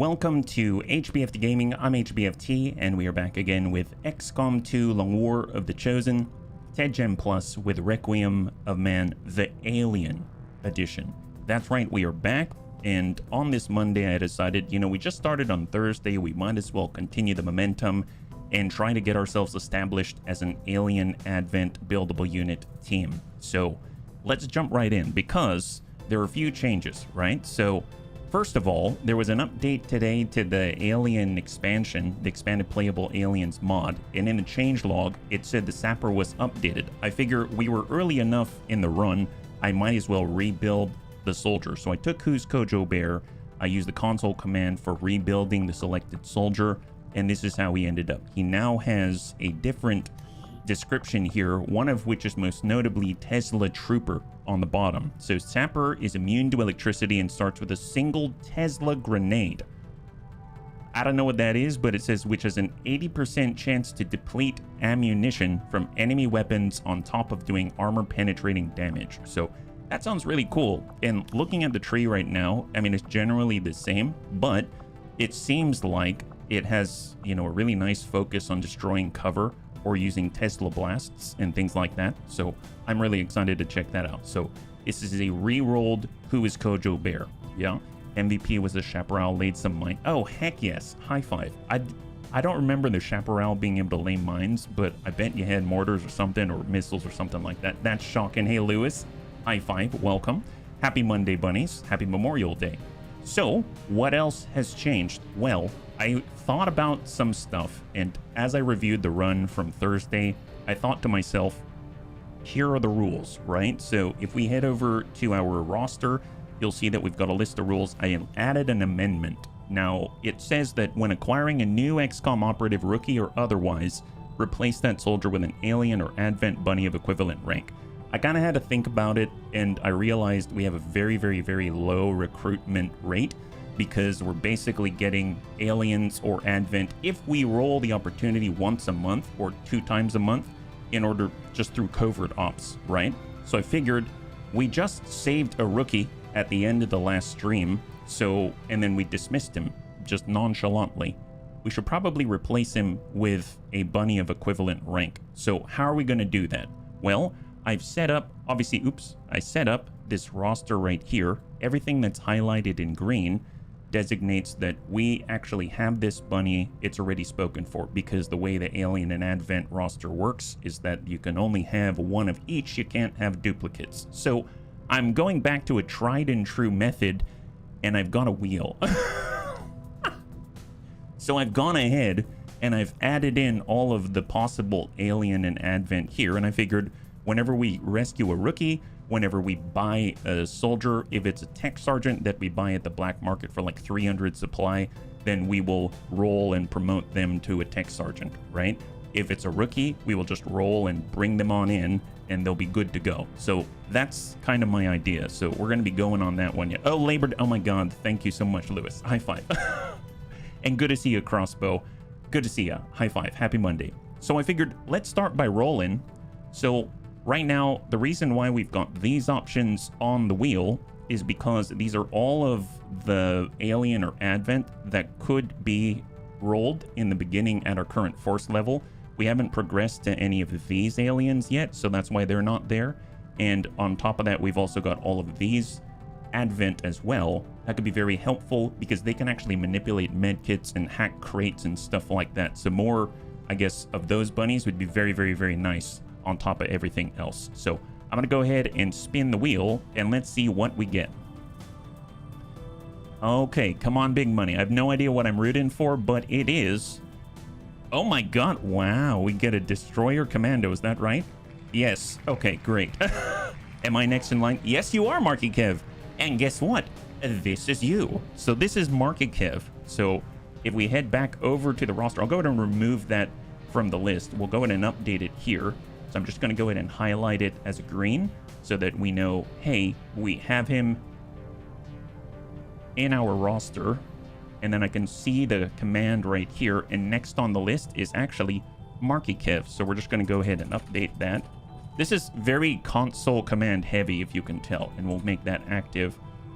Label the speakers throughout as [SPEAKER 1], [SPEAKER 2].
[SPEAKER 1] welcome to HBFT Gaming. I'm HBFT, and we are back again with XCOM 2 Long War of the Chosen, 10 Gem Plus with Requiem of Man, the Alien Edition. That's right, we are back, and on this Monday I decided, we just started on Thursday, we might as well continue the momentum and try to get ourselves established as an Alien Advent buildable unit team. So let's jump right in, because there are a few changes, right? So first of all, there was an update today to the Alien expansion, the expanded playable Aliens mod, and in the changelog, it said the Sapper was updated. I figure we were early enough in the run, I might as well rebuild the soldier. So I took Who's Kojo Bear, I used the console command for rebuilding the selected soldier, and this is how he ended up. He now has a different description here, one of which is most notably Tesla Trooper on the bottom. So Sapper is immune to electricity and starts with a single Tesla grenade. I don't know what that is, but it says which has an 80% chance to deplete ammunition from enemy weapons on top of doing armor penetrating damage. So that sounds really cool. And looking at the tree right now, I mean, it's generally the same, but it seems like it has, a really nice focus on destroying cover or using Tesla blasts and things like that. So I'm really excited to check that out. So this is a re-rolled Who is Kojo Bear. Yeah. MVP was the Chaparral, laid some mine. Oh, heck yes. High five. I don't remember the Chaparral being able to lay mines, but I bet you had mortars or something, or missiles or something like that. That's shocking. Hey, Lewis. High five. Welcome. Happy Monday, bunnies. Happy Memorial Day. So what else has changed? Well, I thought about some stuff, and as I reviewed the run from Thursday, I thought to myself, here are the rules, right? So if we head over to our roster, you'll see that we've got a list of rules. I added an amendment. Now, it says that when acquiring a new XCOM operative, rookie or otherwise, replace that soldier with an alien or advent bunny of equivalent rank. I kind of had to think about it, and I realized we have a very, very, very low recruitment rate, because we're basically getting aliens or advent if we roll the opportunity once a month or 2 times a month in order just through covert ops, right? So I figured we just saved a rookie at the end of the last stream, and then we dismissed him just nonchalantly. We should probably replace him with a bunny of equivalent rank. So how are we going to do that? Well, I've set up, obviously, I set up this roster right here. Everything that's highlighted in green designates that we actually have this bunny. It's already spoken for, because the way the Alien and Advent roster works is that you can only have one of each. You can't have duplicates. So I'm going back to a tried and true method, and I've got a wheel. So I've gone ahead and I've added in all of the possible Alien and Advent here, and I figured whenever we rescue a rookie, whenever we buy a soldier, if it's a tech sergeant that we buy at the black market for like 300 supply, then we will roll and promote them to a tech sergeant, right? If it's a rookie, we will just roll and bring them on in, and they'll be good to go. So that's kind of my idea. So we're going to be going on that one yet. Oh, Labor Day. Oh my God. Thank you so much, Lewis. High five. And good to see you, Crossbow. Good to see you. High five. Happy Monday. So I figured let's start by rolling. So right now, the reason why we've got these options on the wheel is because these are all of the alien or advent that could be rolled in the beginning at our current force level. We haven't progressed to any of these aliens yet, so that's why they're not there. And on top of that, we've also got all of these advent as well. That could be very helpful because they can actually manipulate medkits and hack crates and stuff like that. So more, I guess, of those bunnies would be very, very, very nice on top of everything else. So I'm gonna go ahead and spin the wheel, and let's see what we get. Okay, come on, big money. I have no idea what I'm rooting for, but it is, oh my God, wow, we get a destroyer commando, is that right? Yes. Okay, great. Am I next in line? Yes, you are, Marky Kev. And guess what? This is you. So this is Marky Kev. So if we head back over to the roster, I'll go ahead and remove that from the list. We'll go ahead and update it here. So I'm just going to go ahead and highlight it as green so that we know, hey, we have him in our roster. And then I can see the command right here. And next on the list is actually Marky Kev. So we're just going to go ahead and update that. This is very console command heavy, if you can tell, and we'll make that active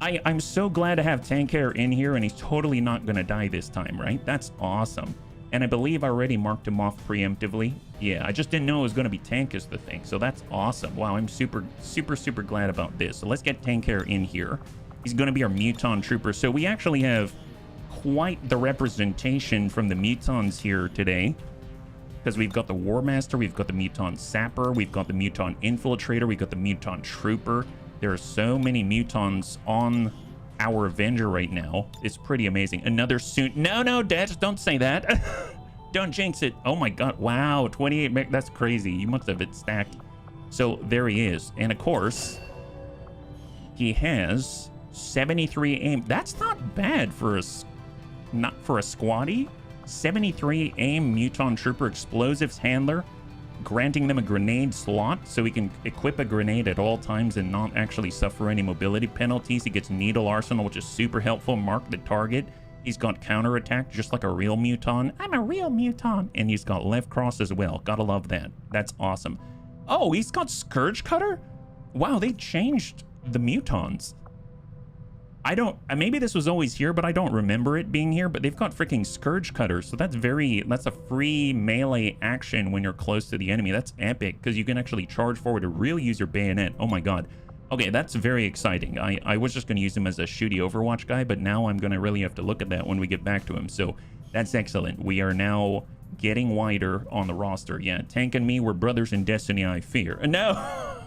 [SPEAKER 1] I'm so glad to have Tank Hair in here, and he's totally not going to die this time, right? That's awesome. And I believe I already marked him off preemptively. Yeah, I just didn't know it was going to be Tank as the thing, so that's awesome. Wow, I'm super glad about this. So let's get Tank Hair in here. He's going to be our Muton Trooper. So we actually have quite the representation from the Mutons here today, because we've got the War Master, we've got the Muton Sapper, we've got the Muton Infiltrator, we've got the Muton Trooper. There are so many Mutons on our Avenger right now. It's pretty amazing. Another soon. No, Dad, don't say that. Don't jinx it. Oh my God. Wow. 28. That's crazy. You must have it stacked. So there he is. And of course, he has 73 aim. That's not bad for not for a squatty. 73 aim Muton Trooper Explosives Handler, granting them a grenade slot so he can equip a grenade at all times and not actually suffer any mobility penalties. He gets Needle Arsenal, which is super helpful. Mark the target. He's got counterattack just like a real Muton. I'm a real Muton. And he's got left cross as well. Gotta love that. That's awesome. Oh, he's got Scourge Cutter? Wow, they changed the Mutons. Maybe this was always here, but I don't remember it being here, but they've got freaking Scourge Cutters, so that's a free melee action when you're close to the enemy. That's epic, because you can actually charge forward to really use your bayonet. Oh my God. Okay, that's very exciting. I was just going to use him as a shooty Overwatch guy, but now I'm going to really have to look at that when we get back to him, so that's excellent. We are now getting wider on the roster. Yeah, Tank and me, we're brothers in destiny, I fear. No!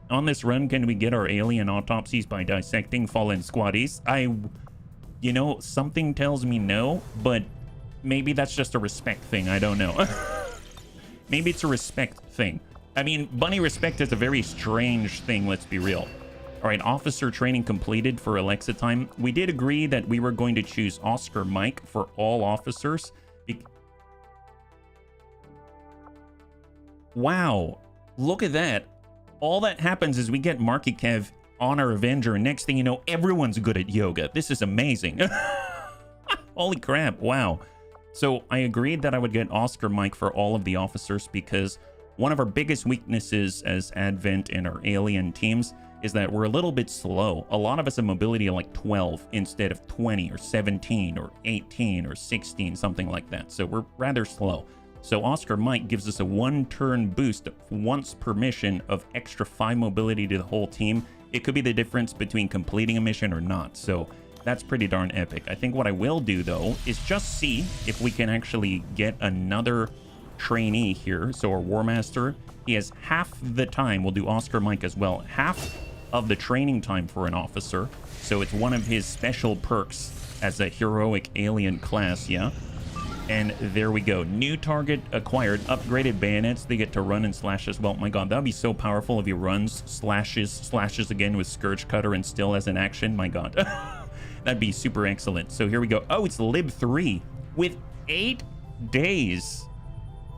[SPEAKER 1] On this run, can we get our alien autopsies by dissecting fallen squatties? You know, something tells me no, but maybe that's just a respect thing. I don't know. Maybe it's a respect thing. I mean, bunny respect is a very strange thing, let's be real. All right, officer training completed for Alexa time. We did agree that we were going to choose Oscar Mike for all officers. Wow, look at that. All that happens is we get Marky Kev on our Avenger, and next thing you know, everyone's good at yoga. This is amazing. Holy crap, wow. So I agreed that I would get Oscar Mike for all of the officers because one of our biggest weaknesses as Advent and our alien teams is that we're a little bit slow. A lot of us have mobility of like 12 instead of 20 or 17 or 18 or 16, something like that. So we're rather slow. So Oscar Mike gives us a 1-turn boost once per mission of extra 5 mobility to the whole team. It could be the difference between completing a mission or not. So that's pretty darn epic. I think what I will do though is just see if we can actually get another trainee here. So our War Master, he has half the time. We'll do Oscar Mike as well. Half of the training time for an officer. So it's one of his special perks as a heroic alien class, yeah? And there we go. New target acquired. Upgraded bayonets. They get to run and slash as well. My God, that would be so powerful if he runs, slashes again with Scourge Cutter and still as an action. My God. That'd be super excellent. So here we go. Oh, it's Lib 3 with 8 days.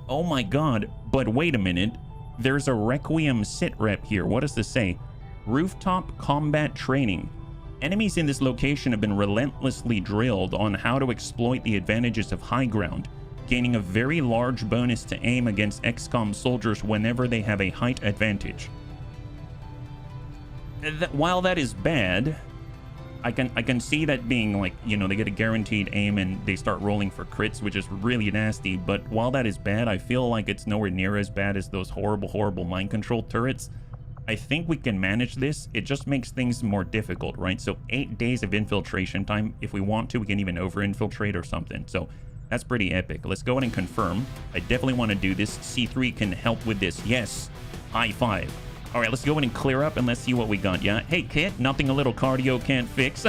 [SPEAKER 1] Oh my God. But wait a minute. There's a Requiem sit rep here. What does this say? Rooftop combat training. Enemies in this location have been relentlessly drilled on how to exploit the advantages of high ground, gaining a very large bonus to aim against XCOM soldiers whenever they have a height advantage. While that is bad, I can see that being like, you know, they get a guaranteed aim and they start rolling for crits, which is really nasty. But while that is bad, I feel like it's nowhere near as bad as those horrible mind control turrets. I think we can manage this. It just makes things more difficult, right? So 8 days of infiltration time. If we want to, we can even over-infiltrate or something. So that's pretty epic. Let's go ahead and confirm. I definitely want to do this. C3 can help with this. Yes. High five. All right, let's go ahead and clear up and let's see what we got, yeah? Hey, Kit, nothing a little cardio can't fix.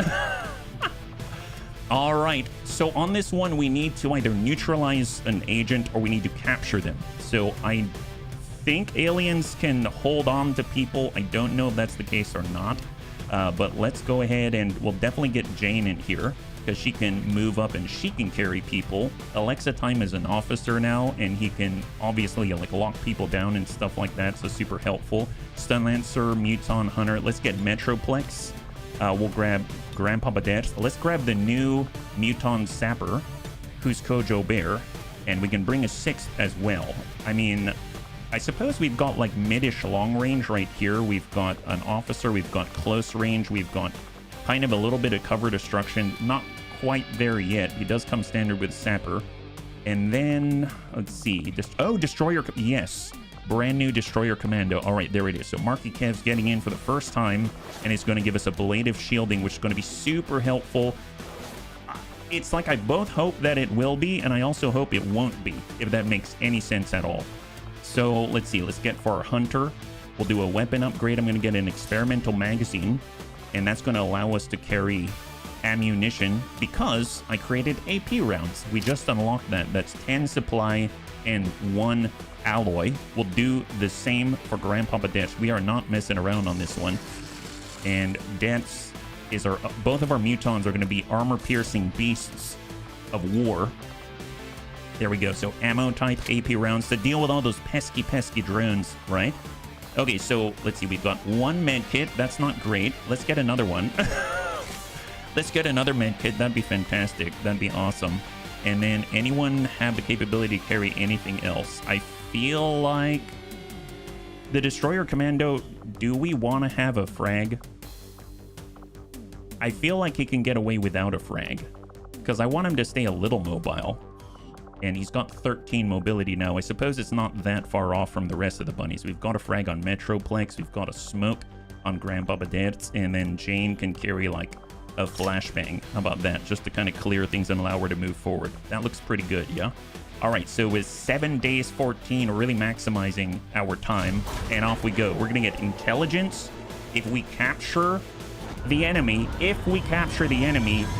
[SPEAKER 1] All right. So on this one, we need to either neutralize an agent or we need to capture them. So I think aliens can hold on to people. I don't know if that's the case or not, but let's go ahead and we'll definitely get Jane in here because she can move up and she can carry people. Alexa Time is an officer now and he can obviously like lock people down and stuff like that, so super helpful. Stun Lancer, Muton Hunter. Let's get Metroplex. We'll grab Grandpapa Dad. Let's grab the new Muton Sapper, who's Kojo Bear, and we can bring a 6th as well. I mean, I suppose we've got like mid-ish long range right here. We've got an officer, we've got close range, we've got Kind of a little bit of cover destruction. Not quite there yet. He does come standard with Sapper. And then, let's see. Destroyer. Yes. Brand new Destroyer Commando. All right, there it is. So Marky Kev's getting in for the first time, and it's going to give us ablative shielding, which is going to be super helpful. It's like I both hope that it will be, and I also hope it won't be, if that makes any sense at all. So let's see. Let's get for our Hunter. We'll do a weapon upgrade. I'm going to get an experimental magazine, and that's going to allow us to carry ammunition because I created AP rounds. We just unlocked that. That's 10 supply and 1 alloy. We'll do the same for Grandpapa Deaths. We are not messing around on this one. And Deaths is our... Both of our mutons are going to be armor-piercing beasts of war. There we go. So ammo-type AP rounds to deal with all those pesky drones, right? Okay, so let's see. We've got 1 med kit. That's not great. Let's get another one. Let's get another med kit. That'd be fantastic. That'd be awesome. And then anyone have the capability to carry anything else? I feel like the Destroyer Commando, do we want to have a frag? I feel like he can get away without a frag because I want him to stay a little mobile. And he's got 13 mobility now. I suppose it's not that far off from the rest of the bunnies. We've got a frag on Metroplex. We've got a smoke on Grandpapa Deaths. And then Jane can carry like a flashbang. How about that? Just to kind of clear things and allow her to move forward. That looks pretty good, yeah? All right, so with 7 days 14, we're really maximizing our time. And off we go. We're going to get intelligence. If we capture the enemy,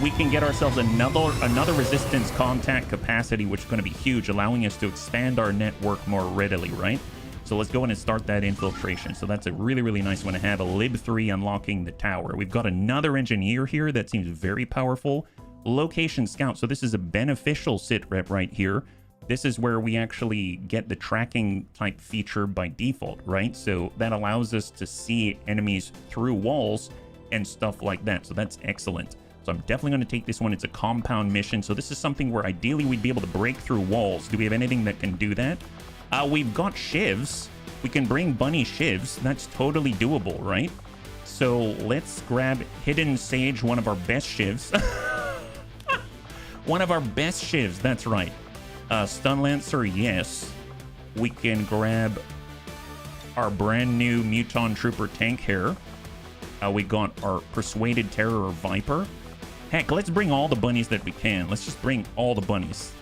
[SPEAKER 1] we can get ourselves another resistance contact capacity, which is going to be huge, allowing us to expand our network more readily, right? So let's go in and start that infiltration. So that's a really nice one to have. A Lib 3 unlocking the tower. We've got another engineer here that seems very powerful. Location scout. So this is a beneficial sit rep right here. This is where we actually get the tracking type feature by default, right? So that allows us to see enemies through walls and stuff like that. So that's excellent. So I'm definitely going to take this one. It's a compound mission. So this is something where ideally we'd be able to break through walls. Do we have anything that can do that? We've got shivs. We can bring bunny shivs. That's totally doable, right? So let's grab Hidden Sage, one of our best shivs. One of our best shivs, that's right. Stun Lancer, yes. We can grab our brand new Muton Trooper Tank Hair. We got our Persuaded Terror Viper. Heck, let's bring all the bunnies that we can. Let's just bring all the bunnies.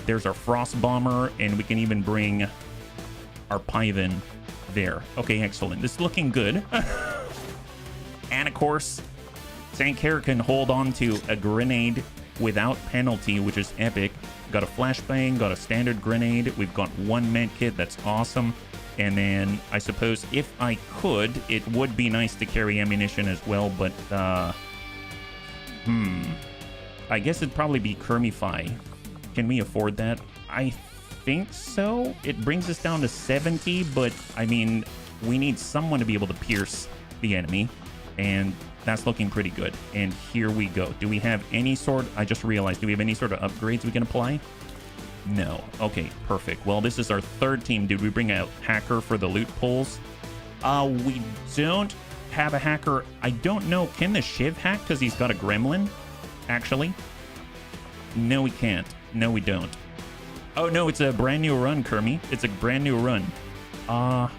[SPEAKER 1] There's our Frost Bomber, and we can even bring our Python there. Okay, excellent. This is looking good. And of course, Tank Hair can hold on to a grenade without penalty, which is epic. Got a flashbang, got a standard grenade. We've got 1 med kit. That's awesome. And then I suppose if I could, it would be nice to carry ammunition as well, but I guess it'd probably be Kermify. Can we afford that? I think so. It brings us down to 70, but I mean, we need someone to be able to pierce the enemy, and that's looking pretty good. And here we go. Do we have any sort... I just realized, do we have any sort of upgrades we can apply? No. Okay, perfect. Well, this is our 3rd team. Did we bring a hacker for the loot pulls? We don't have a hacker. I don't know. Can the Shiv hack because he's got a gremlin? Actually? No, we can't. No, we don't. Oh, no, it's a brand new run, Kermie. It's a brand new run. I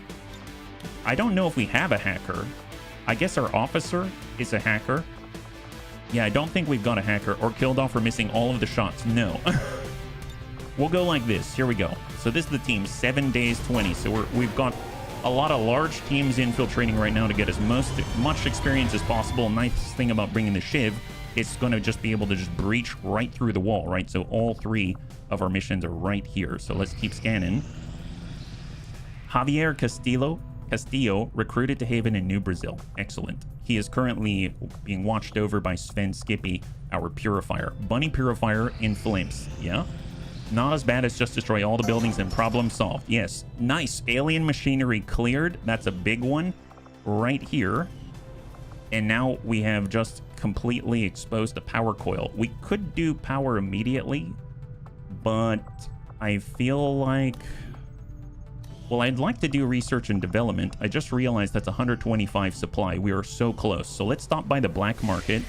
[SPEAKER 1] don't know if we have a hacker. I guess our officer is a hacker. Yeah, I don't think we've got a hacker or killed off for missing all of the shots. No. We'll go like this. Here we go. So this is the team, 7 days 20. So we've got a lot of large teams infiltrating right now to get as much experience as possible. Nice thing about bringing the Shiv, it's going to just be able to just breach right through the wall, right? So all 3 of our missions are right here. So let's keep scanning. Javier Castillo recruited to Haven in New Brazil. Excellent. He is currently being watched over by Sven Skippy, our purifier. Bunny purifier in flames. Yeah? Not as bad as just destroy all the buildings and problem solved. Yes. Nice. Alien machinery cleared. That's a big one right here. And now we have just completely exposed the power coil. We could do power immediately, but I feel like Well, I'd like to do research and development. I just realized that's 125 supply. We are so close. So let's stop by the black market.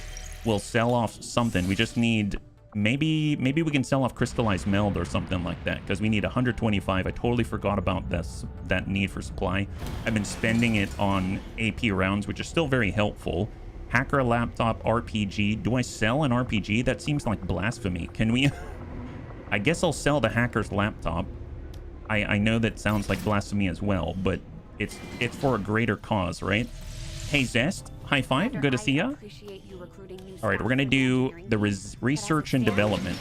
[SPEAKER 1] We'll sell off something. We just need... Maybe we can sell off crystallized meld or something like that, because we need 125. I totally forgot about that need for supply. I've been spending it on AP rounds, which is still very helpful. Hacker laptop RPG. Do I sell an RPG? That seems like blasphemy. Can we... I guess I'll sell the hacker's laptop. I know that sounds like blasphemy as well, but it's for a greater cause, right? Hey Zest, high five, good to see ya. All right, we're gonna do the research and development,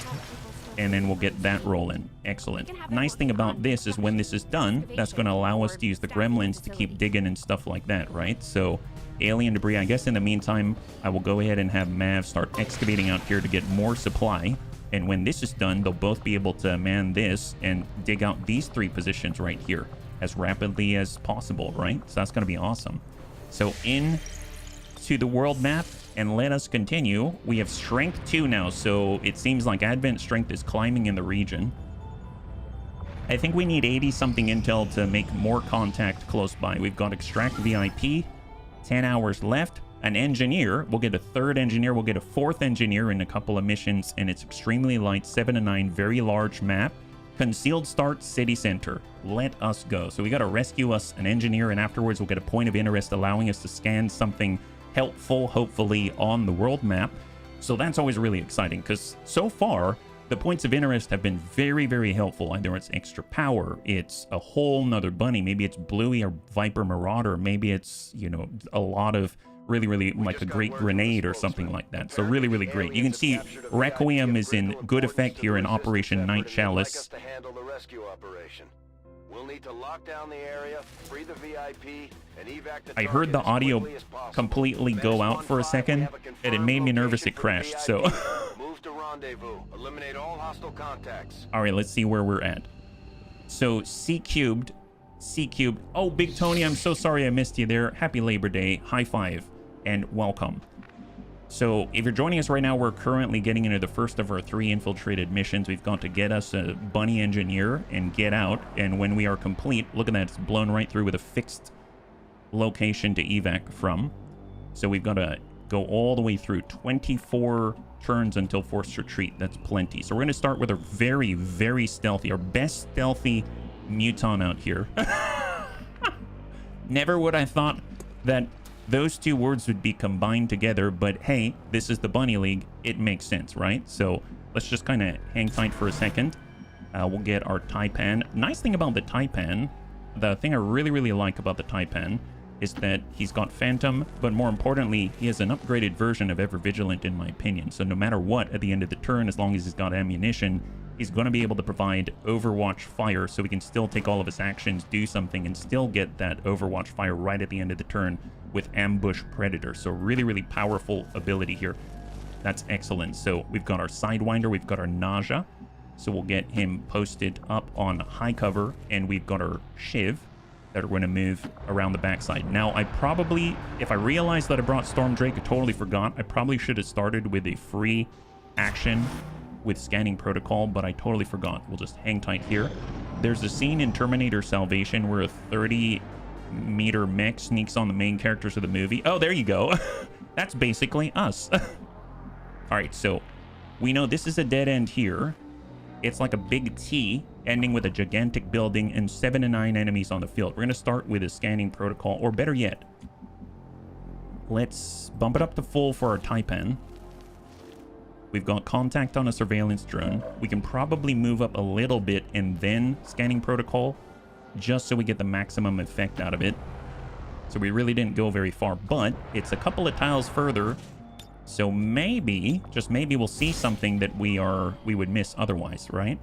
[SPEAKER 1] and then we'll get that rolling. Excellent. Nice thing about this is when this is done, that's gonna allow us to use the gremlins to keep digging and stuff like that, right? So alien debris, I guess in the meantime, I will go ahead and have Mav start excavating out here to get more supply. And when this is done, they'll both be able to man this and dig out these 3 positions right here as rapidly as possible, right? So that's going to be awesome. So in to the world map, and let us continue. We have strength 2 now, so it seems like Advent strength is climbing in the region. I think we need 80-something intel to make more contact close by. We've got extract VIP, 10 hours left. An engineer, we'll get a 3rd engineer, we'll get a 4th engineer in a couple of missions, and it's extremely light, 7 to 9, very large map. Concealed start, city center. Let us go. So we got to rescue us an engineer, and afterwards we'll get a point of interest allowing us to scan something helpful, hopefully, on the world map. So that's always really exciting, because so far, the points of interest have been very, very helpful. Either it's extra power, it's a whole nother bunny, maybe it's Bluey or Viper Marauder, maybe it's, you know, a lot of really like a great grenade or something like that. So really great. You can see Requiem is in good effect here in Operation Night Chalice. I heard the audio completely go out for a second, and it made me nervous it crashed, so... Alright, let's see where we're at. So, C cubed. Oh, Big Tony, I'm so sorry I missed you there. Happy Labor Day. High five. And welcome. So if you're joining us right now, we're currently getting into the first of our 3 infiltrated missions. We've got to get us a bunny engineer and get out. And when we are complete, look at that, it's blown right through with a fixed location to evac from. So we've got to go all the way through 24 turns until forced retreat. That's plenty. So we're going to start with a very stealthy, our best stealthy Muton out here. Never would I thought that those 2 words would be combined together, but hey, this is the Bunny League. It makes sense, right? So let's just kind of hang tight for a second. We'll get our Taipan. Nice thing about the Taipan, the thing I really like about the Taipan is that he's got Phantom, but more importantly, he has an upgraded version of Ever Vigilant in my opinion. So no matter what, at the end of the turn, as long as he's got ammunition, he's going to be able to provide Overwatch fire, so we can still take all of his actions, do something, and still get that Overwatch fire right at the end of the turn with Ambush Predator. So really powerful ability here. That's excellent. So we've got our Sidewinder, we've got our Nausea, so we'll get him posted up on high cover, and we've got our Shiv that are going to move around the backside. Now, I probably, if I realized that I brought Storm Drake, I totally forgot. I probably should have started with a free action with scanning protocol, but I totally forgot. We'll just hang tight here. There's a scene in Terminator Salvation where a 30-meter mech sneaks on the main characters of the movie. Oh, there you go. That's basically us. All right, so we know this is a dead end here. It's like a big T ending with a gigantic building and 7 to 9 enemies on the field. We're going to start with a scanning protocol, or better yet, let's bump it up to full for our Taipan. We've got contact on a surveillance drone. We can probably move up a little bit and then scanning protocol, just so we get the maximum effect out of it. So we really didn't go very far, but it's a couple of tiles further. So maybe, just maybe, we'll see something that we would miss otherwise, right?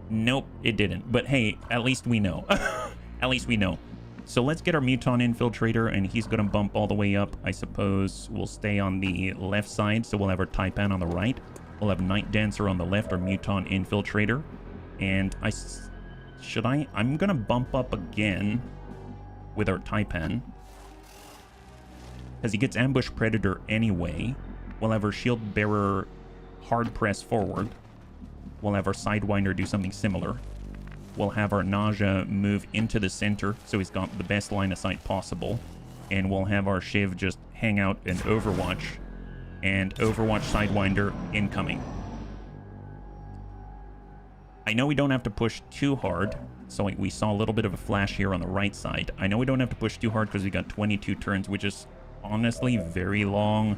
[SPEAKER 1] Nope, it didn't. But hey, at least we know. At least we know. So let's get our Muton Infiltrator, and he's going to bump all the way up. I suppose we'll stay on the left side, so we'll have our Taipan on the right. We'll have Night Dancer on the left, our Muton Infiltrator. And I'm going to bump up again with our Taipan, because he gets Ambush Predator anyway. We'll have our Shield Bearer hard press forward. We'll have our Sidewinder do something similar. we'll have our Nausea move into the center, so he's got the best line of sight possible. And we'll have our Shiv just hang out and Overwatch. And Overwatch Sidewinder incoming. I know we don't have to push too hard. So we saw a little bit of a flash here on the right side. I know we don't have to push too hard because we got 22 turns, which is honestly very long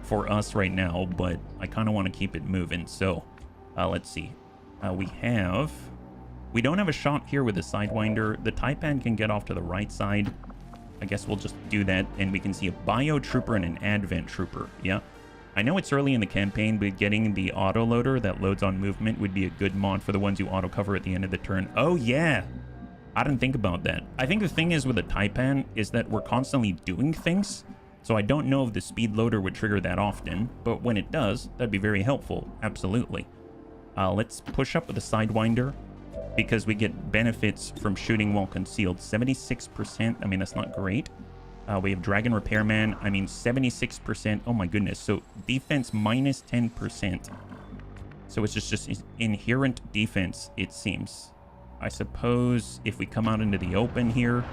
[SPEAKER 1] for us right now, but I kind of want to keep it moving. So let's see. We don't have a shot here with the Sidewinder. The Taipan can get off to the right side. I guess we'll just do that, and we can see a Bio Trooper and an Advent Trooper. Yeah. I know it's early in the campaign, but getting the auto loader that loads on movement would be a good mod for the ones you auto cover at the end of the turn. Oh yeah, I didn't think about that. I think the thing is with the Taipan is that we're constantly doing things, so I don't know if the speed loader would trigger that often, but when it does, that'd be very helpful. Absolutely. Let's push up with the Sidewinder because we get benefits from shooting while concealed. 76%. I mean, that's not great. We have Dragon Repairman. I mean, 76%. Oh my goodness. So defense minus 10%. So it's just inherent defense, it seems. I suppose if we come out into the open here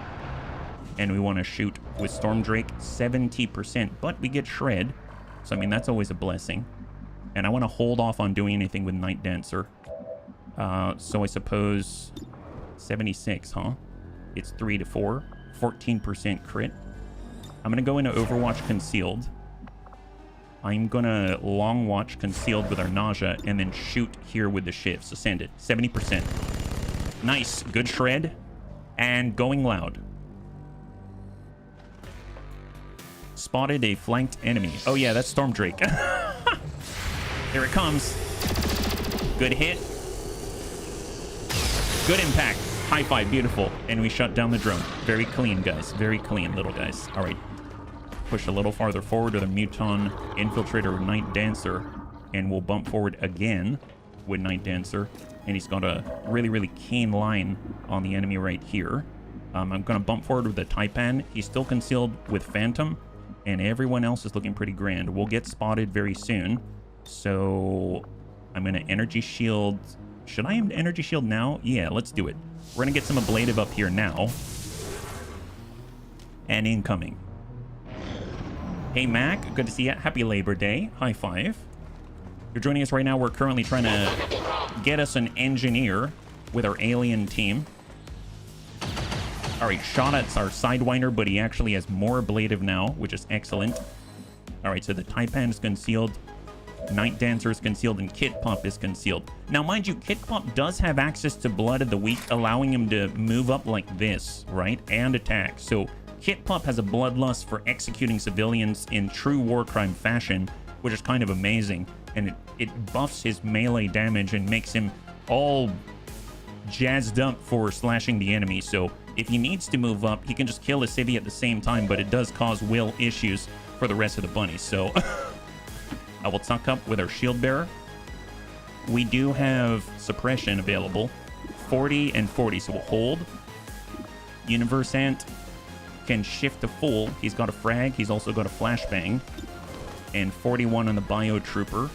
[SPEAKER 1] and we want to shoot with Storm Drake, 70%. But we get Shred. So, I mean, that's always a blessing. And I want to hold off on doing anything with Night Dancer. So I suppose 76, huh? It's 3 to 4. 14% crit. I'm going to go into Overwatch Concealed. I'm going to Long Watch Concealed with our Nausea and then shoot here with the Shiv. So send it. 70%. Nice. Good Shred. And going loud. Spotted a flanked enemy. Oh yeah, that's Storm Drake. Here it comes. Good hit. Good impact. High five. Beautiful. And we shut down the drone. Very clean, guys. Very clean, little guys. All right. Push a little farther forward with a Muton Infiltrator Night Dancer. And we'll bump forward again with Night Dancer. And he's got a really, really keen line on the enemy right here. I'm going to bump forward with the Taipan. He's still concealed with Phantom. And everyone else is looking pretty grand. We'll get spotted very soon. So I'm going to Energy Shield. Should I Energy Shield now? Yeah, let's do it. We're going to get some Ablative up here now. And incoming. Hey, Mac. Good to see you. Happy Labor Day. High five. You're joining us right now. We're currently trying to get us an engineer with our alien team. All right, shot at our Sidewinder, but he actually has more Ablative now, which is excellent. All right, so the Taipan is concealed. Night Dancer is concealed and Kit Pop is concealed. Now, mind you, Kit Pop does have access to Blood of the Weak, allowing him to move up like this, right? And attack. So Kit Pop has a bloodlust for executing civilians in true war crime fashion, which is kind of amazing. And it buffs his melee damage and makes him all jazzed up for slashing the enemy. So if he needs to move up, he can just kill a civvy at the same time, but it does cause will issues for the rest of the bunnies. So I will tuck up with our Shield Bearer. We do have Suppression available. 40 and 40, so we'll hold. Universe Ant can shift to full. He's got a frag. He's also got a flashbang. And 41 on the Bio Trooper.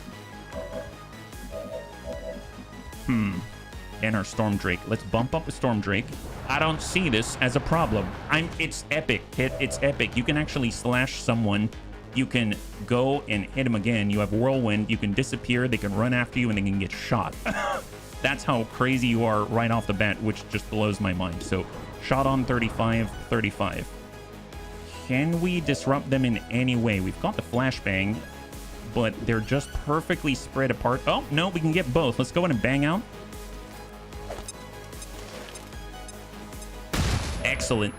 [SPEAKER 1] And our Storm Drake. Let's bump up the Storm Drake. I don't see this as a problem. It's epic, Kit. It's epic. You can actually slash someone. You can go and hit him again. You have Whirlwind. You can disappear. They can run after you, and they can get shot. That's how crazy you are right off the bat, which just blows my mind. So, shot on 35, 35. Can we disrupt them in any way? We've got the flashbang, but they're just perfectly spread apart. Oh, no, we can get both. Let's go in and bang out. Excellent.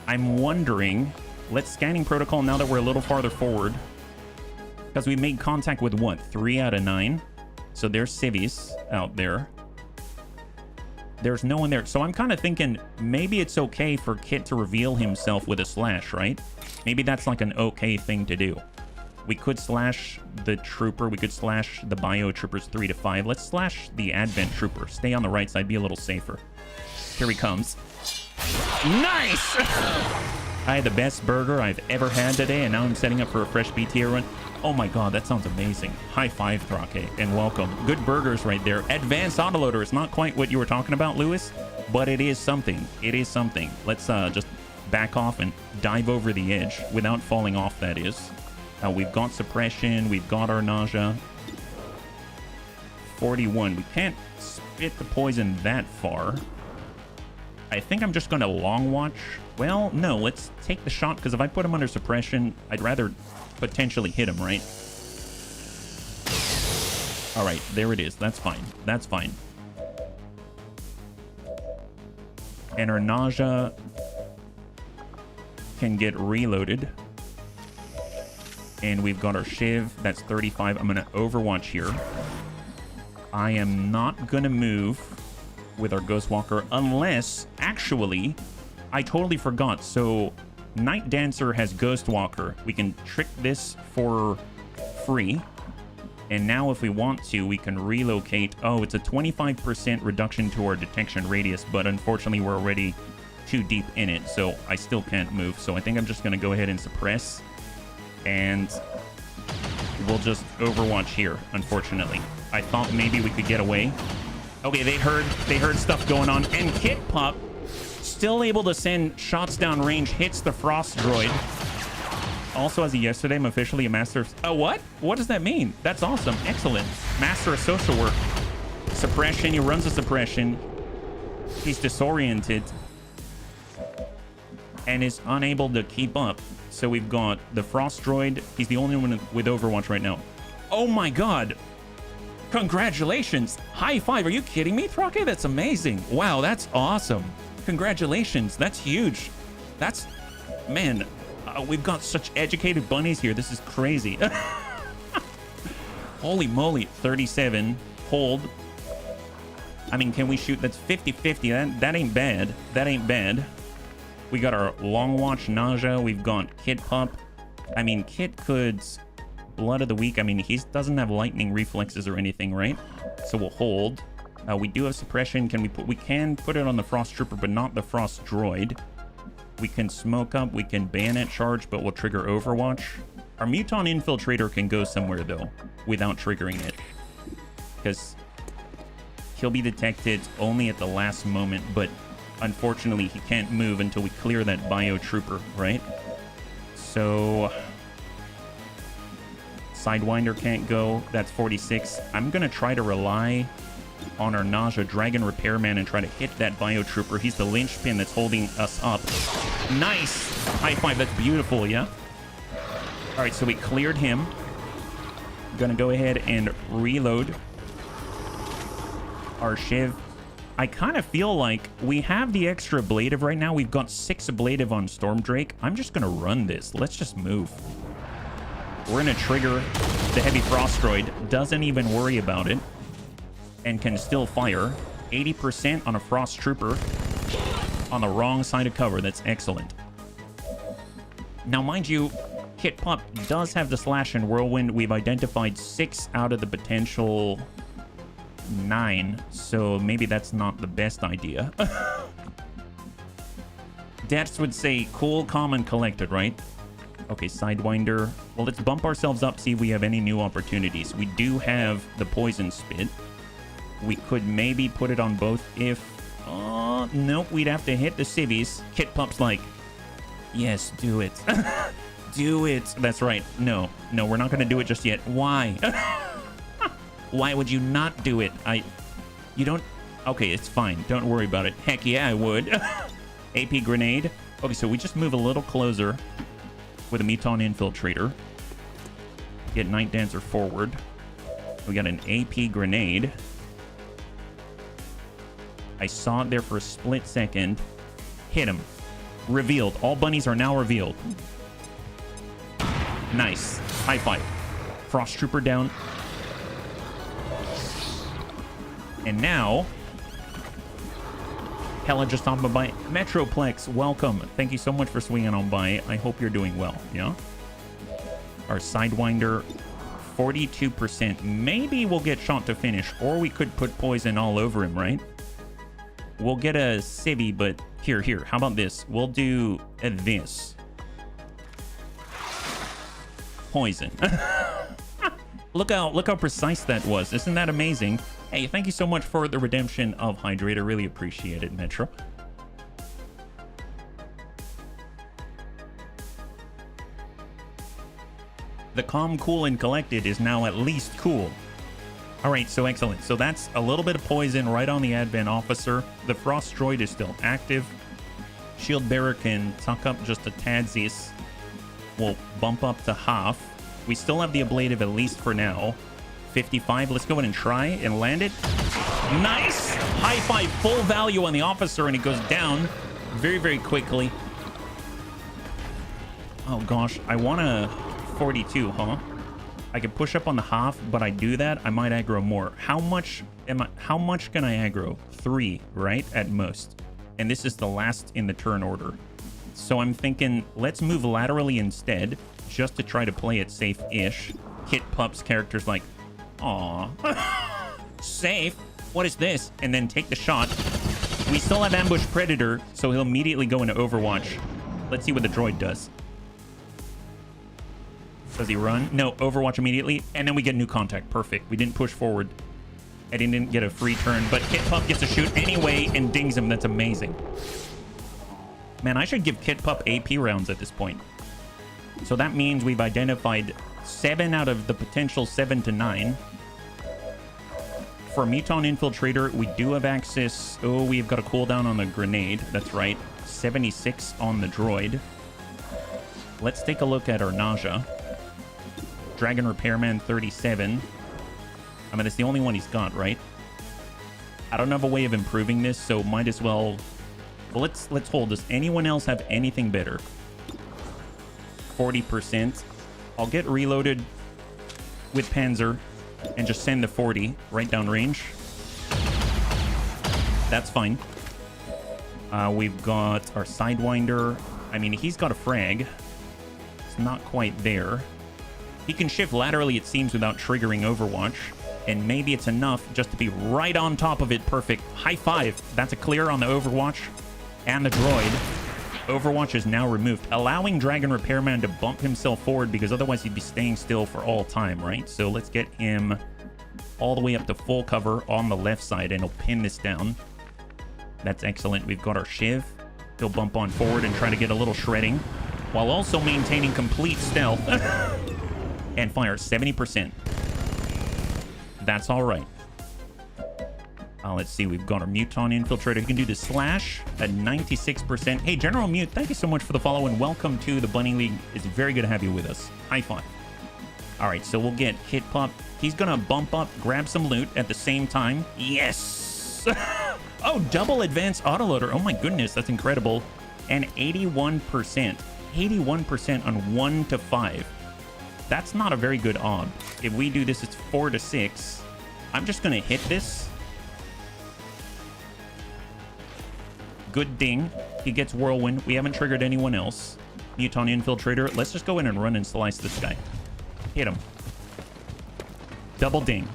[SPEAKER 1] I'm wondering... Let's scanning protocol now that we're a little farther forward. Because we made contact with what? 3 out of 9. So there's civvies out there. There's no one there. So I'm kind of thinking maybe it's okay for Kit to reveal himself with a slash, right? Maybe that's like an okay thing to do. We could slash the trooper. We could slash the Bio Troopers 3 to 5. Let's slash the Advent Trooper. Stay on the right side. Be a little safer. Here he comes. Nice! I had the best burger I've ever had today, and now I'm setting up for a fresh BTA run. Oh my god, that sounds amazing. High five, Thrake, and welcome. Good burgers right there. Advanced autoloader is not quite what you were talking about, Lewis, but it is something. It is something. Let's just back off and dive over the edge without falling off, that is. We've got suppression. We've got our nausea. 41. We can't spit the poison that far. I think I'm just going to long watch. Well, no, let's take the shot, because if I put him under suppression, I'd rather potentially hit him, right? All right, there it is. That's fine. That's fine. And our nausea can get reloaded. And we've got our shiv. That's 35. I'm going to overwatch here. I am not going to move with our Ghostwalker unless, actually, I totally forgot. So Night Dancer has Ghostwalker. We can trick this for free. And now if we want to, we can relocate. Oh, it's a 25% reduction to our detection radius, but unfortunately we're already too deep in it, so I still can't move. So I think I'm just going to go ahead and suppress. And we'll just overwatch here, unfortunately. I thought maybe we could get away. Okay, they heard stuff going on. And Kit Pup, still able to send shots down range, hits the Frost Droid. Also, as of yesterday, I'm officially a master of... Oh, what? What does that mean? That's awesome. Excellent. Master of social work. Suppression. He runs a suppression. He's disoriented. And is unable to keep up. So we've got the Frost Droid. He's the only one with Overwatch right now. Oh my god. Congratulations. High five. Are you kidding me, Thrake? That's amazing. Wow, that's awesome. Congratulations. That's huge. That's... Man, we've got such educated bunnies here. This is crazy. Holy moly. 37. Hold. I mean, can we shoot? That's 50-50. That ain't bad. That ain't bad. We got our Long Watch Nausea. We've got Kit Pup. I mean, Kit could... Blood of the Week. I mean, he doesn't have lightning reflexes or anything, right? So we'll hold. We do have suppression. We can put it on the Frost Trooper, but not the Frost Droid. We can smoke up. We can bayonet charge, but we'll trigger Overwatch. Our Muton Infiltrator can go somewhere, though, without triggering it. Because he'll be detected only at the last moment, but unfortunately, he can't move until we clear that Bio Trooper, right? So... Sidewinder can't go. That's 46. I'm going to try to rely on our Nausea Dragon Repairman and try to hit that Bio Trooper. He's the linchpin that's holding us up. Nice! High five. That's beautiful, yeah? All right, so we cleared him. Going to go ahead and reload our Shiv. I kind of feel like we have the extra ablative right now. We've got 6 ablative on Storm Drake. I'm just going to run this. Let's just move. We're going to trigger the Heavy Frost Droid. Doesn't even worry about it. And can still fire. 80% on a Frost Trooper. On the wrong side of cover. That's excellent. Now, mind you, Kit Pup does have the Slash and Whirlwind. We've identified 6 out of the potential 9. So maybe that's not the best idea. Deaths would say cool, calm, and collected, right? Okay, Sidewinder. Well, let's bump ourselves up, see if we have any new opportunities. We do have the Poison Spit. We could maybe put it on both if... Oh, nope, we'd have to hit the civvies. Kit Pup's like, yes, do it. Do it. That's right. No, we're not going to do it just yet. Why? Why would you not do it? You don't... Okay, it's fine. Don't worry about it. Heck yeah, I would. AP Grenade. Okay, so we just move a little closer with a Muton Infiltrator. Get Night Dancer forward. We got an AP Grenade. I saw it there for a split second. Hit him. Revealed. All bunnies are now revealed. Nice. High five. Frost Trooper down. And now... Hella just stopped by. Metroplex, welcome. Thank you so much for swinging on by. I hope you're doing well, yeah? Our Sidewinder, 42%. Maybe we'll get shot to finish, or we could put poison all over him, right? We'll get a civvy, but here. How about this? We'll do this. Poison. Look how precise that was. Isn't that amazing? Hey, thank you so much for the redemption of Hydrator. Really appreciate it, Metro. The calm, cool, and collected is now at least cool. All right, so excellent. So that's a little bit of poison right on the Advent Officer. The Frost Droid is still active. Shield Bearer can tuck up just a tadsies. We'll bump up to half. We still have the ablative at least for now. 55. Let's go ahead and try and land it. Nice! High five, full value on the officer, and it goes down very, very quickly. Oh gosh, I want a 42, huh? I can push up on the half, but I do that, I might aggro more. How much can I aggro? 3, right? At most. And this is the last in the turn order. So I'm thinking, let's move laterally instead, just to try to play it safe-ish. Kit Pup's character's like, aw, safe? What is this? And then take the shot. We still have Ambush Predator, so he'll immediately go into Overwatch. Let's see what the droid does. Does he run? No, Overwatch immediately. And then we get new contact. Perfect. We didn't push forward. I didn't get a free turn, but Kit Pup gets a shoot anyway and dings him. That's amazing. Man, I should give Kit Pup AP rounds at this point. So that means we've identified 7 out of the potential 7 to 9. For Muton Infiltrator, we do have access. Oh, we've got a cooldown on the grenade. That's right. 76 on the droid. Let's take a look at our Nausea. Dragon Repairman 37. I mean, that's the only one he's got, right? I don't have a way of improving this, so might as well... Well, let's hold. Does anyone else have anything better? 40%. I'll get reloaded with Panzer and just send the 40 right down range. That's fine. We've got our Sidewinder. I mean, he's got a frag. It's not quite there. He can shift laterally, it seems, without triggering Overwatch. And maybe it's enough just to be right on top of it. Perfect. High five. That's a clear on the Overwatch and the droid. Overwatch is now removed, allowing Dragon Repairman to bump himself forward because otherwise he'd be staying still for all time, right? So let's get him all the way up to full cover on the left side and he'll pin this down. That's excellent. We've got our Shiv. He'll bump on forward and try to get a little shredding while also maintaining complete stealth. And fire 70%. That's all right. Let's see. We've got our Muton Infiltrator. He can do the slash at 96%. Hey, General Mute, thank you so much for the follow and welcome to the Bunny League. It's very good to have you with us. High five. All right, so we'll get Kit Pup. He's going to bump up, grab some loot at the same time. Yes! Oh, double advanced autoloader. Oh my goodness, that's incredible. And 81%. 81% on 1 to 5. That's not a very good odd. If we do this, it's 4 to 6. I'm just going to hit this. Good ding. He gets Whirlwind. We haven't triggered anyone else. Muton Infiltrator. Let's just go in and run and slice this guy. Hit him. Double ding.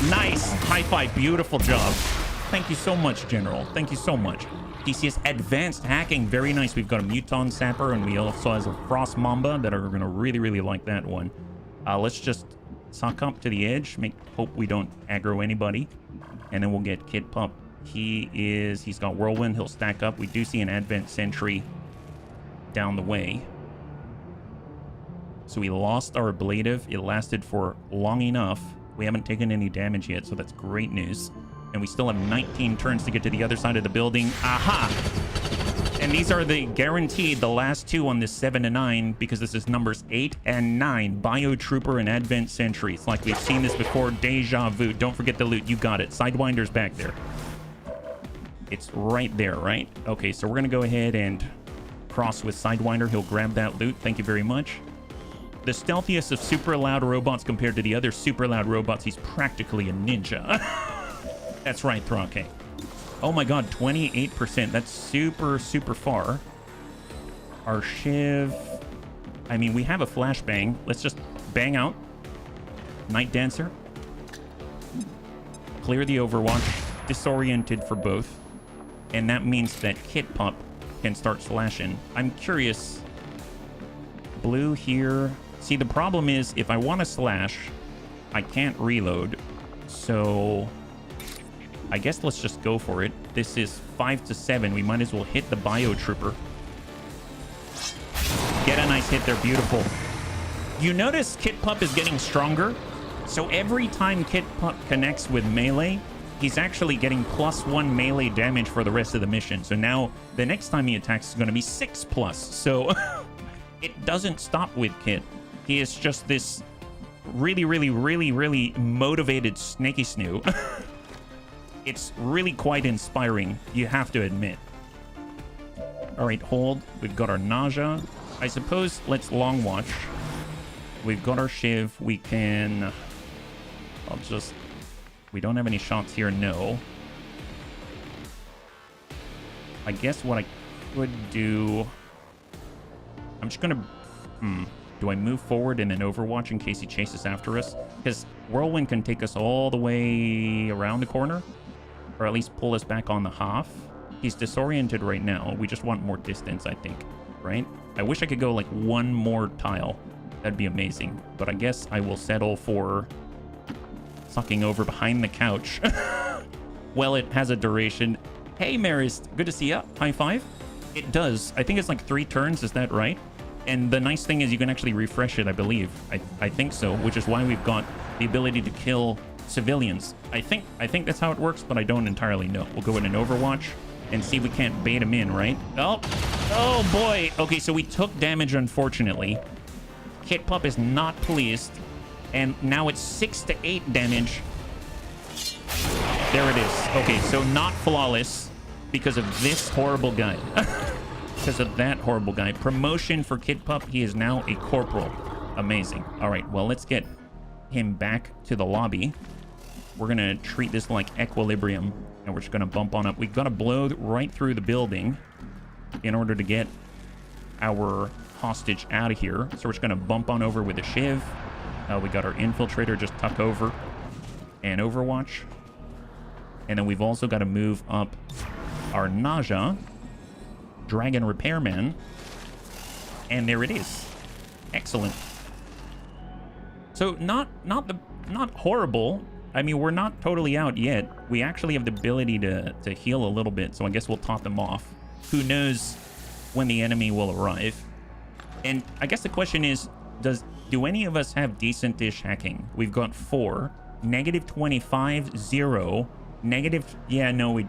[SPEAKER 1] Nice. High five. Beautiful job. Thank you so much, General. Thank you so much. DCS advanced hacking. Very nice. We've got a Muton Sapper and we also have a Frost Mamba that are going to really, really like that one. Let's just suck up to the edge. Hope we don't aggro anybody. And then we'll get Kit Pup. He's got Whirlwind. He'll stack up. We do see an Advent Sentry down the way. So we lost our ablative. It lasted for long enough. We haven't taken any damage yet, so that's great news. And we still have 19 turns to get to the other side of the building. Aha! And these are guaranteed the last 2 on this 7 to 9 because this is numbers 8 and 9. Biotrooper and Advent Sentry. It's like we've seen this before. Deja vu. Don't forget the loot. You got it. Sidewinder's back there. It's right there, right? Okay, so we're going to go ahead and cross with Sidewinder. He'll grab that loot. Thank you very much. The stealthiest of super loud robots compared to the other super loud robots. He's practically a ninja. That's right, Thrake. Oh my god, 28%. That's super, super far. Our Shiv... I mean, we have a flashbang. Let's just bang out. Night Dancer. Clear the Overwatch. Disoriented for both. And that means that Kit Pup can start slashing. I'm curious. Blue here. See, the problem is, if I want to slash, I can't reload. So I guess let's just go for it. This is 5 to 7. We might as well hit the Bio Trooper. Get a nice hit there. Beautiful. You notice Kit Pup is getting stronger. So every time Kit Pup connects with melee, he's actually getting +1 melee damage for the rest of the mission. So now the next time he attacks is going to be 6+. So it doesn't stop with Kit. He is just this really motivated snaky snoo. It's really quite inspiring, you have to admit. All right, hold. We've got our nausea. I suppose let's long watch. We've got our shiv. We can... We don't have any shots here, no. I guess what I could do... I'm just gonna... Do I move forward and then overwatch in case he chases after us? Because Whirlwind can take us all the way around the corner. Or at least pull us back on the half. He's disoriented right now. We just want more distance, I think. Right? I wish I could go like one more tile. That'd be amazing. But I guess I will settle for sucking over behind the couch. Well, it has a duration. Hey, Marist. Good to see ya. High five. It does. I think it's like 3 turns. Is that right? And the nice thing is you can actually refresh it, I believe. I think so, which is why we've got the ability to kill civilians. I think that's how it works, but I don't entirely know. We'll go in and overwatch and see if we can't bait him in, right? Oh boy. Okay, so we took damage, unfortunately. Kit Pup is not pleased. And now it's 6 to 8 damage. There it is. Okay, so not flawless because of this horrible guy. Because of that horrible guy. Promotion for Kit Pup. He is now a corporal. Amazing. All right, well, let's get him back to the lobby. We're going to treat this like equilibrium, and we're just going to bump on up. We've got to blow right through the building in order to get our hostage out of here. So we're just going to bump on over with a shiv. We got our infiltrator, just tuck over and overwatch. And then we've also got to move up our nausea. Dragon Repairman. And there it is. Excellent. So not horrible. I mean, we're not totally out yet. We actually have the ability to heal a little bit, so I guess we'll top them off. Who knows when the enemy will arrive. And I guess the question is, do any of us have decent-ish hacking? We've got 4. -25, 0. Negative... Yeah, no, we...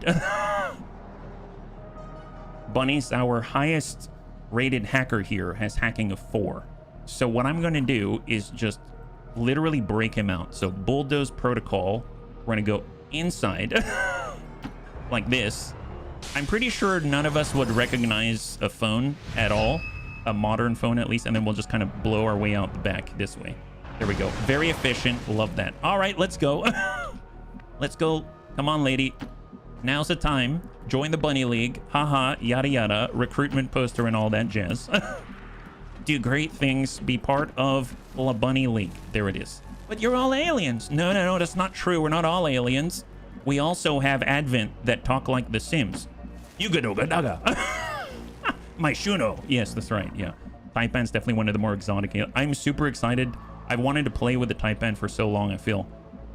[SPEAKER 1] Bunny's our highest rated hacker here has hacking of 4. So what I'm going to do is just literally break him out. So bulldoze protocol. We're going to go inside like this. I'm pretty sure none of us would recognize a phone at all. A modern phone at least. And then we'll just kind of blow our way out the back this way. There we go. Very efficient. Love that. All right, let's go. Let's go. Come on, lady. Now's the time. Join the Bunny League. Haha, yada yada. Recruitment poster and all that jazz. Do great things. Be part of the Bunny League. There it is. But you're all aliens. No, that's not true. We're not all aliens. We also have Advent that talk like the Sims. Yugadogadaga. My Shuno. Yes, that's right. Yeah. Taipan's definitely one of the more exotic. I'm super excited. I've wanted to play with the Taipan for so long, I feel.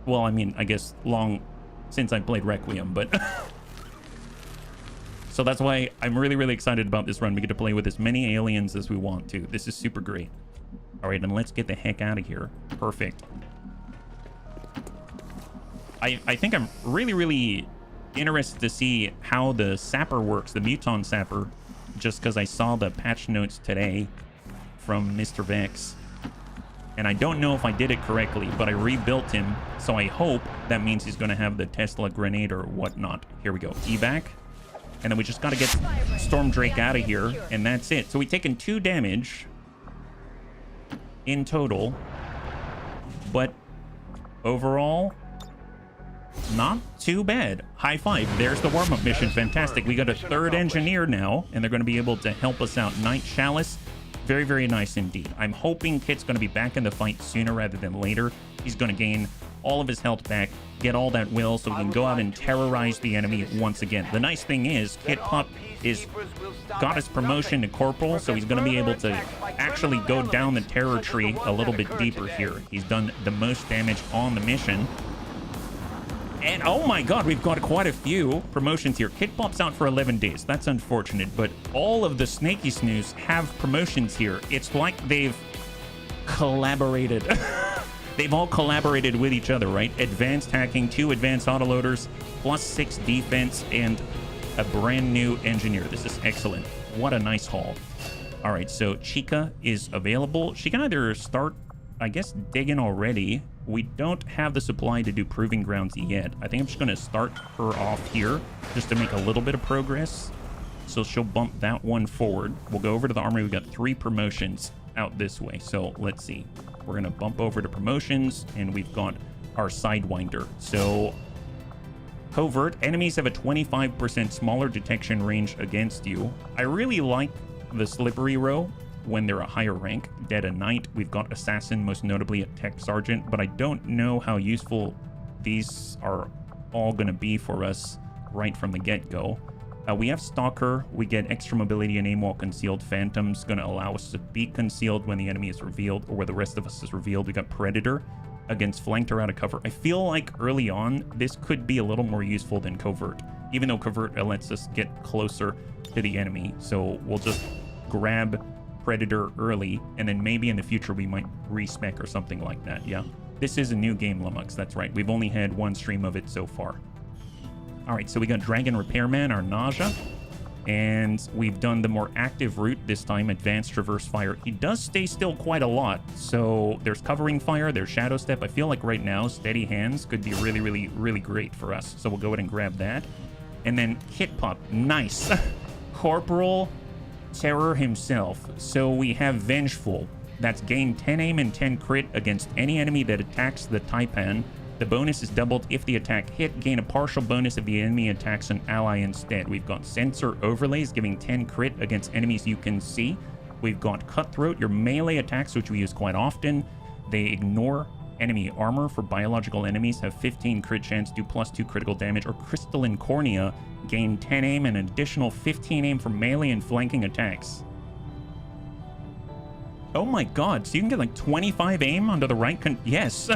[SPEAKER 1] Well, I mean, I guess long since I played Requiem, but... So that's why I'm really excited about this run. We get to play with as many aliens as we want to. This is super great. All right, and let's get the heck out of here. Perfect. I think I'm really interested to see how the Sapper works, the Muton Sapper, just because I saw the patch notes today from Mr. Vex. And I don't know if I did it correctly, but I rebuilt him. So I hope that means he's going to have the Tesla grenade or whatnot. Here we go. Evac. And then we just got to get Storm Drake out of here. And that's it. So we've taken 2 damage in total. But overall, not too bad. High five. There's the warm-up mission. Fantastic. We got a 3rd engineer now, and they're going to be able to help us out. Night Chalice. Very nice indeed. I'm hoping Kit's going to be back in the fight sooner rather than later. He's going to gain all of his health back, get all that will so he can go out and terrorize the enemy once again. The nice thing is, Kit Pup is got his promotion to Corporal, so he's going to be able to actually go down the terror tree a little bit deeper here. He's done the most damage on the mission. And oh my god, we've got quite a few promotions here. Kit Pup's out for 11 days. That's unfortunate, but all of the Snaky Snooze have promotions here. It's like they've collaborated. They've all collaborated with each other, right? Advanced hacking, 2 advanced autoloaders, +6 defense, and a brand new engineer. This is excellent. What a nice haul. All right, so Chica is available. She can either start, I guess, digging already. We don't have the supply to do proving grounds yet. I think I'm just going to start her off here just to make a little bit of progress. So she'll bump that one forward. We'll go over to the armory. We've got 3 promotions out this way. So let's see. We're going to bump over to promotions, and we've got our Sidewinder. So covert enemies have a 25% smaller detection range against you. I really like the slippery row when they're a higher rank. Dead a Knight. We've got Assassin, most notably a Tech Sergeant, but I don't know how useful these are all going to be for us right from the get-go. We have Stalker. We get extra mobility and aim while concealed. Phantom's going to allow us to be concealed when the enemy is revealed, or where the rest of us is revealed. We got Predator against flanked or out of cover. I feel like early on, this could be a little more useful than Covert, even though Covert lets us get closer to the enemy. So we'll just grab Predator early, and then maybe in the future we might respec or something like that. Yeah, this is a new game, Lumux. That's right. We've only had 1 stream of it so far. All right, so we got Dragon Repairman, our Nausea, and we've done the more active route this time, Advanced Traverse Fire. He does stay still quite a lot, so there's Covering Fire, there's Shadow Step. I feel like right now, Steady Hands could be really, really, really great for us, so we'll go ahead and grab that. And then Kit Pup, nice. Corporal Terror himself. So we have Vengeful. That's gain 10 aim and 10 crit against any enemy that attacks the Taipan. The bonus is doubled if the attack hit. Gain a partial bonus if the enemy attacks an ally instead. We've got Sensor Overlays, giving 10 crit against enemies you can see. We've got Cutthroat, your melee attacks, which we use quite often. They ignore enemy armor. For biological enemies, have 15 crit chance, do +2 critical damage. Or Crystalline Cornea, gain 10 aim and an additional 15 aim for melee and flanking attacks. Oh my god, so you can get like 25 aim onto the right yes.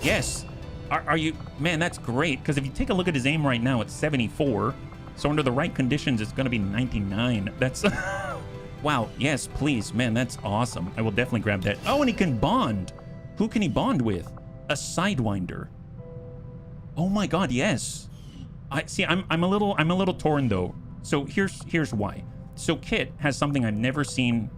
[SPEAKER 1] Yes. Are you... Man, that's great, because if you take a look at his aim right now, it's 74. So under the right conditions, it's going to be 99. That's... Wow, yes, please. Man, that's awesome. I will definitely grab that. Oh, and he can bond. Who can he bond with? A Sidewinder. Oh my god, yes. I'm a little torn though. So here's why. So Kit has something I've never seen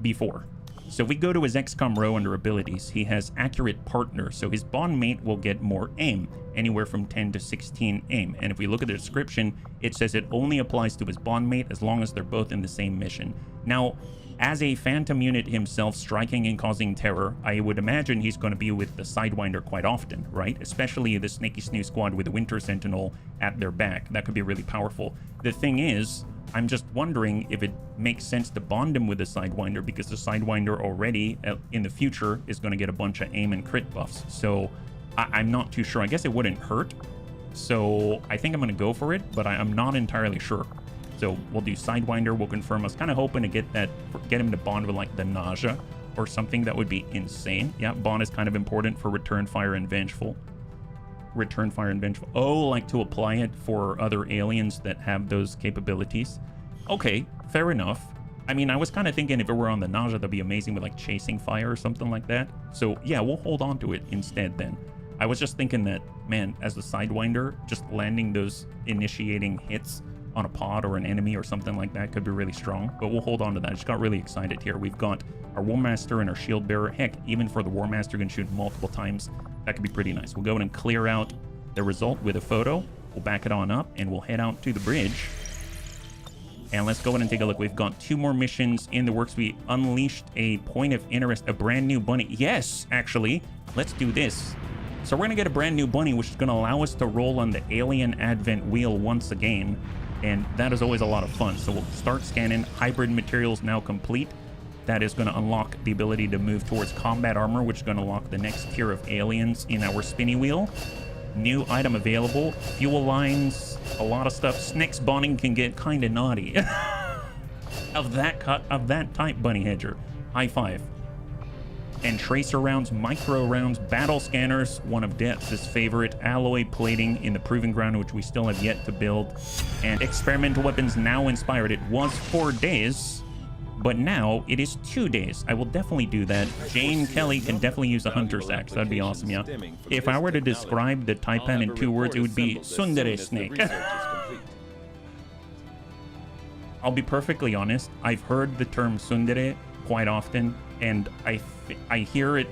[SPEAKER 1] before. So if we go to his XCOM row under abilities, he has Accurate Partner. So his bond mate will get more aim, anywhere from 10 to 16 aim. And if we look at the description, it says it only applies to his bond mate as long as they're both in the same mission. Now, as a Phantom unit himself, striking and causing terror, I would imagine he's going to be with the Sidewinder quite often, right? Especially the Snaky Snooze squad with the Winter Sentinel at their back. That could be really powerful. The thing is, I'm just wondering if it makes sense to bond him with the Sidewinder, because the Sidewinder already, in the future, is going to get a bunch of aim and crit buffs. So I'm not too sure. I guess it wouldn't hurt. So I think I'm going to go for it, but I'm not entirely sure. So we'll do Sidewinder. We'll confirm. I was kind of hoping to get him to bond with like the Nausea or something. That would be insane. Yeah, bond is kind of important for Return Fire and Vengeful. Return Fire and Vengeful. Oh, like to apply it for other aliens that have those capabilities. Okay, fair enough. I mean, I was kind of thinking if it were on the Nausea, that'd be amazing with like Chasing Fire or something like that. So yeah, we'll hold on to it instead then. I was just thinking that, man, as the Sidewinder, just landing those initiating hits on a pod or an enemy or something like that could be really strong, but we'll hold on to that. I just got really excited here. We've got our War Master and our Shield Bearer. Heck, even for the War Master, you can shoot multiple times. That could be pretty nice. We'll go in and clear out the result with a photo. We'll back it on up and we'll head out to the bridge. And let's go in and take a look. We've got 2 more missions in the works. We unleashed a point of interest, a brand new bunny. Yes, actually, let's do this. So we're going to get a brand new bunny, which is going to allow us to roll on the Alien Advent wheel once again. And that is always a lot of fun. So we'll start scanning. Hybrid materials now complete. That is going to unlock the ability to move towards combat armor, which is going to unlock the next tier of aliens in our spinny wheel. New item available. Fuel lines, a lot of stuff. Snake spawning can get kind of naughty. of that type, Bunny Hedger. High five. And tracer rounds, micro rounds, battle scanners, one of Death's favorite, alloy plating in the proving ground, which we still have yet to build, and experimental weapons now inspired. It was 4 days, but now it is 2 days. I will definitely do that. Jane Kelly can definitely use a hunter's axe. That'd be awesome, yeah. If I were to describe the Taipan in 2 words, it would be tsundere snake. I'll be perfectly honest. I've heard the term tsundere quite often, and I hear it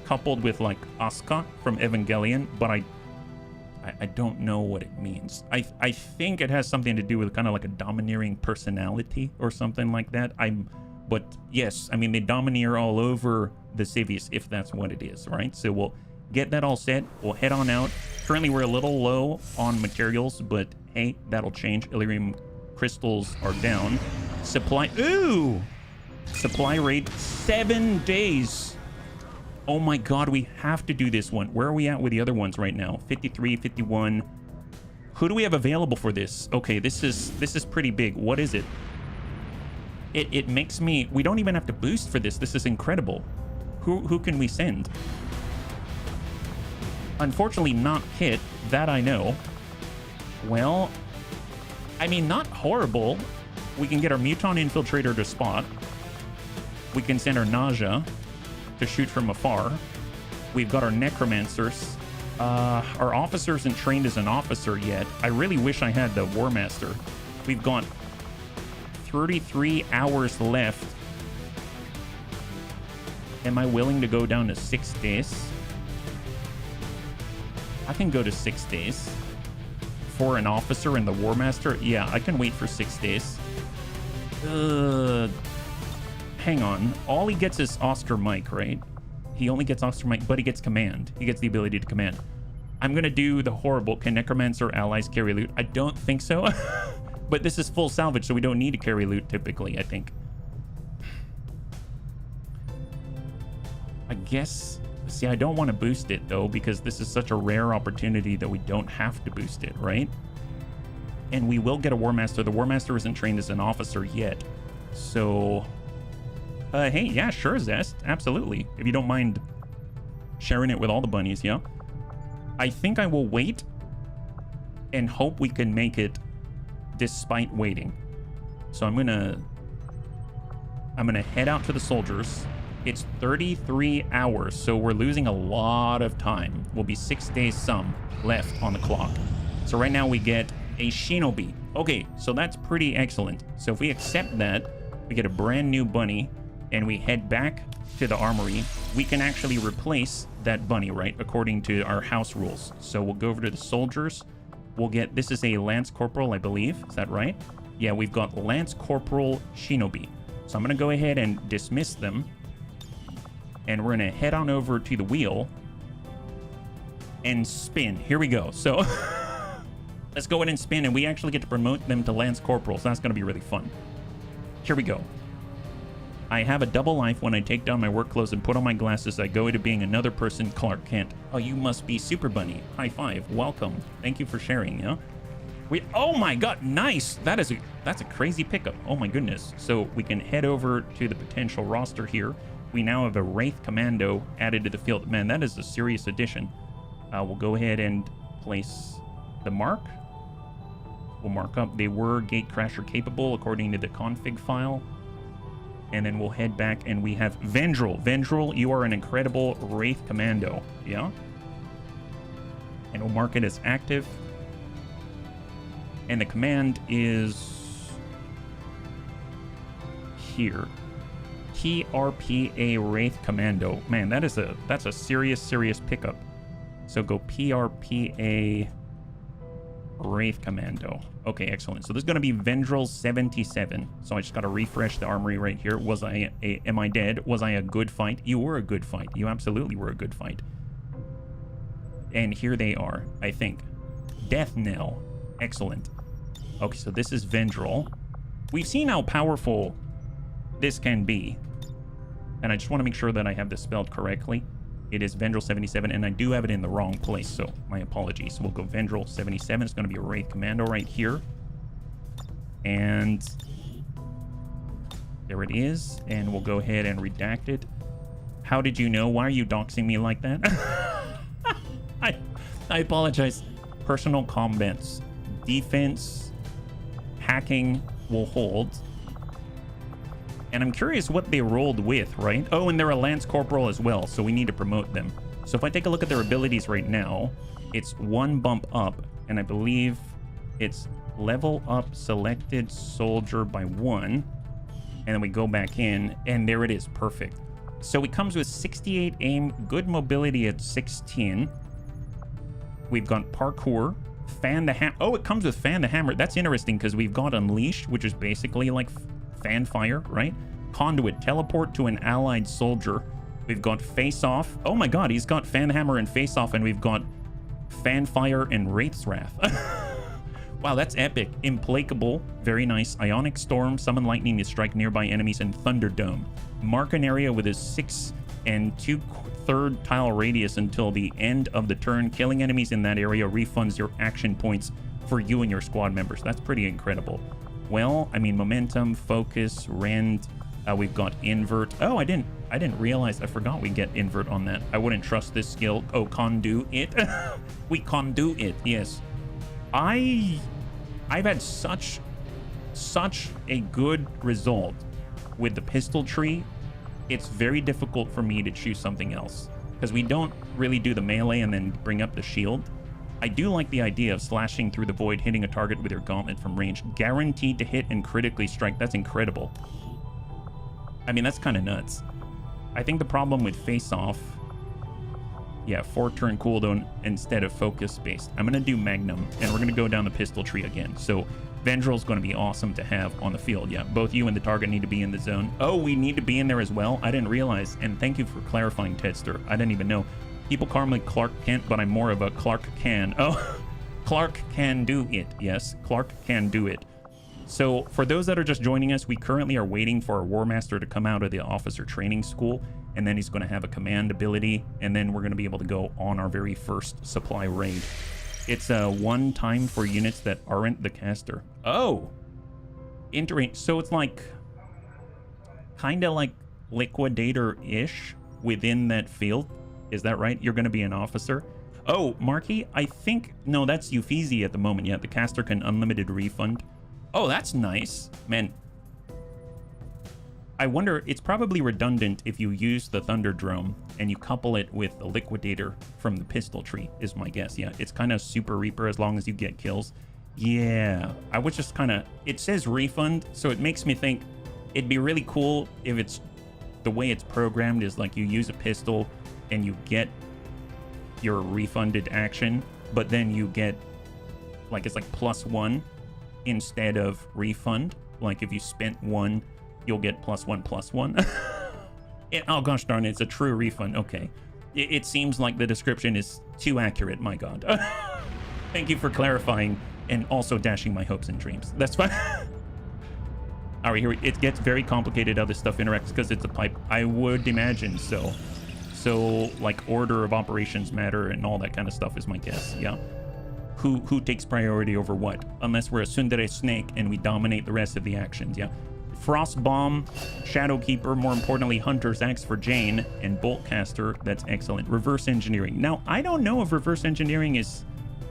[SPEAKER 1] coupled with like Asuka from Evangelion, but I don't know what it means. I think it has something to do with kind of like a domineering personality or something like that. But yes, I mean, they domineer all over the civies, if that's what it is, right? So we'll get that all set. We'll head on out. Currently, we're a little low on materials, but hey, that'll change. Illyrium crystals are down. Supply rate 7 days. Oh my god, we have to do this one. Where are we at with the other ones right now? 53, 51. Who do we have available for this? Okay, this is pretty big. What is it? It makes me... We don't even have to boost for this. This is incredible. Who can we send? Unfortunately, not hit. That I know. Well, I mean, not horrible. We can get our Muton Infiltrator to spot. We can send our Nausea to shoot from afar. We've got our Necromancers. Our officer isn't trained as an officer yet. I really wish I had the War Master. We've got 33 hours left. Am I willing to go down to 6 days? I can go to 6 days. For an officer and the War Master? Yeah, I can wait for 6 days. Hang on. All he gets is Oscar Mike, right? He only gets Oscar Mike, but he gets command. He gets the ability to command. I'm going to do the horrible. Can Necromancer allies carry loot? I don't think so. But this is full salvage, so we don't need to carry loot typically, I think. I guess... See, I don't want to boost it, though, because this is such a rare opportunity that we don't have to boost it, right? And we will get a War Master. The War Master isn't trained as an officer yet. So... hey, yeah, sure, Zest. Absolutely. If you don't mind sharing it with all the bunnies, yeah? I think I will wait and hope we can make it despite waiting. So I'm gonna head out to the soldiers. It's 33 hours, so we're losing a lot of time. We'll be 6 days some left on the clock. So right now we get a Shinobi. Okay, so that's pretty excellent. So if we accept that, we get a brand new bunny, and we head back to the armory. We can actually replace that bunny, right, according to our house rules. So we'll go over to the soldiers. We'll get, this is a Lance Corporal, I believe. Is that right? Yeah, we've got Lance Corporal Shinobi. So I'm going to go ahead and dismiss them. And we're going to head on over to the wheel and spin. Here we go. So let's go ahead and spin, and we actually get to promote them to Lance Corporals. That's going to be really fun. Here we go. I have a double life. When I take down my work clothes and put on my glasses, I go into being another person, Clark Kent. Oh, you must be Super Bunny. High five. Welcome. Thank you for sharing, yeah? Oh my god, nice. That's a crazy pickup. Oh my goodness. So we can head over to the potential roster here. We now have a Wraith Commando added to the field. Man, that is a serious addition. We'll go ahead and place the mark. We'll mark up they were Gatecrasher capable according to the config file. And then we'll head back and we have Vendril. Vendril, you are an incredible Wraith Commando. Yeah? And we'll mark it as active. And the command is here. PRPA Wraith Commando. Man, that's a serious pickup. So go PRPA Wraith Commando. Okay, excellent. So this is going to be Vendril 77. So I just got to refresh the armory right here. Am I dead? Was I a good fight? You were a good fight. You absolutely were a good fight. And here they are, I think. Death Knell. Excellent. Okay, so this is Vendril. We've seen how powerful this can be. And I just want to make sure that I have this spelled correctly. It is Vendril 77, and I do have it in the wrong place, so my apologies. So we'll go Vendril 77. It's going to be a Wraith Commando right here. And there it is. And we'll go ahead and redact it. How did you know? Why are you doxing me like that? I apologize. Personal combats. Defense, hacking will hold. And I'm curious what they rolled with, right? Oh, and they're a Lance Corporal as well, so we need to promote them. So if I take a look at their abilities right now, it's 1 bump up, and I believe it's level up selected soldier by 1. And then we go back in, and there it is, perfect. So it comes with 68 aim, good mobility at 16. We've got parkour, fan the hammer. Oh, it comes with fan the hammer. That's interesting because we've got unleash, which is basically like fan fire, right? Conduit, teleport to an allied soldier. We've got face off. Oh my god, he's got fan hammer and face off, and we've got fan fire and Wraith's Wrath. Wow, that's epic. Implacable, very nice. Ionic storm, summon lightning to strike nearby enemies, and Thunderdome. Mark an area with a 6 2/3 tile radius until the end of the turn. Killing enemies in that area refunds your action points for you and your squad members. That's pretty incredible. Well, I mean, momentum, focus, rend. We've got invert. Oh, I didn't realize. I forgot we get invert on that. I wouldn't trust this skill. Oh, conduit it. We conduit it. Yes. I've had such a good result with the pistol tree. It's very difficult for me to choose something else because we don't really do the melee and then bring up the shield. I do like the idea of slashing through the void, hitting a target with your gauntlet from range. Guaranteed to hit and critically strike. That's incredible. I mean, that's kind of nuts. I think the problem with face-off, yeah, 4-turn cooldown instead of focus-based. I'm going to do Magnum, and we're going to go down the pistol tree again. So Vendril's going to be awesome to have on the field. Yeah, both you and the target need to be in the zone. Oh, we need to be in there as well? I didn't realize, and thank you for clarifying, Tedster. I didn't even know. People call me Clark Kent, but I'm more of a Clark Can. Oh, Clark can do it. Yes, Clark can do it. So for those that are just joining us, we currently are waiting for our War Master to come out of the officer training school, and then he's going to have a command ability, and then we're going to be able to go on our very first supply raid. It's a one time for units that aren't the caster. Oh, so it's like kind of like liquidator-ish within that field. Is that right? You're going to be an officer. Oh, Marky, I think no, that's Uffizi at the moment. Yeah, the caster can unlimited refund. Oh, that's nice. Man, I wonder, it's probably redundant if you use the Thunderdome and you couple it with the Liquidator from the pistol tree, is my guess. Yeah, it's kind of Super Reaper as long as you get kills. Yeah, I was just kind of, it says refund, so it makes me think it'd be really cool if it's, the way it's programmed is like you use a pistol and you get your refunded action, but then you get, like, it's like +1 instead of refund. Like if you spent 1, you'll get +1/+1. Oh gosh darn it, it's a true refund. Okay, it seems like the description is too accurate. My god. Thank you for clarifying and also dashing my hopes and dreams. That's fine. All right, here it gets very complicated how this stuff interacts because it's a pipe. I would imagine so. So like order of operations matter and all that kind of stuff is my guess. Yeah. Who takes priority over what? Unless we're a Tsundere snake and we dominate the rest of the actions. Yeah. Frost Bomb, Shadowkeeper, more importantly, Hunter's Axe for Jane, and Boltcaster. That's excellent. Reverse Engineering. Now, I don't know if Reverse Engineering is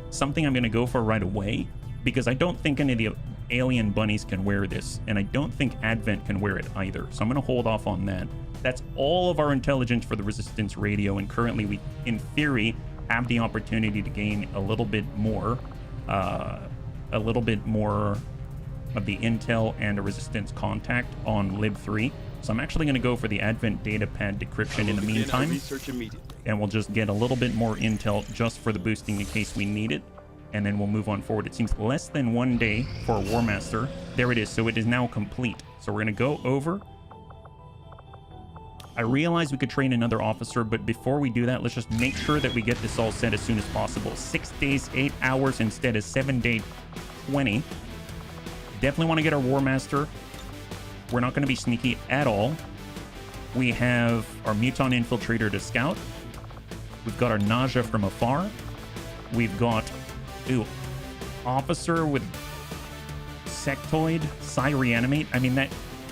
[SPEAKER 1] something I'm going to go for right away, because I don't think any of the alien bunnies can wear this, and I don't think Advent can wear it either. So I'm going to hold off on that. That's all of our intelligence for the Resistance Radio, and currently we, in theory, have the opportunity to gain a little bit more of the intel and a resistance contact on lib3. So I'm actually going to go for the Advent data pad decryption in the meantime, and we'll just get a little bit more intel just for the boosting in case we need it, and then we'll move on forward. It seems less than 1 day for a War Master. There it is. So it is now complete. So we're going to go over. I realize we could train another officer, but before we do that, let's just make sure that we get this all set as soon as possible. 6 days, 8 hours instead of 7 day 20. Definitely want to get our War Master. We're not going to be sneaky at all. We have our Muton Infiltrator to scout. We've got our Nausea from afar. We've got, ooh, Officer with Sectoid, Psi Reanimate. I mean,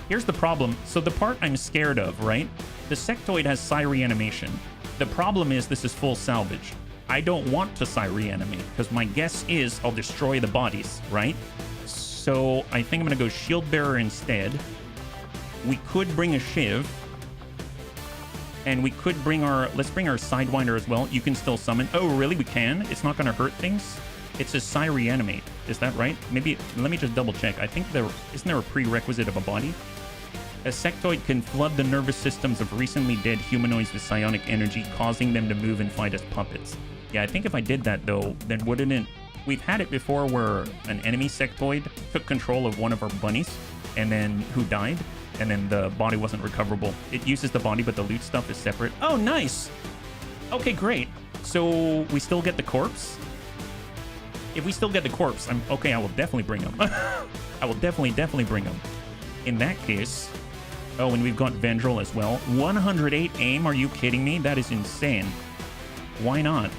[SPEAKER 1] here's the problem. So the part I'm scared of, right? The Sectoid has Psi Reanimation. The problem is this is full salvage. I don't want to Psi Reanimate because my guess is I'll destroy the bodies, right? So I think I'm going to go Shield Bearer instead. We could bring a Shiv. And we could bring let's bring our Sidewinder as well. You can still summon. Oh, really? We can? It's not going to hurt things? It says Psi Reanimate. Is that right? Maybe, let me just double check. I think isn't there a prerequisite of a body? A sectoid can flood the nervous systems of recently dead humanoids with psionic energy, causing them to move and fight as puppets. Yeah, I think if I did that, though, then wouldn't it... We've had it before where an enemy sectoid took control of one of our bunnies, and then who died, and then the body wasn't recoverable. It uses the body, but the loot stuff is separate. Oh, nice! Okay, great. So we still get the corpse? If we still get the corpse, okay, I will definitely bring them. I will definitely bring them. In that case... Oh, and we've got Vendril as well. 108 aim, are you kidding me? That is insane. Why not?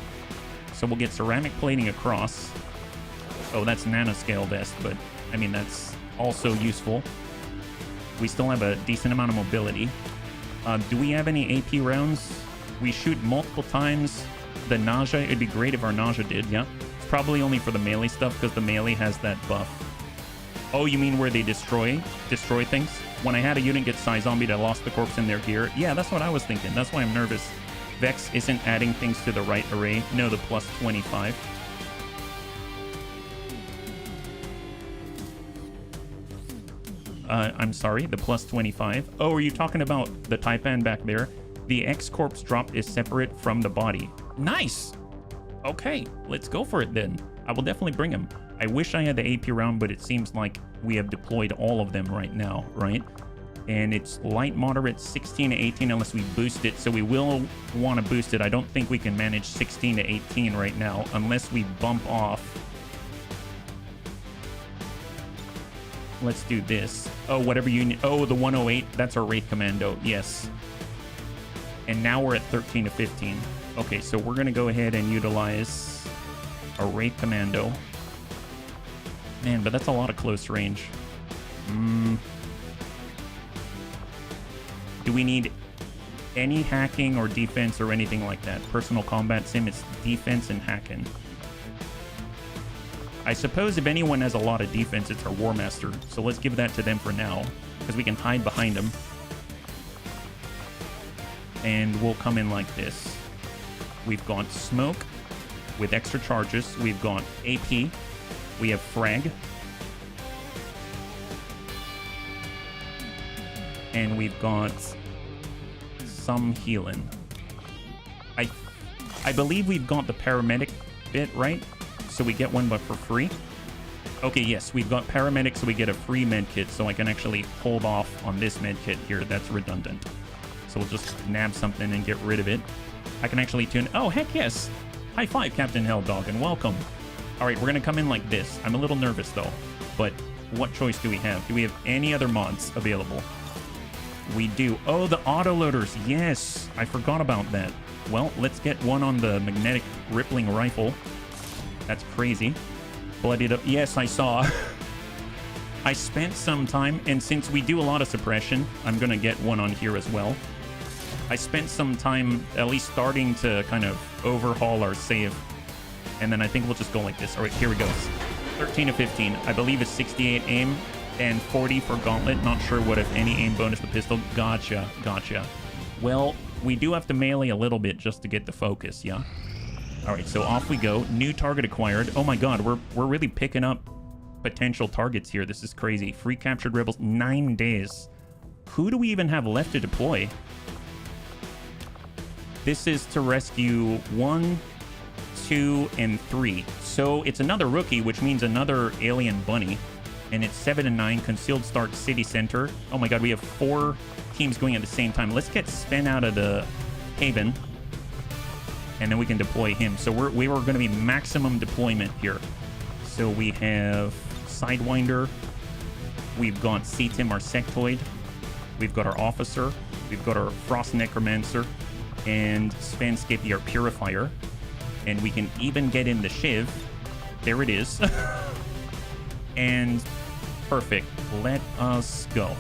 [SPEAKER 1] So we'll get ceramic plating across. Oh, that's nanoscale vest, but I mean, that's also useful. We still have a decent amount of mobility. Do we have any AP rounds? We shoot multiple times. The nausea, it'd be great if our nausea did, yeah. It's probably only for the melee stuff because the melee has that buff. Oh, you mean where they destroy things? When I had a unit get Psi Zombied, I lost the corpse in their gear. Yeah, that's what I was thinking. That's why I'm nervous. Vex isn't adding things to the right array. No, the plus 25. I'm sorry, the plus 25. Oh, are you talking about the Taipan back there? The X corpse drop is separate from the body. Nice! Okay, let's go for it then. I will definitely bring him. I wish I had the AP round, but it seems like we have deployed all of them right now, right? And it's light, moderate, 16 to 18 unless we boost it. So we will want to boost it. I don't think we can manage 16 to 18 right now unless we bump off. Let's do this. Oh, whatever you need. Oh, the 108. That's our Wraith Commando. Yes. And now we're at 13 to 15. Okay, so we're going to go ahead and utilize a Wraith Commando. Man, but that's a lot of close range. Do we need any hacking or defense or anything like that? Personal combat sim, it's defense and hacking. I suppose if anyone has a lot of defense, it's our War Master. So let's give that to them for now, because we can hide behind them. And we'll come in like this. We've got Smoke with extra charges. We've got AP. We have Frag. And we've got some healing. I believe we've got the paramedic bit, right? So we get one, but for free. Okay, yes, we've got paramedic, so we get a free med kit, so I can actually hold off on this med kit here. That's redundant. So we'll just nab something and get rid of it. I can actually tune... Oh, heck yes! High five, Captain Helldog, and welcome. All right, we're going to come in like this. I'm a little nervous, though. But what choice do we have? Do we have any other mods available? We do. Oh, the autoloaders. Yes, I forgot about that. Well, let's get one on the magnetic rippling rifle. That's crazy. Bloodied up. Yes, I saw. I spent some time, and since we do a lot of suppression, I'm going to get one on here as well. I spent some time at least starting to kind of overhaul our save. And then I think we'll just go like this. All right, here we go. 13 to 15. I believe it's 68 aim and 40 for Gauntlet. Not sure what, if any, aim bonus the pistol. Gotcha. Well, we do have to melee a little bit just to get the focus, yeah? All right, so off we go. New target acquired. Oh my god, we're really picking up potential targets here. This is crazy. Free captured rebels, 9 days. Who do we even have left to deploy? This is to rescue 1, 2, and 3. So it's another rookie, which means another alien bunny. And it's 7 and 9, concealed start city center. Oh my god, we have 4 teams going at the same time. Let's get Sven out of the haven. And then we can deploy him. So we were going to be maximum deployment here. So we have Sidewinder. We've got CTIM, our sectoid. We've got our officer. We've got our Frost Necromancer and Spanscape, our Purifier. And we can even get in the Shiv. There it is. And perfect. Let us go.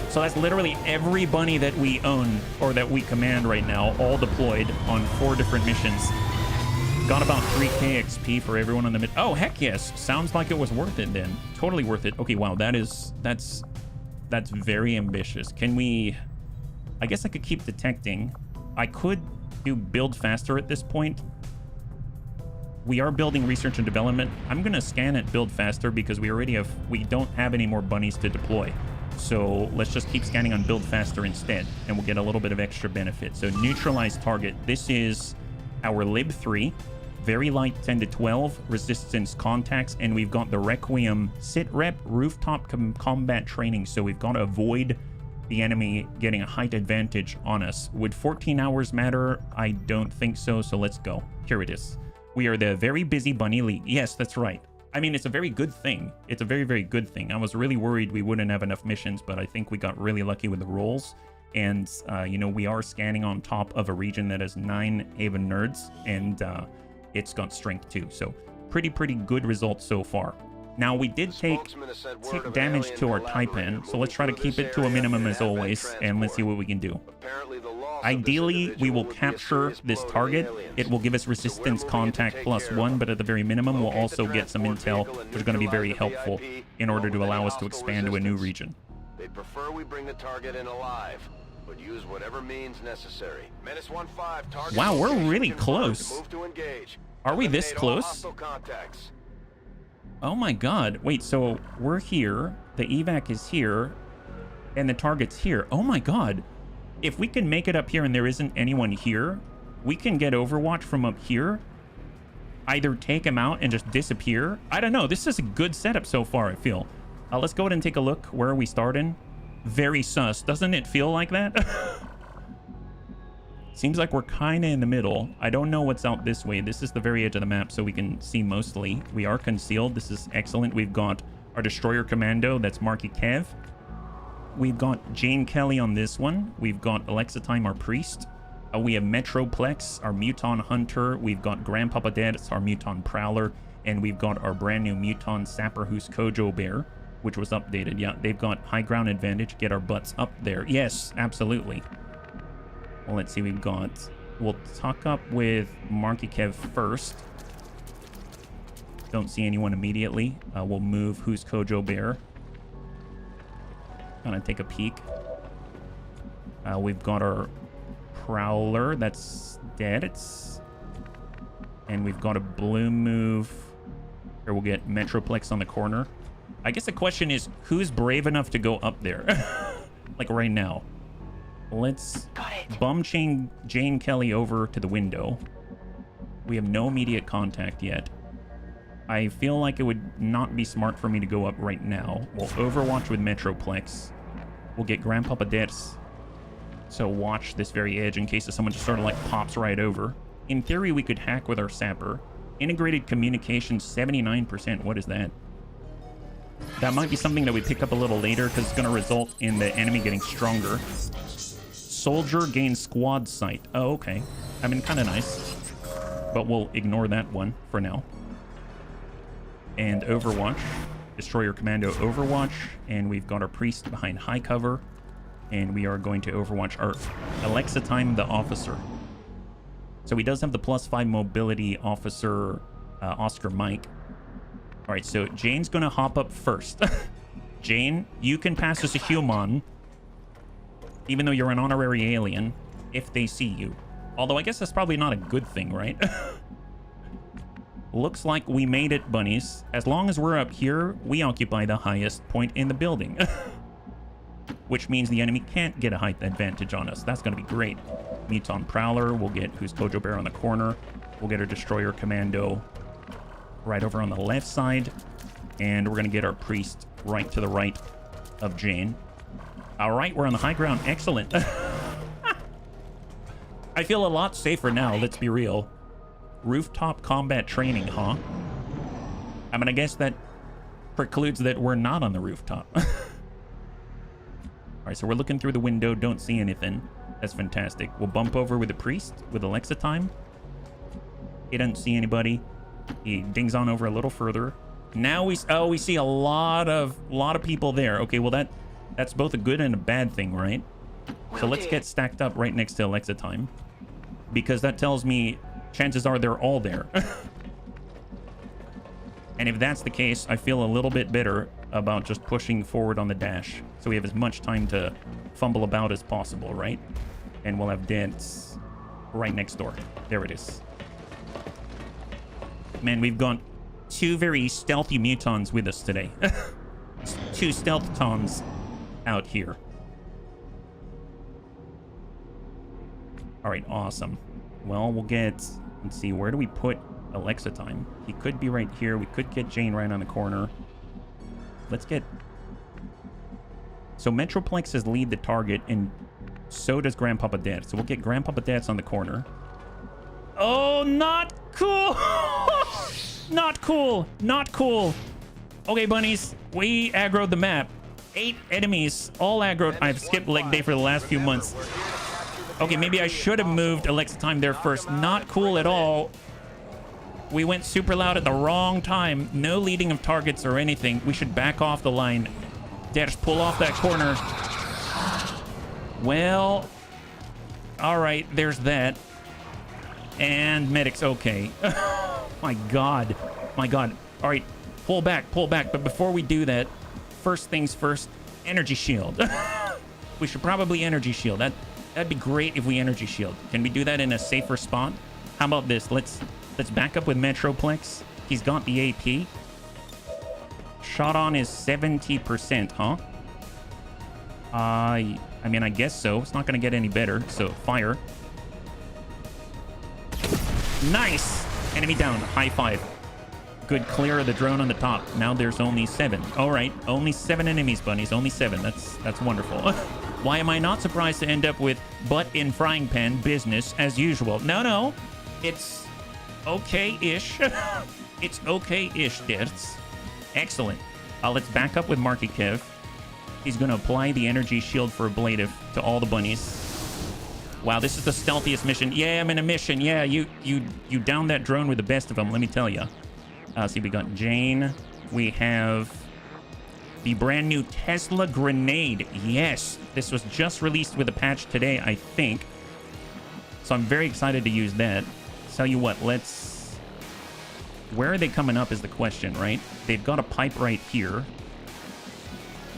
[SPEAKER 1] So that's literally every bunny that we own or that we command right now, all deployed on 4 different missions. Got about 3k XP for everyone on the mid. Oh, heck yes. Sounds like it was worth it then. Totally worth it. Okay, wow, that's very ambitious. Can we... I guess I could keep detecting. I could do build faster at this point. We are building research and development. I'm going to scan at build faster because we don't have any more bunnies to deploy. So let's just keep scanning on build faster instead, and we'll get a little bit of extra benefit. So neutralize target. This is our Lib 3, very light 10 to 12, resistance contacts, and we've got the Requiem sit rep rooftop combat training. So we've got to avoid the enemy getting a height advantage on us. Would 14 hours matter? I don't think so. So let's go. Here it is. We are the very busy bunny league. Yes, that's right. I mean, it's a very good thing. It's a very, very good thing. I was really worried we wouldn't have enough missions, but I think we got really lucky with the rolls. And, you know, we are scanning on top of a region that has 9 Haven nerds, and it's got strength too. So pretty good results so far. Now, we did take damage to our Taipan, so let's try to keep it to a minimum as always, and let's see what we can do. Ideally, we will capture this target. It will give us resistance contact +1, but at the very minimum, we'll also get some intel, which is going to be very helpful in order to allow us to expand to a new region.
[SPEAKER 2] They prefer we bring the target in alive, but use whatever means necessary. Menace 1-5, target.
[SPEAKER 1] Wow, we're really close.
[SPEAKER 2] Move to engage.
[SPEAKER 1] Are we this close? Oh my god. Wait, so we're here, the evac is here, and the target's here. Oh my god. If we can make it up here and there isn't anyone here, we can get Overwatch from up here. Either take him out and just disappear. I don't know. This is a good setup so far, I feel. Let's go ahead and take a look. Where are we starting? Very sus. Doesn't it feel like that? Seems like we're kind of in the middle. I don't know what's out this way. This is the very edge of the map, so we can see mostly. We are concealed. This is excellent. We've got our Destroyer Commando. That's Marky Kev. We've got Jane Kelly on this one. We've got Alexitime, our Priest. We have Metroplex, our Muton Hunter. We've got Grandpapa Dead, it's our Muton Prowler. And we've got our brand new Muton Sapper, who's Kojo Bear, which was updated. Yeah, they've got high ground advantage. Get our butts up there. Yes, absolutely. Well, let's see. We'll talk up with Marky Kev first. Don't see anyone immediately. We'll move Who's Kojo Bear. Gonna take a peek. We've got our Prowler. That's dead. And we've got a blue move. Here we'll get Metroplex on the corner. I guess the question is, who's brave enough to go up there? Like right now. Let's bum Jane Kelly over to the window. We have no immediate contact yet. I feel like it would not be smart for me to go up right now. We'll Overwatch with Metroplex. We'll get Grandpapa Deaths. So watch this very edge in case someone just sort of like pops right over. In theory, we could hack with our Sapper. Integrated communication, 79%. What is that? That might be something that we pick up a little later because it's going to result in the enemy getting stronger. Soldier gains squad sight. Oh, okay. I mean, kind of nice. But we'll ignore that one for now. And Overwatch. Destroyer Commando Overwatch. And we've got our Priest behind high cover. And we are going to Overwatch our Alexitime the Officer. So he does have the +5 mobility officer, Oscar Mike. All right, so Jane's going to hop up first. Jane, you can pass as a human, even though you're an honorary alien, if they see you. Although I guess that's probably not a good thing, right? Looks like we made it, bunnies. As long as we're up here, we occupy the highest point in the building. Which means the enemy can't get a height advantage on us. That's going to be great. Muton Prowler. We'll get Who's Kojo Bear on the corner. We'll get our Destroyer Commando right over on the left side. And we're going to get our Priest right to the right of Jane. All right, we're on the high ground. Excellent. I feel a lot safer now, let's be real. Rooftop combat training, huh? I mean, I guess that precludes that we're not on the rooftop. All right, so we're looking through the window. Don't see anything. That's fantastic. We'll bump over with the priest with Alexa time. He doesn't see anybody. He dings on over a little further. Now we see a lot of people there. Okay, well that's both a good and a bad thing, right? So let's get stacked up right next to Alexa time, because that tells me chances are they're all there. And if that's the case, I feel a little bit better about just pushing forward on the dash, so we have as much time to fumble about as possible, right? And we'll have dents right next door. There it is. Man, we've got 2 very stealthy mutons with us today. 2 stealth tons out here. All right, awesome. Well, we'll get, let's see, where do we put Alexa time? He could be right here. We could get Jane right on the corner. Let's get, so Metroplex is lead the target, and so does Grandpapa Dad. So we'll get Grandpapa Dad's on the corner. Oh, not cool. Not cool. Not cool. Okay, bunnies, we aggroed the map. 8 enemies, all aggroed. I've skipped leg day for the last few months. Okay, maybe I should have moved Alexa time there first. Not cool at all. We went super loud at the wrong time. No leading of targets or anything. We should back off the line. Dash, pull off that corner. Well, all right, there's that. And medics, okay. My God. My God. All right, pull back, pull back. But before we do that, first things first, energy shield. We should probably energy shield. That'd be great if we energy shield. Can we do that in a safer spot? How about this? Let's back up with Metroplex. He's got the AP. Shot on is 70%, huh? I mean, I guess so. It's not going to get any better. So, fire. Nice! Enemy down. High five. Good clear of the drone on the top. Now there's only 7. All right. Only 7 enemies, bunnies. Only 7. That's wonderful. Why am I not surprised to end up with butt in frying pan business as usual? No. It's okay-ish. It's okay-ish, Dirts. Excellent. Let's back up with Marky Kev. He's going to apply the energy shield for ablative to all the bunnies. Wow, this is the stealthiest mission. Yeah, I'm in a mission. Yeah, you downed that drone with the best of them, let me tell you. See, we got Jane. We have the brand new Tesla grenade. Yes, this was just released with a patch today, I think. So I'm very excited to use that. Tell you what, let's... Where are they coming up is the question, right? They've got a pipe right here.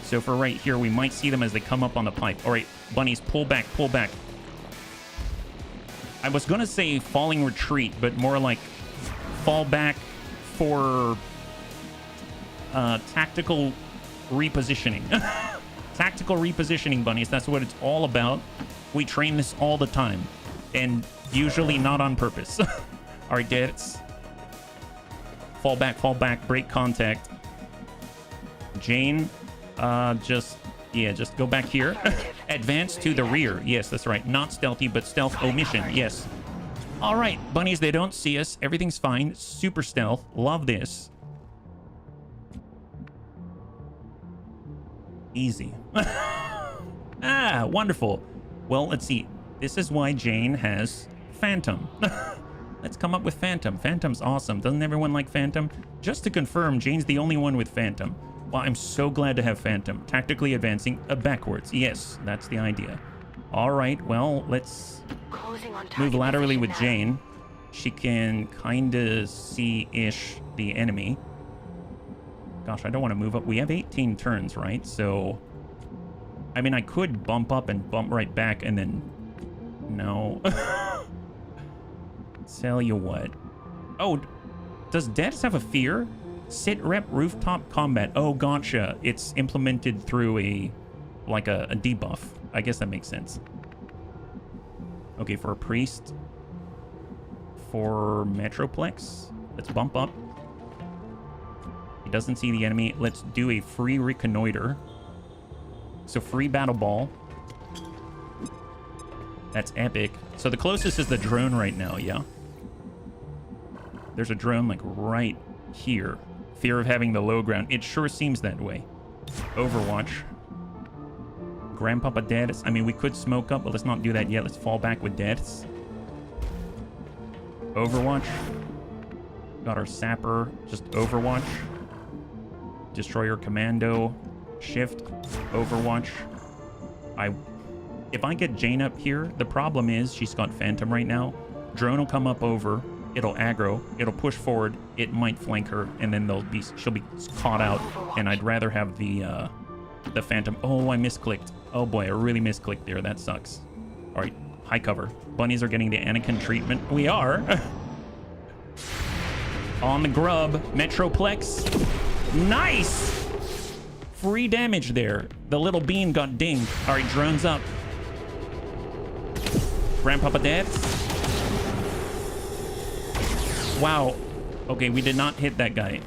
[SPEAKER 1] So for right here, we might see them as they come up on the pipe. All right, bunnies, pull back, pull back. I was going to say falling retreat, but more like fall back for tactical repositioning. Tactical repositioning, bunnies. That's what it's all about. We train this all the time, and usually not on purpose. All right, Dits. Fall back, break contact. Jane, just go back here. Advance to the rear. Yes, that's right. Not stealthy, but stealth omission. Yes. All right, bunnies, they don't see us. Everything's fine. Super stealth. Love this. Easy. Wonderful. Well, let's see. This is why Jane has Phantom. Let's come up with Phantom. Phantom's awesome. Doesn't everyone like Phantom? Just to confirm, Jane's the only one with Phantom. Well, I'm so glad to have Phantom. Tactically advancing backwards. Yes, that's the idea. All right, well, let's move laterally with Jane. She can kind of see-ish the enemy. Gosh, I don't want to move up. We have 18 turns, right? So, I mean, I could bump up and bump right back and then... No. Tell you what. Oh, does Dex have a fear? Sit rep rooftop combat. Oh, gotcha. It's implemented through a debuff. I guess that makes sense. Okay, for a priest. For Metroplex. Let's bump up. He doesn't see the enemy. Let's do a free reconnoiter. So free battle ball. That's epic. So the closest is the drone right now, yeah? There's a drone like right here. Fear of having the low ground. It sure seems that way. Overwatch. Grandpapa deaths. I mean, we could smoke up, but let's not do that yet. Let's fall back with deaths. Overwatch. Got our sapper. Just Overwatch. Destroyer commando. Shift. Overwatch. If I get Jane up here, the problem is she's got Phantom right now. Drone will come up over. It'll aggro. It'll push forward. It might flank her, and then she'll be caught out. And I'd rather have the Phantom. Oh, I misclicked. Oh boy, I really misclicked there. That sucks. All right, high cover. Bunnies are getting the Anakin treatment. We are. On the grub. Metroplex. Nice! Free damage there. The little bean got dinged. All right, drones up. Grandpapa deaths. Wow. Okay, we did not hit that guy.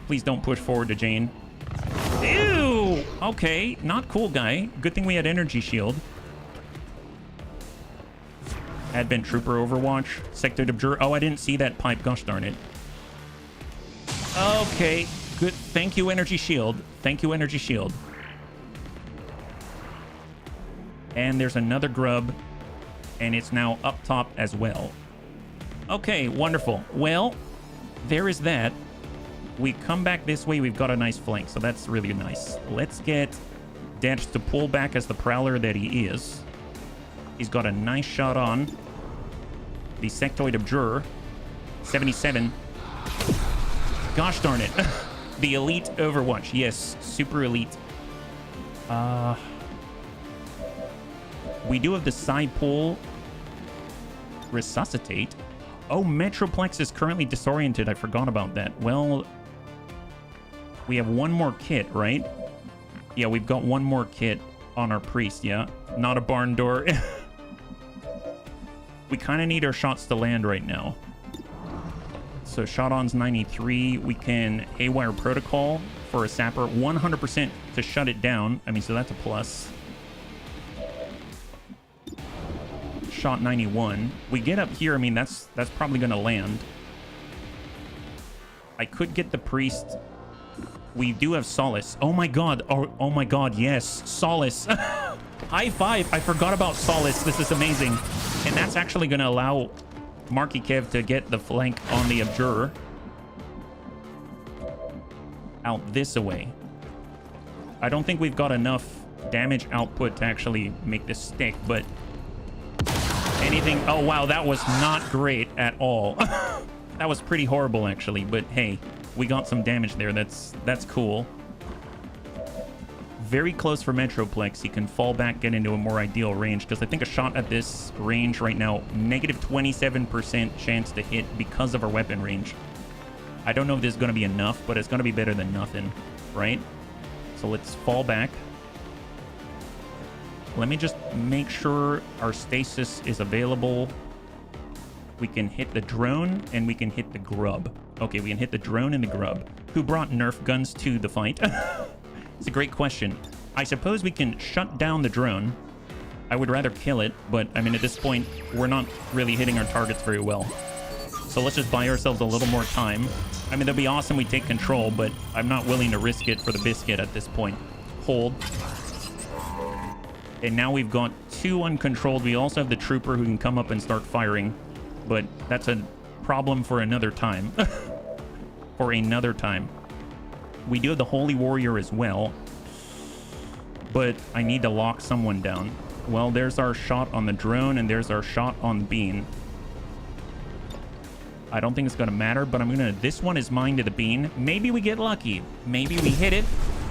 [SPEAKER 1] Please don't push forward to Jane. Ew! Okay, not cool, guy. Good thing we had energy shield. Advent Trooper Overwatch. Sector Abjure. Oh, I didn't see that pipe. Gosh darn it. Okay, good. Thank you, energy shield. Thank you, energy shield. And there's another grub. And it's now up top as well. Okay, wonderful. Well, there is that. We come back this way. We've got a nice flank, so that's really nice. Let's get Dance to pull back as the Prowler that he is. He's got a nice shot on the Sectoid Abjurer. 77. Gosh darn it. The Elite Overwatch. Yes, super elite. We do have the side pull. Resuscitate. Oh, Metroplex is currently disoriented. I forgot about that. Well, we have one more kit, right? Yeah, we've got one more kit on our priest, yeah. Not a barn door. We kind of need our shots to land right now. So shot on's 93. We can Haywire Protocol for a sapper. 100% to shut it down. I mean, so that's a plus. Shot 91. We get up here. I mean, that's probably going to land. I could get the priest. We do have Solace. Oh my god. Oh my god, yes. Solace. High five. I forgot about Solace. This is amazing. And that's actually going to allow Marky Kev to get the flank on the Abjurer. Out this way. I don't think we've got enough damage output to actually make this stick, but anything... Oh, wow, that was not great at all. That was pretty horrible, actually, but hey, we got some damage there. That's cool. Very close for Metroplex. He can fall back, get into a more ideal range, because I think a shot at this range right now, negative 27% chance to hit because of our weapon range. I don't know if this is going to be enough, but it's going to be better than nothing, right? So let's fall back. Let me just make sure our stasis is available. We can hit the drone and we can hit the grub. Okay, we can hit the drone and the grub. Who brought Nerf guns to the fight? It's a great question. I suppose we can shut down the drone. I would rather kill it, but I mean, at this point, we're not really hitting our targets very well. So let's just buy ourselves a little more time. I mean, that'd be awesome we take control, but I'm not willing to risk it for the biscuit at this point. Hold. And now we've got 2 uncontrolled. We also have the trooper who can come up and start firing, but that's a problem for another time. For another time. We do have the Holy Warrior as well, but I need to lock someone down. Well, there's our shot on the drone, and there's our shot on the bean. I don't think it's going to matter, but I'm going to... This one is mine to the bean. Maybe we get lucky. Maybe we hit it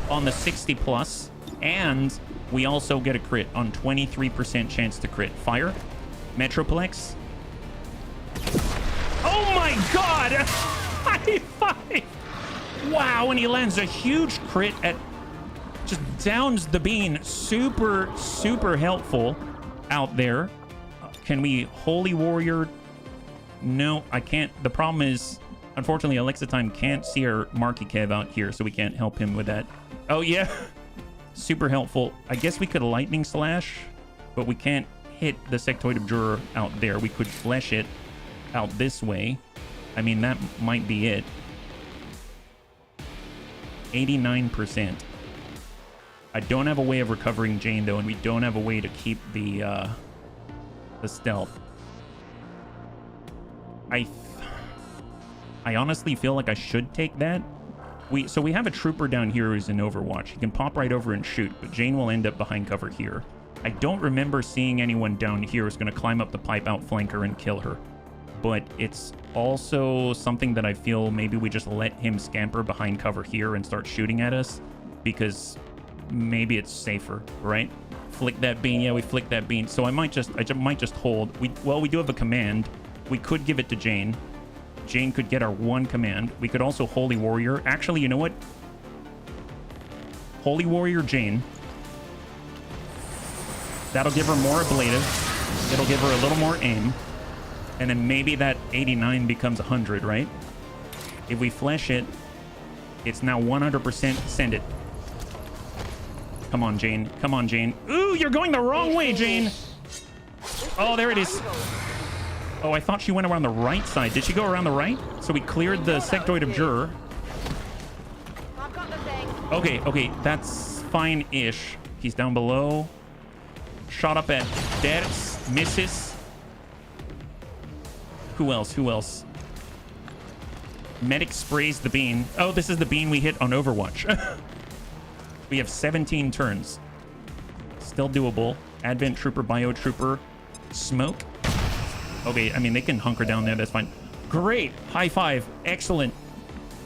[SPEAKER 1] on the 60 plus, and we also get a crit on 23% chance to crit. Fire. Metroplex. Oh my god! High five! Wow, and he lands a huge crit at... Just downs the bean. Super, super helpful out there. Can we Holy Warrior? No, I can't. The problem is, unfortunately, Alexa Time can't see our Marky Kev out here, so we can't help him with that. Oh, yeah. Super helpful. I guess we could Lightning Slash, but we can't hit the Sectoid Abjurer out there. We could flesh it out this way. I mean, that might be it. 89%. I don't have a way of recovering Jane, though, and we don't have a way to keep the stealth. I honestly feel like I should take that. So we have a trooper down here who's in Overwatch. He can pop right over and shoot, but Jane will end up behind cover here. I don't remember seeing anyone down here who's going to climb up the pipe, outflank her, and kill her. But it's also something that I feel maybe we just let him scamper behind cover here and start shooting at us, because maybe it's safer, right? Flick that bean. Yeah, we flick that bean. So I might just hold. We do have a command. We could give it to Jane. Jane could get our one command. We could also Holy Warrior. Actually, you know what? Holy Warrior Jane. That'll give her more ablative. It'll give her a little more aim. And then maybe that 89 becomes 100, right? If we flesh it, it's now 100% send it. Come on, Jane. Come on, Jane. Ooh, you're going the wrong way, Jane. Oh, there it is. Oh, I thought she went around the right side. Did she go around the right? So we cleared the sectoid of Jur. Okay, that's fine-ish. He's down below. Shot up at Debs. Misses. Who else? Medic sprays the bean. Oh, this is the bean we hit on Overwatch. We have 17 turns. Still doable. Advent Trooper, Bio Trooper. Smoke. Okay, I mean, they can hunker down there. That's fine. Great. High five. Excellent.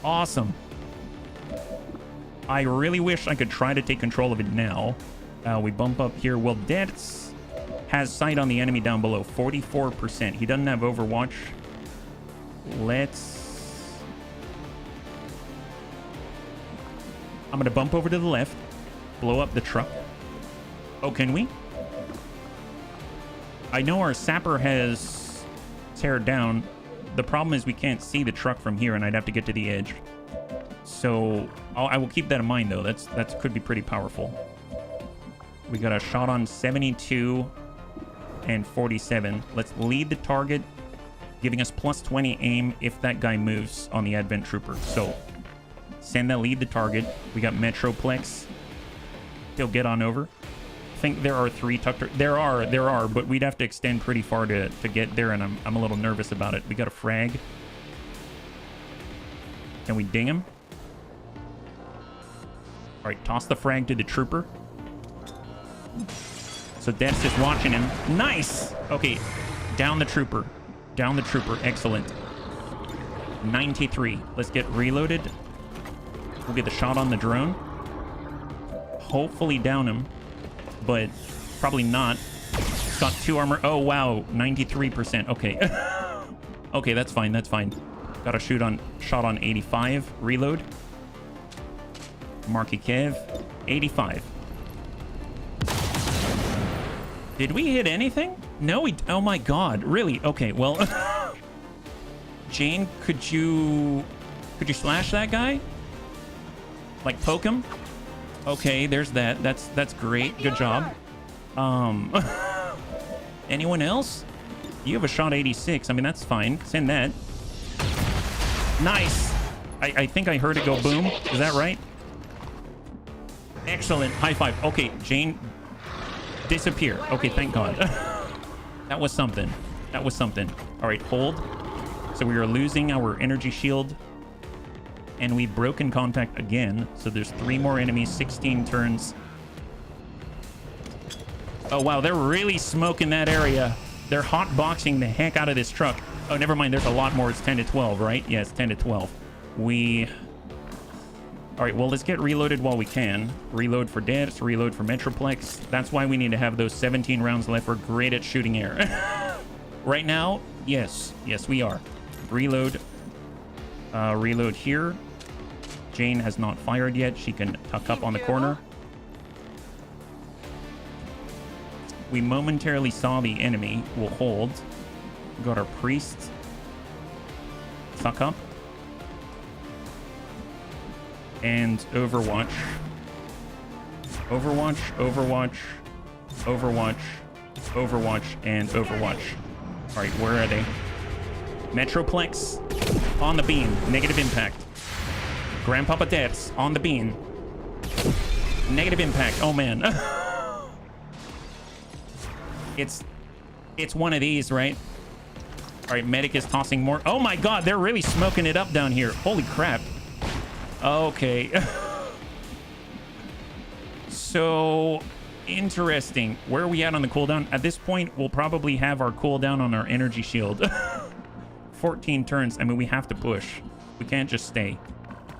[SPEAKER 1] Awesome. I really wish I could try to take control of it now. We bump up here. Well, Debs has sight on the enemy down below. 44%. He doesn't have Overwatch. I'm going to bump over to the left. Blow up the truck. Oh, can we? I know our sapper has tear down. The problem is we can't see the truck from here, and I'd have to get to the edge. So I will keep that in mind, though. That could be pretty powerful. We got a shot on 72 and 47. Let's lead the target, giving us plus 20 aim if that guy moves on the Advent Trooper. So send that lead the target. We got Metroplex. He'll get on over. I think there are 3 tucked. There are, but we'd have to extend pretty far to get there, and I'm a little nervous about it. We got a frag. Can we ding him? All right, toss the frag to the trooper. So Debs is watching him. Nice. Okay, down the trooper. Down the trooper. Excellent. 93. Let's get reloaded. We'll get the shot on the drone. Hopefully down him, but probably not. Got 2 armor. Oh, wow. 93%. Okay. Okay, that's fine. That's fine. Got a shot on 85. Reload. Marky Kev. 85. Did we hit anything? No, oh my god. Really? Okay, well. Jane, could you slash that guy? Like poke him? Okay, there's that. That's great. Good job. Anyone else? You have a shot 86. I mean, that's fine. Send that. Nice. I think I heard it go boom. Is that right? Excellent. High five. Okay, Jane, disappear. Okay, thank God. That was something. That was something. All right, hold. So we are losing our energy shield. And we've broken contact again. So there's 3 more enemies, 16 turns. Oh, wow. They're really smoking that area. They're hotboxing the heck out of this truck. Oh, never mind. There's a lot more. It's 10 to 12, right? Yeah, it's 10 to 12. All right, well, let's get reloaded while we can. Reload for Debs, reload for Metroplex. That's why we need to have those 17 rounds left. We're great at shooting air. Right now, yes. Yes, we are. Reload. Reload here. Jane has not fired yet. She can tuck up on the corner. We momentarily saw the enemy. We'll hold. Got our priest. Tuck up. And Overwatch. Overwatch, Overwatch, Overwatch, Overwatch, and Overwatch. All right, where are they? Metroplex on the beam. Negative impact. Grandpapa Debs on the beam. Negative impact. Oh, man. It's one of these, right? All right, medic is tossing more. Oh, my God. They're really smoking it up down here. Holy crap. Okay. So interesting. Where are we at on the cooldown? At this point, we'll probably have our cooldown on our energy shield. 14 turns. I mean, we have to push. We can't just stay.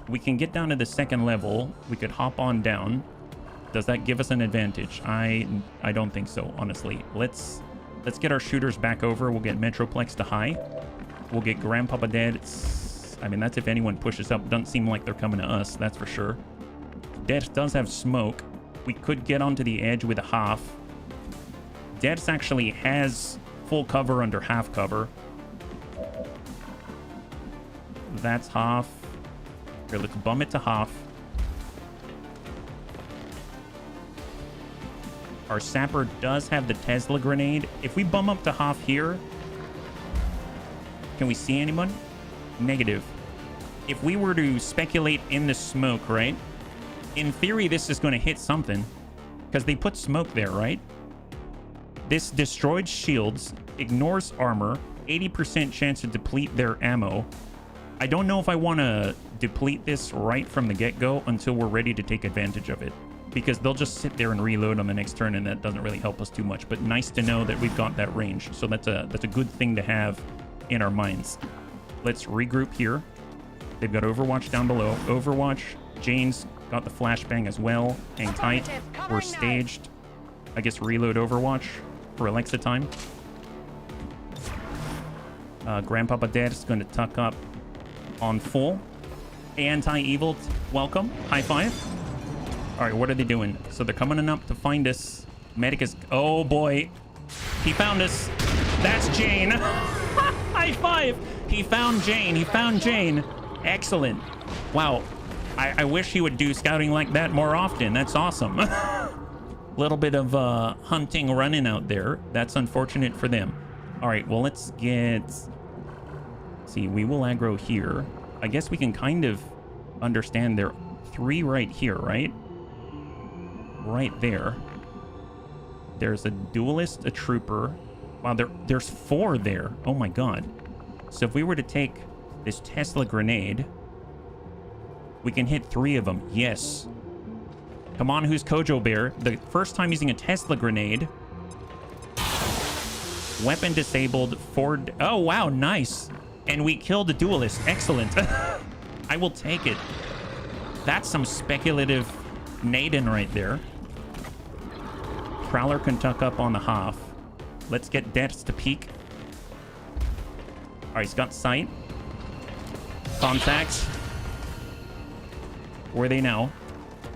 [SPEAKER 1] We can get down to the second level. We could hop on down. Does that give us an advantage? I don't think so, honestly. Let's get our shooters back over. We'll get Metroplex to high. We'll get Grandpapa dead. I mean, that's if anyone pushes up. Doesn't seem like they're coming to us, that's for sure. Death does have smoke. We could get onto the edge with a half. Death actually has full cover under half cover. That's half. Here, let's bum it to half. Our sapper does have the Tesla grenade. If we bum up to half here, can we see anyone? Negative. If we were to speculate in the smoke, right? In theory, this is going to hit something because they put smoke there, right? This destroyed shields, ignores armor, 80% chance to deplete their ammo. I don't know if I want to deplete this right from the get-go until we're ready to take advantage of it, because they'll just sit there and reload on the next turn, and that doesn't really help us too much. But nice to know that we've got that range, so that's a good thing to have in our minds. Let's regroup here. They've got Overwatch down below. Overwatch, Jane's got the flashbang as well. Hang tight. We're staged. I guess reload Overwatch for Alexa time. Grandpapa Dad is going to tuck up on full. Anti-evil, welcome. High five. All right, what are they doing? So they're coming up to find us. Medic is... Oh, boy. He found us. That's Jane. High five. He found Jane. He found Jane. Excellent. Wow. I wish he would do scouting like that more often. That's awesome. Little bit of hunting running out there. That's unfortunate for them. All right, well, let's get... See, we will aggro here. I guess we can kind of understand there are 3 right here, right? Right there. There's a duelist, a trooper. Wow, there's 4 there. Oh my god. So if we were to take this Tesla grenade, we can hit 3 of them. Yes. Come on, who's Kojo Bear? The first time using a Tesla grenade. Weapon disabled. Ford. Oh, wow, nice. And we killed the duelist. Excellent. I will take it. That's some speculative nading right there. Prowler can tuck up on the half. Let's get Deaths to peek. All right, he's got sight. Contacts. Where are they now?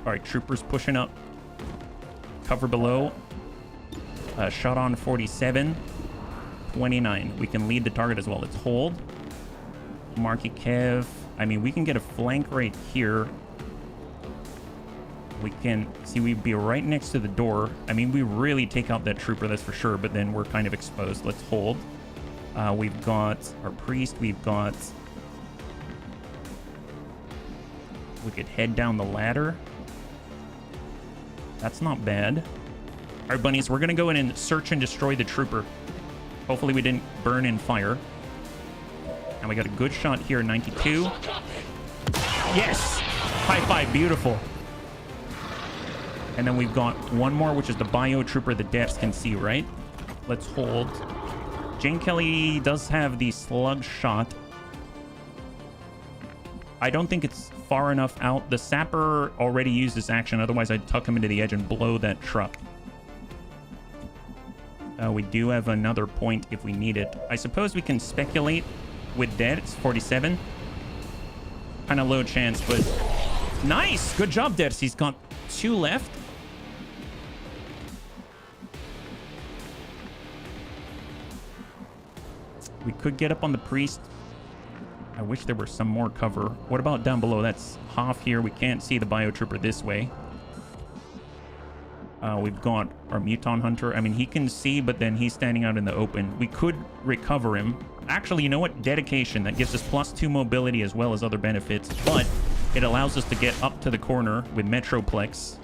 [SPEAKER 1] All right, troopers pushing up. Cover below. Shot on 47. 29. We can lead the target as well. Let's hold. Marky Kev. I mean, we can get a flank right here. We can see we'd be right next to the door. I mean, we really take out that trooper, that's for sure, but then we're kind of exposed. Let's hold. We've got our priest. We've got... We could head down the ladder. That's not bad. All right, bunnies, we're going to go in and search and destroy the trooper. Hopefully we didn't burn in fire. And we got a good shot here, 92. Yes! High five, beautiful. And then we've got one more, which is the bio trooper the devs can see, right? Let's hold. Jane Kelly does have the slug shot. I don't think it's far enough out. The sapper already used this action. Otherwise, I'd tuck him into the edge and blow that truck. We do have another point if we need it. I suppose we can speculate with dead. It's 47. Kind of low chance, but nice. Good job, Devs. He's got 2 left. We could get up on the priest. I wish there were some more cover. What about down below? That's half here. We can't see the biotrooper this way. We've got our Muton Hunter. I mean, he can see, but then he's standing out in the open. We could recover him. Actually, you know what? Dedication. That gives us +2 mobility as well as other benefits, but it allows us to get up to the corner with Metroplex.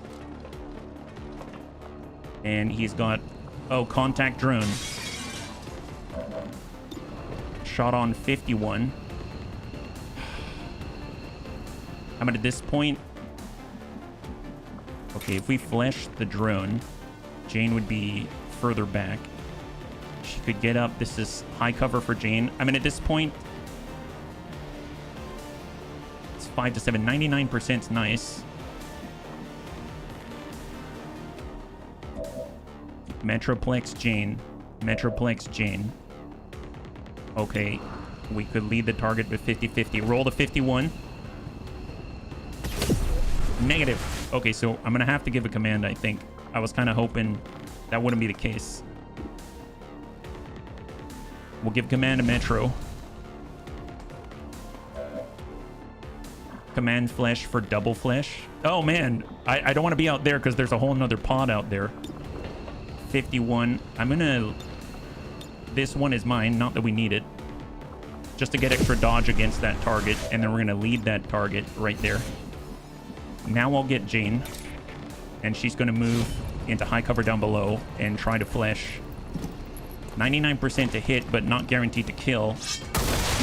[SPEAKER 1] And he's got... Oh, contact drone. Shot on 51. I mean, at this point... Okay, if we flash the drone, Jane would be further back. She could get up. This is high cover for Jane. I mean, at this point... It's 5 to 7. 99% is nice. Metroplex Jane. Metroplex Jane. Okay. We could lead the target with 50-50. Roll the 51. Negative. Okay, so I'm going to have to give a command, I think. I was kind of hoping that wouldn't be the case. We'll give command to Metro. Command flash for double flash. Oh, man. I don't want to be out there because there's a whole nother pod out there. 51. I'm going to... This one is mine. Not that we need it. Just to get extra dodge against that target. And then we're going to lead that target right there. Now I'll get Jane. And she's going to move into high cover down below and try to flash. 99% to hit, but not guaranteed to kill.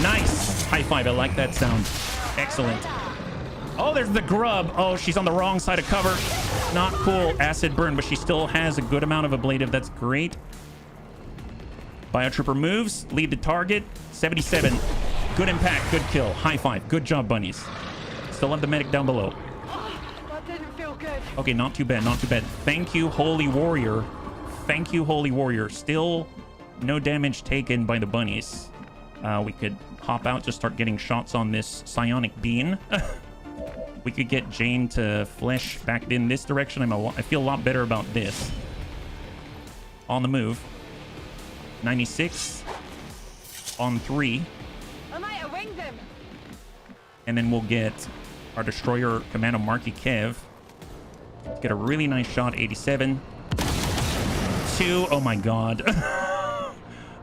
[SPEAKER 1] Nice! High five. I like that sound. Excellent. Oh, there's the grub. Oh, she's on the wrong side of cover. Not cool. Acid burn, but she still has a good amount of ablative. That's great. Biotrooper moves. Lead the target. 77. Good impact. Good kill. High five. Good job, bunnies. Still have the medic down below.
[SPEAKER 3] That didn't feel good.
[SPEAKER 1] Okay, not too bad. Not too bad. Thank you, Holy Warrior. Thank you, Holy Warrior. Still no damage taken by the bunnies. We could hop out, just start getting shots on this psionic bean. We could get Jane to flash back in this direction. I feel a lot better about this. On the move. 96. On 3.
[SPEAKER 3] I might have winged him.
[SPEAKER 1] And then we'll get our destroyer Commando Marky Kev. Get a really nice shot. 87. 2. Oh my god.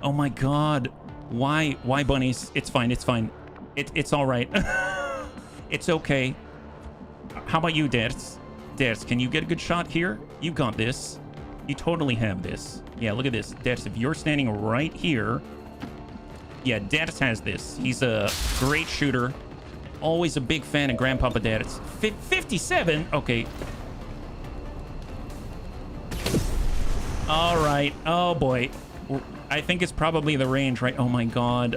[SPEAKER 1] Oh my god. Why bunnies? It's fine. It's fine. It's all right. It's okay. How about you, Dertz? Dertz, can you get a good shot here? You got this. You totally have this. Yeah, look at this. Dertz, if you're standing right here... Yeah, Dertz has this. He's a great shooter. Always a big fan of Grandpapa Dertz. 57? Okay. All right. Oh, boy. I think it's probably the range, right? Oh, my God.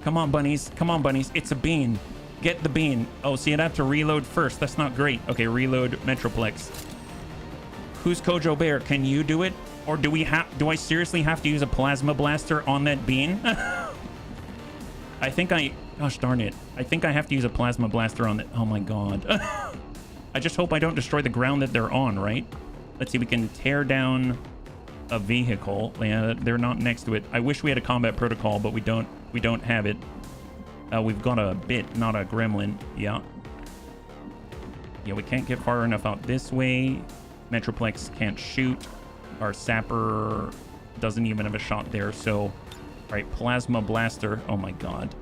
[SPEAKER 1] Come on, bunnies. Come on, bunnies. It's a bean. Get the bean. Oh, see, I'd have to reload first. That's not great. Okay, reload Metroplex. Who's Kojo Bear? Can you do it? Or do I seriously have to use a plasma blaster on that bean? I think gosh darn it. I think I have to use a plasma blaster on that. Oh my god. I just hope I don't destroy the ground that they're on, right? Let's see, we can tear down a vehicle. Yeah, they're not next to it. I wish we had a combat protocol, but we don't have it. We've got a bit, not a gremlin. Yeah. Yeah, we can't get far enough out this way. Metroplex can't shoot. Our sapper doesn't even have a shot there, so... Alright, plasma blaster. Oh my god.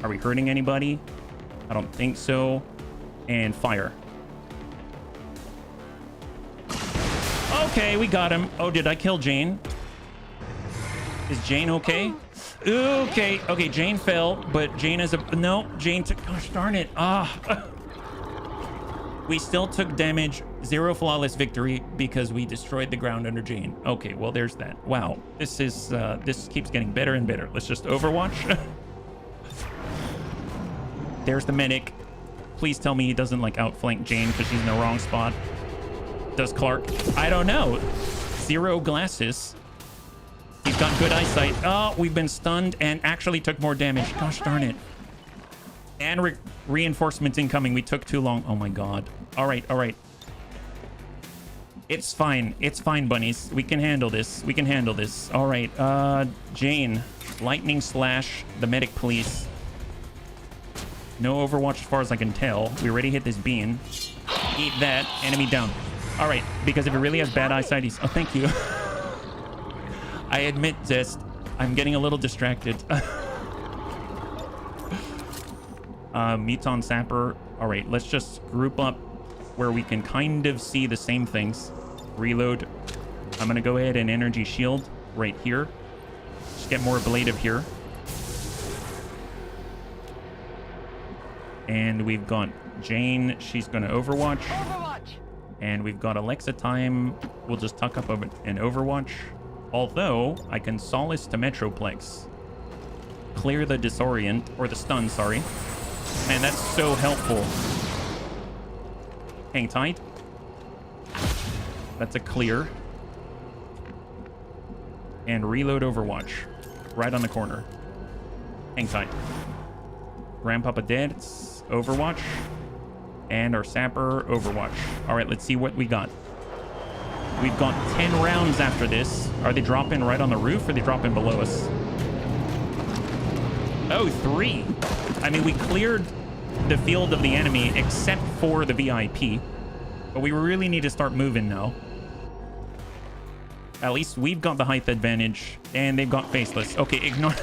[SPEAKER 1] Are we hurting anybody? I don't think so. And fire. Okay, we got him. Oh, did I kill Jane? Is Jane okay? Okay, okay, Jane fell, but Jane is a... No, Jane took... Gosh darn it. We still took damage. 0 flawless victory because we destroyed the ground under Jane. Okay, well, there's that. Wow, this is... this keeps getting better and better. Let's just Overwatch. There's the medic. Please tell me he doesn't, like, outflank Jane because she's in the wrong spot. Does Clark? I don't know. 0 glasses. He's got good eyesight. Oh, we've been stunned and actually took more damage. Gosh darn it. And reinforcements incoming. We took too long. Oh my god. All right, all right. It's fine. It's fine, bunnies. We can handle this. We can handle this. All right. Jane. Lightning slash the medic, please. No Overwatch as far as I can tell. We already hit this bean. Eat that. Enemy down. All right. Because if it really has bad eyesight, he's... Oh, thank you. I admit, Zest, I'm getting a little distracted. Muton Sapper. All right, let's just group up where we can kind of see the same things. Reload. I'm gonna go ahead and energy shield right here. Just get more ablative here. And we've got Jane. She's gonna Overwatch. And we've got Alexa time. We'll just tuck up an Overwatch. Although, I can Solace to Metroplex. Clear the Disorient, or the Stun, sorry. Man, that's so helpful. Hang tight. That's a clear. And reload Overwatch. Right on the corner. Hang tight. Grandpapa dead. It's Overwatch. And our Sapper, Overwatch. Alright, let's see what we got. We've got 10 rounds after this. Are they dropping right on the roof, or are they dropping below us? Oh, 3. I mean, we cleared the field of the enemy except for the VIP. But we really need to start moving now. At least we've got the height advantage, and they've got Faceless. Okay, ignore...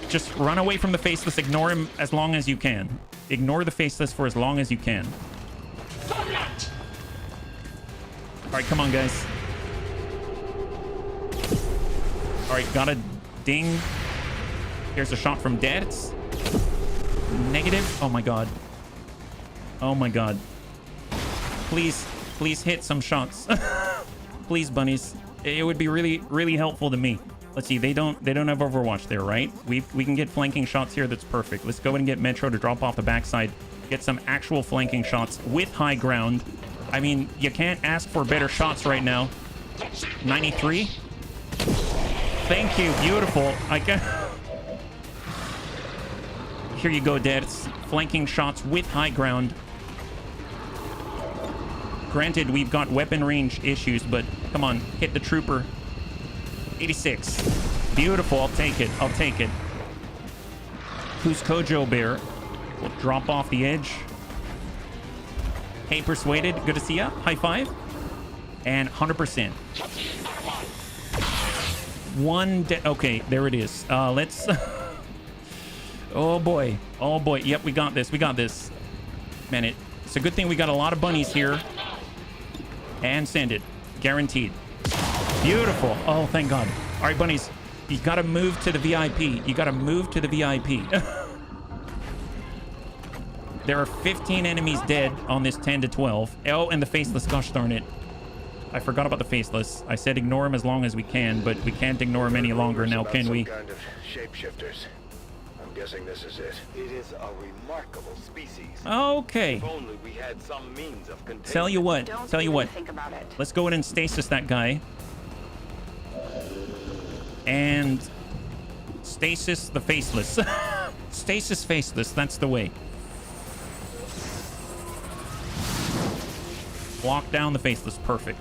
[SPEAKER 1] Just run away from the Faceless. Ignore him as long as you can. Ignore the Faceless for as long as you can. Alright, come on, guys. Alright, got a ding. Here's a shot from Dead. It's negative. Oh, my God. Oh, my God. Please, please hit some shots. Please, bunnies. It would be really, really helpful to me. Let's see, they don't have Overwatch there, right? We can get flanking shots here. That's perfect. Let's go ahead and get Metro to drop off the backside. Get some actual flanking shots with high ground. I mean, you can't ask for better shots right now. 93. Thank you. Beautiful. I can... Here you go, Dead. It's flanking shots with high ground. Granted, we've got weapon range issues, but come on, hit the trooper. 86. Beautiful. I'll take it. I'll take it. Who's Kojo Bear? We'll drop off the edge. Hey, Persuaded. Good to see ya. High five. And 100%. Okay, there it is. Let's... Oh, boy. Oh, boy. Yep, we got this. We got this. Man, it's a good thing we got a lot of bunnies here. And send it. Guaranteed. Beautiful. Oh, thank God. All right, bunnies. You got to move to the VIP. You got to move to the VIP. There are 15 enemies dead on this 10 to 12. Oh, and the Faceless. Gosh darn it. I forgot about the Faceless. I said ignore him as long as we can, but we can't ignore him any longer now, can we?
[SPEAKER 2] Kind of shapeshifters. I'm guessing this is it.
[SPEAKER 4] It is a remarkable species.
[SPEAKER 1] Okay.
[SPEAKER 4] If only we had some means of containment.
[SPEAKER 1] Tell you what. Tell you what.
[SPEAKER 3] Think about it.
[SPEAKER 1] Let's go in and stasis that guy. And stasis the Faceless. Stasis Faceless. That's the way. Block down the Faceless. Perfect.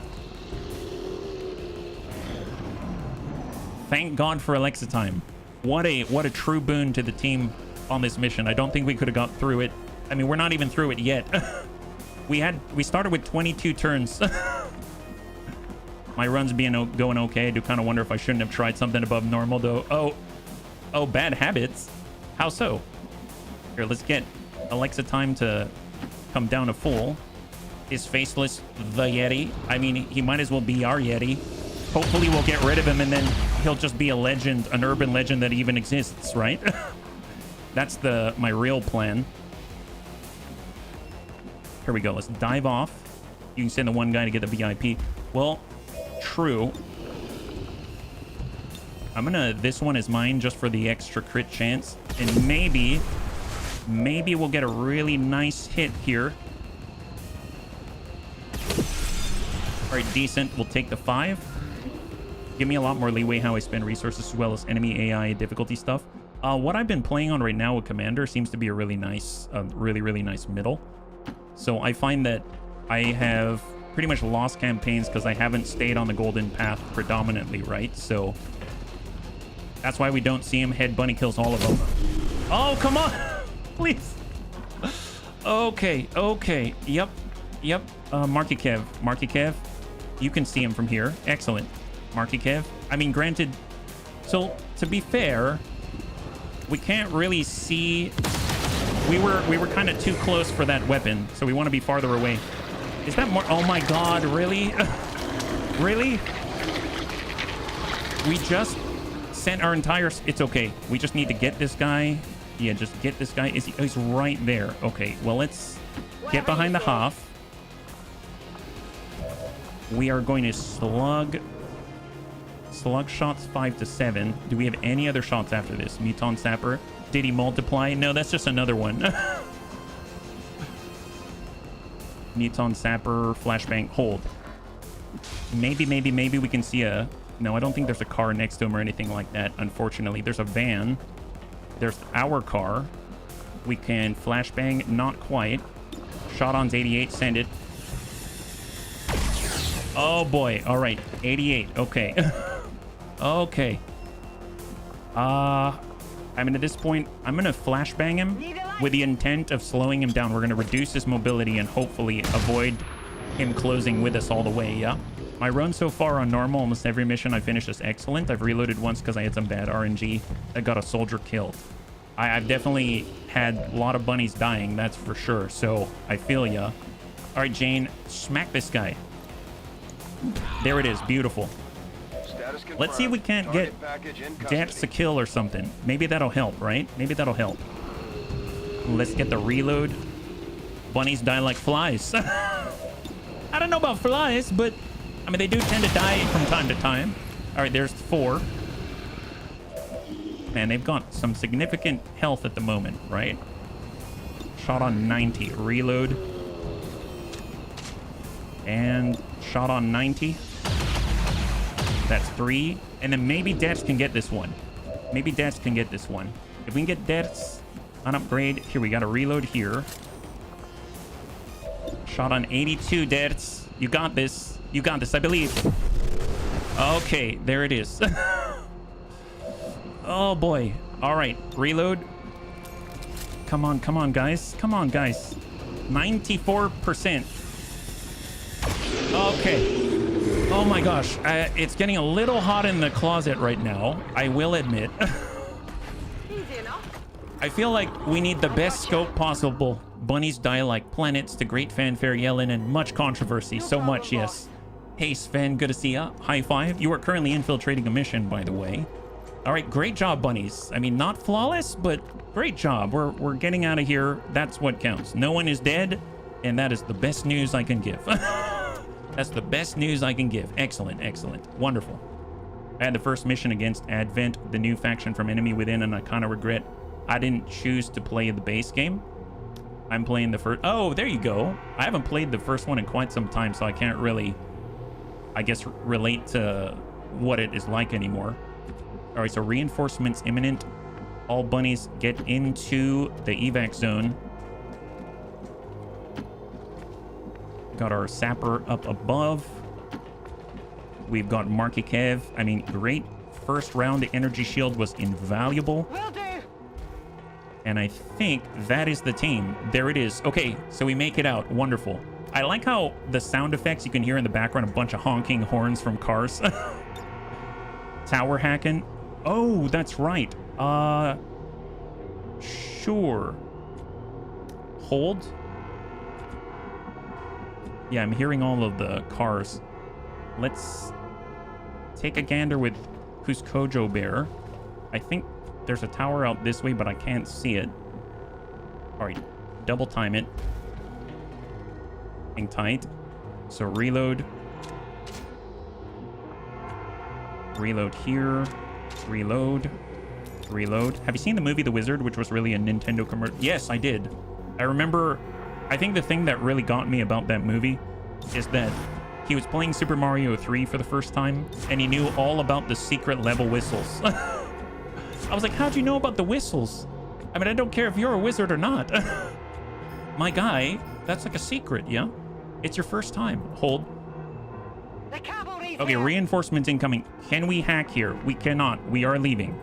[SPEAKER 1] Thank God for Alexa time. What a true boon to the team on this mission. I don't think we could have got through it. I mean, we're not even through it yet. We started with 22 turns. My run's going okay. I do kind of wonder if I shouldn't have tried something above normal, though. Oh, bad habits. How so? Here, let's get Alexa time to come down to full. Is Faceless the Yeti? I mean, he might as well be our Yeti. Hopefully we'll get rid of him and then he'll just be a legend, an urban legend that even exists, right? That's my real plan. Here we go. Let's dive off. You can send the one guy to get the VIP. Well, true. This one is mine just for the extra crit chance. And maybe we'll get a really nice hit here. All right, decent. We'll take the 5. Give me a lot more leeway how I spend resources as well as enemy AI difficulty stuff. What I've been playing on right now with Commander seems to be a really nice, really nice middle. So I find that I have pretty much lost campaigns because I haven't stayed on the golden path predominantly, right? So that's why we don't see him. Head bunny kills all of them. Oh, come on. Please. Okay. Yep. Marky Kev. You can see him from here. Excellent. Marky Kev. I mean, granted, so to be fair, we can't really see We were kind of too close for that weapon, so we want to be farther away. Is that more? Oh my god, really? Really? We just sent our entire... It's okay. We just need to get this guy. Yeah, just get this guy. He's right there. Okay, well, let's get behind the Hoff. We are going to slug shots 5 to 7. Do we have any other shots after this? Muton Sapper. Did he multiply? No, that's just another one. Muton Sapper, flashbang, hold. Maybe we can see a... No, I don't think there's a car next to him or anything like that, unfortunately. There's a van. There's our car. We can flashbang, not quite. Shot on's 88, send it. Oh boy, all right, 88, okay. Okay. I mean, at this point, I'm gonna flashbang him with the intent of slowing him down. We're gonna reduce his mobility and hopefully avoid him closing with us all the way, yeah? My run so far on normal, almost every mission I finished is excellent. I've reloaded once because I had some bad RNG that got a soldier killed. I've definitely had a lot of bunnies dying, that's for sure, so I feel ya. All right, Jane, smack this guy. There it is, beautiful. Let's see if we can't get Dance to kill or something. Maybe that'll help, right? Maybe that'll help. Let's get the reload. Bunnies die like flies. I don't know about flies, but I mean, they do tend to die from time to time. All right, there's 4. Man, they've got some significant health at the moment, right? Shot on 90. Reload. And shot on 90. That's 3. And then maybe Deaths can get this one. Maybe Deaths can get this one. If we can get Deaths on upgrade. Here, we got a reload here. Shot on 82, Deaths. You got this. You got this, I believe. Okay, there it is. Oh, boy. All right, reload. Come on, guys. Come on, guys. 94%. Okay. Oh, my gosh. It's getting a little hot in the closet right now, I will admit.
[SPEAKER 3] Easy enough.
[SPEAKER 1] I feel like we need the best scope possible. Bunnies die like planets, to great fanfare, yelling, and much controversy. So much, yes. Hey, Sven, good to see ya. High five. You are currently infiltrating a mission, by the way. All right, great job, bunnies. I mean, not flawless, but great job. We're getting out of here. That's what counts. No one is dead, and that is the best news I can give. That's the best news I can give. Excellent, excellent. Wonderful. I had the first mission against Advent, the new faction from Enemy Within, and I kind of regret I didn't choose to play the base game. I'm playing the first... Oh, there you go. I haven't played the first one in quite some time, so I can't really, I guess, relate to what it is like anymore. All right, so reinforcements imminent. All bunnies get into the evac zone. Got our sapper up above. We've got Marky Kev. I mean, great first round. The energy shield was invaluable.
[SPEAKER 3] Will do.
[SPEAKER 1] And I think that is the team. There it is. Okay, so we make it out. Wonderful. I like how the sound effects you can hear in the background, a bunch of honking horns from cars. Tower hacking. Oh, that's right. Sure. Hold. Yeah, I'm hearing all of the cars. Let's take a gander with Kuskojo Bear. I think there's a tower out this way, but I can't see it. All right, double time it. Hang tight. So reload. Reload here. Reload. Reload. Have you seen the movie The Wizard, which was really a Nintendo commercial? Yes, I did. I remember... I think the thing that really got me about that movie is that he was playing Super Mario 3 for the first time, and he knew all about the secret level whistles. I was like, how'd you know about the whistles? I mean, I don't care if you're a wizard or not. My guy, that's like a secret, yeah? It's your first time. Hold.
[SPEAKER 3] The cavalry's
[SPEAKER 1] Okay,
[SPEAKER 3] here.
[SPEAKER 1] reinforcements incoming. Can we hack here? We cannot. We are leaving.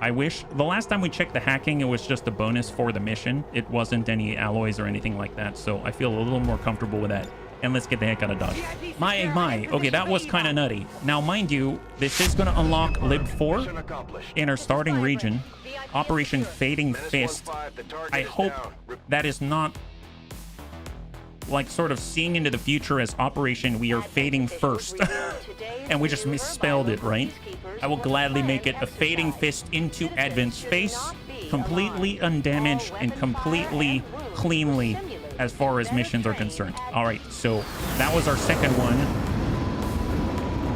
[SPEAKER 1] I wish. The last time we checked the hacking, it was just a bonus for the mission. It wasn't any alloys or anything like that, so I feel a little more comfortable with that. and let's get the heck out of Dodge. My. Okay, that was kind of nutty. Now, mind you, this is going to unlock Lib 4
[SPEAKER 2] Mission accomplished.
[SPEAKER 1] in our starting region. Operation Fading
[SPEAKER 2] Menace
[SPEAKER 1] Fist.
[SPEAKER 2] 1-5, the target
[SPEAKER 1] I
[SPEAKER 2] is
[SPEAKER 1] hope
[SPEAKER 2] down.
[SPEAKER 1] that is not like sort of seeing into the future as Operation We Are Fading First. And we just misspelled it, right? I will gladly make it a Fading Fist into Advent Space, completely undamaged and completely cleanly as far as missions are concerned. All right, so that was our second one.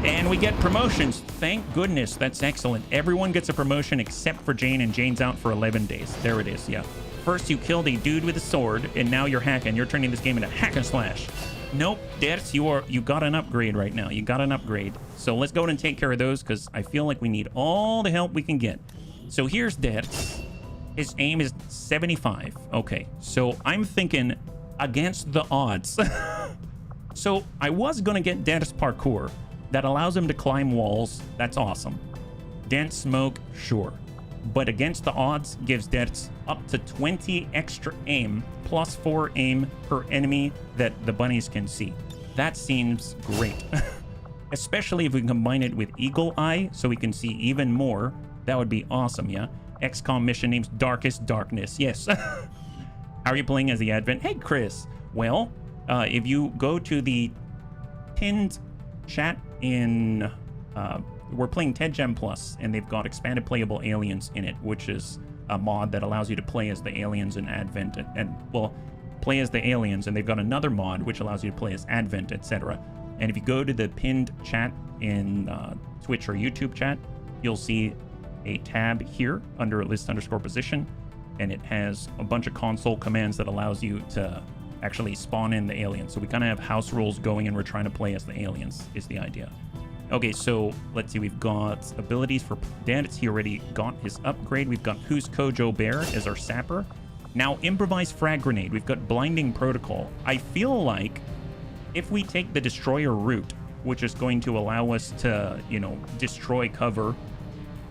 [SPEAKER 1] And we get promotions. Thank goodness. That's excellent. Everyone gets a promotion except for Jane, and Jane's out for 11 days. There it is, yeah. First, you killed a dude with a sword, and now you're hacking. You're turning this game into hack and slash. Nope, Dertz, you got an upgrade right now. You got an upgrade. So let's go and take care of those, because I feel like we need all the help we can get. So here's Dertz. His aim is 75. Okay, so I'm thinking against the odds. So I was going to get Dertz parkour. That allows him to climb walls. That's awesome. Dense smoke, sure. But against the odds, gives Dertz up to 20 extra aim, plus 4 aim per enemy that the bunnies can see. That seems great. Especially if we can combine it with Eagle Eye, so we can see even more. That would be awesome, yeah? XCOM mission name's Darkest Darkness. Yes. How are you playing as the Advent? Hey, Chris. Well, if you go to the pinned chat in... we're playing Ted Gem Plus, and they've got expanded playable aliens in it, which is a mod that allows you to play as the aliens in Advent, well, play as the aliens, and they've got another mod which allows you to play as Advent, etc. And if you go to the pinned chat in Twitch or YouTube chat, you'll see a tab here under list_position, and it has a bunch of console commands that allows you to actually spawn in the aliens. So we kind of have house rules going, and we're trying to play as the aliens, is the idea. Okay, so let's see. We've got abilities for Dertz. He already got his upgrade. We've got Who's Kojo Bear as our sapper. Now, Improvised Frag Grenade. We've got Blinding Protocol. I feel like if we take the Destroyer route, which is going to allow us to, you know, destroy cover.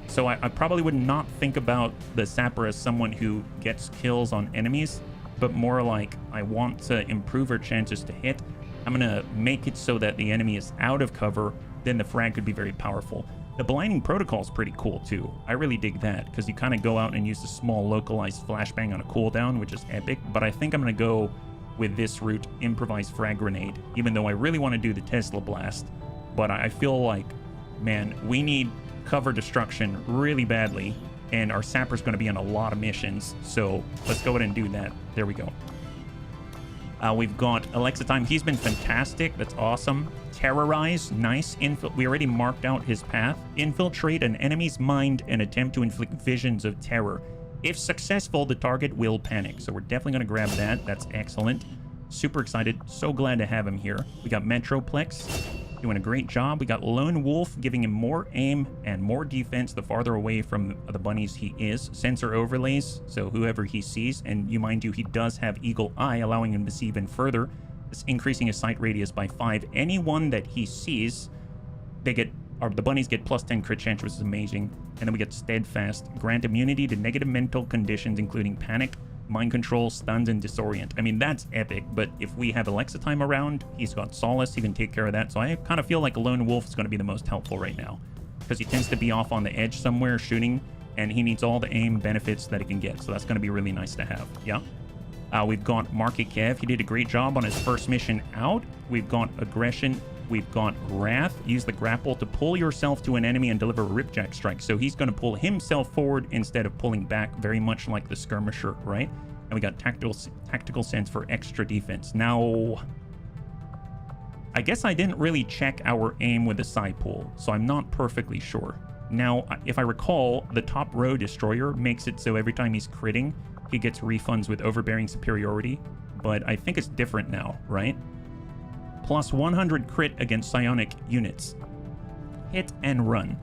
[SPEAKER 1] So I probably would not think about the sapper as someone who gets kills on enemies, but more like I want to improve our chances to hit. I'm going to make it so that the enemy is out of cover. Then the frag could be very powerful. The Blinding Protocol is pretty cool too. I really dig that, because you kind of go out and use a small localized flashbang on a cooldown, which is epic. But I think I'm going to go with this route, Improvised Frag Grenade, even though I really want to do the Tesla Blast. But I feel like, man, we need cover destruction really badly, and our sapper's going to be on a lot of missions. So let's go ahead and do that. There we go. We've got Alexa Time. He's been fantastic. That's awesome. Terrorize. Nice. We already marked out his path. Infiltrate an enemy's mind and attempt to inflict visions of terror. If successful, the target will panic. So we're definitely going to grab that. That's excellent. Super excited. So glad to have him here. We got Metroplex doing a great job. We got Lone Wolf giving him more aim and more defense the farther away from the bunnies he is. Sensor overlays, so whoever he sees, and you mind you, he does have Eagle Eye, allowing him to see even further. It's increasing his sight radius by 5. Anyone that he sees, the bunnies get plus 10 crit chance, which is amazing. And then we get Steadfast, grant immunity to negative mental conditions, including panic, mind control, stuns, and disorient. I mean, that's epic, but if we have Alexa Time around, he's got Solace, he can take care of that. So I kind of feel like Lone Wolf is going to be the most helpful right now, because he tends to be off on the edge somewhere shooting, and he needs all the aim benefits that he can get. So that's going to be really nice to have. Yeah. We've got Market Kev. He did a great job on his first mission out. We've got Aggression. We've got Wrath. Use the grapple to pull yourself to an enemy and deliver a Ripjack strike. So he's going to pull himself forward instead of pulling back, very much like the Skirmisher, right? And we got Tactical Sense for extra defense. Now, I guess I didn't really check our aim with the side pull, so I'm not perfectly sure. Now, if I recall, the top row Destroyer makes it so every time he's critting, he gets refunds with Overbearing Superiority, but I think it's different now, right? Plus 100 crit against psionic units. Hit and run.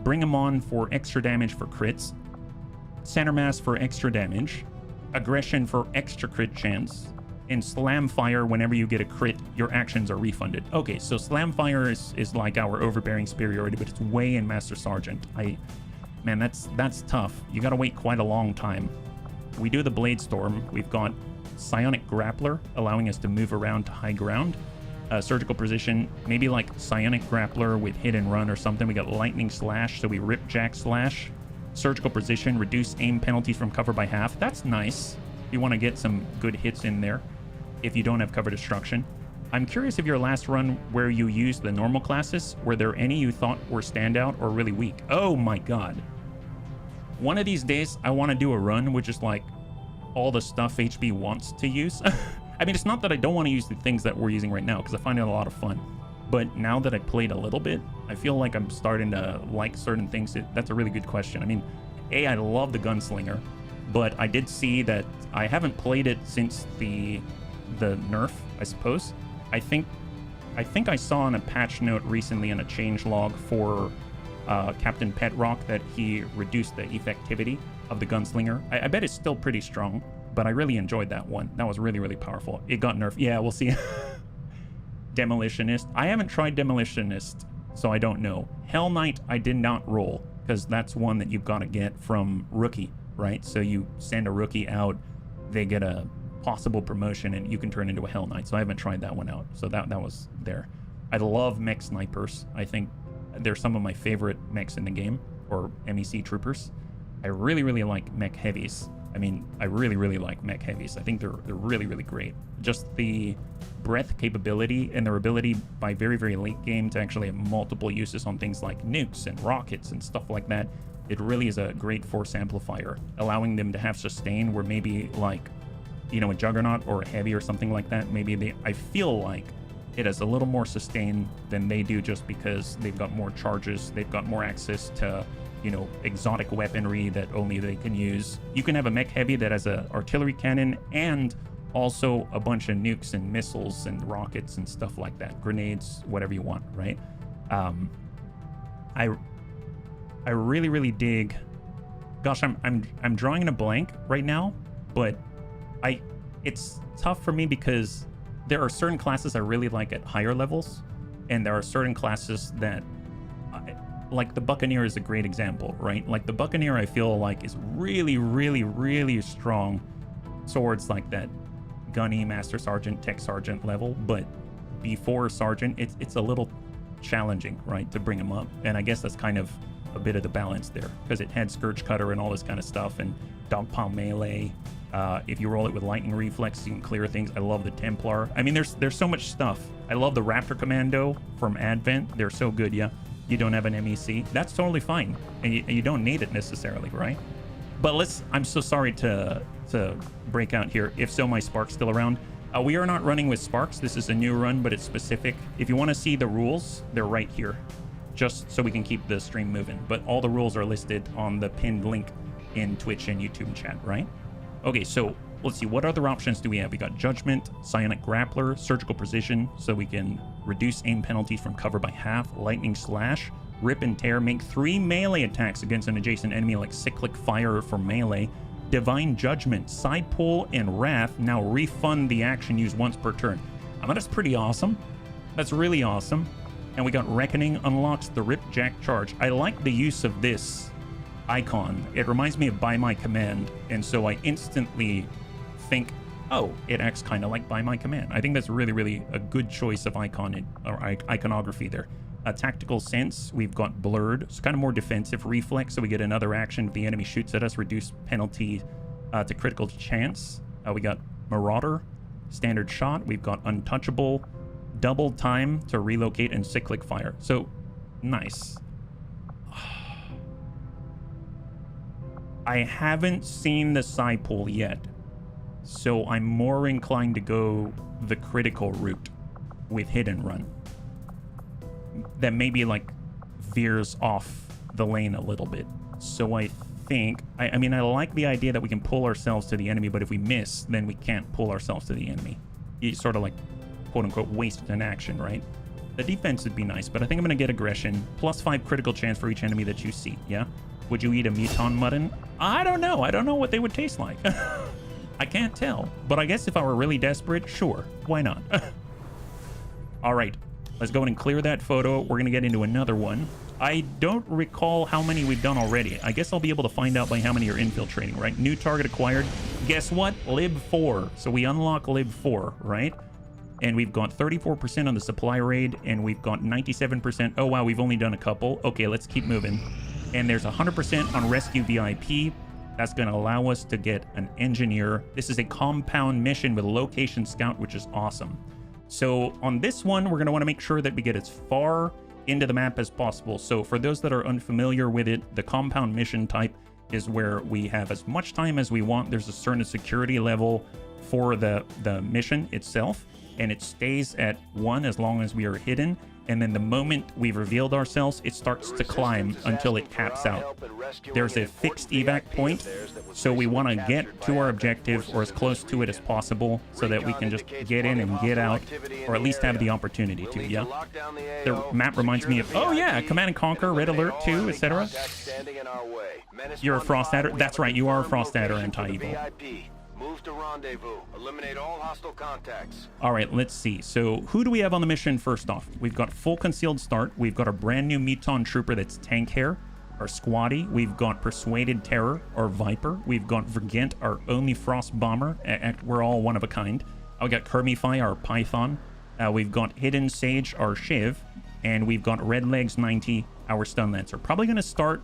[SPEAKER 1] Bring him on for extra damage for crits. Center Mass for extra damage. Aggression for extra crit chance. And Slam Fire, whenever you get a crit, your actions are refunded. Okay, so Slam Fire is like our Overbearing Superiority, but it's way in Master Sergeant. Man, that's tough. You gotta wait quite a long time. we do the Blade Storm. We've got Psionic Grappler, allowing us to move around to high ground. Surgical Precision, maybe like Psionic Grappler with Hit and Run or something. We got Lightning Slash, so we Rip Jack Slash. Surgical Precision, reduce aim penalties from cover by half. That's nice. You want to get some good hits in there if you don't have cover destruction. I'm curious if your last run where you used the normal classes, were there any you thought were standout or really weak? Oh my god. One of these days, I want to do a run which is like all the stuff HB wants to use. I mean, it's not that I don't want to use the things that we're using right now, because I find it a lot of fun. But now that I played a little bit, I feel like I'm starting to like certain things. That's a really good question. I mean, I love the Gunslinger, but I did see that I haven't played it since the nerf, I suppose. I think I saw in a patch note recently in a changelog for Captain Petrock that he reduced the effectivity of the Gunslinger. I bet it's still pretty strong, but I really enjoyed that one. That was really, really powerful. It got nerfed. Yeah, we'll see. Demolitionist. I haven't tried Demolitionist, so I don't know. Hell Knight, I did not roll, because that's one that you've got to get from Rookie, right? So you send a Rookie out, they get a possible promotion, and you can turn into a Hell Knight. So I haven't tried that one out. So that was there. I love mech snipers. I think they're some of my favorite mechs in the game, or MEC troopers. I really, really like mech heavies. I mean, I really, really like mech heavies. I think they're really, really great. Just the breadth capability and their ability by very, very late game to actually have multiple uses on things like nukes and rockets and stuff like that. It really is a great force amplifier, allowing them to have sustain where maybe like, you know, a Juggernaut or a Heavy or something like that, maybe I feel like it has a little more sustain than they do, just because they've got more charges, they've got more access to, you know, exotic weaponry that only they can use. You can have a mech heavy that has a artillery cannon and also a bunch of nukes and missiles and rockets and stuff like that, grenades, whatever you want, right? I really, really dig. Gosh, I'm drawing a blank right now, but it's tough for me because there are certain classes I really like at higher levels, and there are certain classes that like the Buccaneer is a great example, right? Like the Buccaneer, I feel like is really, really, really strong towards like that Gunny, Master Sergeant, Tech Sergeant level, but before Sergeant, it's a little challenging, right, to bring him up. And I guess that's kind of a bit of the balance there, because it had Scourge Cutter and all this kind of stuff, and Dogpile Melee. If you roll it with Lightning Reflex, you can clear things. I love the Templar. I mean, there's so much stuff. I love the Raptor Commando from Advent. They're so good, yeah. You don't have an MEC. That's totally fine. And you don't need it necessarily, right? But I'm so sorry to break out here. If so, my Spark's still around. We are not running with Sparks. This is a new run, but it's specific. If you want to see the rules, they're right here, just so we can keep the stream moving. But all the rules are listed on the pinned link in Twitch and YouTube chat, right? Okay, so let's see. What other options do we have? We got Judgment, Psionic Grappler, Surgical Precision, so we can reduce aim penalties from cover by half, Lightning Slash, Rip and Tear, make 3 melee attacks against an adjacent enemy like Cyclic Fire for melee, Divine Judgment, Side Pull, and Wrath now refund the action used once per turn. I mean, that's pretty awesome. That's really awesome. And we got Reckoning unlocks the Rip Jack Charge. I like the use of this icon. It reminds me of By My Command, and so I instantly think, oh, it acts kind of like By My Command. I think that's really, really a good choice of iconography there. A Tactical Sense, we've got Blurred. It's kind of more defensive. Reflex, so we get another action if the enemy shoots at us, reduce penalty to critical chance. We got Marauder, Standard Shot. We've got Untouchable, Double Time to relocate, and Cyclic Fire. So, nice. I haven't seen the side pull yet, so I'm more inclined to go the critical route with Hit and Run. That maybe like veers off the lane a little bit. So I think, I mean, I like the idea that we can pull ourselves to the enemy, but if we miss, then we can't pull ourselves to the enemy. You sort of like, quote unquote, wasted an action, right? The defense would be nice, but I think I'm going to get Aggression, +5 critical chance for each enemy that you see, yeah? Would you eat a Muton Mutton? I don't know. I don't know what they would taste like. I can't tell. But I guess if I were really desperate, sure. Why not? All right. Let's go ahead and clear that photo. We're going to get into another one. I don't recall how many we've done already. I guess I'll be able to find out by how many are infiltrating, right? New target acquired. Guess what? Lib 4. So we unlock Lib 4, right? And we've got 34% on the supply raid, and we've got 97%. Oh, wow, we've only done a couple. Okay, let's keep moving. And there's 100% on Rescue VIP. That's going to allow us to get an engineer. This is a compound mission with location scout, which is awesome. So on this one, we're going to want to make sure that we get as far into the map as possible. So for those that are unfamiliar with it, the compound mission type is where we have as much time as we want. There's a certain security level for the mission itself, and it stays at 1 as long as we are hidden. And then the moment we've revealed ourselves, it starts to climb until it caps out. There's a fixed evac point, so we want to get to our objective or as close to it as possible so that we can just get in and get out, or at least have the opportunity to, yeah? The map reminds me of, oh yeah, Command & Conquer, Red Alert 2, etc. You're a Frost Adder? That's right, you are a Frost Adder anti-evil.
[SPEAKER 2] Move to rendezvous. Eliminate all hostile contacts.
[SPEAKER 1] All right, let's see. So who do we have on the mission first off? We've got full concealed start. We've got our brand new Meton trooper that's tank hair, our squatty. We've got Persuaded Terror, our Viper. We've got Vergent, our only Frost bomber. We're all one of a kind. I've got Kermify, our Python. We've got Hidden Sage, our Shiv. And we've got Redlegs 90, our Stun Lancer. Probably going to start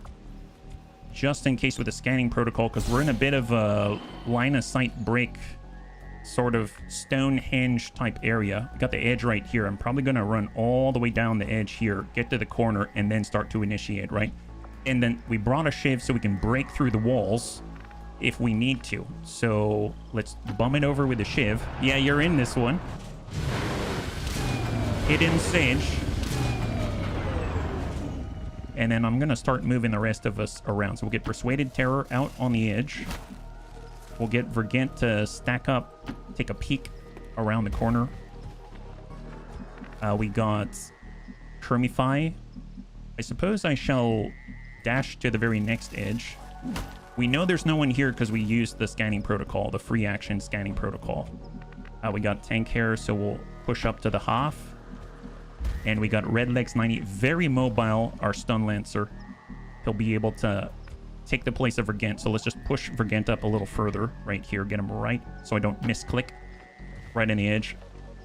[SPEAKER 1] just in case with the scanning protocol, because we're in a bit of a line of sight break, sort of Stonehenge type area. We got the edge right here. I'm probably going to run all the way down the edge here, get to the corner, and then start to initiate, right? And then we brought a Shiv so we can break through the walls if we need to. So let's bum it over with the Shiv. Yeah, you're in this one. Hidden Sage. And then I'm going to start moving the rest of us around. So we'll get Persuaded Terror out on the edge. We'll get Vergent to stack up, take a peek around the corner. We got Kermify. I suppose I shall dash to the very next edge. We know there's no one here because we used the scanning protocol, the free action scanning protocol. We got Tank Hair, so we'll push up to the half. And we got Redlegs 90, very mobile, our Stun Lancer. He'll be able to take the place of Vergent. So let's just push Vergent up a little further right here. Get him right so I don't misclick right in the edge.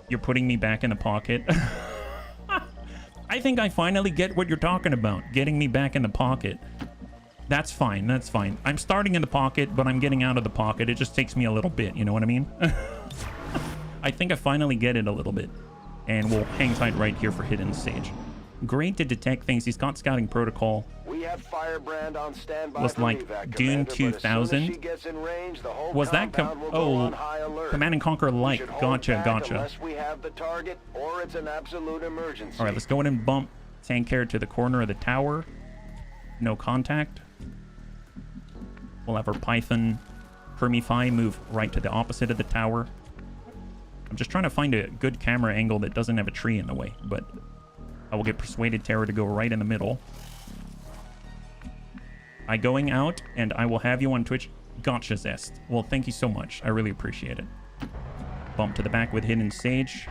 [SPEAKER 1] You're putting me back in the pocket. I think I finally get what you're talking about. Getting me back in the pocket. That's fine. That's fine. I'm starting in the pocket, but I'm getting out of the pocket. It just takes me a little bit. You know what I mean? I think I finally get it a little bit. And we'll hang tight right here for Hidden Sage. Great to detect things. He's got scouting protocol.
[SPEAKER 2] We have Firebrand on standby.
[SPEAKER 1] Was like Dune 2000. Was that Command & Conquer like? Gotcha, gotcha.
[SPEAKER 2] We have the target, or it's an absolute emergency.
[SPEAKER 1] All right, let's go in and bump Tank Hair to the corner of the tower. No contact. We'll have our Python Kermify move right to the opposite of the tower. I'm just trying to find a good camera angle that doesn't have a tree in the way, but I will get Persuaded Terror to go right in the middle. I going out, and I will have you on Twitch. Gotcha, Zest. Well, thank you so much. I really appreciate it. Bump to the back with Hidden Sage.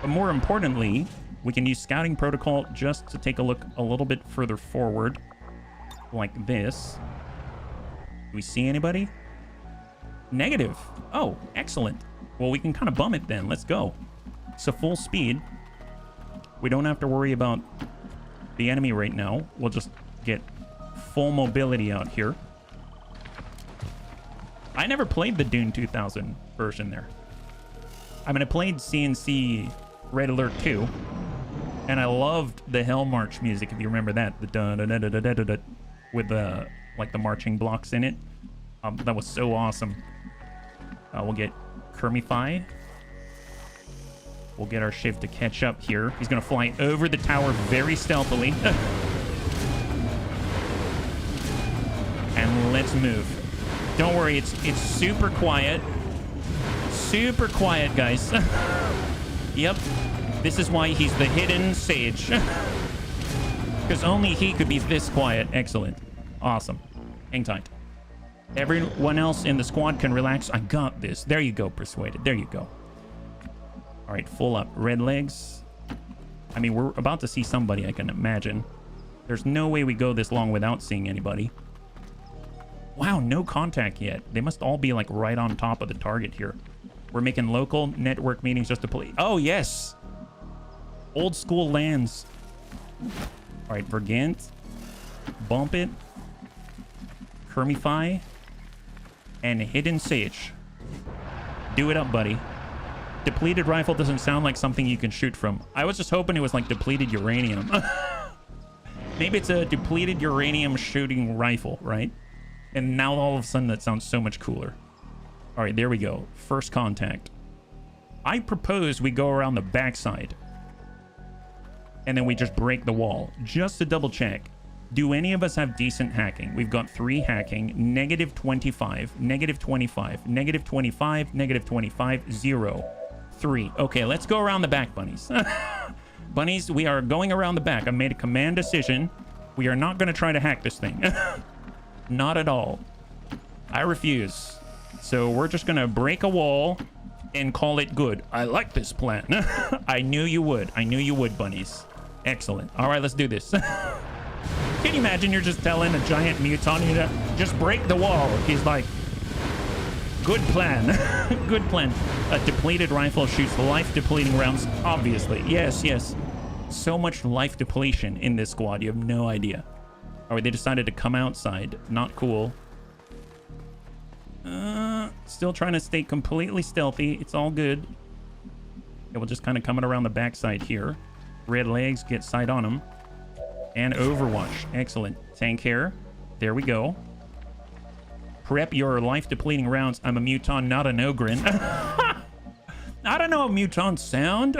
[SPEAKER 1] But more importantly, we can use Scouting Protocol just to take a look a little bit further forward, like this. Do we see anybody? Negative. Oh, excellent. Well, we can kind of bum it then. Let's go. So full speed. We don't have to worry about the enemy right now. We'll just get full mobility out here. I never played the Dune 2000 version there. I mean, I played CNC Red Alert 2, and I loved the Hell March music, if you remember that. The da-da-da-da-da-da-da with the, like, the marching blocks in it. That was so awesome. We'll get Kermify. We'll get our Shiv to catch up here. He's going to fly over the tower very stealthily. And let's move. Don't worry, it's super quiet. Super quiet, guys. Yep. This is why he's the Hidden Sage. Because only he could be this quiet. Excellent. Awesome. Hang tight. Everyone else in the squad can relax. I got this. There you go, Persuaded. There you go. All right, full up. Redlegs. I mean, we're about to see somebody, I can imagine. There's no way we go this long without seeing anybody. Wow, no contact yet. They must all be like right on top of the target here. We're making local network meetings just to play. Oh, yes. Old school lands. All right, Vergant. Bump it. Kermify. And Hidden Sage. Do it up, buddy. Depleted rifle doesn't sound like something you can shoot from. I was just hoping it was like depleted uranium. Maybe it's a depleted uranium shooting rifle, right? And now all of a sudden that sounds so much cooler. All right, there we go. First contact. I propose we go around the backside. And then we just break the wall. Just to double check. Do any of us have decent hacking? We've got 3 hacking. -25, -25, -25, -25, 0, 3. Okay, let's go around the back, bunnies. Bunnies, we are going around the back. I made a command decision. We are not going to try to hack this thing. Not at all. I refuse. So we're just going to break a wall and call it good. I like this plan. I knew you would. I knew you would, bunnies. Excellent. All right, let's do this. Can you imagine you're just telling a giant muton, you know, just break the wall? He's like, good plan. Good plan. A depleted rifle shoots life-depleting rounds, obviously. Yes, yes. So much life depletion in this squad, you have no idea. All right, they decided to come outside. Not cool. Still trying to stay completely stealthy. It's all good. Yeah, we'll just kind of coming around the backside here. Red legs, get sight on them. And Overwatch. Excellent. Tank hair. There we go. Prep your life-depleting rounds. I'm a muton, not an ogrin. I don't know how mutons sound.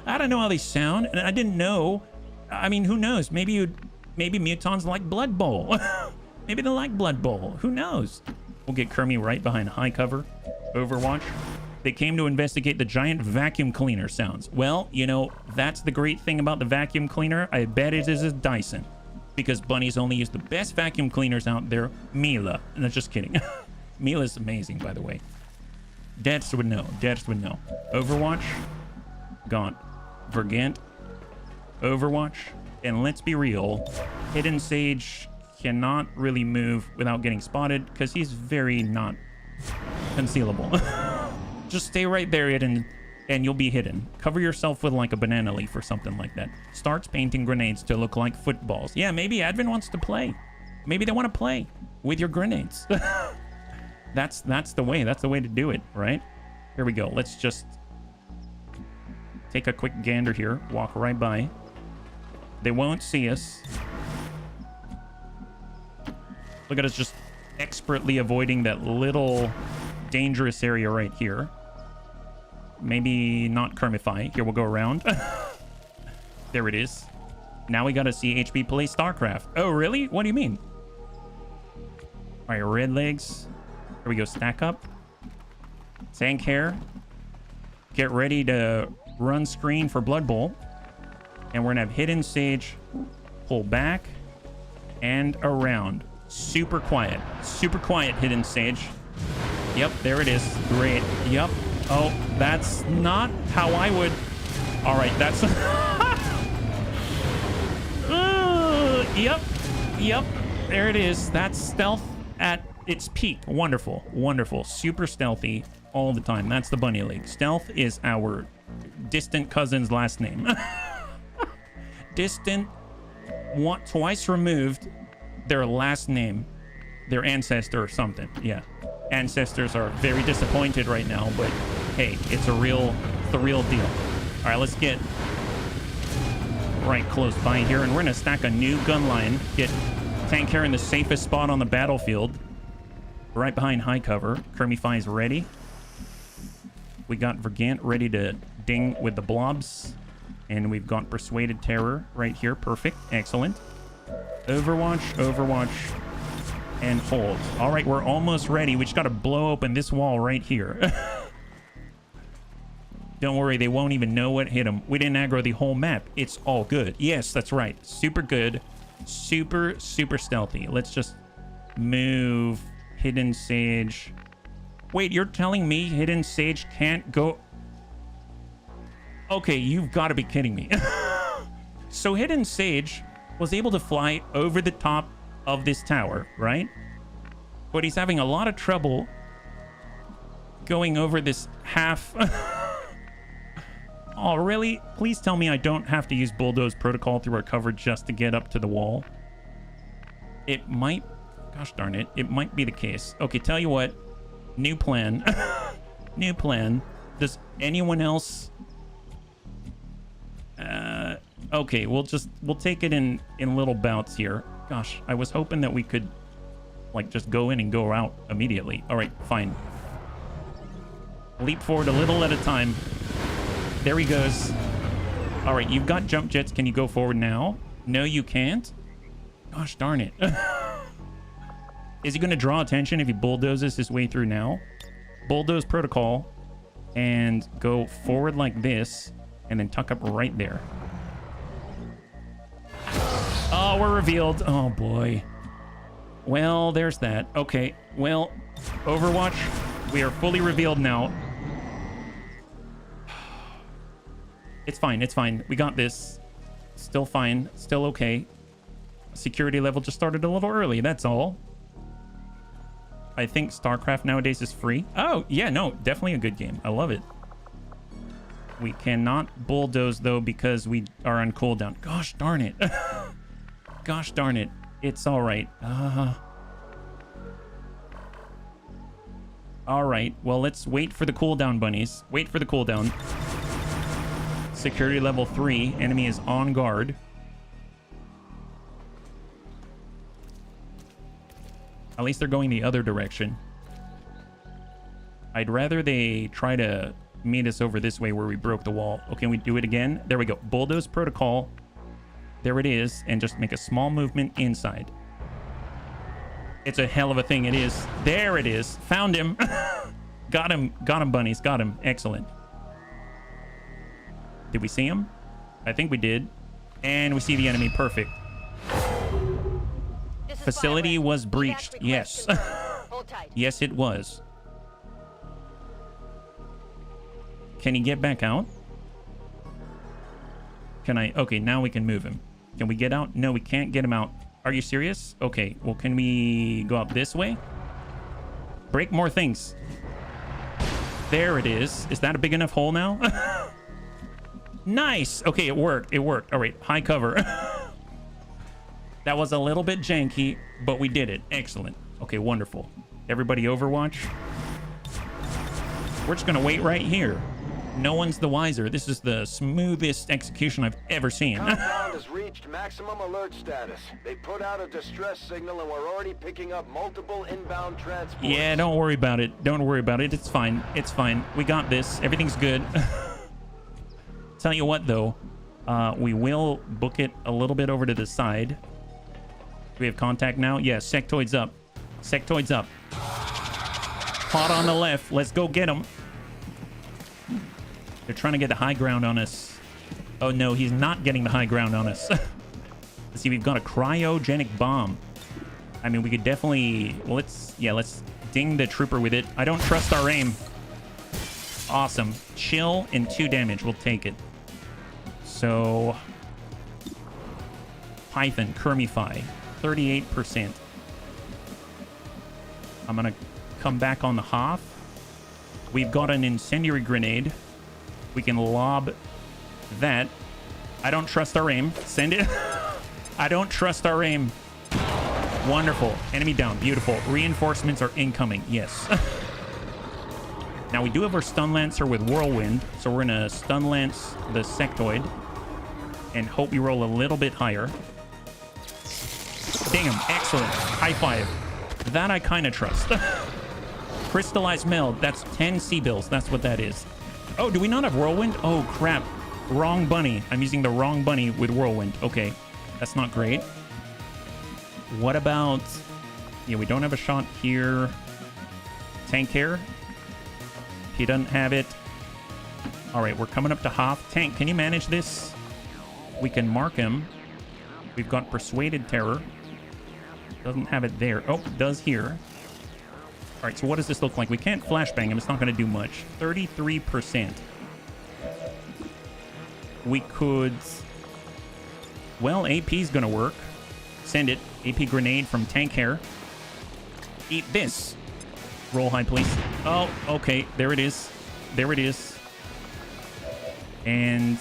[SPEAKER 1] I don't know how they sound. And I didn't know. I mean, who knows? Maybe mutons like Blood Bowl. Maybe they like Blood Bowl. Who knows? We'll get Kermie right behind high cover. Overwatch. They came to investigate the giant vacuum cleaner sounds. Well, you know, that's the great thing about the vacuum cleaner. I bet it is a Dyson. Because bunnies only use the best vacuum cleaners out there. Mila. No, just kidding. Mila's amazing, by the way. Deaths would know. Deaths would know. Overwatch. Gaunt. Vergant. Overwatch. And let's be real. Hidden Sage cannot really move without getting spotted because he's very not concealable. Just stay right there, hidden, and you'll be hidden. Cover yourself with like a banana leaf or something like that. Starts painting grenades to look like footballs. Yeah, maybe Advin wants to play. Maybe they want to play with your grenades. That's the way. That's the way to do it, right? Here we go. Let's just take a quick gander here. Walk right by. They won't see us. Look at us just expertly avoiding that little dangerous area right here. Maybe not Kermify. Here, we'll go around. There it is. Now we gotta see HB play StarCraft. Oh, really? What do you mean? All right, red legs. Here we go, stack up. Tank hair. Get ready to run screen for Blood Bowl. And we're gonna have Hidden Sage pull back and around. Super quiet. Super quiet, Hidden Sage. Yep, there it is. Great. Yep. Oh, that's not how I would... All right, that's... Yep. Yep. There it is. That's stealth at its peak. Wonderful. Wonderful. Super stealthy all the time. That's the Bunny League. Stealth is our distant cousin's last name. Distant, twice removed, their last name, their ancestor or something. Yeah. Ancestors are very disappointed right now, but hey, it's the real deal. All right, let's get right close by here, and we're gonna stack a new gun line. Get tank hair in the safest spot on the battlefield, right behind high cover. Kermify is ready. We got Vergant ready to ding with the blobs, and we've got Persuaded Terror right here. Perfect, excellent. Overwatch, and hold. All right, we're almost ready. We just got to blow open this wall right here. Don't worry, they won't even know what hit them. We didn't aggro the whole map. It's all good. Yes, that's right. Super good. Super stealthy. Let's just move Hidden Sage. Wait, you're telling me Hidden Sage can't go... Okay, you've got to be kidding me. So Hidden Sage was able to fly over the top of this tower, right? But he's having a lot of trouble going over this half. Oh, really? Please tell me I don't have to use bulldoze protocol through our cover just to get up to the wall. It might... Gosh darn it. It might be the case. Okay, tell you what. New plan. New plan. Does anyone else... okay, we'll take it in little bouts here. Gosh, I was hoping that we could, like, just go in and go out immediately. All right, fine. Leap forward a little at a time. There he goes. All right, you've got jump jets. Can you go forward now? No, you can't. Gosh darn it. Is he going to draw attention if he bulldozes his way through now? Bulldoze protocol and go forward like this and then tuck up right there. Oh, we're revealed. Oh, boy. Well, there's that. Okay. Well, Overwatch, we are fully revealed now. It's fine. It's fine. We got this. Still fine. Still okay. Security level just started a little early. That's all. I think StarCraft nowadays is free. Oh, yeah, no, definitely a good game. I love it. We cannot bulldoze, though, because we are on cooldown. Gosh darn it. Gosh darn it. It's all right. All right. Well, let's wait for the cooldown, bunnies. Wait for the cooldown. Security level 3. Enemy is on guard. At least they're going the other direction. I'd rather they try to meet us over this way where we broke the wall. Okay, we do it again. There we go. Bulldoze protocol. There it is. And just make a small movement inside. It's a hell of a thing. It is. There it is. Found him. Got him. Got him, bunnies. Got him. Excellent. Did we see him? I think we did. And we see the enemy. Perfect. Facility was breached. Yes. Yes, it was. Can he get back out? Can I? Okay, now we can move him. Can we get out? No, we can't get him out. Are you serious? Okay, well, can we go out this way? Break more things. There it is. Is that a big enough hole now? Nice. Okay, it worked. It worked. All right, high cover. That was a little bit janky, but we did it. Excellent. Okay, wonderful. Everybody Overwatch. We're just going to wait right here. No one's the wiser. This is the smoothest execution I've ever seen.
[SPEAKER 2] Compound has reached maximum alert status. They put out a distress signal and we're already picking up multiple inbound transports.
[SPEAKER 1] Yeah, don't worry about it. Don't worry about it. It's fine. It's fine. We got this. Everything's good. Tell you what, though. We will book it a little bit over to the side. Do we have contact now? Yeah, sectoid's up. Sectoid's up. Hot on the left. Let's go get him. They're trying to get the high ground on us. Oh, no, he's not getting the high ground on us. Let's see, we've got a cryogenic bomb. I mean, we could definitely... Well, let's ding the trooper with it. I don't trust our aim. Awesome. Chill and 2 damage. We'll take it. So... Python, Kermify. 38%. I'm going to come back on the Hoth. We've got an incendiary grenade. We can lob that. I don't trust our aim. Send it. I don't trust our aim. Wonderful. Enemy down. Beautiful. Reinforcements are incoming. Yes. Now, we do have our Stun Lancer with Whirlwind, so we're going to Stun Lance the Sectoid and hope we roll a little bit higher. Dang him. Excellent. High five. That I kind of trust. Crystallized Meld. That's 10 Sea-Bills. That's what that is. Oh, do we not have Whirlwind? Oh, crap. Wrong bunny. I'm using the wrong bunny with Whirlwind. Okay. That's not great. What about... Yeah, we don't have a shot here. Tank here. He doesn't have it. All right, we're coming up to Hoth. Tank, can you manage this? We can mark him. We've got Persuaded Terror. Doesn't have it there. Oh, does here. All right, so what does this look like? We can't flashbang him. It's not going to do much. 33%. We could... Well, AP's gonna work. Send it. AP grenade from tank hair. Eat this. Roll high, please. Oh, okay. There it is. There it is. And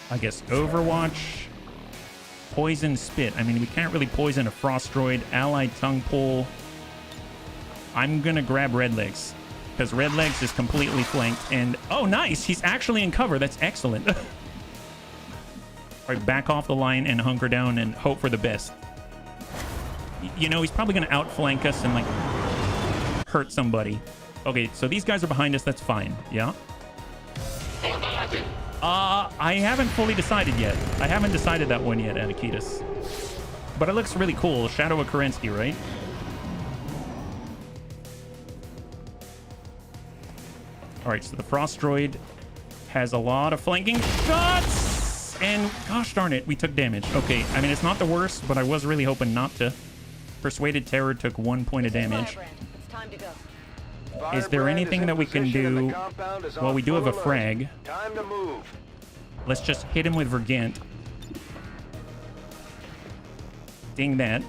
[SPEAKER 1] I guess Overwatch. Poison spit. I mean, we can't really poison a frost droid. Allied tongue pull. I'm gonna grab Red Legs because Red Legs is completely flanked. And oh, nice. He's actually in cover. That's excellent. All right, back off the line and hunker down and hope for the best. You know, he's probably going to outflank us and, like, hurt somebody. Okay, so these guys are behind us. That's fine. Yeah? I haven't fully decided yet. I haven't decided that one yet, Anakitas. But it looks really cool. Shadow of Kerensky, right? All right, so the Frost Droid has a lot of flanking shots. And gosh darn it, we took damage. Okay, I mean, it's not the worst, but I was really hoping not to. Persuaded Terror took 1 point of damage.
[SPEAKER 3] It's time to go.
[SPEAKER 1] Is there anything that we can do? Well, we do have a frag.
[SPEAKER 2] Time to move.
[SPEAKER 1] Let's just hit him with Vergant. Ding that.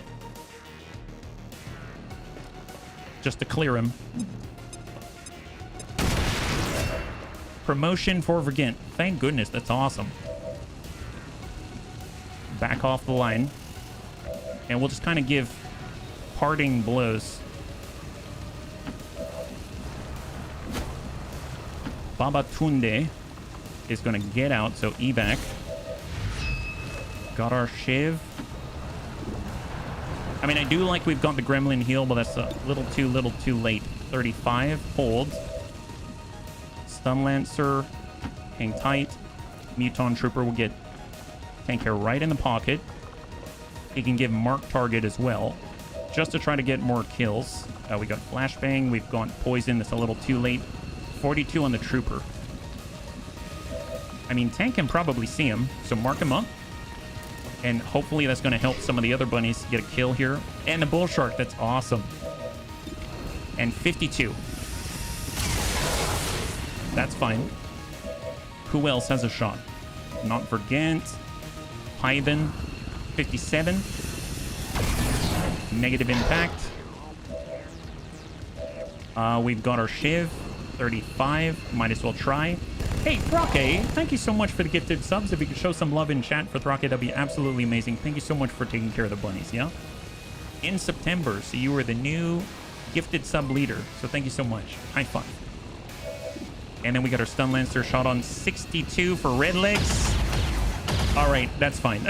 [SPEAKER 1] Just to clear him. Promotion for Vergant. Thank goodness, that's awesome. Back off the line. And we'll just kind of give parting blows. Babatunde is going to get out, so evac. Got our Shiv. I mean, I do like we've got the Gremlin heal, but that's a little too late. 35, hold. Stun Lancer, hang tight. Muton Trooper will get tank hair right in the pocket. He can give mark target as well, just to try to get more kills. We got Flashbang, we've got Poison, that's a little too late. 42 on the Trooper. I mean, Tank can probably see him, so mark him up. And hopefully that's going to help some of the other bunnies get a kill here. And the Bull Shark, that's awesome. And 52. That's fine. Who else has a shot? Not Vergant. Python. 57. Negative impact. We've got our Shiv. 35. Might as well try. Hey, Thrake, thank you so much for the gifted subs. If you could show some love in chat for Thrake, that'd be absolutely amazing. Thank you so much for taking care of the bunnies, yeah? In September, so you were the new gifted sub leader. So thank you so much. High five. And then we got our Stun Lancer shot on 62 for Red Legs. All right, that's fine.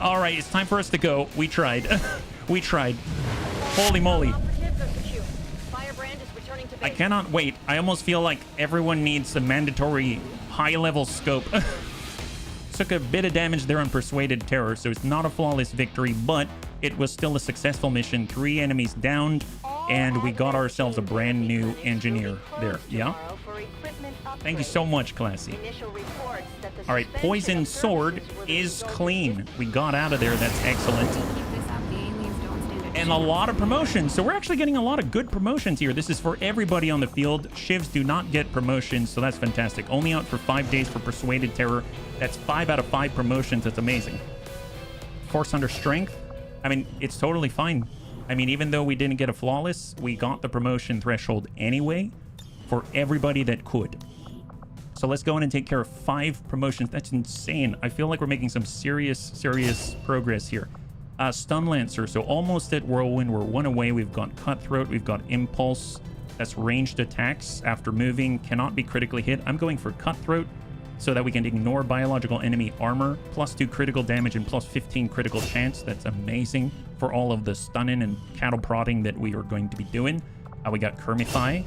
[SPEAKER 1] All right, it's time for us to go. We tried. We tried. Holy moly. I cannot wait. I almost feel like everyone needs a mandatory high-level scope. Took a bit of damage there on Persuaded Terror, so it's not a flawless victory, but it was still a successful mission. 3 enemies downed, and we got ourselves a brand new engineer there. Yeah? Thank you so much, Classy. All right, Poison Sword is clean. We got out of there. That's excellent. And a lot of promotions. So we're actually getting a lot of good promotions here. This is for everybody on the field. Shivs do not get promotions, so that's fantastic. Only out for 5 days for Persuaded Terror. That's 5 out of 5 promotions. That's amazing. Force Under Strength. I mean, it's totally fine. I mean, even though we didn't get a flawless, we got the promotion threshold anyway for everybody that could. So let's go in and take care of 5 promotions. That's insane. I feel like we're making some serious progress here. Stun Lancer, so almost at Whirlwind. We're 1 away. We've got Cutthroat. We've got Impulse. That's ranged attacks after moving. Cannot be critically hit. I'm going for Cutthroat so that we can ignore biological enemy armor. +2 critical damage and +15 critical chance. That's amazing for all of the stunning and cattle prodding that we are going to be doing. We got Kermify.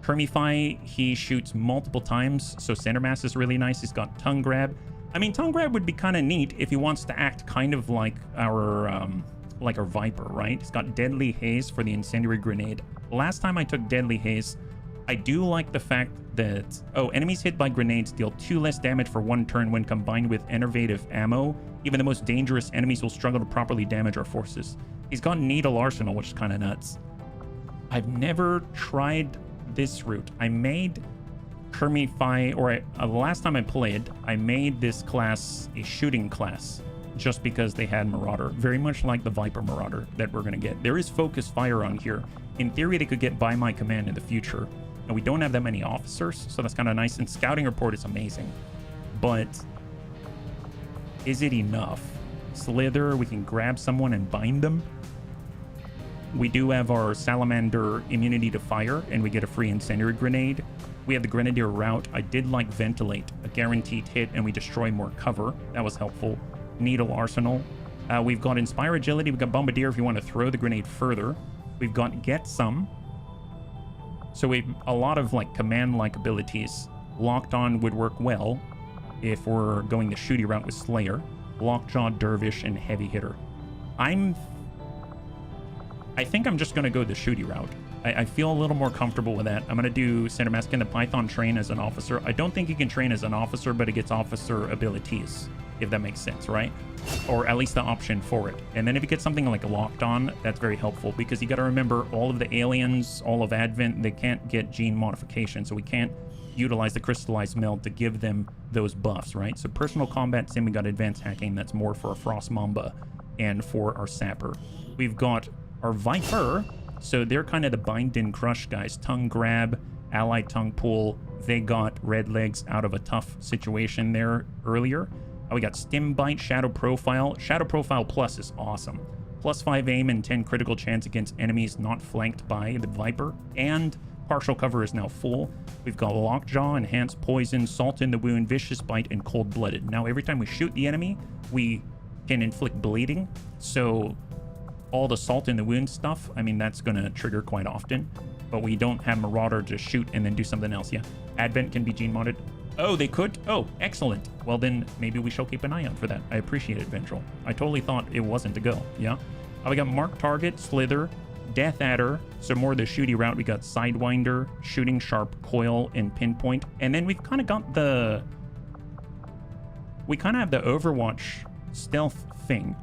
[SPEAKER 1] Kermify, he shoots multiple times, so center mass is really nice. He's got Tongue Grab. I mean, Tongue Grab would be kind of neat if he wants to act kind of like our Viper, right? He's got Deadly Haze for the Incendiary Grenade. Last time I took Deadly Haze, I do like the fact that, enemies hit by grenades deal 2 less damage for 1 turn when combined with Innovative Ammo. Even the most dangerous enemies will struggle to properly damage our forces. He's got Needle Arsenal, which is kind of nuts. I've never tried this route. I made Hermify, or the last time I played, I made this class a shooting class just because they had Marauder, very much like the Viper Marauder that we're going to get. There is focus fire on here. In theory, they could get by my command in the future. And we don't have that many officers, so that's kind of nice. And scouting report is amazing. But is it enough? Slither, we can grab someone and bind them. We do have our Salamander immunity to fire, and we get a free incendiary grenade. We have the Grenadier route. I did like Ventilate, a guaranteed hit, and we destroy more cover. That was helpful. Needle Arsenal. We've got Inspire Agility. We've got Bombardier if you want to throw the grenade further. We've got Get Some. So we a lot of like command-like abilities. Locked On would work well if we're going the shooty route with Slayer. Lockjaw, Dervish, and Heavy Hitter. I think I'm just going to go the shooty route. I feel a little more comfortable with that. I'm going to do Center Mask and the Python train as an officer. I don't think he can train as an officer, but it gets officer abilities, if that makes sense, right? Or at least the option for it. And then if you get something like Locked On, that's very helpful, because you got to remember all of the aliens, all of Advent, they can't get gene modification, so we can't utilize the crystallized meld to give them those buffs, right? So personal combat sim, we got advanced hacking, that's more for a Frost Mamba and for our Sapper. We've got our Viper, so they're kind of the bind and crush guys. Tongue grab, allied tongue pull. They got red legs out of a tough situation there earlier. We got stim bite, shadow profile. Shadow profile plus is awesome. +5 aim and 10 critical chance against enemies not flanked by the Viper. And partial cover is now full. We've got lockjaw, enhanced poison, salt in the wound, vicious bite, and cold-blooded. Now every time we shoot the enemy, we can inflict bleeding. So all the salt in the wound stuff, I mean, that's going to trigger quite often. But we don't have Marauder to shoot and then do something else. Yeah, Advent can be gene modded. Oh, they could? Oh, excellent. Well, then maybe we shall keep an eye out for that. I appreciate it, Ventral. I totally thought it wasn't to go. Yeah. We got Mark Target, Slither, Death Adder. So more the shooty route. We got Sidewinder, Shooting Sharp, Coil, and Pinpoint. And then we've kind of got the... We kind of have the Overwatch stealth thing.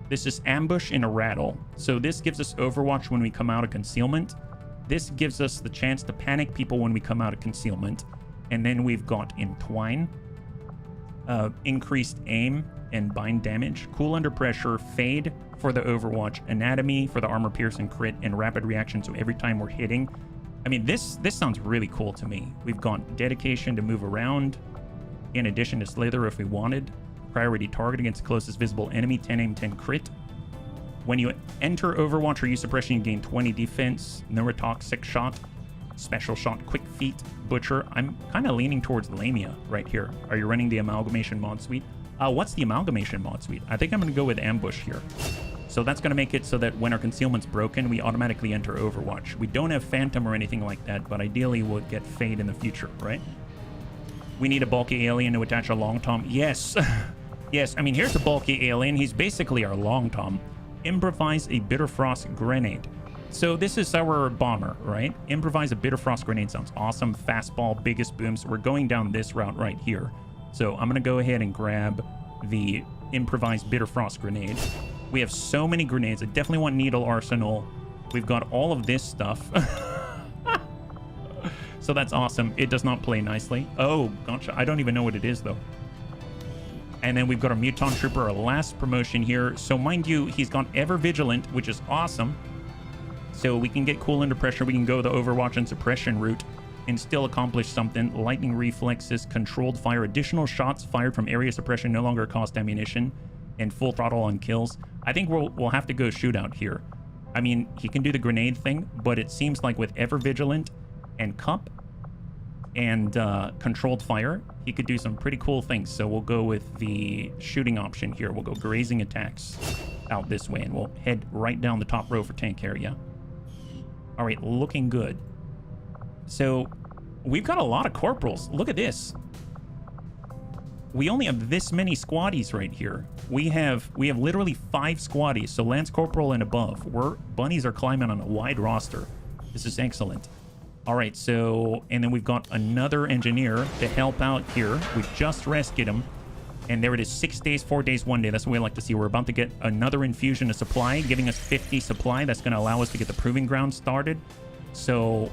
[SPEAKER 1] This is Ambush in a Rattle. So this gives us Overwatch when we come out of concealment. This gives us the chance to panic people when we come out of concealment. And then we've got Entwine, increased aim and bind damage, cool under pressure, fade for the Overwatch, anatomy for the armor piercing crit, and rapid reaction. So every time we're hitting, I mean, this sounds really cool to me. We've got dedication to move around, in addition to Slither if we wanted. Priority target against the closest visible enemy, 10 aim, 10 crit. When you enter Overwatch or use suppression, you gain 20 defense, neurotoxic shot, special shot, quick feet, butcher. I'm kind of leaning towards Lamia right here. Are you running the amalgamation mod suite? What's the amalgamation mod suite? I think I'm going to go with ambush here. So that's going to make it so that when our concealment's broken, we automatically enter Overwatch. We don't have Phantom or anything like that, but ideally we'll get Fade in the future, right? We need a bulky alien to attach a long tom. Yes. Yes, I mean, here's a bulky alien. He's basically our long tom. Improvise a Bitter Frost grenade. So this is our bomber, right? Improvise a Bitter Frost grenade sounds awesome. Fastball, biggest booms. We're going down this route right here. So I'm going to go ahead and grab the improvised Bitter Frost grenade. We have so many grenades. I definitely want Needle Arsenal. We've got all of this stuff. So that's awesome. It does not play nicely. Oh, gotcha. I don't even know what it is, though. And then we've got our Muton Trooper, our last promotion here. So mind you, he's got Ever Vigilant, which is awesome. So we can get cool under pressure. We can go the Overwatch and suppression route and still accomplish something. Lightning reflexes, controlled fire, additional shots fired from area suppression no longer cost ammunition, and full throttle on kills. I think we'll have to go shootout here. I mean, he can do the grenade thing, but it seems like with Ever Vigilant and Cup and controlled fire, he could do some pretty cool things. So we'll go with the shooting option here. We'll go grazing attacks out this way, and we'll head right down the top row for tank area. All right, looking good. So we've got a lot of corporals. Look at this. We only have this many squaddies right here. We have literally 5 squaddies, so Lance Corporal and above. Bunnies are climbing on a wide roster. This is excellent. All right, so, and then we've got another engineer to help out here. We've just rescued him. And there it is, 6 days, 4 days, 1 day. That's what we like to see. We're about to get another infusion of supply, giving us 50 supply. That's going to allow us to get the Proving Ground started. So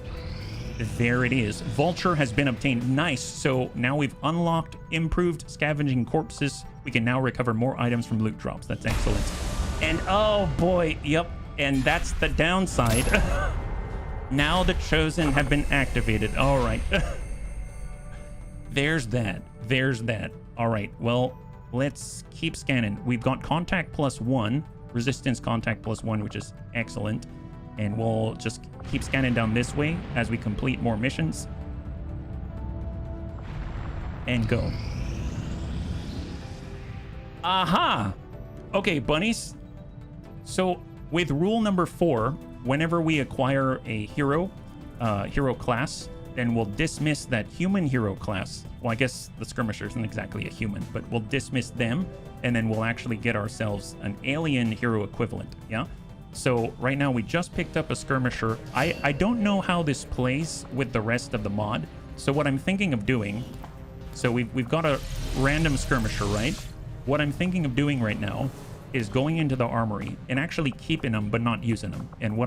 [SPEAKER 1] There it is. Vulture has been obtained. Nice. So now we've unlocked improved scavenging corpses. We can now recover more items from loot drops. That's excellent. And oh boy, yep. And that's the downside. Now the Chosen have been activated. All right. There's that. There's that. All right. Well, let's keep scanning. We've got contact +1, resistance contact +1, which is excellent. And we'll just keep scanning down this way as we complete more missions. And go. Aha! Okay, bunnies. So with rule number 4, whenever we acquire a hero class, then we'll dismiss that human hero class. Well, I guess the skirmisher isn't exactly a human, but we'll dismiss them, and then we'll actually get ourselves an alien hero equivalent, yeah? So right now we just picked up a skirmisher. I don't know how this plays with the rest of the mod. So what I'm thinking of doing, so we've got a random skirmisher, right? What I'm thinking of doing right now is going into the armory and actually keeping them but not using them. And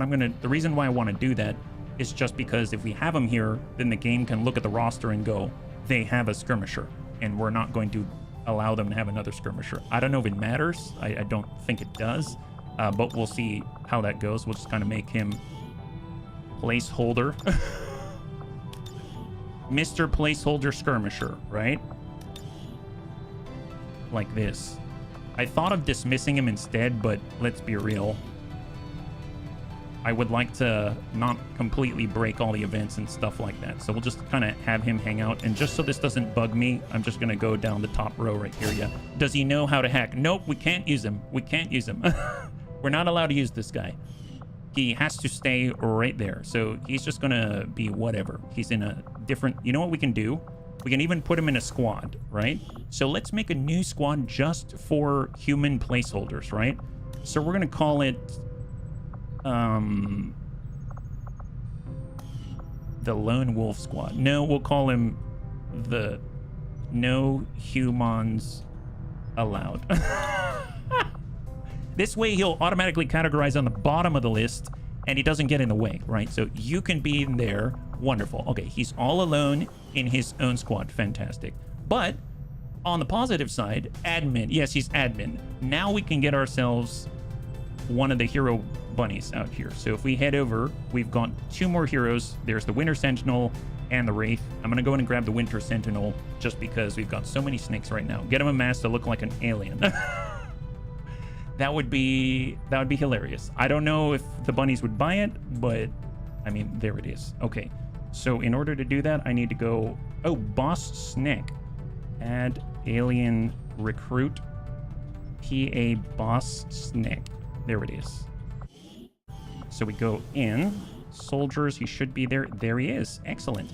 [SPEAKER 1] the reason why I want to do that is just because if we have them here, then the game can look at the roster and go, they have a skirmisher, and we're not going to allow them to have another skirmisher. I don't know if it matters. I don't think it does. But we'll see how that goes. We'll just kind of make him placeholder. Mr. Placeholder Skirmisher, right? Like this. I thought of dismissing him instead, but let's be real. I would like to not completely break all the events and stuff like that. So we'll just kind of have him hang out. And just so this doesn't bug me, I'm just going to go down the top row right here. Yeah. Does he know how to hack? Nope, we can't use him. We can't use him. We're not allowed to use this guy. He has to stay right there. So he's just going to be whatever. He's in a different... You know what we can do? We can even put him in a squad, right? So let's make a new squad just for human placeholders, right? So we're going to call it... the Lone Wolf Squad. No, we'll call him the No Humans Allowed. This way he'll automatically categorize on the bottom of the list and he doesn't get in the way, right? So you can be in there. Wonderful. Okay, he's all alone in his own squad. Fantastic. But on the positive side, admin. Yes, he's admin. Now we can get ourselves one of the hero bunnies out here. So if we head over, we've got 2 more heroes. There's the Winter Sentinel and the Wraith. I'm gonna go in and grab the Winter Sentinel just because we've got so many snakes right now. Get him a mask to look like an alien. That would be hilarious. I don't know if the bunnies would buy it, but I mean, there it is. Okay, so in order to do that, I need to go, oh, Boss Snack. Add alien recruit, PA Boss Snack. There it is. So we go in, soldiers, he should be there. There he is, excellent.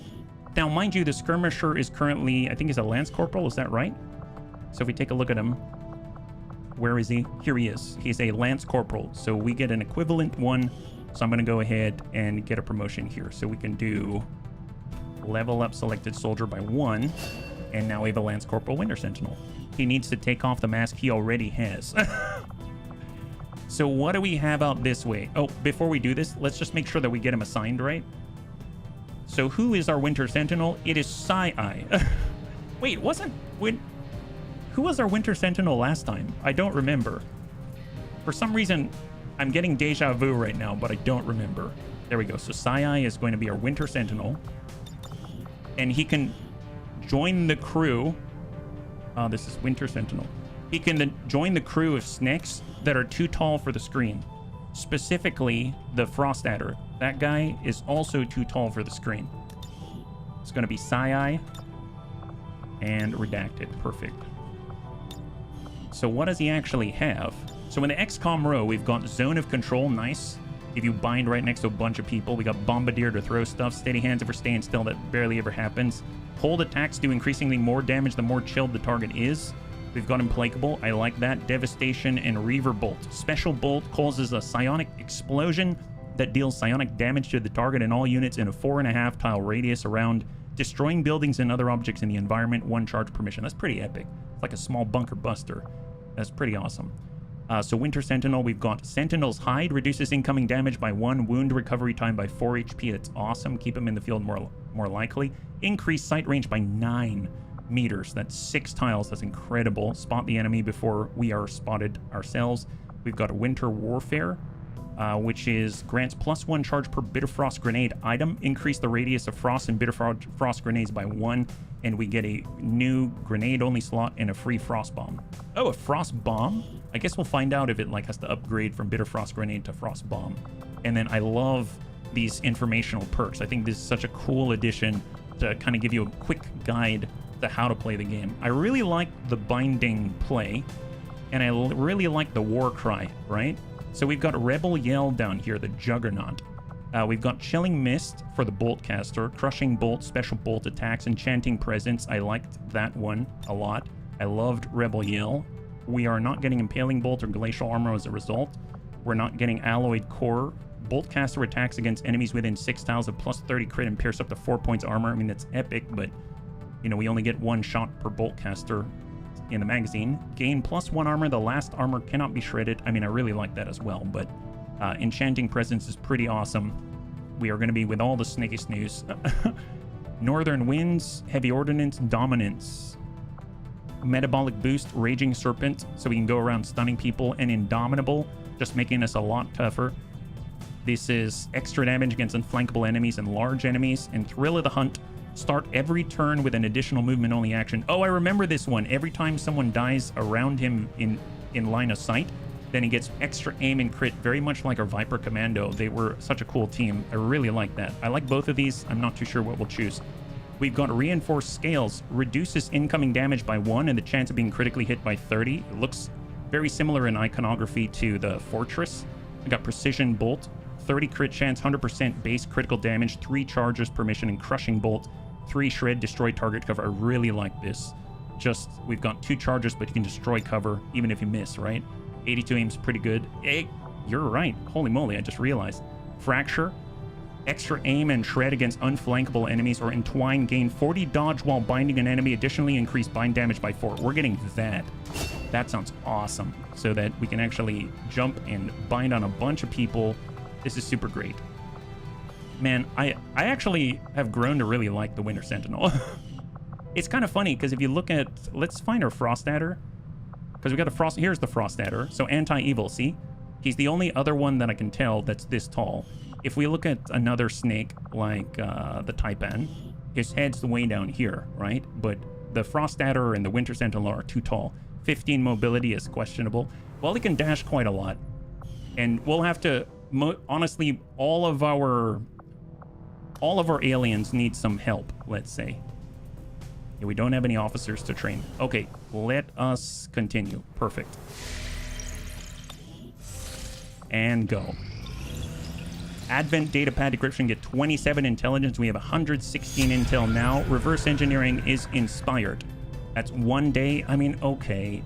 [SPEAKER 1] Now, mind you, the skirmisher is currently, I think he's a Lance Corporal, is that right? So if we take a look at him, where is he? Here he is. He's a Lance Corporal. So we get an equivalent one. So I'm going to go ahead and get a promotion here. So we can do level up selected soldier by 1. And now we have a Lance Corporal Winter Sentinel. He needs to take off the mask he already has. So what do we have out this way? Oh, before we do this, let's just make sure that we get him assigned right. So who is our Winter Sentinel? It is Sai-Ai. Wait, who was our Winter Sentinel last time? I don't remember. For some reason, I'm getting deja vu right now, but I don't remember. There we go. So Sai-Ai is going to be our Winter Sentinel. And he can join the crew. This is Winter Sentinel. He can then join the crew of snakes that are too tall for the screen. Specifically, the Frost Adder. That guy is also too tall for the screen. It's going to be Sai-Ai and Redacted. Perfect. So what does he actually have? So in the XCOM row, we've got Zone of Control, nice. If you bind right next to a bunch of people, we got Bombardier to throw stuff, Steady Hands if we're staying still, that barely ever happens. Hold attacks do increasingly more damage the more chilled the target is. We've got Implacable, I like that. Devastation and Reaver Bolt. Special Bolt causes a psionic explosion that deals psionic damage to the target and all units in a 4.5 tile radius around, destroying buildings and other objects in the environment, 1 charge per mission. That's pretty epic. It's like a small bunker buster. That's pretty awesome. So Winter Sentinel, we've got Sentinel's Hide, reduces incoming damage by 1, wound recovery time by 4 HP. That's awesome. Keep him in the field more likely. Increase sight range by 9 meters. That's 6 tiles. That's incredible. Spot the enemy before we are spotted ourselves. We've got Winter Warfare, which is grants +1 charge per Bitterfrost grenade item. Increase the radius of frost and Bitterfrost grenades by 1, and we get a new grenade-only slot and a free frost bomb. Oh, a frost bomb? I guess we'll find out if it like has to upgrade from Bitterfrost grenade to frost bomb. And then I love these informational perks. I think this is such a cool addition to kind of give you a quick guide to how to play the game. I really like the binding play, and I really like the war cry, right? So we've got Rebel Yell down here, the Juggernaut. We've got Chilling Mist for the Bolt Caster, Crushing Bolt, Special Bolt Attacks, Enchanting Presence. I liked that one a lot. I loved Rebel Yell. We are not getting Impaling Bolt or Glacial Armor as a result. We're not getting Alloyed Core. Bolt Caster attacks against enemies within 6 tiles of +30 crit and pierce up to 4 points armor. I mean, that's epic, but, you know, we only get 1 shot per Bolt Caster in the magazine. Gain +1 armor. The last armor cannot be shredded. I mean, I really like that as well, but Enchanting Presence is pretty awesome. We are going to be with all the snaky snooze. Northern Winds, Heavy Ordnance, Dominance. Metabolic Boost, Raging Serpent, so we can go around stunning people, and Indomitable, just making us a lot tougher. This is extra damage against unflankable enemies and large enemies. And Thrill of the Hunt, start every turn with an additional movement only action. Oh, I remember this one. Every time someone dies around him in line of sight, then he gets extra aim and crit, very much like our Viper Commando. They were such a cool team. I really like that. I like both of these. I'm not too sure what we'll choose. We've got Reinforced Scales, reduces incoming damage by 1 and the chance of being critically hit by 30. It looks very similar in iconography to the Fortress. We got Precision Bolt, 30 crit chance, 100% base critical damage, 3 charges per mission, and Crushing Bolt, 3 shred, destroy target cover. I really like this. Just, we've got 2 charges, but you can destroy cover even if you miss, right? 82 aim's pretty good. Hey, you're right. Holy moly, I just realized. Fracture, extra aim and shred against unflankable enemies, or Entwine, gain 40 dodge while binding an enemy. Additionally, increase bind damage by 4. We're getting that. That sounds awesome. So that we can actually jump and bind on a bunch of people. This is super great. Man, I actually have grown to really like the Winter Sentinel. It's kind of funny, because if you look at... Let's find our Frost Adder. Because we got a Frost... Here's the Frost Adder. So anti-evil, see? He's the only other one that I can tell that's this tall. If we look at another snake, like the Taipan, his head's way down here, right? But the Frost Adder and the Winter Sentinel are too tall. 15 mobility is questionable. Well, he can dash quite a lot. And we'll have to... honestly, all of our aliens need some help, let's say. Yeah, we don't have any officers to train. Okay, let us continue. Perfect. And go. Advent data pad decryption, get 27 intelligence. We have 116 intel now. Reverse engineering is inspired. That's 1 day. I mean, okay.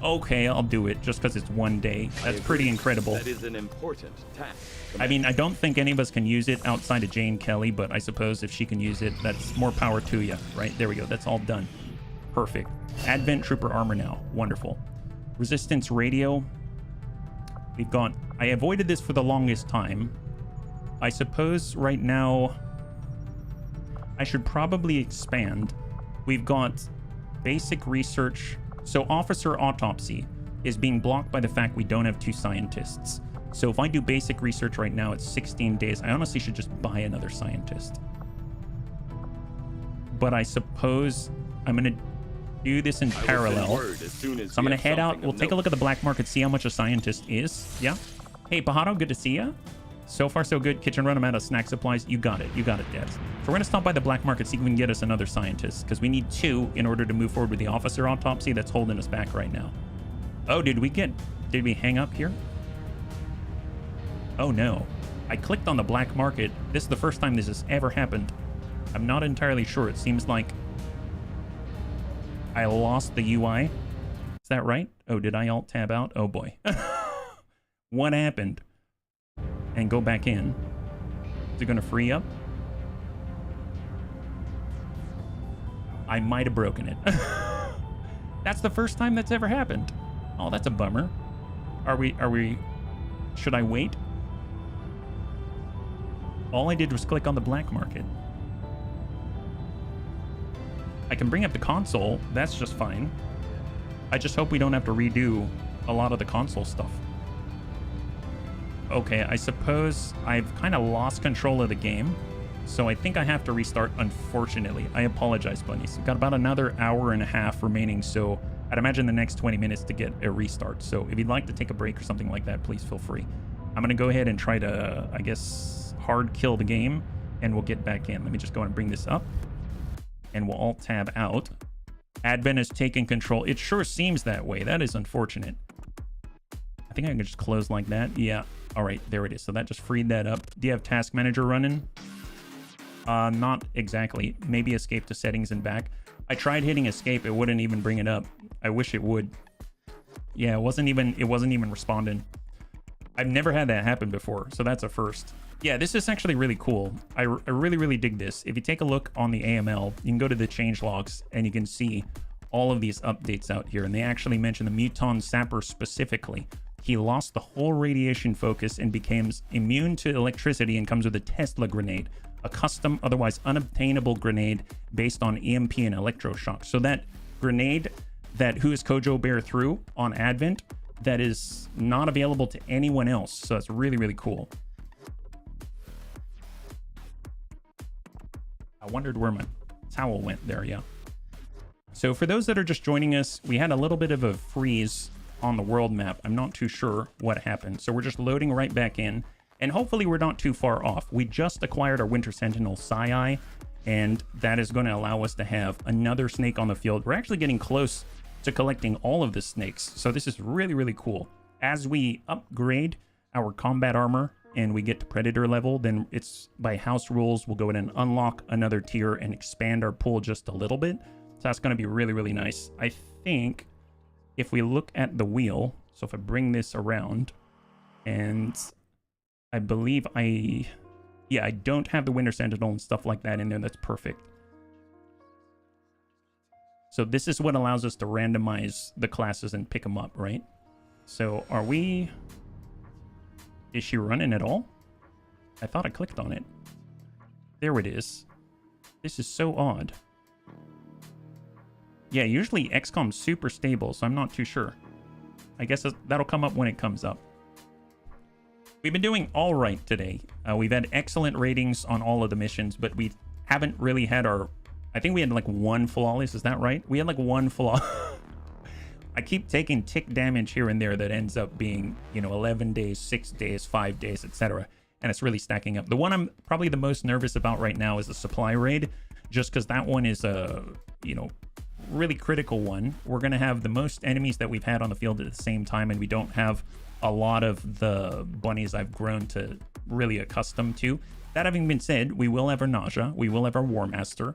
[SPEAKER 1] Okay, I'll do it just because it's 1 day. That's pretty incredible.
[SPEAKER 4] That is an important task.
[SPEAKER 1] I mean, I don't think any of us can use it outside of Jane Kelly, but I suppose if she can use it, that's more power to you, right? There we go. That's all done. Perfect. Advent Trooper armor now. Wonderful. Resistance radio. We've got... I avoided this for the longest time. I suppose right now I should probably expand. We've got basic research. So officer autopsy is being blocked by the fact we don't have 2 scientists. So if I do basic research right now, it's 16 days. I honestly should just buy another scientist. But I suppose I'm going to do this in parallel. So I'm going to head out. We'll take a look at the black market, see how much a scientist is. Yeah. Hey, Pajaro, good to see ya. So far, so good. Kitchen run, I'm out of snack supplies. You got it. You got it, Devs. So we're going to stop by the black market, see if we can get us another scientist, because we need 2 in order to move forward with the officer autopsy that's holding us back right now. Oh, did we hang up here? Oh, no. I clicked on the black market. This is the first time this has ever happened. I'm not entirely sure. It seems like I lost the UI. Is that right? Oh, did I alt-tab out? Oh, boy. What happened? And go back in. Is it going to free up? I might have broken it. That's the first time that's ever happened. Oh, that's a bummer. Are we... Should I wait? All I did was click on the black market. I can bring up the console. That's just fine. I just hope we don't have to redo a lot of the console stuff. Okay, I suppose I've kind of lost control of the game. So I think I have to restart, unfortunately. I apologize, bunnies. We've got about another hour and a half remaining, so I'd imagine the next 20 minutes to get a restart. So if you'd like to take a break or something like that, please feel free. I'm going to go ahead and try to, I guess, hard kill the game, and we'll get back in. Let me just go and bring this up, and we'll alt tab out. Advent has taken control. It sure seems that way. That is unfortunate. I think I can just close like that. Yeah. All right, there it is. So that just freed that up. Do you have Task Manager running? Not exactly. Maybe escape to settings and back. I tried hitting escape. It wouldn't even bring it up. I wish it would. Yeah, it wasn't even responding. I've never had that happen before, so that's a first. Yeah, this is actually really cool. I really dig this. If you take a look on the AML, you can go to the change logs and you can see all of these updates out here. And they actually mention the Muton Sapper specifically. He lost the whole radiation focus and became immune to electricity and comes with a Tesla grenade, a custom, otherwise unobtainable grenade based on EMP and electroshock. So that grenade that Who is Kojo Bear threw on Advent, that is not available to anyone else. So that's really cool. I wondered where my towel went there. Yeah. So for those that are just joining us, we had a little bit of a freeze on the world map. I'm not too sure what happened. So we're just loading right back in, and hopefully we're not too far off. We just acquired our Winter Sentinel Psi-Eye, and that is going to allow us to have another snake on the field. We're actually getting close to collecting all of the snakes. So this is really cool. As we upgrade our combat armor and we get to Predator level, then it's by house rules, we'll go ahead and unlock another tier and expand our pool just a little bit. So that's going to be really nice. I think if we look at the wheel, so if I bring this around, and I believe I don't have the Winter Sentinel and stuff like that in there. That's perfect. So this is what allows us to randomize the classes and pick them up, right? So is she running at all? I thought I clicked on it. There it is. This is so odd. Yeah, usually XCOM's super stable, so I'm not too sure. I guess that'll come up when it comes up. We've been doing all right today. We've had excellent ratings on all of the missions, but we haven't really had our... I think we had like one flawless, is that right? We had like one flaw. I keep taking tick damage here and there that ends up being, 11 days, 6 days, 5 days, etc. And it's really stacking up. The one I'm probably the most nervous about right now is the supply raid, just because that one is a, really critical one. We're going to have the most enemies that we've had on the field at the same time, and we don't have a lot of the bunnies I've grown to really accustomed to. That having been said, we will have our Nausea, we will have our War Master,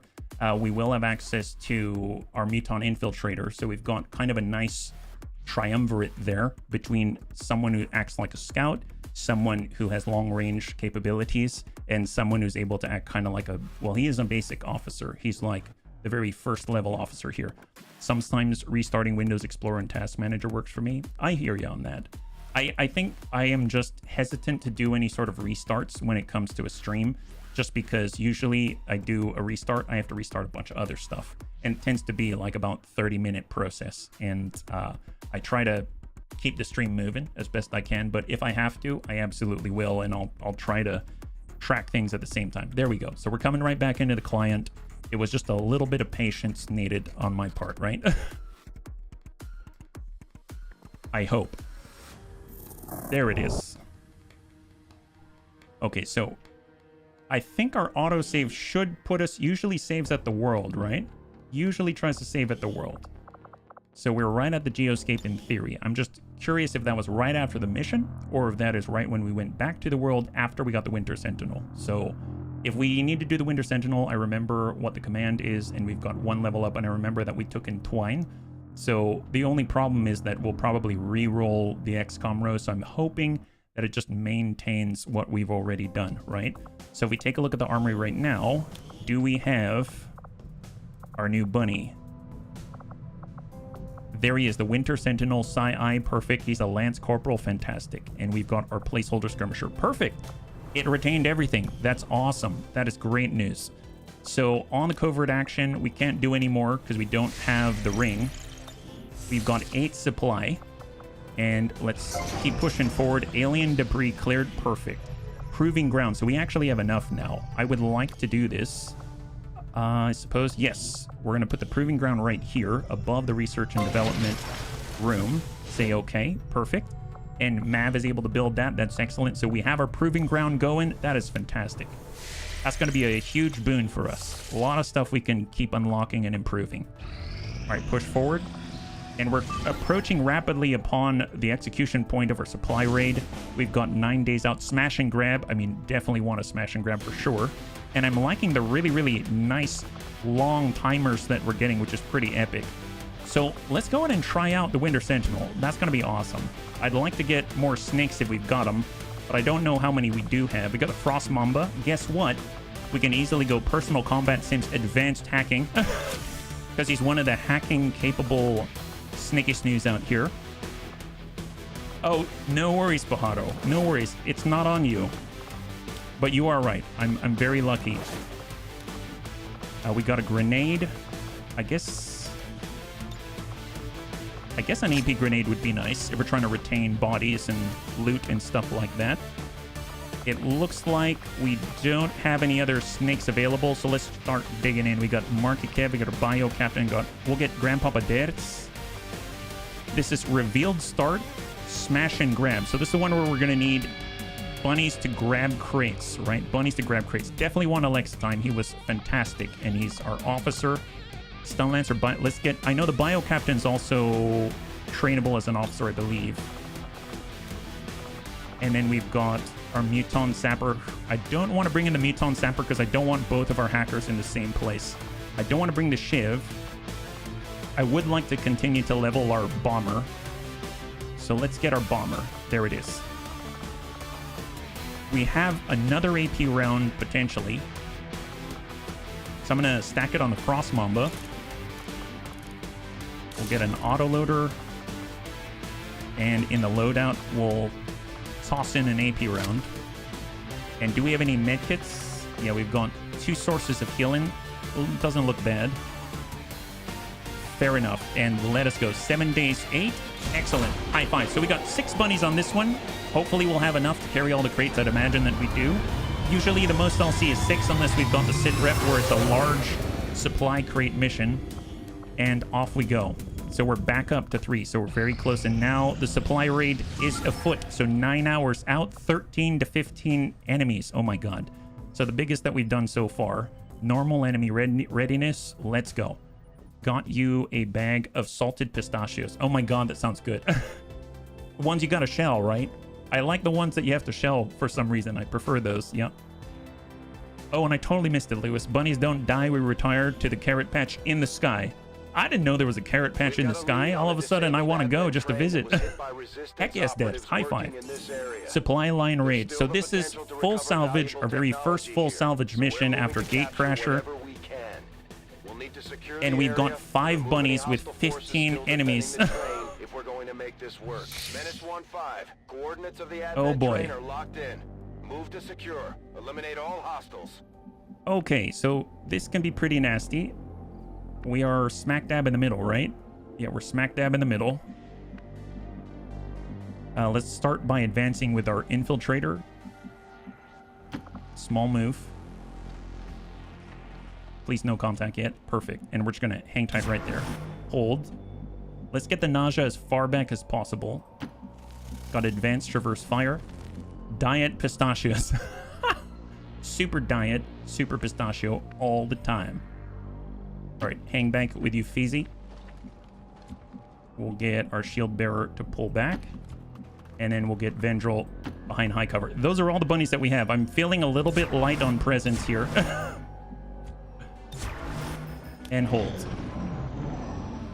[SPEAKER 1] we will have access to our Muton Infiltrator, so we've got kind of a nice triumvirate there between someone who acts like a scout, someone who has long-range capabilities, and someone who's able to act kind of like he is a basic officer. He's like the very first level officer here. Sometimes restarting Windows Explorer and Task Manager works for me. I hear you on that. I think I am just hesitant to do any sort of restarts when it comes to a stream, just because usually I do a restart, I have to restart a bunch of other stuff, and it tends to be like about 30-minute process, and I try to keep the stream moving as best I can, but if I have to, I absolutely will, and I'll try to track things at the same time. There we go. So we're coming right back into the client. It was just a little bit of patience needed on my part, right? I hope. There it is. Okay, so I think our autosave should put us, usually saves at the world, right? Usually tries to save at the world. So we're right at the geoscape in theory. I'm just curious if that was right after the mission, or if that is right when we went back to the world after we got the Winter Sentinel. So if we need to do the Winter Sentinel, I remember what the command is, and we've got one level up, and I remember that we took Entwine. So the only problem is that we'll probably re-roll the XCOM row, so I'm hoping that it just maintains what we've already done, right? So if we take a look at the armory right now, do we have our new bunny? There he is, the Winter Sentinel, Psi-I, perfect. He's a Lance Corporal, fantastic. And we've got our placeholder skirmisher, perfect. It retained everything. That's awesome. That is great news. So on the covert action, we can't do any more because we don't have the ring. We've got 8 supply. And let's keep pushing forward. Alien debris cleared, perfect. Proving ground, so we actually have enough now. I would like to do this. I suppose, yes. We're going to put the proving ground right here above the research and development room. Say okay, perfect. And Mav is able to build that. That's excellent. So we have our proving ground going. That is fantastic. That's going to be a huge boon for us. A lot of stuff we can keep unlocking and improving. All right, push forward. And we're approaching rapidly upon the execution point of our supply raid. We've got 9 days out. Smash and grab. I mean, definitely want to smash and grab for sure. And I'm liking the really, really nice long timers that we're getting, which is pretty epic. So let's go ahead and try out the Winter Sentinel. That's going to be awesome. I'd like to get more snakes if we've got them, but I don't know how many we do have. We got the Frost Mamba. Guess what? We can easily go personal combat sims advanced hacking because he's one of the hacking capable Snicky Snooze out here. Oh, no worries, Pajaro. No worries. It's not on you. But you are right. I'm very lucky. We got a grenade. I guess an AP grenade would be nice if we're trying to retain bodies and loot and stuff like that. It looks like we don't have any other snakes available, so let's start digging in. We got Marky Kev, we got our Bio Captain, we'll get Grandpapa Dertz. This is revealed start, smash and grab. So this is the one where we're gonna need bunnies to grab crates, right? Bunnies to grab crates. Definitely want Alexa time. He was fantastic, and he's our officer. Stun Lancer, let's get... I know the Bio Captain's also trainable as an officer, I believe. And then we've got our Muton Sapper. I don't want to bring in the Muton Sapper because I don't want both of our hackers in the same place. I don't want to bring the Shiv. I would like to continue to level our Bomber. So let's get our Bomber. There it is. We have another AP round, potentially. So I'm going to stack it on the Frost Mamba. We'll get an autoloader. And in the loadout, we'll toss in an AP round. And do we have any medkits? Yeah, we've got 2 sources of healing. Doesn't look bad. Fair enough. And let us go. 7 days, 8. Excellent. High five. So we got 6 bunnies on this one. Hopefully we'll have enough to carry all the crates. I'd imagine that we do. Usually the most I'll see is 6 unless we've got the sit rep where it's a large supply crate mission. And off we go. So we're back up to 3. So we're very close. And now the supply raid is afoot. So 9 hours out, 13 to 15 enemies. Oh my god. So the biggest that we've done so far. Normal enemy readiness. Let's go. Got you a bag of salted pistachios. Oh my god, that sounds good. Ones you gotta shell, right? I like the ones that you have to shell for some reason. I prefer those, yep. Oh, and I totally missed it, Lewis. Bunnies don't die, we retire to the carrot patch in the sky. I didn't know there was a carrot patch in the sky. All of a sudden, I want to go just to visit. Heck yes, Debs. High five. Supply line raid. So this is full salvage, our very first full salvage mission after Gatecrasher. And we've got 5 bunnies with 15 enemies.
[SPEAKER 2] If we're going to make this work. Menace 1-5. Coordinates of the
[SPEAKER 1] oh boy.
[SPEAKER 2] train are locked in. Move to secure. Eliminate all hostiles.
[SPEAKER 1] Okay, so this can be pretty nasty. We are smack dab in the middle, right? Yeah, we're smack dab in the middle. Let's start by advancing with our infiltrator. Small move. Please no contact yet. Perfect. And we're just gonna hang tight right there. Hold. Let's get the nausea as far back as possible. Got advanced traverse fire. Diet pistachios. Super diet, super pistachio all the time. All right, hang back with you, Feezy. We'll get our shield bearer to pull back. And then we'll get Vendril behind high cover. Those are all the bunnies that we have. I'm feeling a little bit light on presence here. And hold.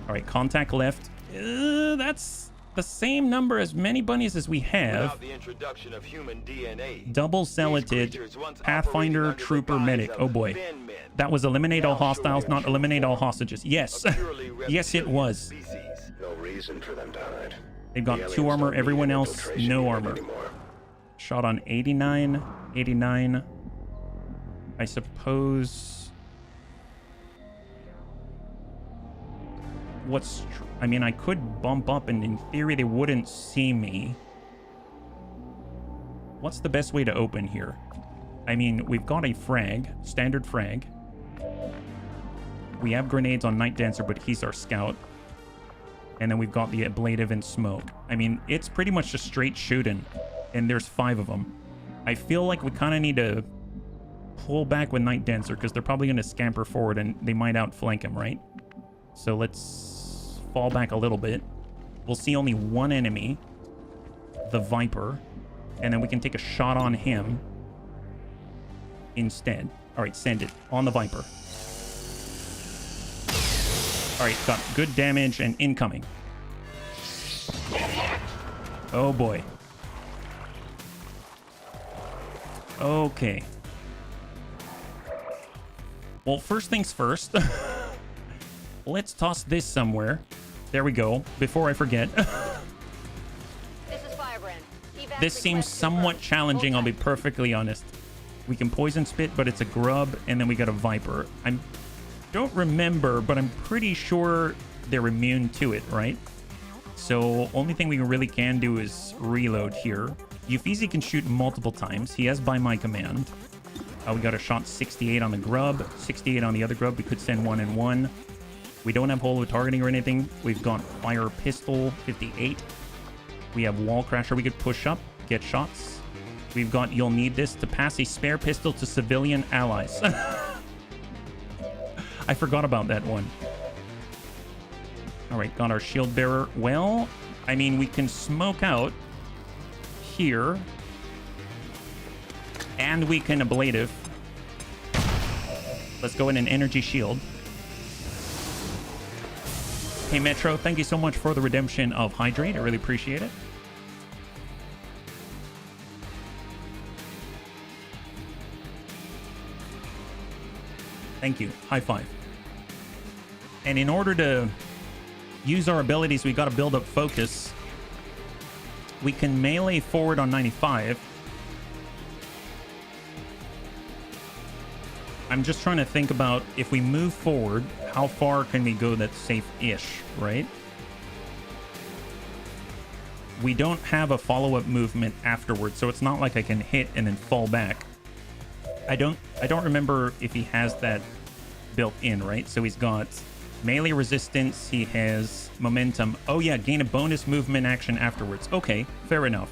[SPEAKER 1] All right, contact left. That's the same number as many bunnies as we have.
[SPEAKER 4] The introduction of human DNA,
[SPEAKER 1] double cellated Pathfinder Trooper Medic. Oh boy. That was eliminate all hostiles, not eliminate all hostages. Yes. Yes, it was.
[SPEAKER 5] no reason for them to hide.
[SPEAKER 1] They've got
[SPEAKER 5] The
[SPEAKER 1] 2
[SPEAKER 5] aliens
[SPEAKER 1] armor,
[SPEAKER 5] don't need
[SPEAKER 1] everyone
[SPEAKER 5] an
[SPEAKER 1] else,
[SPEAKER 5] infiltration
[SPEAKER 1] no
[SPEAKER 5] unit
[SPEAKER 1] armor.
[SPEAKER 5] anymore.
[SPEAKER 1] Shot on 89, 89. I suppose... I mean, I could bump up and in theory they wouldn't see me. What's the best way to open here? I mean, we've got a frag, standard frag. We have grenades on Night Dancer, but he's our scout. And then we've got the ablative and smoke. I mean, it's pretty much just straight shooting. And there's 5 of them. I feel like we kind of need to pull back with Night Dancer because they're probably going to scamper forward and they might outflank him, right? So let's fall back a little bit. We'll see only 1 enemy, the Viper, and then we can take a shot on him instead. All right, send it on the Viper. All right, got good damage and incoming. Oh boy. Okay. Well, first things first. Let's toss this somewhere. There we go. Before I forget.
[SPEAKER 3] This is Firebrand. Evac
[SPEAKER 1] This seems
[SPEAKER 3] request
[SPEAKER 1] somewhat
[SPEAKER 3] confirmed.
[SPEAKER 1] challenging, I'll be
[SPEAKER 3] Hold
[SPEAKER 1] perfectly honest. We can poison spit, but it's a grub, and then we got a Viper. I don't remember, but I'm pretty sure they're immune to it, right? So only thing we really can do is reload here. Uffizi can shoot multiple times. He has by my command. We got a shot 68 on the grub, 68 on the other grub. We could send 1 and 1. We don't have holo targeting or anything. We've got fire pistol 58. We have wall crasher. We could push up, get shots. We've got you'll need this to pass a spare pistol to civilian allies. I forgot about that one. All right, got our shield bearer. Well, I mean, we can smoke out here. And we can ablative. Let's go in an energy shield. Hey, Metro, thank you so much for the redemption of Hydrate. I really appreciate it. Thank you. High five. And in order to use our abilities, we got to build up focus. We can melee forward on 95. I'm just trying to think about if we move forward, how far can we go that's safe-ish, right? We don't have a follow-up movement afterwards, so it's not like I can hit and then fall back. I don't remember if he has that built in, right? So he's got melee resistance, he has momentum. Oh yeah, gain a bonus movement action afterwards. Okay, fair enough.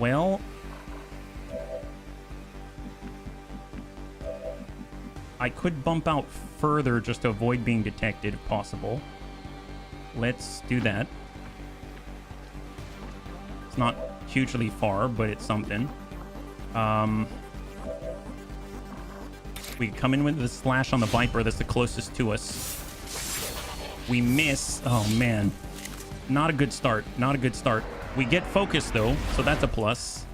[SPEAKER 1] Well, I could bump out further just to avoid being detected if possible. Let's do that. It's not hugely far, but it's something. We come in with the slash on the Viper. That's the closest to us. We miss. Oh, man. Not a good start. Not a good start. We get focus, though, so that's a plus.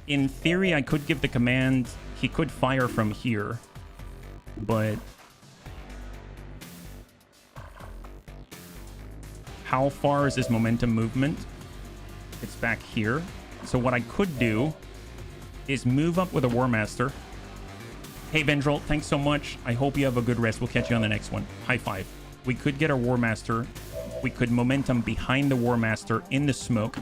[SPEAKER 1] In theory, I could give the command. He could fire from here, but how far is this momentum movement? It's back here. So what I could do is move up with a War Master. Hey, Vendril, thanks so much. I hope you have a good rest. We'll catch you on the next one. High five. We could get our War Master. We could momentum behind the War Master in the smoke.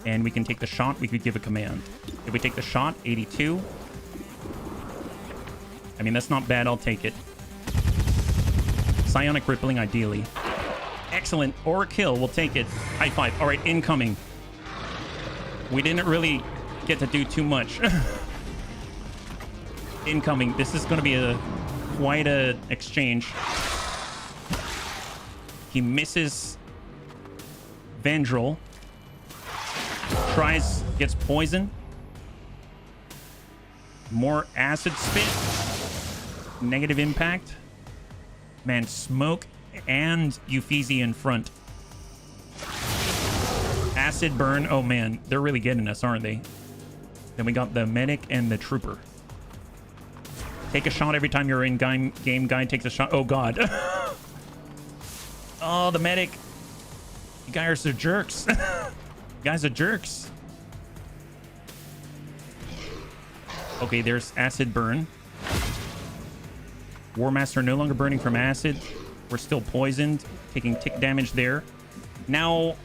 [SPEAKER 1] And we can take the shot. We could give a command. If we take the shot, 82. I mean, that's not bad. I'll take it. Psionic Rippling, ideally. Excellent. Or a kill. We'll take it. High five. All right, incoming. We didn't really get to do too much. Incoming. This is going to be quite a exchange. He misses Vendril. Tries, gets poison. More acid spit. Negative impact. Man, smoke and Uffizi in front. Acid burn. Oh man, they're really getting us, aren't they? Then we got the medic and the trooper. Take a shot every time you're in game. Guy takes a shot. Oh, God. Oh, the medic. You guys are jerks. You guys are jerks. Okay, there's acid burn. War Master no longer burning from acid. We're still poisoned, taking tick damage there. Now,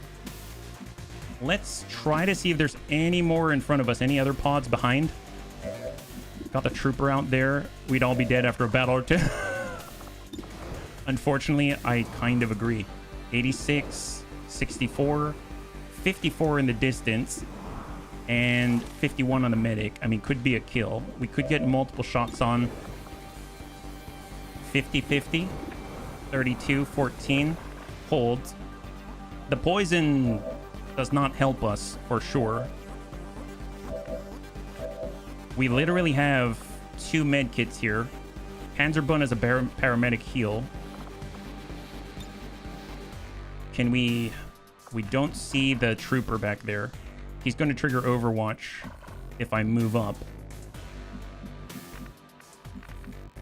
[SPEAKER 1] let's try to see if there's any more in front of us. Any other pods behind? Got the trooper out there. We'd all be dead after a battle or two. Unfortunately, I kind of agree. 86, 64, 54 in the distance, and 51 on the medic. I mean, could be a kill. We could get multiple shots on. 50-50, 32-14, holds. The poison does not help us for sure. We literally have 2 med kits here. Panzerbun is a paramedic heal. Can we don't see the trooper back there. He's going to trigger Overwatch if I move up.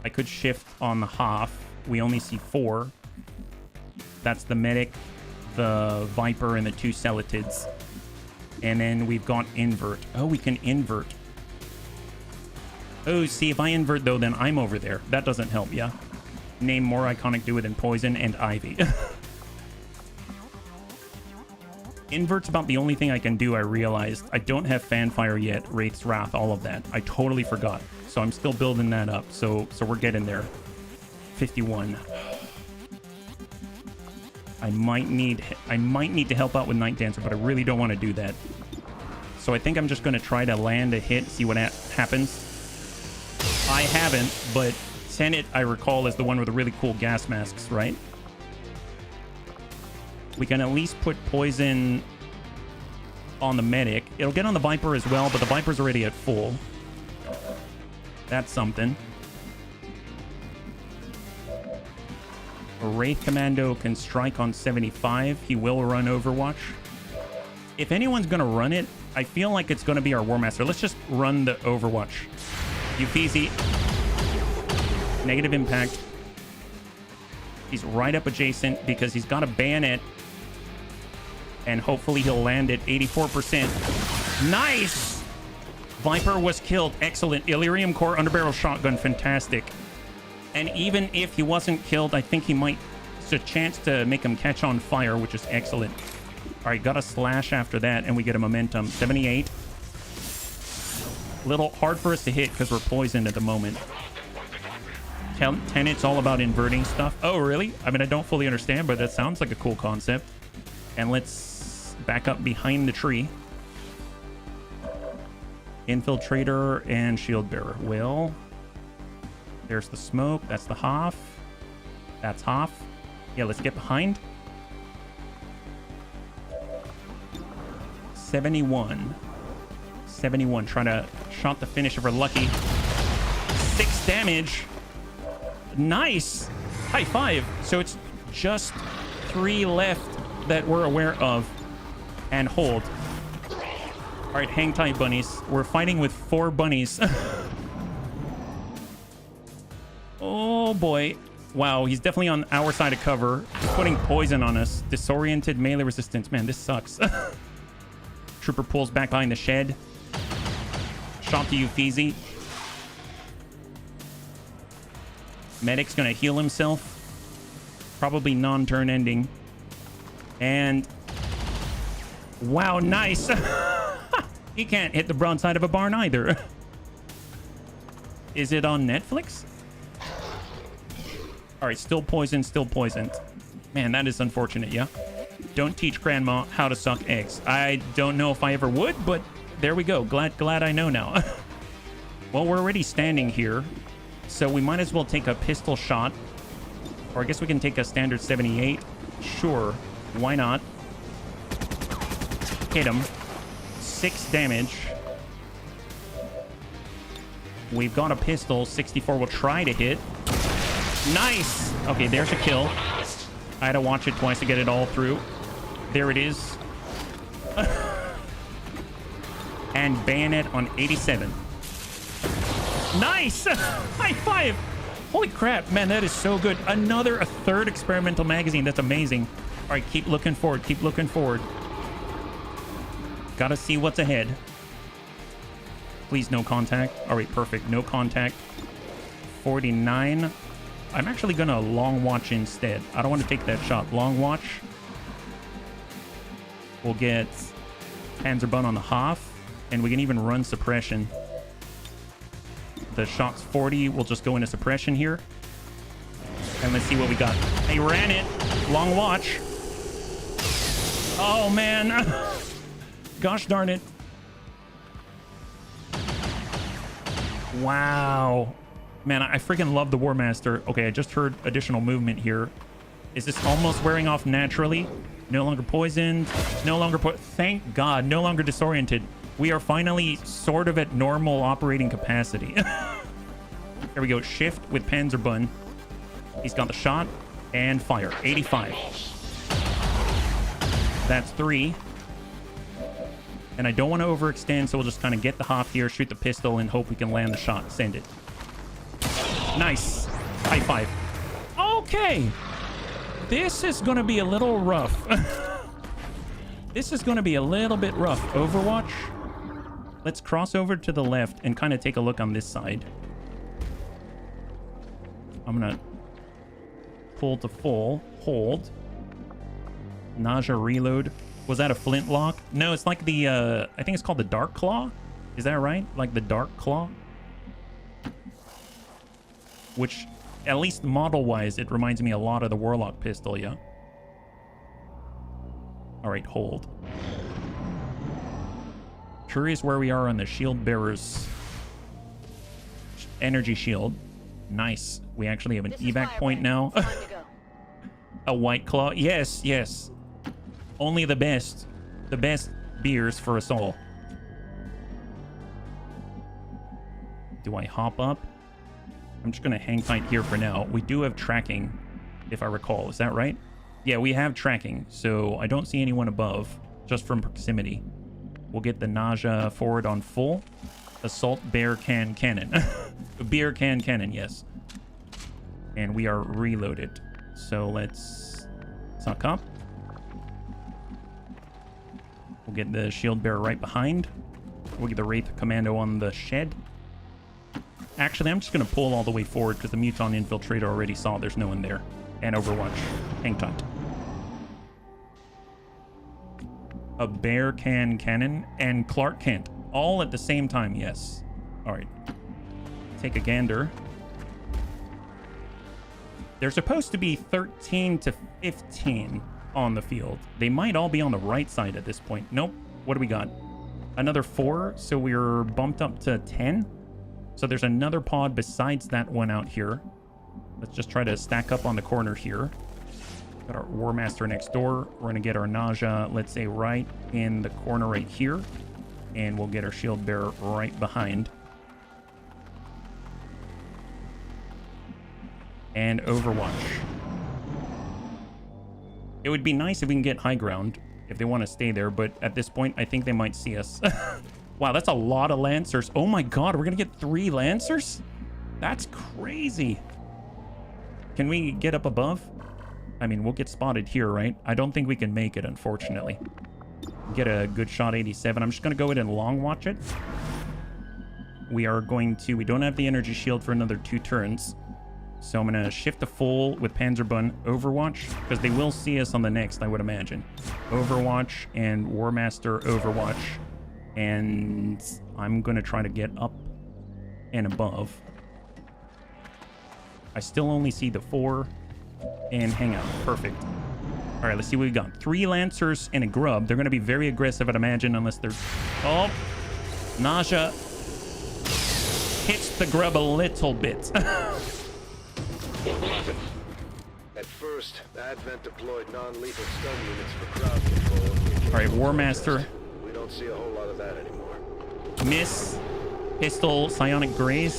[SPEAKER 1] I could shift on the Hoff. We only see 4. That's the medic, the Viper, and the 2 Celatids. And then we've got invert. Oh, we can invert. Oh, see, if I invert, though, then I'm over there. That doesn't help, yeah? Name more iconic do it than Poison and Ivy. Invert's about the only thing I can do, I realized. I don't have Fanfire yet, Wraith's Wrath, all of that. I totally forgot. So I'm still building that up. So we're getting there. 51. I might need to help out with Night Dancer, but I really don't want to do that. So I think I'm just going to try to land a hit, see what happens. I haven't, but Tenet, I recall, is the one with the really cool gas masks, right? We can at least put poison on the medic. It'll get on the Viper as well, but the Viper's already at full. That's something. A Wraith Commando can strike on 75. He will run Overwatch. If anyone's going to run it, I feel like it's going to be our War Master. Let's just run the Overwatch. Uffizi. Negative impact. He's right up adjacent because he's got a bayonet. And hopefully he'll land at 84%. Nice! Viper was killed. Excellent. Illyrium Core Underbarrel Shotgun. Fantastic. And even if he wasn't killed, I think he might... It's a chance to make him catch on fire, which is excellent. All right, got a slash after that, and we get a momentum. 78. Little hard for us to hit because we're poisoned at the moment. Tenet's all about inverting stuff. Oh, really? I mean, I don't fully understand, but that sounds like a cool concept. And let's back up behind the tree. Infiltrator and Shield Bearer. Well, there's the smoke. That's the Hoff. That's Hoff. Yeah, let's get behind. 71. 71. Trying to shot the finish if we're lucky. 6 damage. Nice. High five. So it's just 3 left that we're aware of. And hold. All right, hang tight, bunnies. We're fighting with 4 bunnies. Oh, boy. Wow, he's definitely on our side of cover. He's putting poison on us. Disoriented melee resistance. Man, this sucks. Trooper pulls back behind the shed. Shot to Uffizi. Medic's going to heal himself. Probably non-turn ending. And... wow, nice. He can't hit the broadside of a barn either. Is it on Netflix? All right, still poisoned, still poisoned. Man, that is unfortunate, yeah? Don't teach grandma how to suck eggs. I don't know if I ever would, but there we go. Glad I know now. Well, we're already standing here, so we might as well take a pistol shot. Or I guess we can take a standard 78. Sure, why not? Hit him. 6 damage. We've got a pistol. 64 will try to hit. Nice! Okay, there's a kill. I had to watch it twice to get it all through. There it is. And bayonet on 87. Nice! High five! Holy crap, man, that is so good. A third experimental magazine. That's amazing. All right, keep looking forward. Keep looking forward. Gotta see what's ahead. Please, no contact. All right, perfect. No contact. 49. I'm actually gonna long watch instead. I don't want to take that shot. Long watch. We'll get Panzerbun on the Hoff, and we can even run suppression. The shot's 40. We'll just go into suppression here. And let's see what we got. They ran it. Long watch. Oh, man. Gosh darn it. Wow. Man, I freaking love the War Master. Okay, I just heard additional movement here. Is this almost wearing off naturally? No longer poisoned. No longer thank God, no longer disoriented. We are finally sort of at normal operating capacity. Here we go. Shift with Panzerbun. He's got the shot and fire. 85. That's 3. And I don't want to overextend, so we'll just kind of get the Hoff here, shoot the pistol, and hope we can land the shot. Send it. Nice. High five. Okay. This is going to be a little rough. This is going to be a little bit rough. Overwatch. Let's cross over to the left and kind of take a look on this side. I'm going to pull to full. Hold. Nausea reload. Was that a flintlock? No, it's like the, I think it's called the Dark Claw. Is that right? Like the Dark Claw? Which, at least model-wise, it reminds me a lot of the Warlock pistol, yeah? Alright, hold. Curious where we are on the shield bearer's energy shield. Nice. We actually have an evac point now. A White Claw. Yes, yes. Only the best. The best beers for us all. Do I hop up? I'm just going to hang tight here for now. We do have tracking, if I recall. Is that right? Yeah, we have tracking, so I don't see anyone above, just from proximity. We'll get the Nausea forward on full. Assault bear can cannon. Beer can cannon, yes. And we are reloaded. So let's suck up. We'll get the shield bearer right behind. We'll get the Wraith Commando on the shed. Actually, I'm just going to pull all the way forward because the Muton Infiltrator already saw there's no one there. And Overwatch. Hang tight. A bear can cannon and Clark Kent. All at the same time, yes. All right. Take a gander. They're supposed to be 13 to 15 on the field. They might all be on the right side at this point. Nope. What do we got? Another 4, so we're bumped up to 10. So there's another pod besides that one out here. Let's just try to stack up on the corner here. Got our War Master next door. We're going to get our Nausea, let's say, right in the corner right here. And we'll get our shield bearer right behind. And Overwatch. It would be nice if we can get high ground if they want to stay there, but at this point, I think they might see us. Wow, that's a lot of Lancers. Oh my god, we're going to get 3 Lancers? That's crazy. Can we get up above? I mean, we'll get spotted here, right? I don't think we can make it, unfortunately. Get a good shot, 87. I'm just going to go ahead and long watch it. We are going to... We don't have the energy shield for another 2 turns. So I'm going to shift to full with Panzerbun Overwatch, because they will see us on the next, I would imagine. Overwatch and War Master Overwatch. And I'm going to try to get up and above. I still only see the 4 and hang out. Perfect. All right, let's see what we got. 3 Lancers and a Grub. They're going to be very aggressive, I'd imagine, unless they're... Oh! Nausea hits the Grub a little bit.
[SPEAKER 2] At first, Advent deployed non-lethal stun units for crowd control.
[SPEAKER 1] All right, War Master.
[SPEAKER 2] We don't see a whole lot of that anymore.
[SPEAKER 1] Miss. Pistol, Psionic Graze.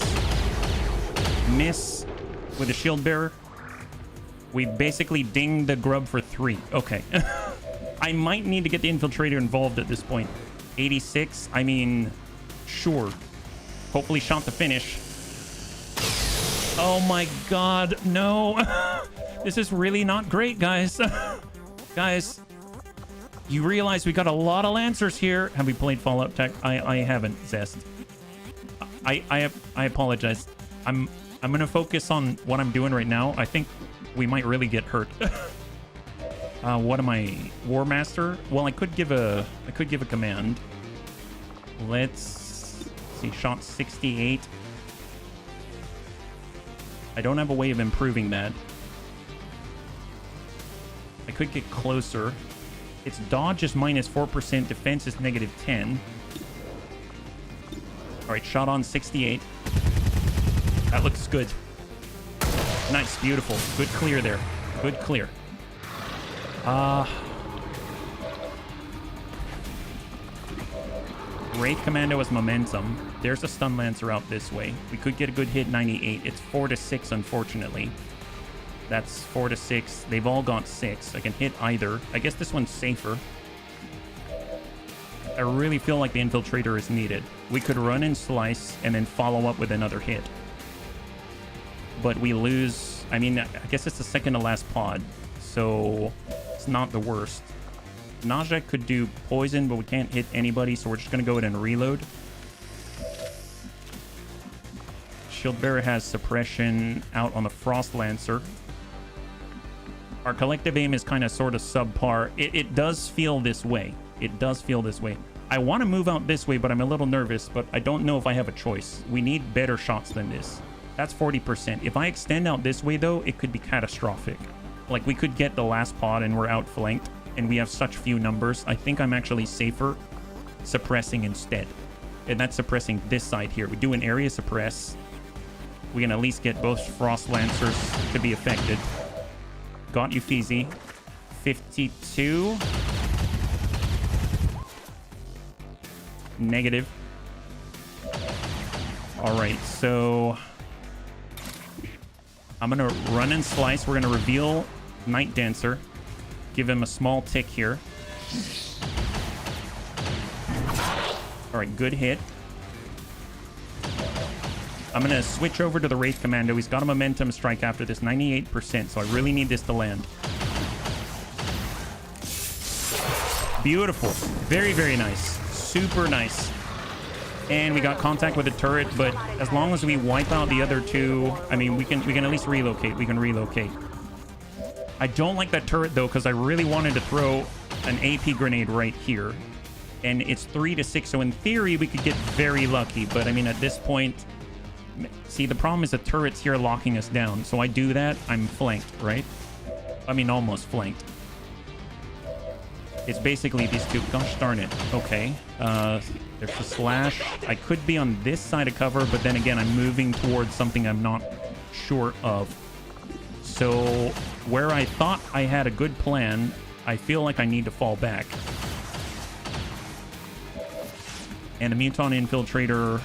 [SPEAKER 1] Miss with a shield bearer. We basically dinged the Grub for 3. Okay. I might need to get the Infiltrator involved at this point. 86. I mean, sure. Hopefully shot to finish. Oh my god, no. This is really not great, guys. Guys, you realize we got a lot of Lancers here. Have we played Fallout Tech? I haven't, Zest. I apologize. I'm gonna focus on what I'm doing right now. I think we might really get hurt. What am I? War Master? Well, I could give a command. Let's see. Shot 68. I don't have a way of improving that. I could get closer. Its dodge is -4%. Defense is -10. All right, shot on 68. That looks good. Nice, beautiful. Good clear there. Good clear. Wraith Commando has momentum. There's a Stun Lancer out this way. We could get a good hit, 98. It's 4 to 6, unfortunately. That's 4 to 6. They've all got 6. I can hit either. I guess this one's safer. I really feel like the Infiltrator is needed. We could run and slice and then follow up with another hit. But we lose... I mean, I guess it's the second to last pod. So it's not the worst. Najak could do poison, but we can't hit anybody, so we're just going to go ahead and reload. Shield Bearer has suppression out on the Frost Lancer. Our collective aim is kind of sort of subpar. It does feel this way. It does feel this way. I want to move out this way, but I'm a little nervous, but I don't know if I have a choice. We need better shots than this. That's 40%. If I extend out this way, though, it could be catastrophic. Like, we could get the last pod and we're outflanked, and we have such few numbers. I think I'm actually safer suppressing instead. And that's suppressing this side here. We do an area suppress. We can at least get both Frost Lancers to be affected. Got you, Feezy. 52. Negative. All right, so I'm going to run and slice. We're going to reveal Night Dancer. Give him a small tick here. All right, good hit. I'm going to switch over to the Wraith Commando. He's got a momentum strike after this, 98%, so I really need this to land. Beautiful. Very, very nice. Super nice. And we got contact with the turret, but as long as we wipe out the other two, I mean, we can at least relocate. We can relocate. I don't like that turret, though, because I really wanted to throw an AP grenade right here. And it's 3 to 6, so in theory, we could get very lucky. But, I mean, at this point... See, the problem is the turret's here locking us down. So I do that, I'm flanked, right? I mean, almost flanked. It's basically these two. Gosh darn it. Okay. There's the slash. I could be on this side of cover, but then again, I'm moving towards something I'm not sure of. So where I thought I had a good plan, I feel like I need to fall back. And the Muton Infiltrator...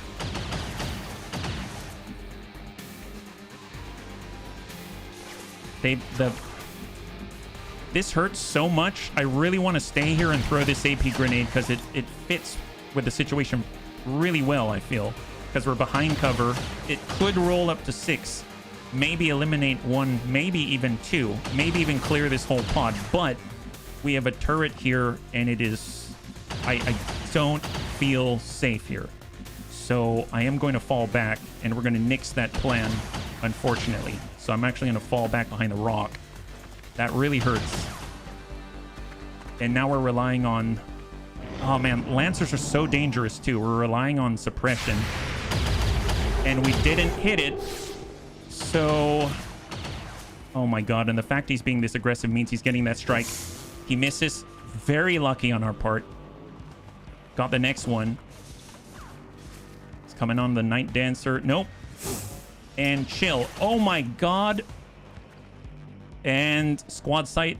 [SPEAKER 1] This hurts so much. I really want to stay here and throw this AP grenade because it fits with the situation really well, I feel. Because we're behind cover. It could roll up to 6. Maybe eliminate 1, maybe even 2. Maybe even clear this whole pod. But we have a turret here and it is... I don't feel safe here. So I am going to fall back and we're going to nix that plan, unfortunately. So I'm actually going to fall back behind the rock. That really hurts. And now we're relying on... Oh, man. Lancers are so dangerous, too. We're relying on suppression. And we didn't hit it. So... Oh, my God. And the fact he's being this aggressive means he's getting that strike. He misses. Very lucky on our part. Got the next one. It's coming on the Night Dancer. Nope. And chill. Oh, my God. And squad sight.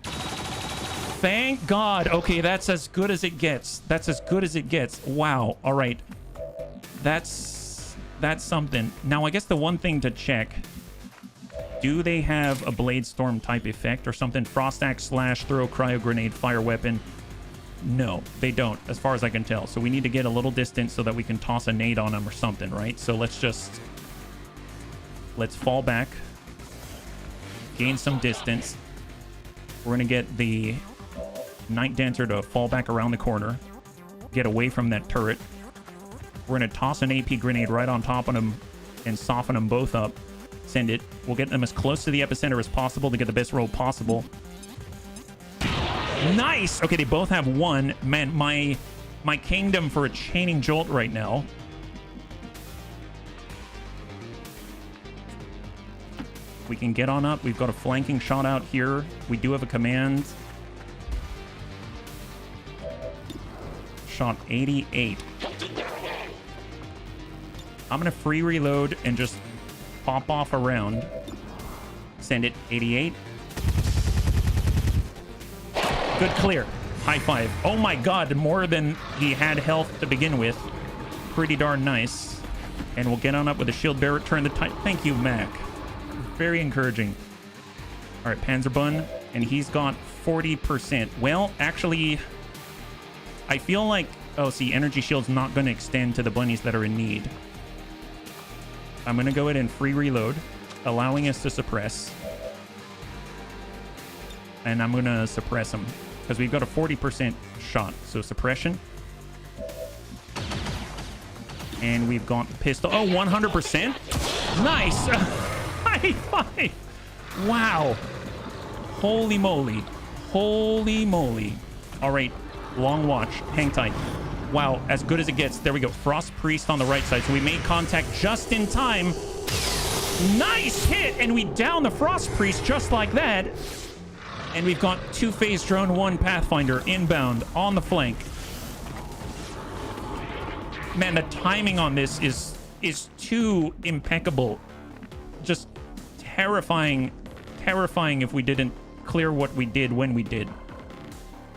[SPEAKER 1] Thank God. Okay, that's as good as it gets. That's as good as it gets. Wow. All right. That's something. Now, I guess the one thing to check. Do they have a Blade Storm type effect or something? Frost Axe, Slash, Throw, Cryo Grenade, Fire Weapon. No, they don't, as far as I can tell. So we need to get a little distance so that we can toss a nade on them or something, right? So let's just... Let's fall back. Gain some distance. We're gonna get the Night Dancer to fall back around the corner. Get away from that turret. We're gonna toss an AP grenade right on top of them and soften them both up. Send it. We'll get them as close to the epicenter as possible to get the best roll possible. Nice! Okay, they both have one. Man, my kingdom for a chaining jolt right now. We can get on up. We've got a flanking shot out here. We do have a command. Shot 88. I'm going to free reload and just pop off around. Send it. 88. Good clear. High five. Oh my god, more than he had health to begin with. Pretty darn nice. And we'll get on up with a shield bearer. Turn the tide. Thank you, Mac. Very encouraging. All right, Panzerbun. And he's got 40%. Well, actually, I feel like... Oh, see, energy shield's not going to extend to the bunnies that are in need. I'm going to go ahead and free reload, allowing us to suppress. And I'm going to suppress him because we've got a 40% shot. So suppression. And we've got pistol. Oh, 100%. Nice. High five. Wow. Holy moly. Holy moly. All right. Long watch. Hang tight. Wow. As good as it gets. There we go. Frost Priest on the right side. So we made contact just in time. Nice hit. And we down the Frost Priest just like that. And we've got 2 phase drone, 1 Pathfinder inbound on the flank. Man, the timing on this is too impeccable. Just terrifying if we didn't clear what we did when we did.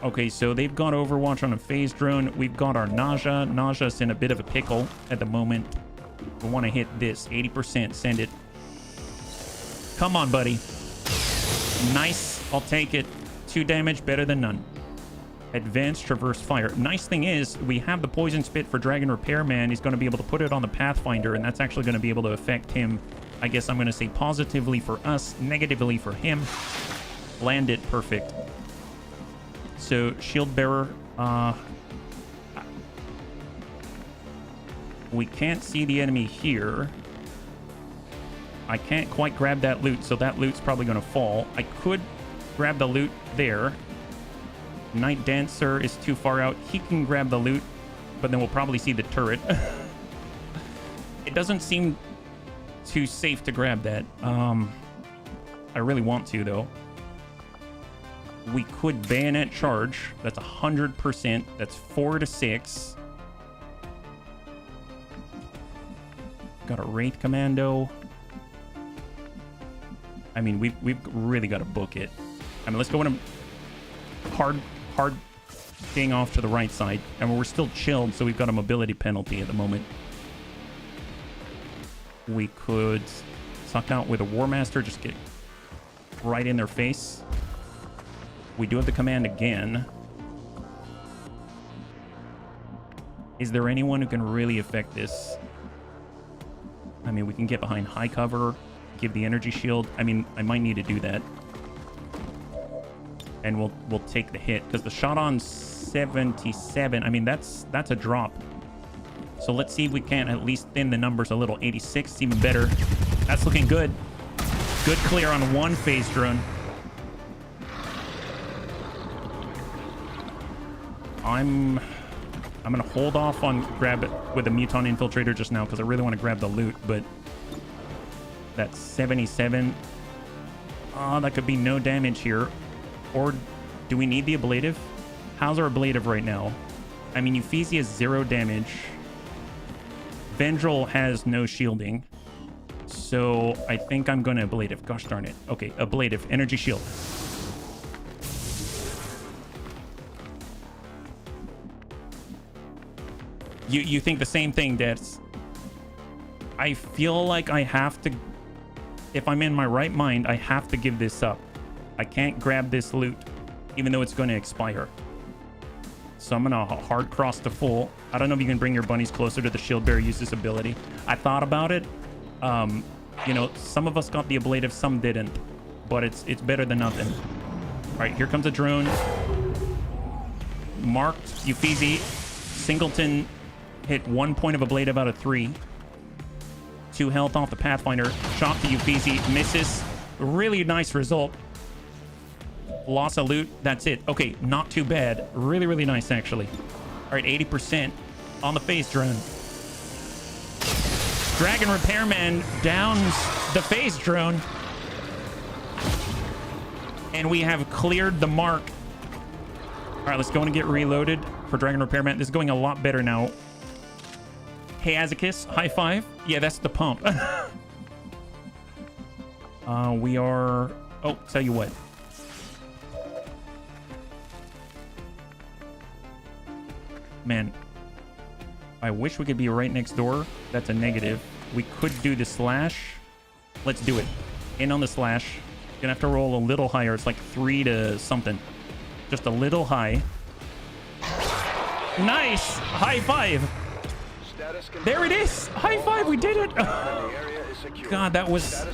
[SPEAKER 1] Okay, so they've got Overwatch on a phase drone. We've got our Naja. Naja's in a bit of a pickle at the moment. We want to hit this. 80%. Send it. Come on, buddy. Nice. I'll take it. 2 damage, better than none. Advanced Traverse Fire. Nice thing is, we have the Poison Spit for Dragon Repairman. He's going to be able to put it on the Pathfinder, and that's actually going to be able to affect him. I guess I'm going to say positively for us, negatively for him. Land it. Perfect. So, Shield Bearer. We can't see the enemy here. I can't quite grab that loot, so that loot's probably going to fall. I could grab the loot there. Night Dancer is too far out. He can grab the loot, but then we'll probably see the turret. It doesn't seem too safe to grab that. I really want to, though. We could bayonet charge. That's 100%. That's 4 to 6. Got a Wraith Commando. I mean, we've really got to book it. I mean, let's go in a hard ding off to the right side. And we're still chilled, so we've got a mobility penalty at the moment. We could suck out with a War Master, just get right in their face. We do have the command again. Is there anyone who can really affect this? I mean, we can get behind high cover, give the energy shield. I mean, I might need to do that. And we'll take the hit because the shot on 77. I mean, that's a drop. So let's see if we can at least thin the numbers a little. 86, even better. That's looking good. Good clear on 1 phase drone. I'm gonna hold off on grab it with a Muton Infiltrator just now because I really want to grab the loot, but that's 77. That could be no damage here. Or do we need the ablative? How's our ablative right now? I mean, Euphesi has 0 damage. Vendril has no shielding. So I think I'm going to ablative. Gosh darn it. Okay, ablative. Energy shield. You think the same thing, Debs. I feel like I have to... If I'm in my right mind, I have to give this up. I can't grab this loot, even though it's going to expire. So I'm going to hard cross to full. I don't know if you can bring your bunnies closer to the shield bearer, use this ability. I thought about it. You know, some of us got the ablative, some didn't. But it's better than nothing. All right, here comes a drone. Marked Uffizi. Singleton hit 1 point of ablative out of 3. 2 health off the Pathfinder. Shot to Uffizi. Misses. Really nice result. Loss of loot. That's it. Okay, not too bad. Really, really nice, actually. All right, 80% on the phase drone. Dragon Repairman downs the phase drone. And we have cleared the mark. All right, let's go and get reloaded for Dragon Repairman. This is going a lot better now. Hey, Azakis, high five. Yeah, that's the pump. We are... Oh, tell you what. Man, I wish we could be right next door. That's a negative. We could do the slash. Let's do it. In on the slash. Gonna have to roll a little higher. It's like 3 to something. Just a little high. Nice! High five! There it is! High five! We did it! God, that was...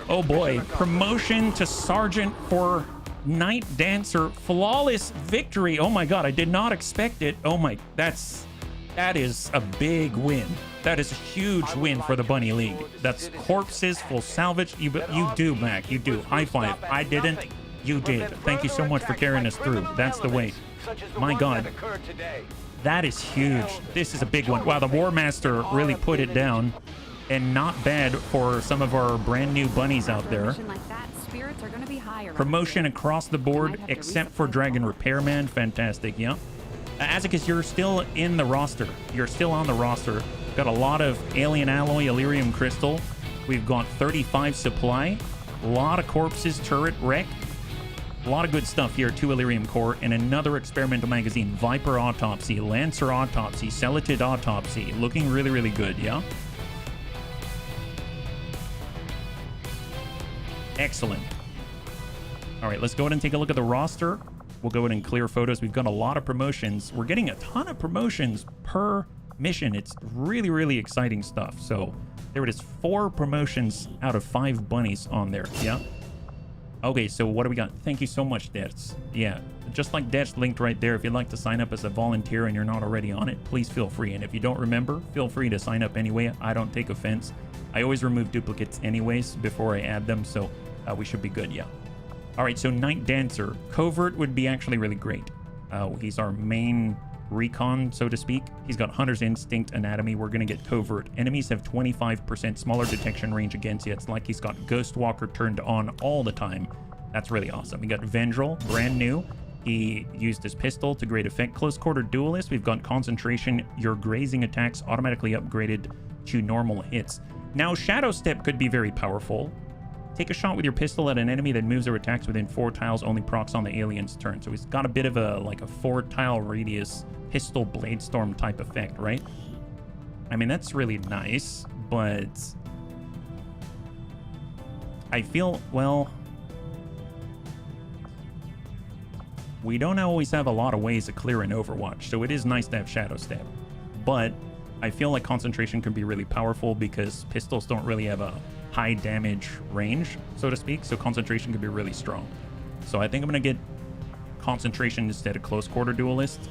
[SPEAKER 1] Oh boy. Promotion to Sergeant for Night Dancer. Flawless victory. Oh my god, I did not expect it. Oh my... That is a big win. That is a huge win for the Bunny League. That's corpses, full salvage. You do, Mac. You do. High five. I didn't. You did. Thank you so much for carrying us through. That's the way. My god. That is huge. This is a big one. Wow, the War Master really put it down. And not bad for some of our brand new bunnies out there. Promotion across the board, except for Dragon Repairman. Fantastic, yeah. Azakis, you're still in the roster. You're still on the roster. Got a lot of Alien Alloy, Illyrium Crystal. We've got 35 supply. A lot of corpses, turret, wreck. A lot of good stuff here. 2 Illyrium Core and another experimental magazine. Viper Autopsy, Lancer Autopsy, Celatid Autopsy. Looking really, really good, yeah? Excellent. All right, let's go ahead and take a look at the roster. We'll go ahead and clear photos. We've got a lot of promotions. We're getting a ton of promotions per mission. It's really, really exciting stuff. So there it is. 4 promotions out of 5 bunnies on there. Yeah. Okay, so what do we got? Thank you so much, Dets. Yeah, just like Dets linked right there. If you'd like to sign up as a volunteer and you're not already on it, please feel free. And if you don't remember, feel free to sign up anyway. I don't take offense. I always remove duplicates anyways before I add them. So we should be good. Yeah. All right, so Night Dancer. Covert would be actually really great. He's our main recon, so to speak. He's got Hunter's Instinct, Anatomy. We're going to get Covert. Enemies have 25% smaller detection range against you. It's like he's got Ghost Walker turned on all the time. That's really awesome. We got Vendril, brand new. He used his pistol to great effect. Close Quarter Duelist. We've got Concentration. Your grazing attacks automatically upgraded to normal hits. Now, Shadow Step could be very powerful. Take a shot with your pistol at an enemy that moves or attacks within 4 tiles, only procs on the alien's turn. So he's got a bit of a, like a 4-tile radius pistol blade storm type effect, right? I mean, that's really nice, but I feel, well, we don't always have a lot of ways to clear an Overwatch, so it is nice to have Shadow Step. But I feel like Concentration can be really powerful because pistols don't really have a high damage range, so to speak, so Concentration could be really strong. So I think I'm gonna get Concentration instead of Close Quarter Duelist,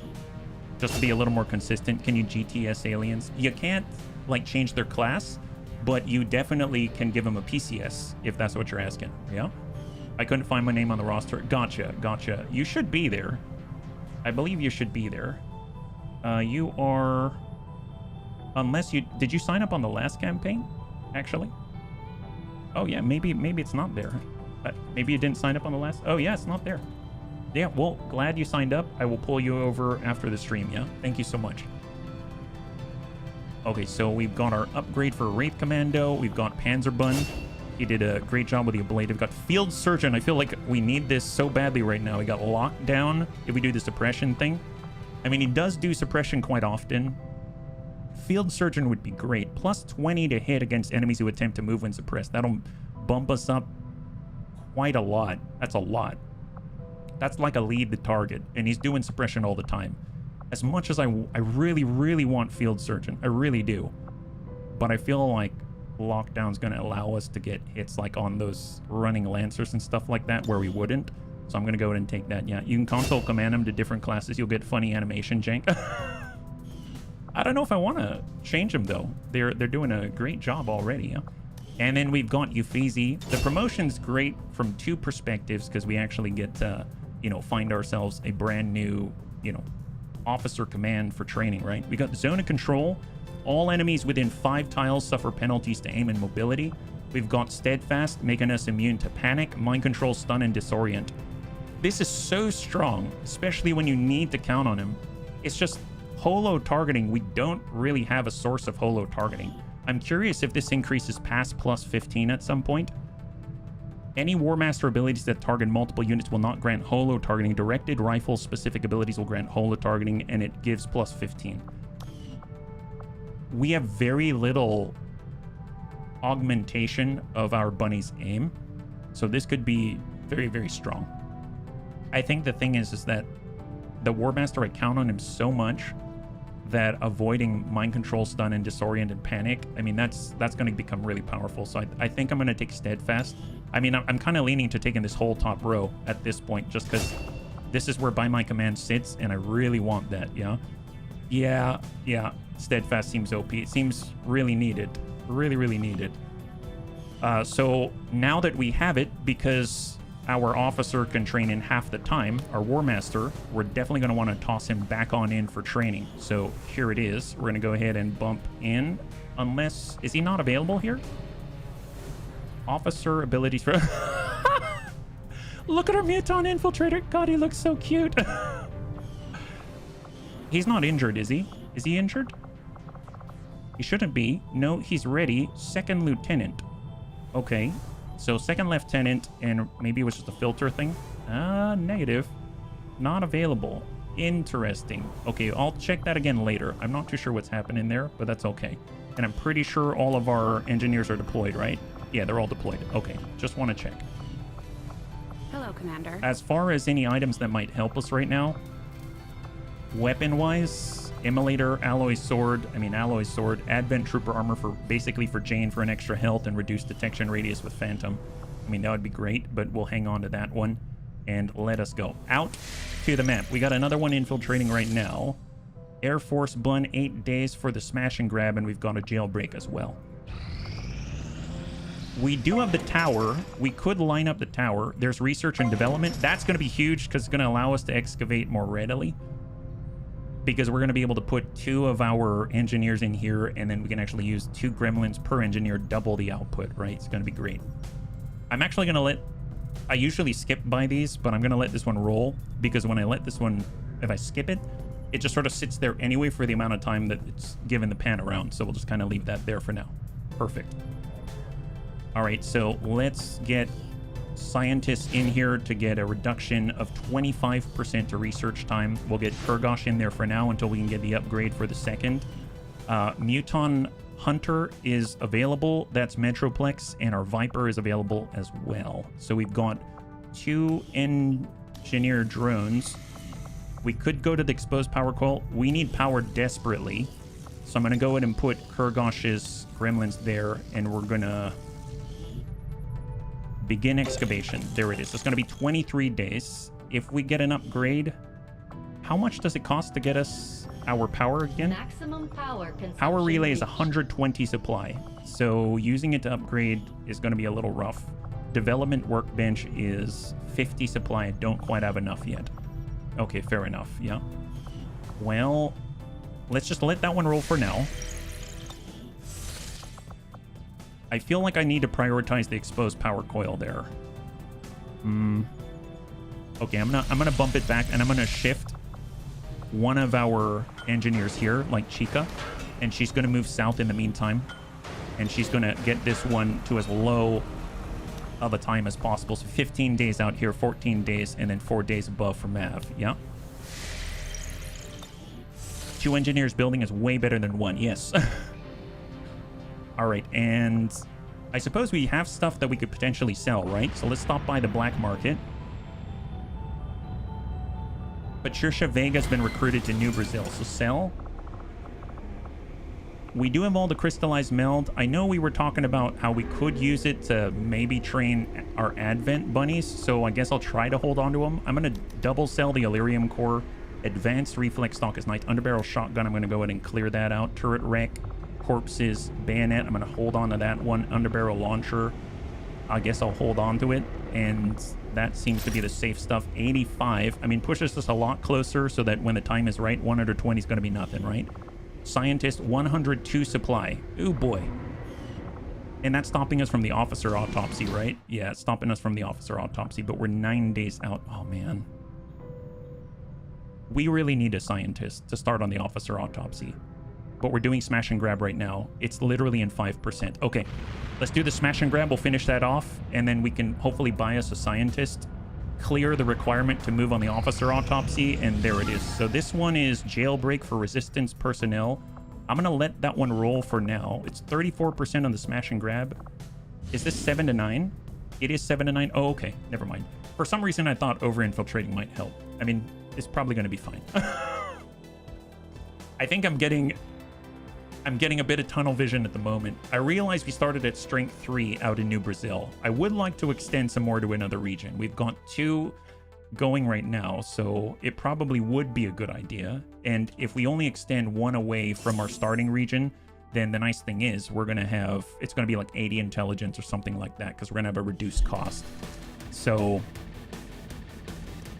[SPEAKER 1] just to be a little more consistent. Can you GTS aliens? You can't like change their class, but you definitely can give them a PCS if that's what you're asking. Yeah, I couldn't find my name on the roster. Gotcha. You should be there. I believe you should be there. You are, unless you did you sign up on the last campaign actually? Oh yeah, maybe it's not there. Maybe you didn't sign up on the last. Oh yeah, it's not there. Yeah, well, glad you signed up. I will pull you over after the stream. Yeah, thank you so much. Okay, so we've got our upgrade for Wraith Commando. We've got Panzerbun. He did a great job with the ablative. We've got Field Surgeon. I feel like we need this so badly right now. We got Lockdown if we do the suppression thing. I mean, he does do suppression quite often. Field Surgeon would be great. Plus 20 to hit against enemies who attempt to move when suppressed. That'll bump us up quite a lot. That's a lot. That's like a lead the target, and he's doing suppression all the time. As much as I really, really want Field Surgeon, I really do. But I feel like lockdown's going to allow us to get hits like on those running lancers and stuff like that where we wouldn't. So I'm going to go ahead and take that. Yeah, you can console command them to different classes. You'll get funny animation jank. I don't know if I want to change them though. They're doing a great job already. Yeah? And then we've got Euphesi. The promotion's great from two perspectives because we actually get to, you know, find ourselves a brand new, you know, officer command for training, right? We got the zone of control. All enemies within 5 tiles suffer penalties to aim and mobility. We've got steadfast, making us immune to panic, mind control, stun, and disorient. This is so strong, especially when you need to count on him. It's just holo targeting. We don't really have a source of holo targeting. I'm curious if this increases past plus 15 at some point. Any War Master abilities that target multiple units will not grant holo targeting. Directed rifle specific abilities will grant holo targeting, and it gives plus 15. We have very little augmentation of our bunny's aim, so this could be very, very strong. I think the thing is that the War Master, I count on him so much that avoiding mind control, stun, and disorient and panic, I mean, that's going to become really powerful. So I think I'm going to take steadfast. I mean, I'm kind of leaning to taking this whole top row at this point, just because this is where by my command sits, and I really want that. Yeah, steadfast seems OP. It seems really needed, really needed. So now that we have it, because our officer can train in half the time, our War Master, we're definitely going to want to toss him back on in for training. So here it is. We're going to go ahead and bump in, unless, is he not available here? Officer abilities for... Look at our Muton Infiltrator. God, he looks so cute. He's not injured, is he? Is he injured? He shouldn't be. No, he's ready. Second Lieutenant. Okay. So second lieutenant, and maybe it was just a filter thing. Negative. Not available. Interesting. Okay, I'll check that again later. I'm not too sure what's happening there, but that's okay. And I'm pretty sure all of our engineers are deployed, right? Yeah, they're all deployed. Okay, just want to check.
[SPEAKER 5] Hello, Commander. As
[SPEAKER 1] far as any items that might help us right now, weapon-wise, Immolator, Alloy Sword, Advent Trooper Armor for basically for Jane for an extra health and reduced detection radius with Phantom. I mean, that would be great, but we'll hang on to that one and let us go. Out to the map. We got another one infiltrating right now. Air Force Bun, 8 days for the smash and grab, and we've got a jailbreak as well. We do have the tower. We could line up the tower. There's research and development. That's going to be huge because it's going to allow us to excavate more readily. Because we're going to be able to put 2 of our engineers in here, and then we can actually use 2 gremlins per engineer, double the output, right? It's going to be great. I'm actually going to let... I usually skip by these, but I'm going to let this one roll, because when I let this one... If I skip it, it just sort of sits there anyway for the amount of time that it's given the pan around, so we'll just kind of leave that there for now. Perfect. All right, so let's get scientists in here to get a reduction of 25% to research time. We'll get Kurgosh in there for now until we can get the upgrade for the second. Muton Hunter is available. That's Metroplex, and our Viper is available as well. So we've got 2 engineer drones. We could go to the exposed power coil. We need power desperately. So I'm going to go ahead and put Kurgosh's gremlins there, and we're going to begin excavation. There it is. It's going to be 23 days. If we get an upgrade, how much does it cost to get us our power again?
[SPEAKER 3] Maximum power consumption.
[SPEAKER 1] Power relay is 120 supply. So using it to upgrade is going to be a little rough. Development workbench is 50 supply. I don't quite have enough yet. Okay, fair enough. Yeah. Well, let's just let that one roll for now. I feel like I need to prioritize the exposed power coil there. Okay, I'm gonna bump it back, and I'm gonna shift one of our engineers here, like Chica, and she's gonna move south in the meantime, and she's gonna get this one to as low of a time as possible. So 15 days out here, 14 days, and then 4 days above for Mav. Yeah. 2 engineers building is way better than 1. Yes. All right, and I suppose we have stuff that we could potentially sell, right? So let's stop by the black market. Patricia Vega's been recruited to New Brazil, so sell. we do have all the crystallized meld. I know we were talking about how we could use it to maybe train our Advent bunnies, so I guess I'll try to hold on to them. I'm going to double sell the Illyrium core. Advanced reflex stock is nice. Underbarrel shotgun, I'm going to go ahead and clear that out. Turret wreck, corpses, bayonet, I'm going to hold on to that one. Underbarrel launcher, I guess I'll hold on to it. And that seems to be the safe stuff. 85, I mean, pushes us a lot closer so that when the time is right, 120 is going to be nothing, right? Scientist, 102 supply. Ooh, boy. And that's stopping us from the officer autopsy, right? Yeah, it's stopping us from the officer autopsy, but we're 9 days out. Oh, man. We really need a scientist to start on the officer autopsy. But we're doing smash and grab right now. It's literally in 5%. Okay, let's do the smash and grab. We'll finish that off, and then we can hopefully buy us a scientist, clear the requirement to move on the officer autopsy, and there it is. So this one is jailbreak for resistance personnel. I'm going to let that one roll for now. It's 34% on the smash and grab. Is this 7 to 9? It is 7 to 9. Oh, okay. Never mind. For some reason, I thought over-infiltrating might help. I mean, it's probably going to be fine. I think I'm getting a bit of tunnel vision at the moment. I realize we started at strength 3 out in New Brazil. I would like to extend some more to another region. We've got 2 going right now, so it probably would be a good idea. And if we only extend 1 away from our starting region, then the nice thing is we're going to have, it's going to be like 80 intelligence or something like that, because we're going to have a reduced cost. So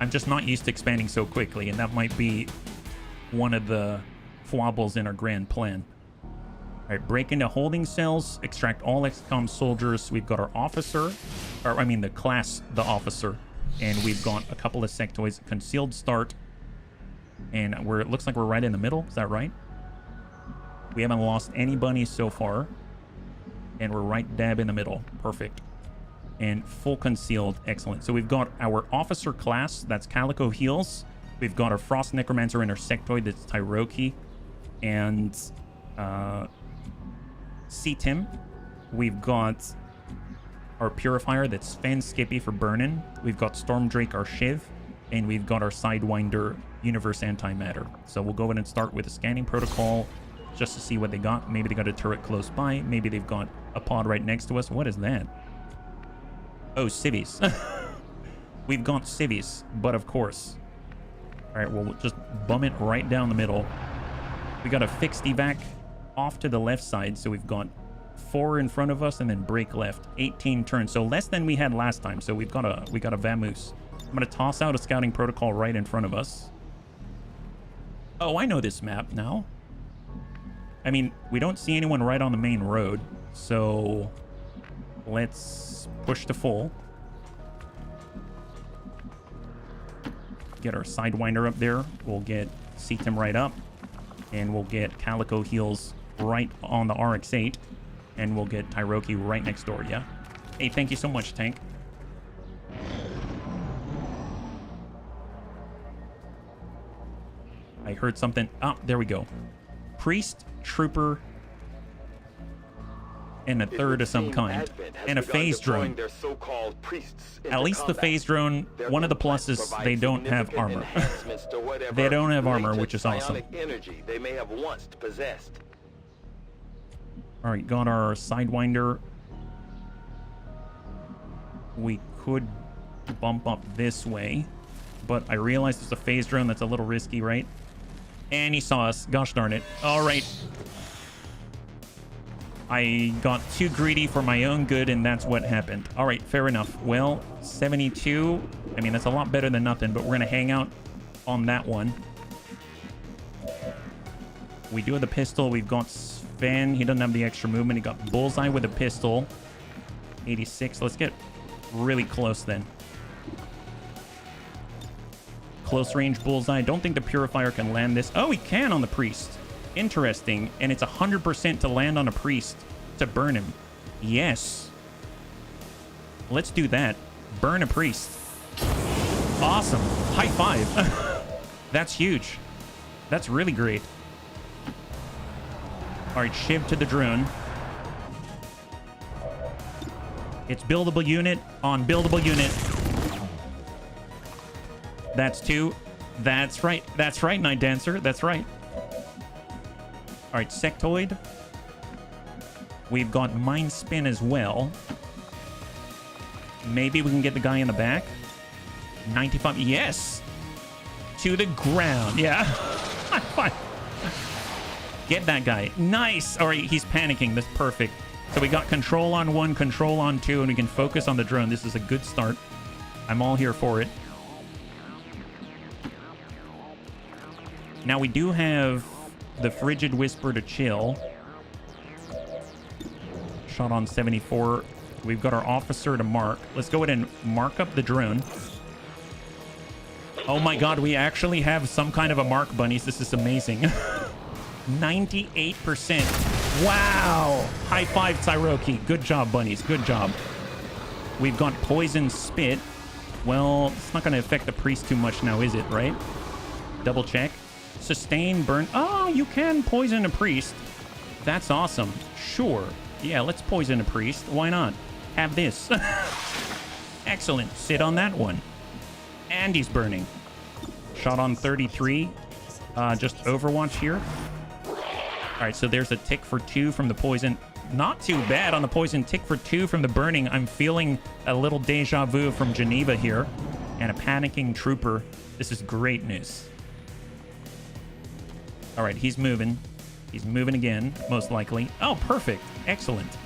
[SPEAKER 1] I'm just not used to expanding so quickly, and that might be one of the foibles in our grand plan. All right, break into holding cells, extract all XCOM soldiers. We've got our officer, or I mean the class, the officer, and we've got a couple of sectoids. Concealed start, and it looks like we're right in the middle. Is that right? We haven't lost any bunnies so far, and we're right dab in the middle. Perfect. And full concealed, excellent. So we've got our officer class, that's Calico Heels. We've got our Frost Necromancer and our sectoid, that's Tyroki, and C-Tim. We've got our Purifier, that's Sven Skippy for Burnin'. We've got Stormdrake, our Shiv, and we've got our Sidewinder, Universe Antimatter. So we'll go ahead and start with a scanning protocol just to see what they got. Maybe they got a turret close by. Maybe they've got a pod right next to us. What is that? Oh, civvies. We've got civvies, but of course. All right, we'll just bum it right down the middle. We got a fixed evac off to the left side, so we've got 4 in front of us and then break left. 18 turns, so less than we had last time. So we got a vamoose. I'm gonna toss out a scouting protocol right in front of us. Oh, I know this map now. I mean, we don't see anyone right on the main road, so let's push to full. Get our Sidewinder up there. We'll get C-Tim right up. And we'll get Calico Heels right on the RX-8. And we'll get Tyroki right next door, yeah? Hey, thank you so much, Tank. I heard something. Ah, there we go. Priest, Trooper, and a third of some kind, and a phase drone. At least the phase drone, one of the pluses, they don't have armor. They don't have armor, which is awesome.
[SPEAKER 4] They may have once possessed.
[SPEAKER 1] All right, got our Sidewinder. We could bump up this way, but I realize there's a phase drone that's a little risky, right? And he saw us. Gosh darn it. All right. I got too greedy for my own good, and that's what happened. All right, fair enough. Well, 72. I mean, that's a lot better than nothing, but we're going to hang out on that one. We do have the pistol. We've got Sven. He doesn't have the extra movement. He got Bullseye with a pistol. 86. Let's get really close then. Close range Bullseye. Don't think the Purifier can land this. Oh, he can on the Priest. Interesting. And it's 100% to land on a Priest to burn him. Yes. Let's do that. Burn a Priest. Awesome. High five. That's huge. That's really great. All right, Shiv to the drone. It's buildable unit on buildable unit. That's 2. That's right. That's right, Night Dancer. That's right. right, sectoid. We've got mind spin as well. Maybe we can get the guy in the back. 95. Yes. To the ground. Yeah. Fine. Get that guy. Nice. All right, he's panicking. That's perfect. So we got control on 1, control on 2, and we can focus on the drone. This is a good start. I'm all here for it. Now we do have the Frigid Whisper to chill. Shot on 74. We've got our officer to mark. Let's go ahead and mark up the drone. Oh my god, we actually have some kind of a mark, bunnies. This is amazing. 98%. Wow. High five, Tyroki. Good job, bunnies. Good job. We've got poison spit. Well, it's not going to affect the priest too much now, is it, right? Double check. Sustain, burn. Oh, you can poison a priest. That's awesome. Sure. Yeah, let's poison a priest. Why not? Have this. Excellent. Sit on that one. And he's burning. Shot on 33. Just Overwatch here. All right, so there's a tick for 2 from the poison. Not too bad on the poison. Tick for 2 from the burning. I'm feeling a little deja vu from Geneva here. And a panicking trooper. This is great news. All right, he's moving. He's moving again, most likely. Oh, perfect. Excellent.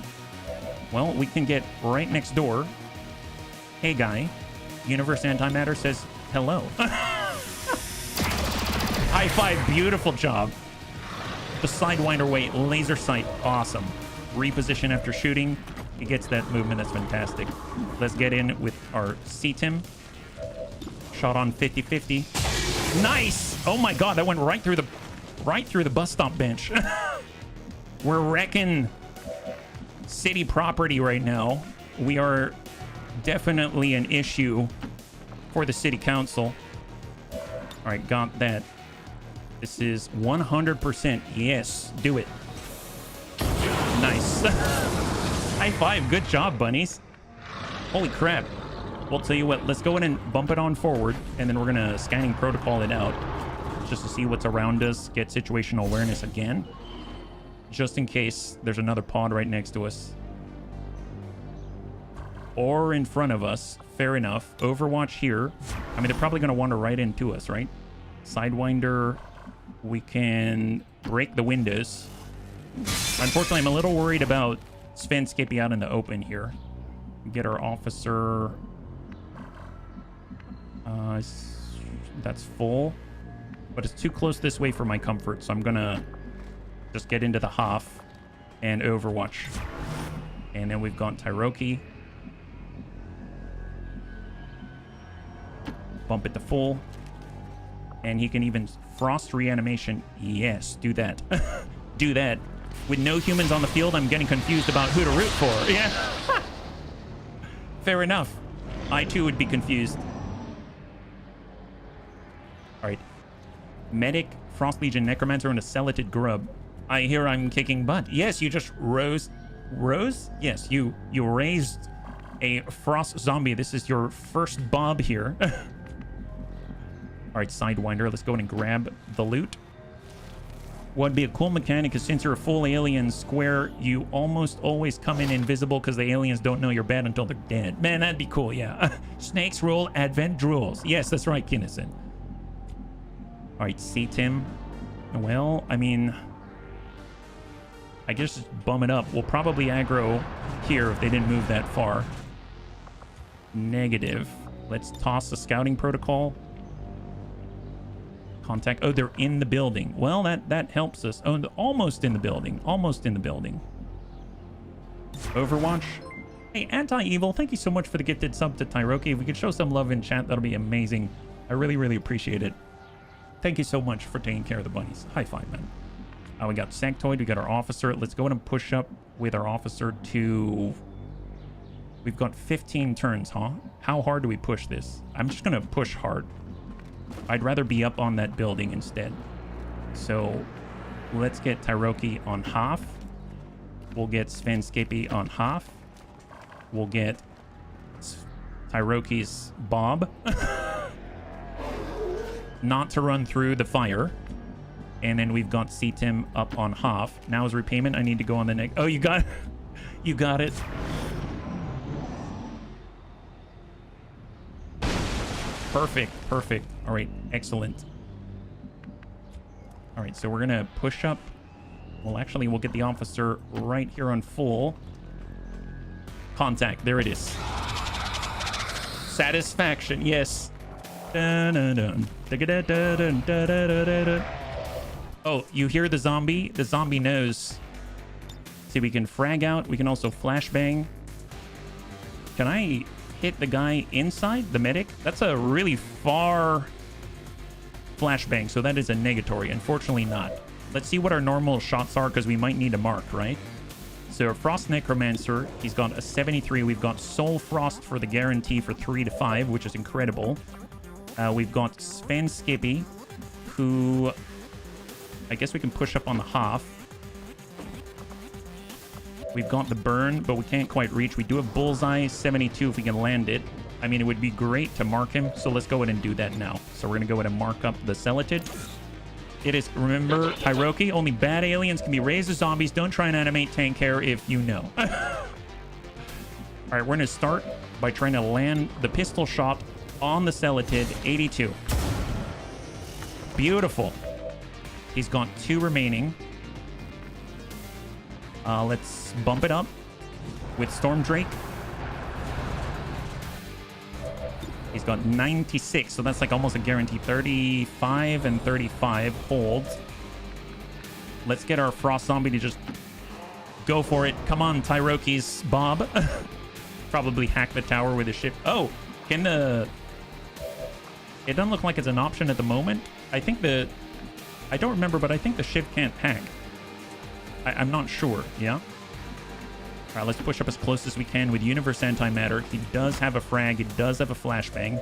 [SPEAKER 1] Well, we can get right next door. Hey, guy. Universe Antimatter says hello. High five. Beautiful job. The Sidewinder way. Laser sight. Awesome. Reposition after shooting. He gets that movement. That's fantastic. Let's get in with our CTIM. Shot on 50-50. Nice. Oh, my God. That went right through the bus stop bench. We're wrecking city property right now. We are definitely an issue for the city council. All right, got that. This is 100%. Yes, do it. Nice. High five. Good job, bunnies. Holy crap. We'll tell you what, let's go in and bump it on forward, and then we're going to scanning protocol it out just to see what's around us, get situational awareness again, just in case there's another pod right next to us. Or in front of us. Fair enough. Overwatch here. I mean, they're probably going to wander right into us, right? Sidewinder. We can break the windows. Unfortunately, I'm a little worried about Sven skipping out in the open here. Get our officer. That's full. But it's too close this way for my comfort, so I'm going to just get into the Hoff and Overwatch. And then we've got Tyroki. Bump it to full. And he can even frost reanimation. Yes, do that. Do that. With no humans on the field, I'm getting confused about who to root for. Yeah. Fair enough. I too would be confused. All right. Medic, Frost Legion, Necromancer, and a Celatid Grub. I hear I'm kicking butt. Yes, you just rose? Yes, you raised a Frost Zombie. This is your first bob here. All right, Sidewinder. Let's go in and grab the loot. What'd be a cool mechanic is since you're a full alien square, you almost always come in invisible because the aliens don't know you're bad until they're dead. Man, that'd be cool, yeah. Snakes rule, Advent drools. Yes, that's right, Kinnison. All right, CTIM. Well, I mean, I guess just bum it up. We'll probably aggro here if they didn't move that far. Negative. Let's toss the scouting protocol. Contact. Oh, they're in the building. Well, that helps us. Oh, almost in the building. Almost in the building. Overwatch. Hey, Anti-Evil, thank you so much for the gifted sub to Tyroki. If we could show some love in chat, that'll be amazing. I really, really appreciate it. Thank you so much for taking care of the bunnies. High five, man. We got Sectoid. We got our officer. Let's go ahead and push up with our officer to... We've got 15 turns, huh? How hard do we push this? I'm just going to push hard. I'd rather be up on that building instead. So let's get Tyroki on half. We'll get Svenskepi on half. We'll get Tyroki's Bob. Not to run through the fire. And then we've got CTIM up on half. Now is repayment. I need to go on the next. Oh, you got you got it. Perfect. Perfect. All right. Excellent. All right. So we're going to push up. Well, actually, we'll get the officer right here on full contact. There it is. Satisfaction. Yes. Dun, dun, dun. Dun, dun, dun, dun, dun, dun, dun, dun. Oh, you hear the zombie? The zombie knows. See, we can frag out. We can also flashbang. Can I hit the guy inside? The medic? That's a really far flashbang, so that is a negatory. Unfortunately not. Let's see what our normal shots are, because we might need a mark, right? So Frost Necromancer, he's got a 73. We've got Soul Frost for the guarantee for 3 to 5, which is incredible. We've got Sven Skippy, who... I guess we can push up on the half. We've got the burn, but we can't quite reach. We do have bullseye 72 if we can land it. I mean, it would be great to mark him, so let's go ahead and do that now. So we're going to go ahead and mark up the Celatid. It is, remember, Tyroki, only bad aliens can be raised as zombies. Don't try and animate tank hair if you know. All right, we're going to start by trying to land the pistol shot on the Celatid, 82. Beautiful. He's got 2 remaining. Let's bump it up with Storm Drake. He's got 96, so that's like almost a guarantee. 35 and 35 holds. Let's get our Frost Zombie to just go for it. Come on, Tyroki's Bob. Probably hack the tower with a ship. Oh, can the... It doesn't look like it's an option at the moment. I think the... I don't remember, but I think the ship can't hack. I'm not sure, yeah? All right, let's push up as close as we can with Universe Antimatter. He does have a frag. He does have a flashbang.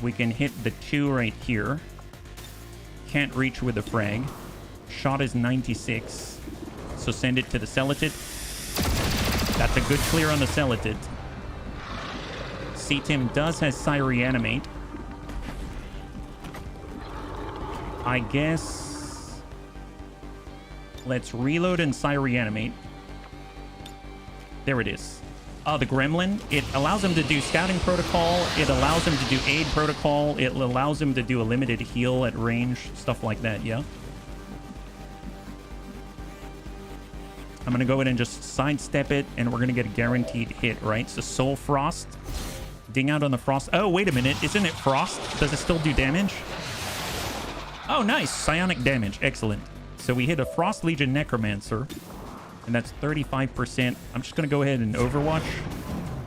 [SPEAKER 1] We can hit the 2 right here. Can't reach with the frag. Shot is 96. So send it to the Celatid. That's a good clear on the Celatid. CTIM does has Reanimate. I guess let's reload and Reanimate. There it is. The Gremlin. It allows him to do Scouting Protocol. It allows him to do Aid Protocol. It allows him to do a limited heal at range. Stuff like that, yeah? I'm going to go ahead and just sidestep it, and we're going to get a guaranteed hit, right? So Soul Frost. Ding out on the Frost. Oh, wait a minute. Isn't it Frost? Does it still do damage? Oh, nice. Psionic damage. Excellent. So we hit a Frost Legion Necromancer, and that's 35%. I'm just going to go ahead and Overwatch,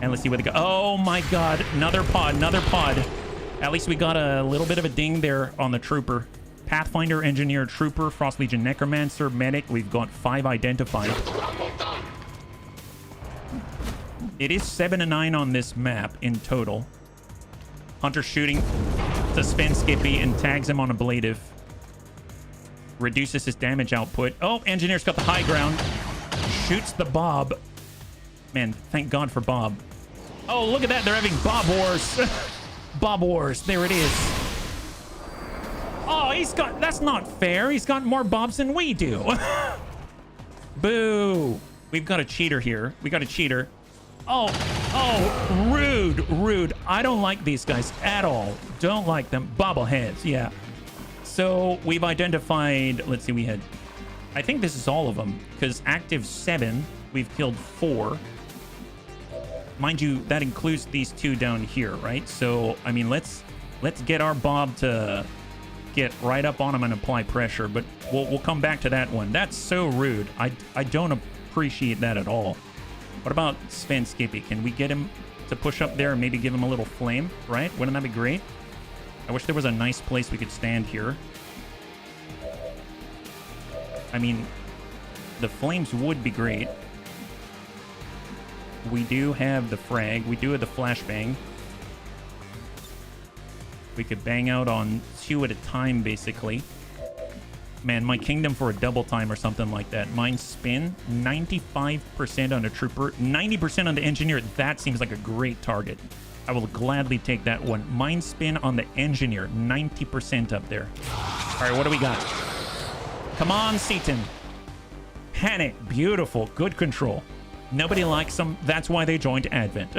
[SPEAKER 1] and let's see where they go. Oh, my God. Another pod. Another pod. At least we got a little bit of a ding there on the Trooper. Pathfinder, Engineer, Trooper, Frost Legion Necromancer, Medic. We've got 5 identified. It is 7 to 9 on this map in total. Hunter shooting to Sven Skippy and tags him on ablative. Reduces his damage output. Oh, Engineer's got the high ground. Shoots the Bob. Man, thank God for Bob. Oh, look at that. They're having Bob Wars. Bob Wars. There it is. Oh, he's got... That's not fair. He's got more Bobs than we do. Boo. We've got a cheater here. We got a cheater. Oh, rude, rude. I don't like these guys at all. Don't like them. Bobbleheads, yeah. So we've identified, let's see, we had, I think this is all of them, because active 7, we've killed 4. Mind you, that includes these 2 down here, right? So, I mean, let's get our Bob to get right up on him and apply pressure, but we'll come back to that one. That's so rude. I don't appreciate that at all. What about Sven Skippy? Can we get him to push up there and maybe give him a little flame, right? Wouldn't that be great? I wish there was a nice place we could stand here. I mean, the flames would be great. We do have the frag. We do have the flashbang. We could bang out on 2 at a time, basically. Man, my kingdom for a double time or something like that. Mine spin, 95% on a Trooper, 90% on the Engineer. That seems like a great target. I will gladly take that one. Mind spin on the engineer. 90% up there. All right, what do we got? Come on, Seaton. Panic. Beautiful. Good control. Nobody likes them. That's why they joined Advent.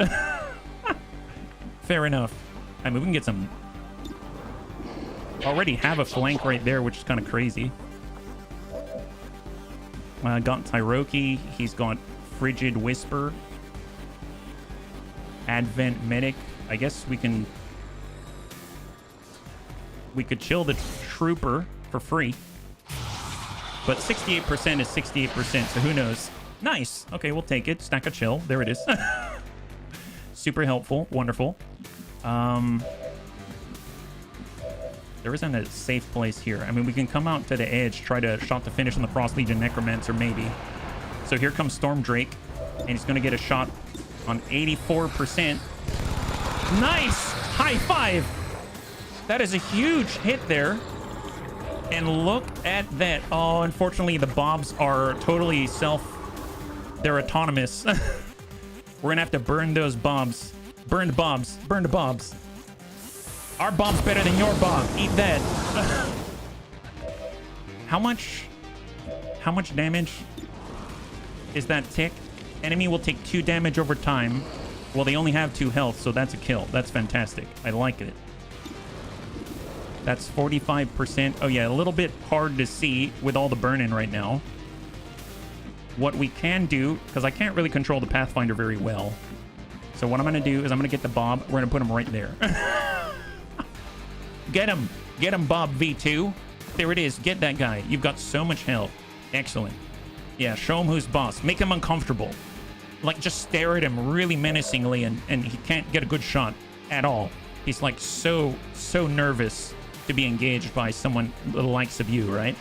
[SPEAKER 1] Fair enough. I mean, we can get some... Already have a flank right there, which is kind of crazy. Got Tyroki. He's got Frigid Whisper. Advent Medic. I guess we can... We could chill the Trooper for free. But 68% is 68%, so who knows? Nice. Okay, we'll take it. Stack of chill. There it is. Super helpful. Wonderful. There isn't a safe place here. I mean, we can come out to the edge, try to shot to finish on the Frost Legion Necromancer, maybe. So here comes Storm Drake, and he's going to get a shot on 84%. Nice! High five! That is a huge hit there. And look at that. Oh, unfortunately, the Bobs are totally they're autonomous. We're going to have to burn those Bobs. Burned Bobs. Burned Bobs. Our Bob's better than your Bob. Eat that. How much damage is that tick? Enemy will take 2 damage over time. Well, they only have 2 health, so that's a kill. That's fantastic. I like it. That's 45%. Oh, yeah, a little bit hard to see with all the burn-in right now. What we can do, because I can't really control the Pathfinder very well. So what I'm going to do is I'm going to get the Bob. We're going to put him right there. Get him. Get him, Bob V2. There it is. Get that guy. You've got so much health. Excellent. Yeah, show him who's boss. Make him uncomfortable. Like, just stare at him really menacingly, and he can't get a good shot at all. He's, like, so nervous to be engaged by someone the likes of you, right?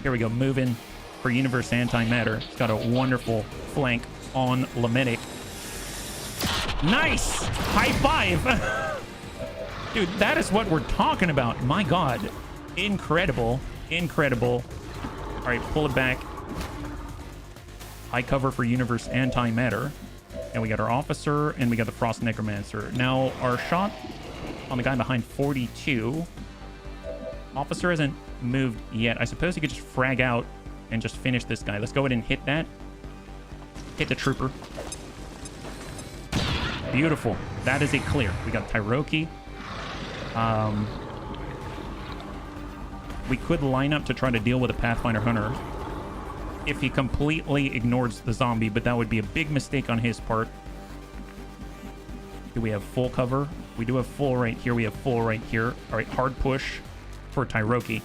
[SPEAKER 1] Here we go. Moving for Universe Antimatter. He's got a wonderful flank on Lamedic. Nice! High five! Dude, that is what we're talking about. My God. Incredible. Incredible. All right, pull it back. High cover for Universe Antimatter. And we got our Officer, and we got the Frost Necromancer. Now, our shot on the guy behind 42. Officer hasn't moved yet. I suppose he could just frag out and just finish this guy. Let's go ahead and hit that. Hit the Trooper. Beautiful. That is a clear. We got Tyroki. We could line up to try to deal with a Pathfinder Hunter if he completely ignores the zombie, but that would be a big mistake on his part. Do we have full cover? We do have full right here. We have full right here. All right, hard push for Tyroki.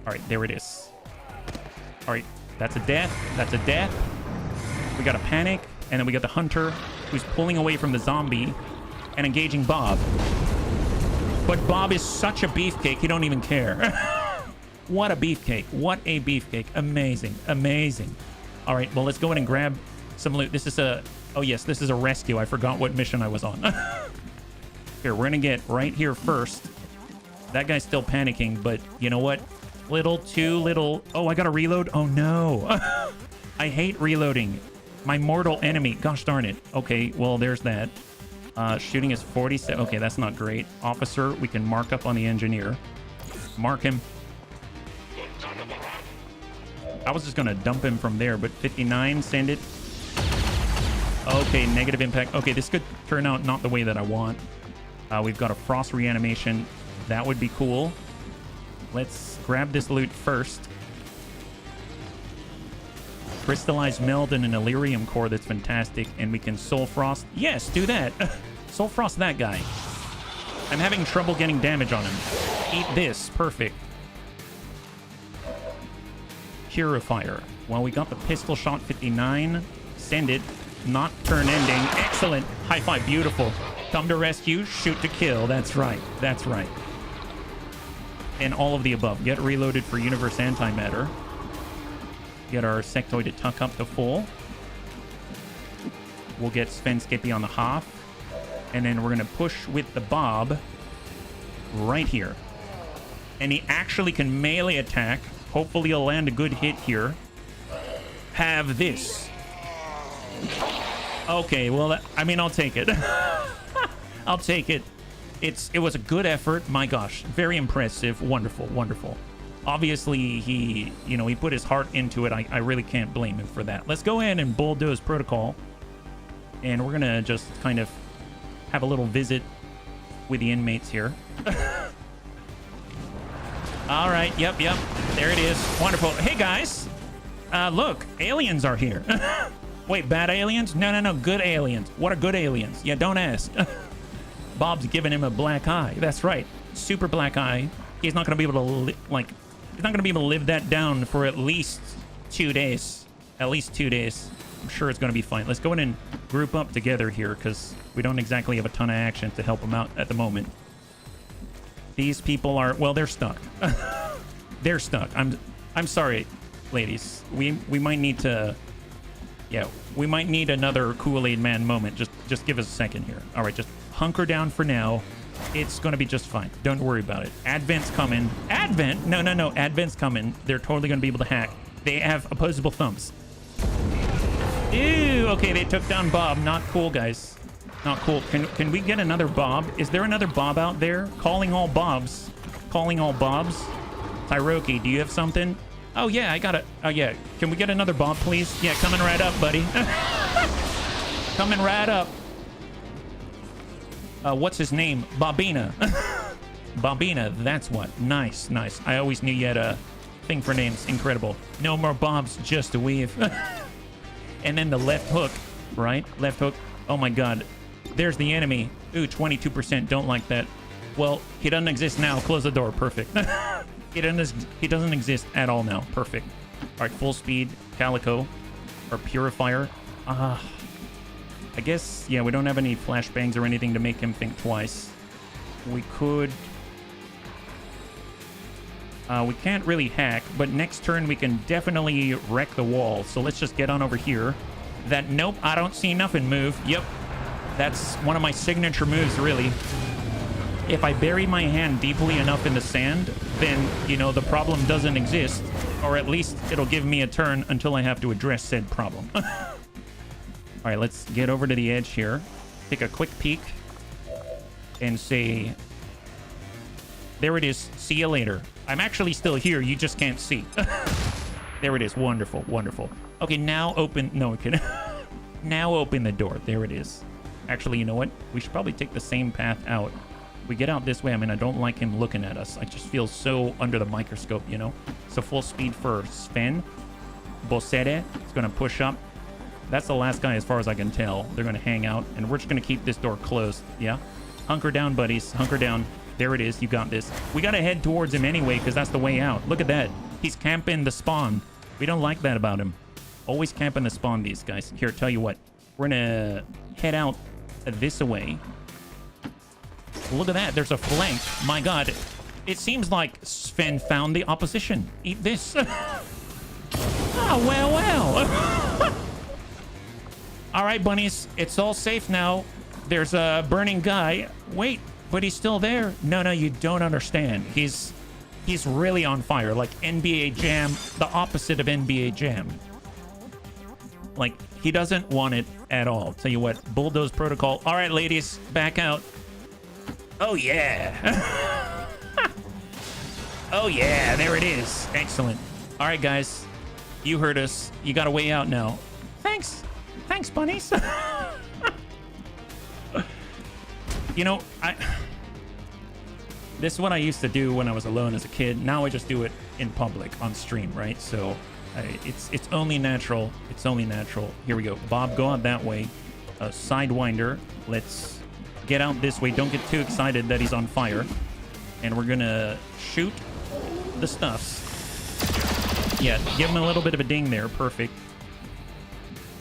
[SPEAKER 1] All right, there it is. All right, that's a death. That's a death. We got a panic, and then we got the Hunter who's pulling away from the zombie and engaging Bob. But Bob is such a beefcake, you don't even care. What a beefcake. What a beefcake. Amazing. Amazing. All right, well, let's go in and grab some loot. This is a... Oh, yes, this is a rescue. I forgot what mission I was on. Here, we're going to get right here first. That guy's still panicking, but you know what? Too little. Oh, I got to reload? Oh, no. I hate reloading. My mortal enemy. Gosh darn it. Okay, well, there's that. Shooting is 47. Okay, that's not great. Officer, we can mark up on the engineer. Mark him. I was just going to dump him from there, but 59, send it. Okay, negative impact. Okay, this could turn out not the way that I want. We've got a Frost Reanimation. That would be cool. Let's grab this loot first. Crystallized Meld and an Illyrium Core. That's fantastic. And we can Soul Frost. Yes, do that. Soul Frost that guy. I'm having trouble getting damage on him. Eat this. Perfect. Purifier. Well, we got the pistol shot 59. Send it. Not turn ending. Excellent. High five. Beautiful. Come to rescue. Shoot to kill. That's right. That's right. And all of the above. Get reloaded for Universe Antimatter. Get our Sectoid to tuck up to full. We'll get Sven Skippy on the Hoff. And then we're going to push with the Bob right here. And he actually can melee attack. Hopefully he'll land a good hit here. Have this. Okay, well, I mean, I'll take it. I'll take it. It was a good effort. My gosh, very impressive. Wonderful, wonderful. Obviously, he put his heart into it. I really can't blame him for that. Let's go ahead and bulldoze protocol. And we're going to just kind of have a little visit with the inmates here. All right. Yep. There it is. Wonderful. Hey, guys. Look, aliens are here. Wait, bad aliens? No. Good aliens. What are good aliens? Yeah, don't ask. Bob's giving him a black eye. That's right. Super black eye. He's not going to be able to, he's not going to be able to live that down for at least 2 days. At least 2 days. I'm sure it's going to be fine. Let's go in and group up together here because we don't exactly have a ton of action to help them out at the moment. These people are, well, they're stuck. They're stuck. I'm sorry, ladies. We might need to, yeah, we might need another Kool-Aid Man moment. Just give us a second here. All right, just hunker down for now. It's going to be just fine. Don't worry about it. Advent's coming. Advent? No. Advent's coming. They're totally going to be able to hack. They have opposable thumbs. Ew. Okay, they took down Bob. Not cool, guys. Not cool. Can we get another Bob? Is there another Bob out there? Calling all Bobs. Calling all Bobs. Tyroki, do you have something? Oh, yeah, I got it. Oh, yeah. Can we get another Bob, please? Yeah, coming right up, buddy. Coming right up. What's his name? Bobina. Bobina, that's what. Nice. I always knew you had a thing for names. Incredible. No more Bobs, just a weave. And then the left hook, right? Left hook. Oh, my God. There's the enemy. Ooh, 22%. Don't like that. Well, he doesn't exist now. Close the door. Perfect. He doesn't exist at all now. Perfect. All right, full speed. Calico. Or Purifier. I guess, yeah, we don't have any flashbangs or anything to make him think twice. We could... we can't really hack, but next turn we can definitely wreck the wall. So let's just get on over here. Nope, I don't see nothing move. Yep, that's one of my signature moves, really. If I bury my hand deeply enough in the sand, then, the problem doesn't exist. Or at least it'll give me a turn until I have to address said problem. All right, let's get over to the edge here. Take a quick peek and say, there it is. See you later. I'm actually still here. You just can't see. There it is. Wonderful. Okay, now open. No, okay. Now open the door. There it is. Actually, you know what? We should probably take the same path out. We get out this way. I mean, I don't like him looking at us. I just feel so under the microscope, So full speed for Sven. Bosere is going to push up. That's the last guy as far as I can tell. They're going to hang out, and we're just going to keep this door closed. Yeah? Hunker down, buddies. Hunker down. There it is. You got this. We got to head towards him anyway, because that's the way out. Look at that. He's camping the spawn. We don't like that about him. Always camping the spawn, these guys. Here, tell you what. We're going to head out this way. Look at that. There's a flank. My God. It seems like Sven found the opposition. Eat this. Oh, well. All right, bunnies. It's all safe now. There's a burning guy. Wait, but he's still there. No, you don't understand. He's really on fire. Like NBA Jam, the opposite of NBA Jam. Like, he doesn't want it at all. Tell you what, bulldoze protocol. All right, ladies, back out. Oh, yeah. Oh, yeah, there it is. Excellent. All right, guys, you heard us. You got a way out now. Thanks, bunnies. This is what I used to do when I was alone as a kid. Now I just do it in public on stream, right? So it's only natural. It's only natural. Here we go. Bob, go out that way. Sidewinder. Let's get out this way. Don't get too excited that he's on fire. And we're gonna shoot the stuffs. Yeah, give him a little bit of a ding there. Perfect.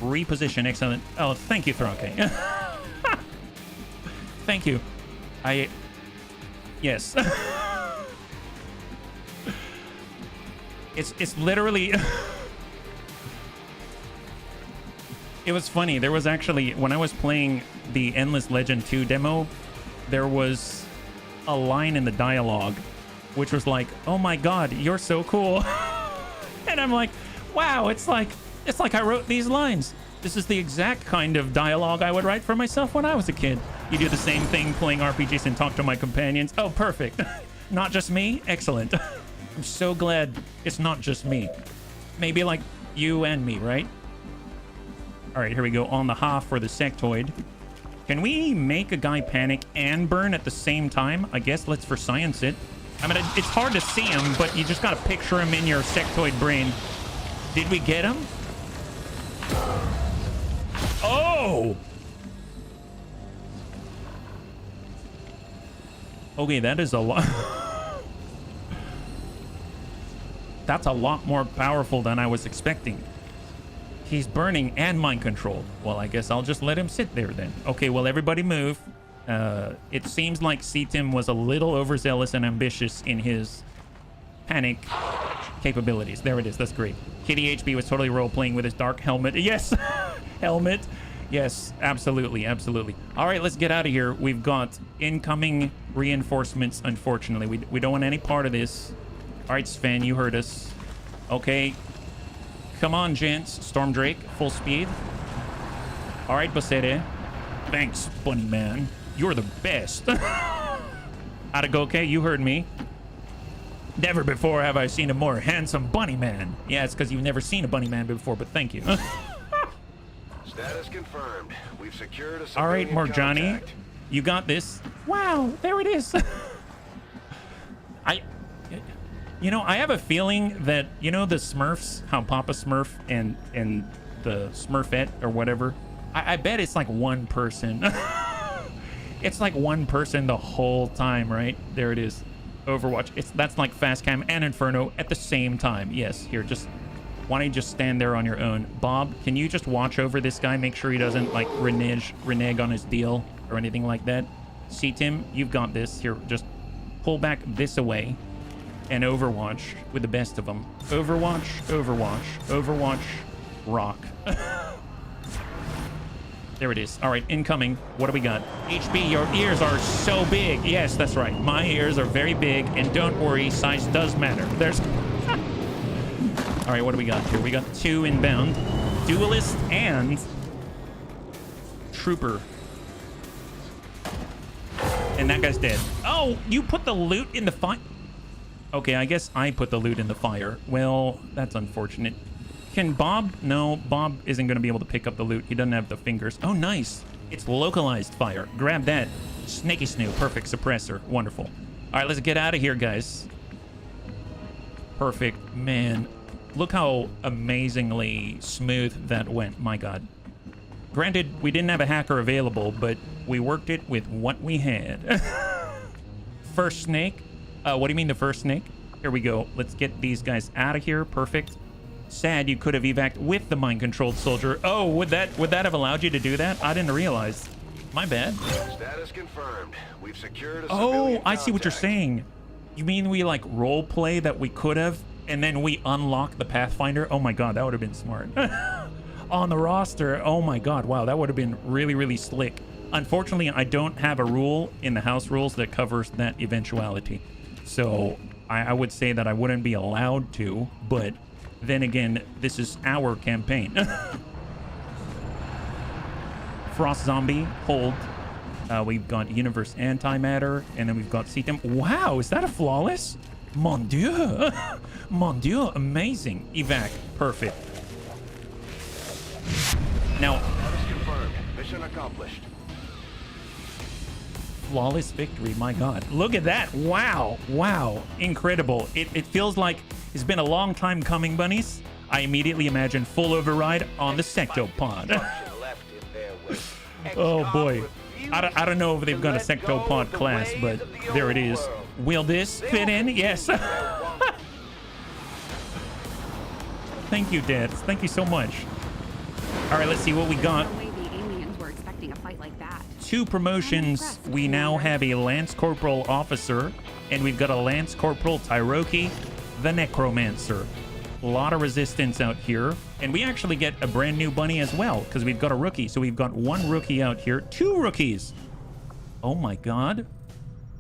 [SPEAKER 1] Reposition. Excellent. Oh, thank you, Thronke. Thank you. Yes. It's literally... It was funny. There was actually... When I was playing the Endless Legend 2 demo, there was a line in the dialogue which was like, oh my God, you're so cool. And I'm like, wow, it's like I wrote these lines. This is the exact kind of dialogue I would write for myself when I was a kid. You do the same thing playing RPGs and talk to my companions. Oh, perfect. Not just me? Excellent. I'm so glad it's not just me. Maybe like you and me, right? All right, here we go. On the half for the sectoid. Can we make a guy panic and burn at the same time? I guess let's for science it. I mean, it's hard to see him, but you just got to picture him in your sectoid brain. Did we get him? Oh! Okay, that is a lot. That's a lot more powerful than I was expecting. He's burning and mind controlled. Well, I guess I'll just let him sit there then. Okay, well, everybody move. It seems like C-Tim was a little overzealous and ambitious in his panic capabilities. There it is. That's great. Kitty HB was totally role-playing with his dark helmet. Yes! Helmet. Yes, absolutely, absolutely. All right, let's get out of here. We've got incoming reinforcements, unfortunately. We don't want any part of this. All right, Sven, you heard us. Okay. Come on, gents. Storm Drake, full speed. All right, Basere. Thanks, Bunny Man. You're the best. Aragoke, you heard me. Never before have I seen a more handsome bunny man. Yeah, it's because you've never seen a bunny man before, but thank you.
[SPEAKER 2] Status confirmed. We've secured a
[SPEAKER 1] all right, Morjani.
[SPEAKER 2] contact.
[SPEAKER 1] You got this. Wow, there it is. You know, I have a feeling that, you know, the Smurfs, how Papa Smurf and the Smurfette or whatever, I bet it's like one person. It's like one person the whole time, right? There it is. Overwatch. That's like Fast Cam and Inferno at the same time. Yes, here, just why don't you just stand there on your own? Bob, can you just watch over this guy, make sure he doesn't like renege on his deal or anything like that? C-Tim, you've got this. Here, just pull back this away. And Overwatch with the best of them. Overwatch, Overwatch, Overwatch, rock. There it is. All right, incoming. What do we got? HB, your ears are so big. Yes, that's right. My ears are very big, and don't worry, size does matter. There's... All right, what do we got here? We got 2 inbound. Duelist and Trooper. And that guy's dead. Oh, you put the loot in the fire. Okay, I guess I put the loot in the fire. Well, that's unfortunate. Can Bob? No, Bob isn't going to be able to pick up the loot. He doesn't have the fingers. Oh, nice. It's localized fire. Grab that. Snaky Snoo. Perfect suppressor. Wonderful. All right, let's get out of here, guys. Perfect. Man, look how amazingly smooth that went. My God. Granted, we didn't have a hacker available, but we worked it with what we had. First snake. What do you mean the first snake? Here we go. Let's get these guys out of here. Perfect. Sad you could have evac'd with the mind-controlled soldier. Oh, would that have allowed you to do that? I didn't realize. My bad.
[SPEAKER 2] Status confirmed. We've secured a
[SPEAKER 1] oh, I see what you're saying. You mean we like role play that we could have, and then we unlock the Pathfinder? Oh my God, that would have been smart. On the roster. Oh my God. Wow, that would have been really, really slick. Unfortunately, I don't have a rule in the house rules that covers that eventuality. So I would say that I wouldn't be allowed to, but then again, this is our campaign. Frost Zombie, hold. We've got Universe Antimatter, and then we've got C-Tim. Wow, is that a flawless? Mon Dieu. Mon Dieu, amazing. Evac, perfect. Now,
[SPEAKER 2] confirmed. Mission accomplished.
[SPEAKER 1] Flawless victory, my God. Look at that. Wow. Wow. Incredible. It feels like it's been a long time coming, bunnies. I immediately imagine full override on the Sectopod. Oh, boy. I don't know if they've got a Sectopod class, but there it is. Will this fit in? Yes. Thank you, Dad. Thank you so much. All right, let's see what we got. 2 promotions. We now have a Lance Corporal Officer, and we've got a Lance Corporal Tyroki, the Necromancer. A lot of resistance out here, and we actually get a brand new bunny as well, because we've got a rookie. So we've got 1 rookie out here, 2 rookies. Oh my God.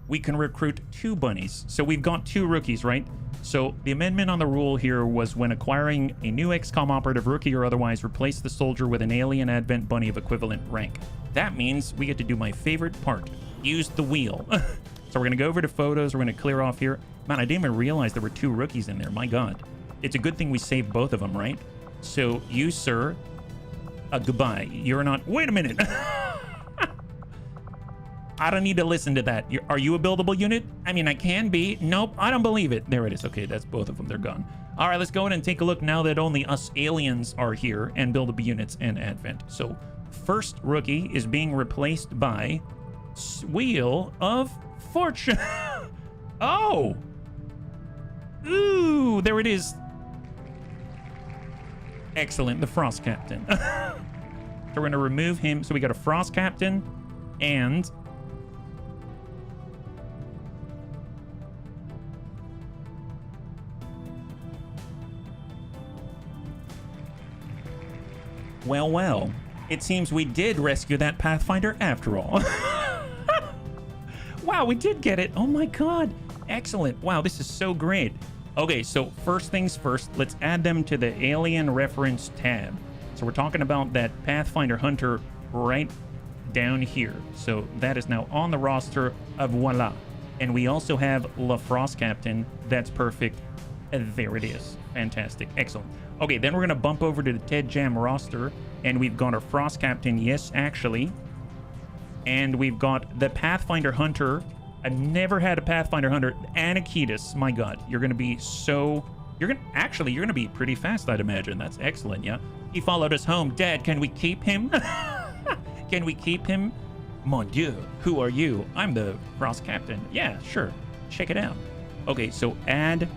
[SPEAKER 1] We can recruit 2 bunnies. So we've got 2 rookies, right? So the amendment on the rule here was when acquiring a new XCOM operative, rookie or otherwise, replace the soldier with an alien Advent bunny of equivalent rank. That means we get to do my favorite part, use the wheel. So we're going to go over to photos. We're going to clear off here. Man, I didn't even realize there were 2 rookies in there. My God. It's a good thing we saved both of them, right? So you, sir, goodbye. You're not... Wait a minute. I don't need to listen to that. Are you a buildable unit? I mean, I can be. Nope, I don't believe it. There it is. Okay, that's both of them. They're gone. All right, let's go in and take a look now that only us aliens are here and buildable units and Advent. So first rookie is being replaced by Wheel of Fortune. Oh. Ooh, there it is. Excellent, the Frost Captain. So we're going to remove him. So we got a Frost Captain and... Well, it seems we did rescue that Pathfinder after all. Wow, we did get it. Oh my God. Excellent. Wow, this is so great. Okay, so first things first, let's add them to the alien reference tab. So we're talking about that Pathfinder Hunter right down here. So that is now on the roster of voila. And we also have La Frost Captain. That's perfect. There it is. Fantastic. Excellent. Okay, then we're going to bump over to the Ted Jam roster, and we've got our Frost Captain, yes, actually. And we've got the Pathfinder Hunter. I've never had a Pathfinder Hunter. Anakitas, my God, you're going to be so... You're going to be pretty fast, I'd imagine. That's excellent, yeah? He followed us home. Dad, can we keep him? Can we keep him? Mon Dieu, who are you? I'm the Frost Captain. Yeah, sure. Check it out. Okay, so add...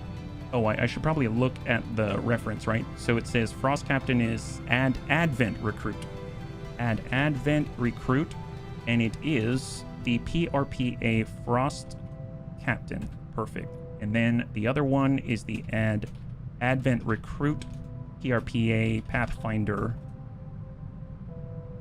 [SPEAKER 1] Oh, I should probably look at the reference, right? So it says Frost Captain is add Advent Recruit. Add Advent Recruit, and it is the PRPA Frost Captain. Perfect. And then the other one is the add Advent Recruit PRPA Pathfinder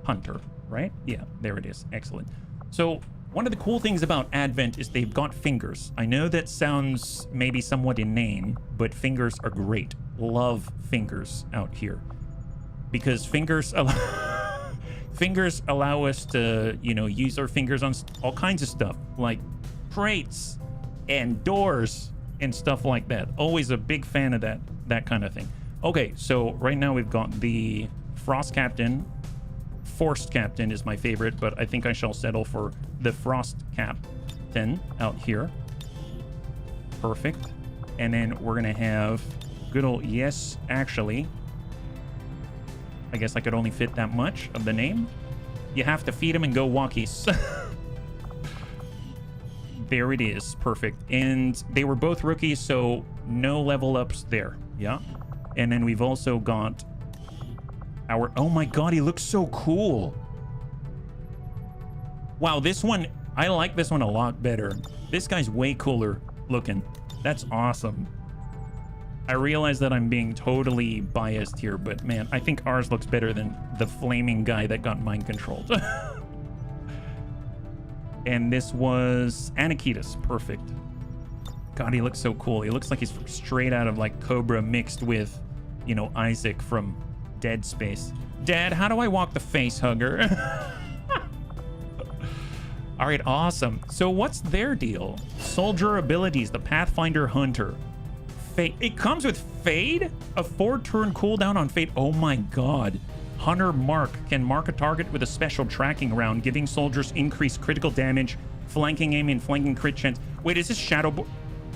[SPEAKER 1] Hunter, right? Yeah, there it is. Excellent. So one of the cool things about Advent is they've got fingers. I know that sounds maybe somewhat inane, but fingers are great. Love fingers out here. Because fingers allow us to, you know, use our fingers on all kinds of stuff, like crates and doors and stuff like that. Always a big fan of that kind of thing. Okay, so right now we've got the Frost Captain. Forced Captain is my favorite, but I think I shall settle for the Frost Captain out here. Perfect. And then we're gonna have good old yes, actually. I guess I could only fit that much of the name. You have to feed him and go walkies. There it is. Perfect. And they were both rookies, so no level ups there. Yeah. And then we've also got our... Oh my God, he looks so cool. Wow, this one... I like this one a lot better. This guy's way cooler looking. That's awesome. I realize that I'm being totally biased here, but man, I think ours looks better than the flaming guy that got mind controlled. And this was Anakitas. Perfect. God, he looks so cool. He looks like he's straight out of like Cobra mixed with, you know, Isaac from Dead Space. Dad, how do I walk the face hugger? All right, awesome. So what's their deal? Soldier abilities, the Pathfinder Hunter. Fade. It comes with Fade? A 4-turn cooldown on Fade. Oh my God. Hunter Mark can mark a target with a special tracking round, giving soldiers increased critical damage, flanking aim, and flanking crit chance. Wait, is this Shadowborn?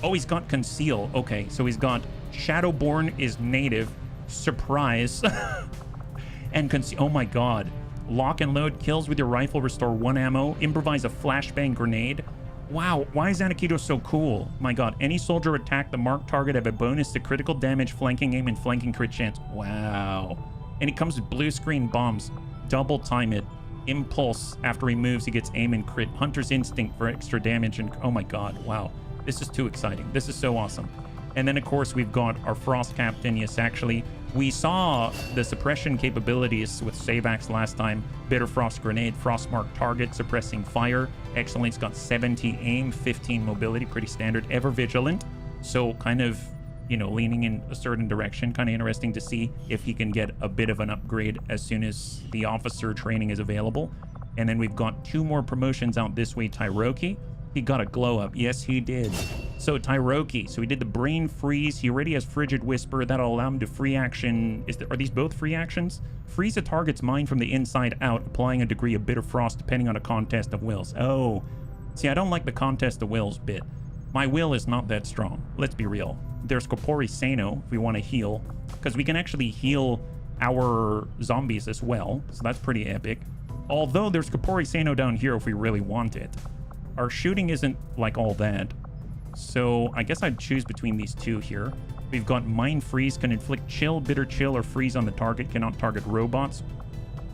[SPEAKER 1] Oh, he's got Conceal. Okay, so he's got Shadowborn is native, Surprise, and Conceal. Oh my God. Lock and load, kills with your rifle, restore 1 ammo, improvise a flashbang grenade. Wow, why is Anakitos so cool? My God, any soldier attack the marked target have a bonus to critical damage, flanking aim, and flanking crit chance. Wow. And it comes with blue screen bombs. Double time it. Impulse, after he moves, he gets aim and crit. Hunter's Instinct for extra damage, and oh my God, wow. This is too exciting. This is so awesome. And then, of course, we've got our Frost Captain. Yes, actually, we saw the suppression capabilities with Savax last time. Bitter Frost Grenade, Frostmark Target, suppressing fire. Excellent. It's got 70 aim, 15 mobility, pretty standard. Ever Vigilant. So kind of you know, leaning in a certain direction. Kind of interesting to see if he can get a bit of an upgrade as soon as the officer training is available. And then we've got 2 more promotions out this way. Tyroki, he got a glow up. Yes, he did. So Tyroki, so he did the brain freeze. He already has frigid whisper. That'll allow him to free action. Are these both free actions? Freeze a target's mind from the inside out, applying a degree of bitter frost depending on a contest of wills. Oh, see, I don't like the contest of wills bit. My will is not that strong. Let's be real. There's Corpori Sano if we want to heal, because we can actually heal our zombies as well. So that's pretty epic. Although there's Corpori Sano down here if we really want it. Our shooting isn't like all that. So I guess I'd choose between these 2 here. We've got Mind Freeze, can inflict chill, bitter chill, or freeze on the target, cannot target robots.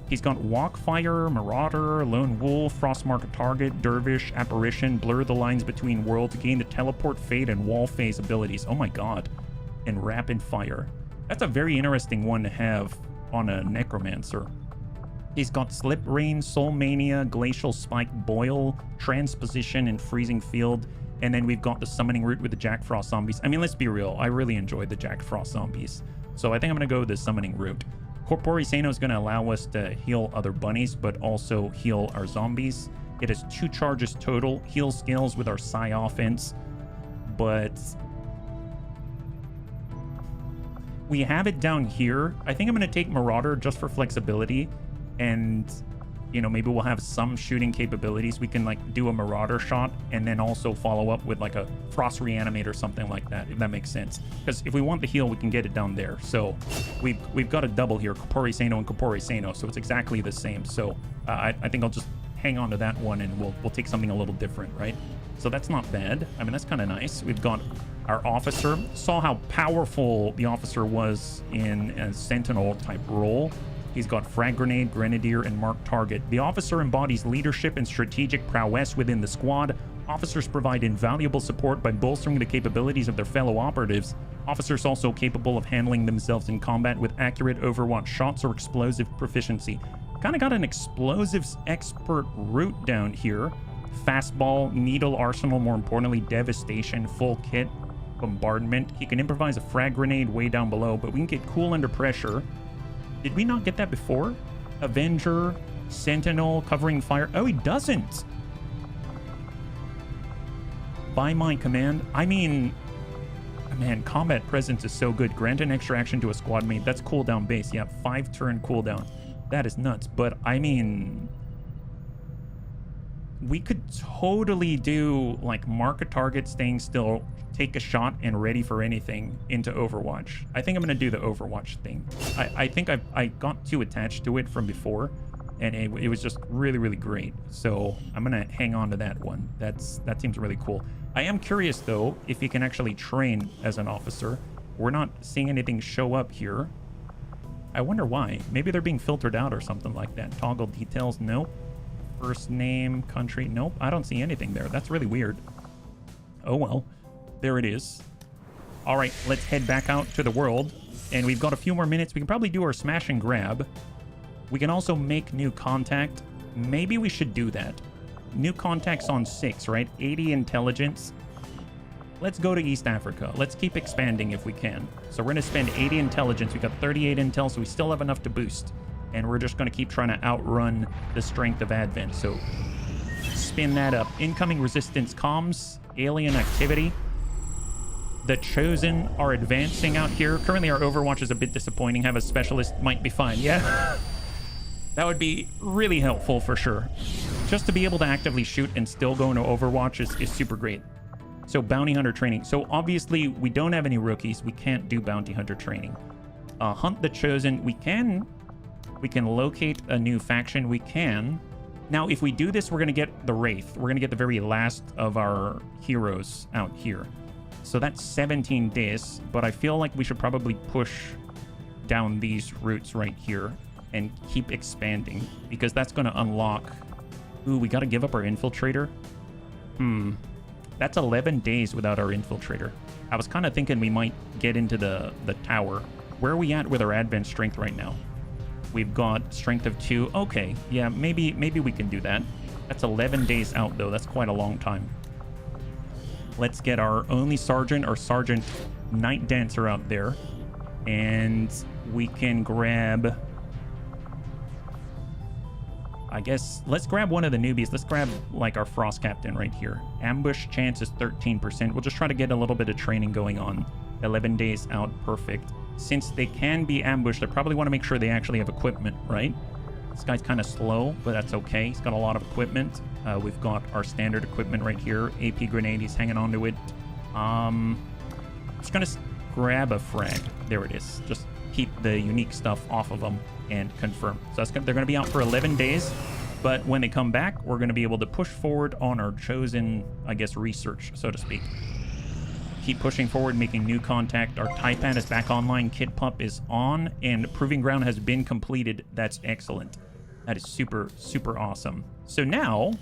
[SPEAKER 1] He's got Walk Fire, Marauder, Lone Wolf, Frostmark Target, Dervish, Apparition, Blur the lines between worlds, gain the Teleport, Fade, and Wall Phase abilities. Oh my god. And Rapid Fire. That's a very interesting one to have on a Necromancer. He's got Slip Rain, Soul Mania, Glacial Spike, Boil, Transposition, and Freezing Field. And then we've got the Summoning Route with the Jack Frost zombies. I mean, let's be real. I really enjoyed the Jack Frost zombies. So I think I'm going to go with the Summoning Route. Corpori Sano is going to allow us to heal other bunnies, but also heal our zombies. It has 2 charges total. Heal scales with our Psy offense. But we have it down here. I think I'm going to take Marauder just for flexibility. And, you know, maybe we'll have some shooting capabilities. We can, like, do a Marauder shot and then also follow up with, like, a Frost Reanimate or something like that, if that makes sense. Because if we want the heal, we can get it down there. So we've got a double here, Corpori Sano and Corpori Sano, so it's exactly the same. So I think I'll just hang on to that one and we'll take something a little different, right? So that's not bad. I mean, that's kind of nice. We've got our officer. Saw how powerful the officer was in a Sentinel type role. He's got Frag Grenade, Grenadier, and Mark Target. The officer embodies leadership and strategic prowess within the squad. Officers provide invaluable support by bolstering the capabilities of their fellow operatives. Officers also capable of handling themselves in combat with accurate Overwatch shots or explosive proficiency. Kind of got an explosives expert route down here. Fastball, Needle Arsenal, more importantly, Devastation, full kit, Bombardment. He can improvise a Frag Grenade way down below, but we can get cool under pressure. Did we not get that before? Avenger, Sentinel, covering fire. Oh, he doesn't. By my command. I mean, man, combat presence is so good. Grant an extra action to a squad mate. That's cooldown base. Yeah, 5-turn cooldown. That is nuts. But I mean, we could totally do like mark a target, staying still, take a shot, and ready for anything into Overwatch. I think I'm going to do the Overwatch thing. I think I got too attached to it from before, and it was just really, really great. So I'm going to hang on to that one. That seems really cool. I am curious, though, if you can actually train as an officer. We're not seeing anything show up here. I wonder why. Maybe they're being filtered out or something like that. Toggle details, nope. First name, country, nope. I don't see anything there. That's really weird. Oh, well. There it is. All right, let's head back out to the world. And we've got a few more minutes. We can probably do our smash and grab. We can also make new contact. Maybe we should do that. New contacts on 6, right? 80 intelligence. Let's go to East Africa. Let's keep expanding if we can. So we're going to spend 80 intelligence. We got 38 intel, so we still have enough to boost. And we're just going to keep trying to outrun the strength of Advent. So spin that up. Incoming resistance comms. Alien activity. The Chosen are advancing out here. Currently, our Overwatch is a bit disappointing. Have a specialist might be fine. Yeah. That would be really helpful for sure. Just to be able to actively shoot and still go into Overwatch is super great. So Bounty Hunter training. So obviously, we don't have any rookies. We can't do Bounty Hunter training. Hunt the Chosen. We can locate a new faction. We can. Now, if we do this, we're going to get the Wraith. We're going to get the very last of our heroes out here. So that's 17 days, but I feel like we should probably push down these routes right here and keep expanding, because that's going to unlock... Ooh, we got to give up our Infiltrator. That's 11 days without our Infiltrator. I was kind of thinking we might get into the tower. Where are we at with our Advent strength right now? We've got strength of 2. Okay, yeah, maybe we can do that. That's 11 days out, though. That's quite a long time. Let's get our only sergeant, or Sergeant Night Dancer out there. And we can grab... I guess let's grab one of the newbies. Let's grab like our Frost Captain right here. Ambush chance is 13%. We'll just try to get a little bit of training going on. 11 days out, perfect. Since they can be ambushed, I probably want to make sure they actually have equipment, right? This guy's kind of slow, but that's okay. He's got a lot of equipment. We've got our standard equipment right here. AP grenade, he's hanging on to it. I'm just gonna grab a frag. There it is. Just keep the unique stuff off of them and confirm. So they're going to be out for 11 days, but when they come back, we're going to be able to push forward on our chosen, I guess, research, so to speak. Keep pushing forward, making new contact. Our Taipan is back online. Kid Pup is on, and Proving Ground has been completed. That's excellent. That is super, super awesome. So now,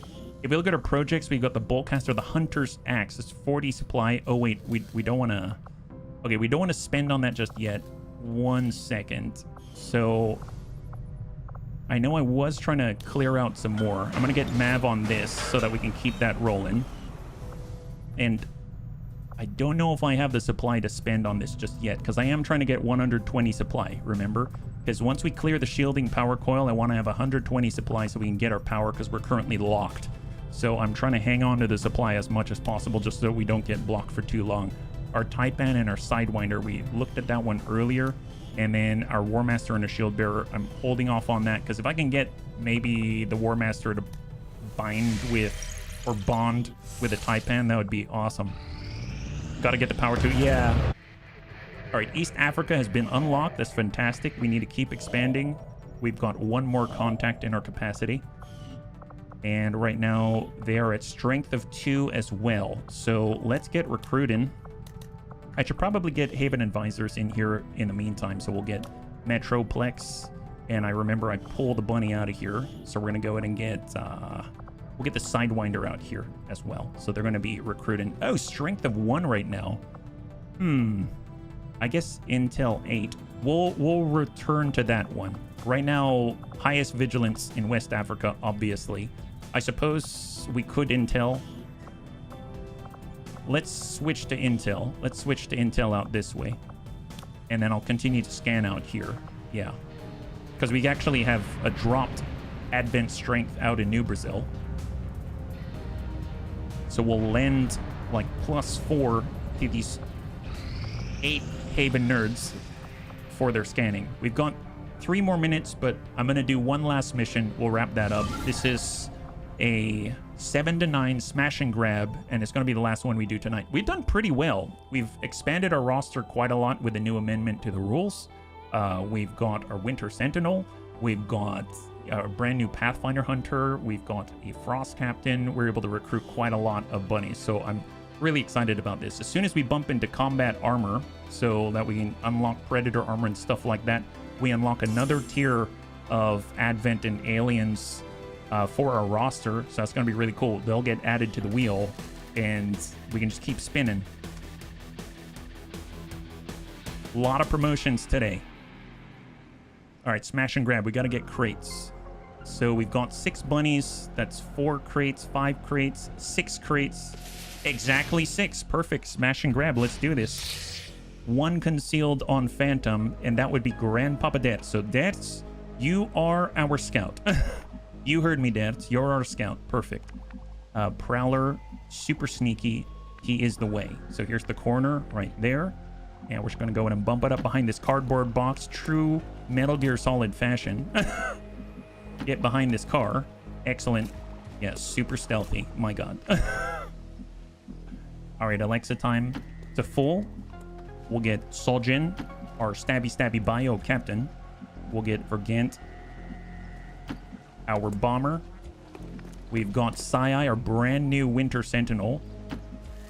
[SPEAKER 1] if we look at our projects, we've got the Boltcaster, the Hunter's Axe. It's 40 supply. Oh, wait, we don't want to... Okay, we don't want to spend on that just yet. 1 second. So I know I was trying to clear out some more. I'm gonna get Mav on this so that we can keep that rolling. And I don't know if I have the supply to spend on this just yet, because I am trying to get 120 supply, remember? Because once we clear the shielding power coil, I want to have 120 supply so we can get our power, because we're currently locked. So I'm trying to hang on to the supply as much as possible just so we don't get blocked for too long. Our Taipan and our Sidewinder, we looked at that one earlier. And then our War Master and a Shield Bearer, I'm holding off on that, because if I can get maybe the War Master to bind with or bond with a Taipan, that would be awesome. Got to get the power to, yeah. All right, East Africa has been unlocked. That's fantastic. We need to keep expanding. We've got one more contact in our capacity. And right now, they are at strength of 2 as well. So let's get recruiting. I should probably get Haven Advisors in here in the meantime. So we'll get Metroplex. And I remember I pulled the bunny out of here. So we're going to go ahead and get... we'll get the Sidewinder out here as well. So they're going to be recruiting... Oh, strength of 1 right now. I guess Intel 8. We'll return to that one. Right now, highest vigilance in West Africa, obviously. I suppose we could Intel. Let's switch to Intel. Let's switch to Intel out this way. And then I'll continue to scan out here. Yeah. Because we actually have a dropped Advent strength out in New Brazil. So we'll lend like +4 to these 8 Haven nerds for their scanning. We've got 3 more minutes, but I'm going to do one last mission. We'll wrap that up. This is a 7 to 9 smash and grab, and it's going to be the last one we do tonight. We've done pretty well. We've expanded our roster quite a lot with a new amendment to the rules. We've got our Winter Sentinel. We've got a brand new Pathfinder Hunter. We've got a Frost Captain. We're able to recruit quite a lot of bunnies, so I'm really excited about this. As soon as we bump into combat armor, so that we can unlock Predator armor and stuff like that, we unlock another tier of Advent and Aliens for our roster. So that's going to be really cool. They'll get added to the wheel, and we can just keep spinning. A lot of promotions today. All right, smash and grab. We got to get crates. So we've got 6 bunnies. That's 4 crates, 5 crates, 6 crates. Exactly 6. Perfect. Smash and grab. Let's do this. 1 concealed on Phantom, and that would be Grandpapa Dets. So Dets, you are our scout. You heard me, Dets. You're our scout. Perfect. Prowler, super sneaky. He is the way. So here's the corner right there. And we're just going to go in and bump it up behind this cardboard box. True Metal Gear Solid fashion. Get behind this car. Excellent. Yeah, super stealthy. My God. All right, Alexa time to full. We'll get Soljin, our stabby bio captain. We'll get Vergant, our bomber. We've got Sai, our brand new Winter Sentinel.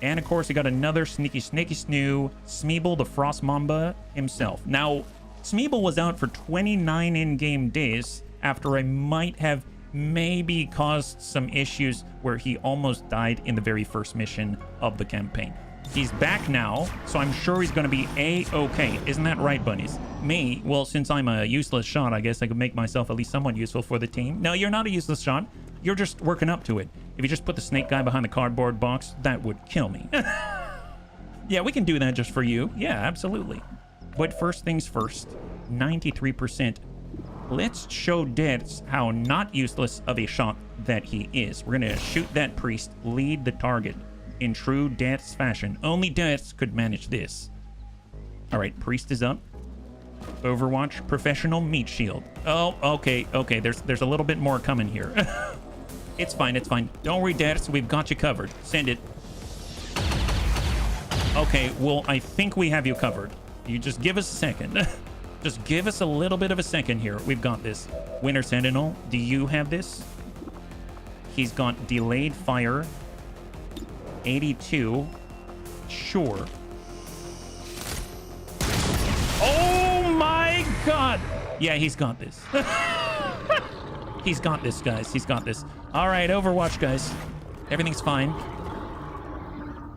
[SPEAKER 1] And of course, we got another sneaky snoo, Smeeble, the Frost Mamba himself. Now, Smeeble was out for 29 in-game days after I might have maybe caused some issues where he almost died in the very first mission of the campaign. He's back now, so I'm sure he's going to be A-okay. Isn't that right, bunnies? Me, well, since I'm a useless shot, I guess I could make myself at least somewhat useful for the team. No, you're not a useless shot. You're just working up to it. If you just put the snake guy behind the cardboard box, that would kill me. Yeah, we can do that just for you. Yeah, absolutely. But first things first, 93%. Let's show Deaths how not useless of a shot that he is. We're going to shoot that priest, lead the target in true Deaths fashion. Only Deaths could manage this. All right, priest is up. Overwatch, professional meat shield. Oh, okay. There's a little bit more coming here. It's fine. Don't worry, Deaths. We've got you covered. Send it. Okay, well, I think we have you covered. You just give us a second. Just give us a little bit of a second here. We've got this. Winter Sentinel, do you have this? He's got delayed fire. 82. Sure. Oh my god! Yeah, he's got this. He's got this, guys. He's got this. All right, Overwatch, guys. Everything's fine.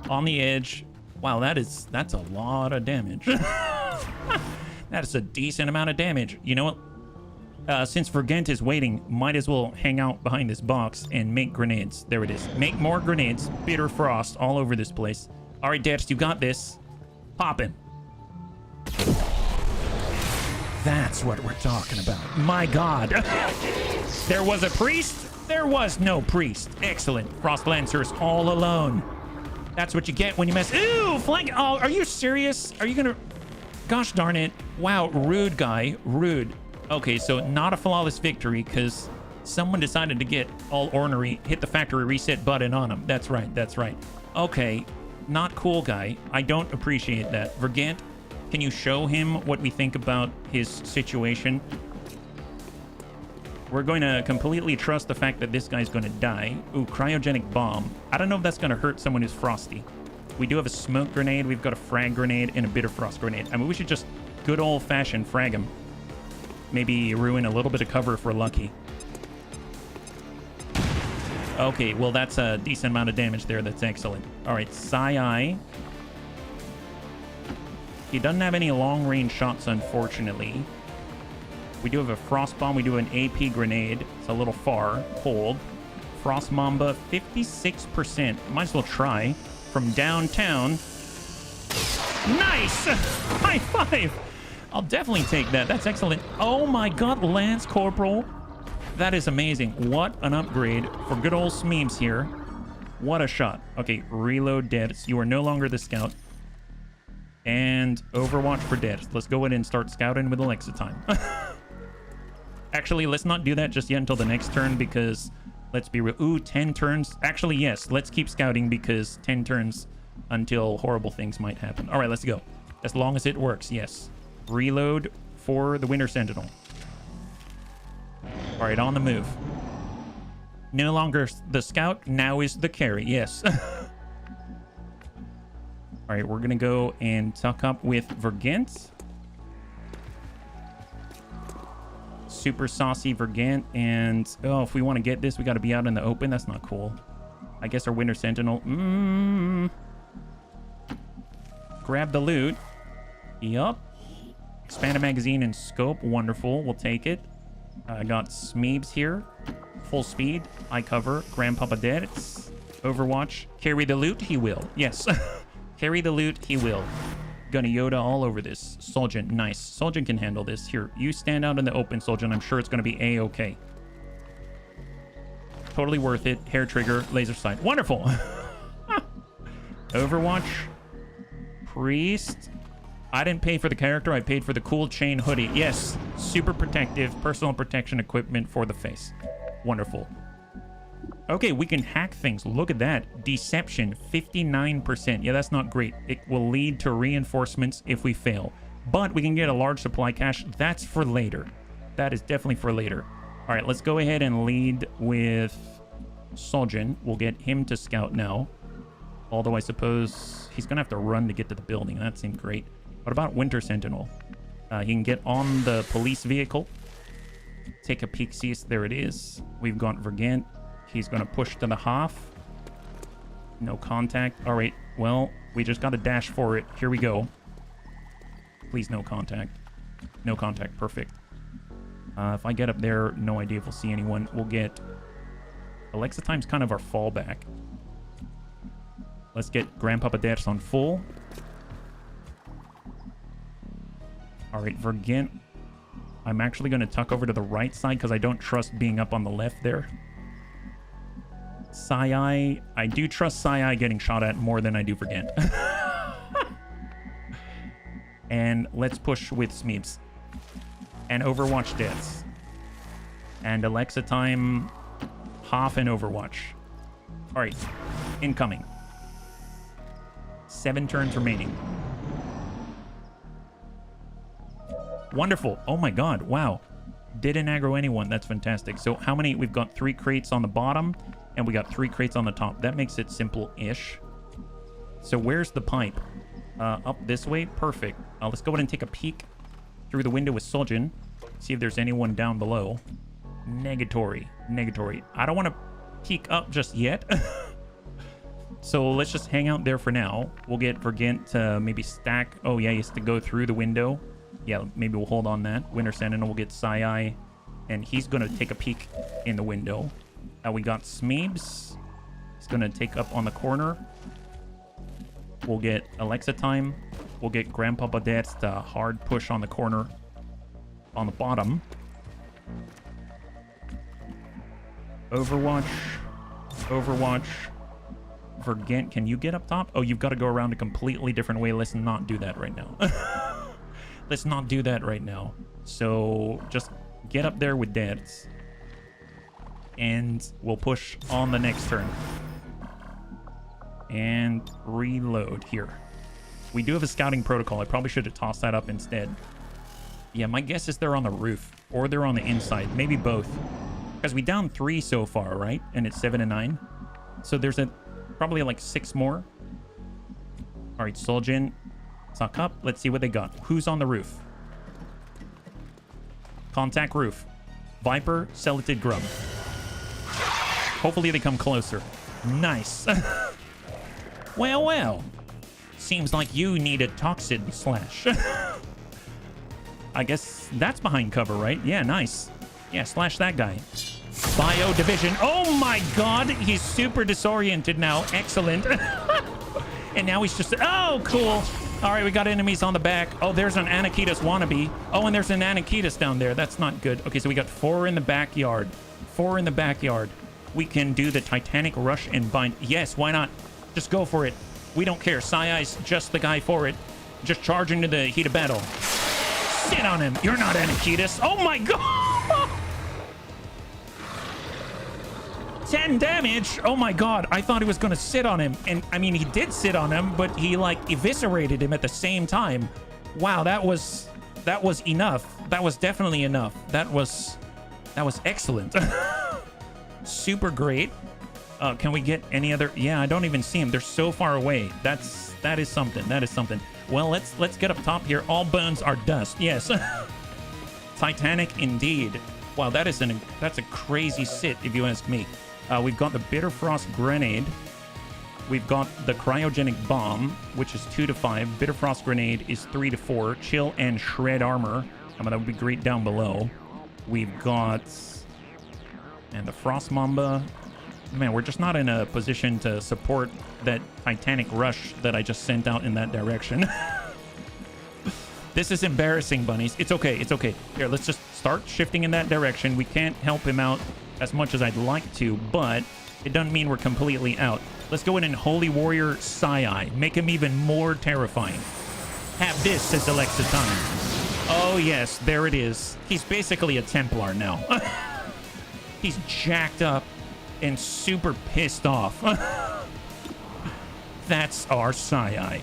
[SPEAKER 1] On the edge. Wow, that's a lot of damage. That is a decent amount of damage. You know what? Since Vergent is waiting, might as well hang out behind this box and make grenades. There it is. Make more grenades. Bitter frost all over this place. All right, Dex, you got this. Poppin'. That's what we're talking about. My god. There was a priest? There was no priest. Excellent. Frost Lancers all alone. That's what you get when you mess. Ooh, flank. Oh, are you serious? Are you gonna... Gosh darn it. Wow, rude guy. Rude. Okay, so not a flawless victory because someone decided to get all ornery, hit the factory reset button on him. That's right. Okay, not cool guy. I don't appreciate that. Vergant, can you show him what we think about his situation? We're going to completely trust the fact that this guy's going to die. Ooh, cryogenic bomb. I don't know if that's going to hurt someone who's frosty. We do have a smoke grenade. We've got a frag grenade and a bitter frost grenade. I mean, we should just good old-fashioned frag him. Maybe ruin a little bit of cover if we're lucky. Okay, well, that's a decent amount of damage there. That's excellent. All right, Sai. He doesn't have any long-range shots, unfortunately. We do have a frost bomb. We do an AP grenade. It's a little far. Hold. Frost Mamba, 56%. Might as well try. From downtown. Nice! High five! I'll definitely take that. That's excellent. Oh my god, Lance Corporal. That is amazing. What an upgrade for good old Smeebs here. What a shot. Okay, reload Deads. You are no longer the scout. And Overwatch for Deads. Let's go ahead and start scouting with Alexa time. Actually, let's not do that just yet until the next turn because let's be real. Ooh, 10 turns. Actually, yes, let's keep scouting because 10 turns until horrible things might happen. All right, let's go. As long as it works, yes. Reload for the Winter Sentinel. All right, on the move. No longer the scout, now is the carry, yes. All right, we're going to go and tuck up with Vergant. Super saucy Vergant. And, oh, if we want to get this, we got to be out in the open. That's not cool. I guess our Winter Sentinel. Grab the loot. Yup. Expanded magazine and scope. Wonderful. We'll take it. I got Smeebs here. Full speed. I cover. Grandpapa dead. It's Overwatch. Carry the loot. He will. Yes. Carry the loot. He will. Gonna Yoda all over this. Soljan. Nice. Soljan can handle this. Here. You stand out in the open, Soljan. I'm sure it's gonna be A-okay. Totally worth it. Hair trigger. Laser sight. Wonderful. Overwatch. Priest. I didn't pay for the character. I paid for the cool chain hoodie. Yes. Super protective. Personal protection equipment for the face. Wonderful. Okay, we can hack things. Look at that. Deception. 59%. Yeah, that's not great. It will lead to reinforcements if we fail. But we can get a large supply cache. That's for later. That is definitely for later. All right, let's go ahead and lead with Soljan. We'll get him to scout now. Although I suppose he's going to have to run to get to the building. That seemed great. What about Winter Sentinel? He can get on the police vehicle. Take a peek. See, there it is. We've got Vergant. He's going to push to the half. No contact. All right. Well, we just got to dash for it. Here we go. Please, no contact. No contact. Perfect. If I get up there, no idea if we'll see anyone. We'll get... Alexa time's kind of our fallback. Let's get Grandpapa Dash on full. All right, Vergent. I'm actually going to tuck over to the right side because I don't trust being up on the left there. Sai, I do trust Sai getting shot at more than I do Vergent. And let's push with Smeebs. And Overwatch deaths. And Alexa time, half an Overwatch. All right, incoming. 7 turns remaining. Wonderful. Oh my god, wow. Didn't aggro anyone, that's fantastic. So how many? We've got 3 crates on the bottom, and we got 3 crates on the top. That makes it simple-ish. So where's the pipe? Up this way? Perfect. Let's go ahead and take a peek through the window with Soljin. See if there's anyone down below. Negatory. Negatory. I don't want to peek up just yet. So let's just hang out there for now. We'll get Vergent to maybe stack. Oh yeah, he has to go through the window. Yeah, maybe we'll hold on that. Winter Sentinel will get Sai, and he's going to take a peek in the window. We got Smeebs. He's going to take up on the corner. We'll get Alexa time. We'll get Grandpapa Dad's to hard push on the corner on the bottom. Overwatch. Overwatch. Vergent, can you get up top? Oh, you've got to go around a completely different way. Let's not do that right now. Let's not do that right now. So just get up there with Dads. And we'll push on the next turn. And reload here. We do have a scouting protocol. I probably should have tossed that up instead. Yeah, my guess is they're on the roof. Or they're on the inside. Maybe both. Because we down 3 so far, right? And it's 7 and 9. So there's probably like 6 more. All right, Soljin. Suck up. Let's see what they got. Who's on the roof? Contact roof. Viper, Celatid Grub. Hopefully they come closer. Nice. Well, well. Seems like you need a toxin slash. I guess that's behind cover, right? Yeah, nice. Yeah, slash that guy. Bio division. Oh my god, he's super disoriented now. Excellent. And now he's just... Oh, cool. All right, we got enemies on the back. Oh, there's an Anakitas wannabe. Oh, and there's an Anakitas down there. That's not good. Okay, so we got 4 in the backyard. 4 in the backyard. We can do the Titanic rush and bind. Yes, why not? Just go for it. We don't care. Sai-Ai's just the guy for it. Just charge into the heat of battle. Sit on him. You're not Anakitas. Oh my god! 10 damage. Oh my god. I thought he was gonna sit on him. And I mean, he did sit on him, but he like eviscerated him at the same time. Wow, that was enough. That was definitely enough. That was excellent. Super great. Can we get any other? Yeah, I don't even see him. They're so far away. That is something. That is something. Well, let's get up top here. All bones are dust. Yes. Titanic indeed. Wow, that's a crazy sit if you ask me. We've got the Bitter Frost Grenade. We've got the Cryogenic Bomb, which is 2 to 5. Bitter Frost Grenade is 3 to 4. Chill and Shred Armor. I mean, that would be great down below. We've got... And the Frost Mamba. Man, we're just not in a position to support that Titanic rush that I just sent out in that direction. This is embarrassing, bunnies. It's okay. It's okay. Here, let's just start shifting in that direction. We can't help him out as much as I'd like to, but it doesn't mean we're completely out. Let's go in and Holy Warrior Sai. Make him even more terrifying. Have this, says Alexa time. Oh, yes. There it is. He's basically a Templar now. He's jacked up and super pissed off. That's our Sai.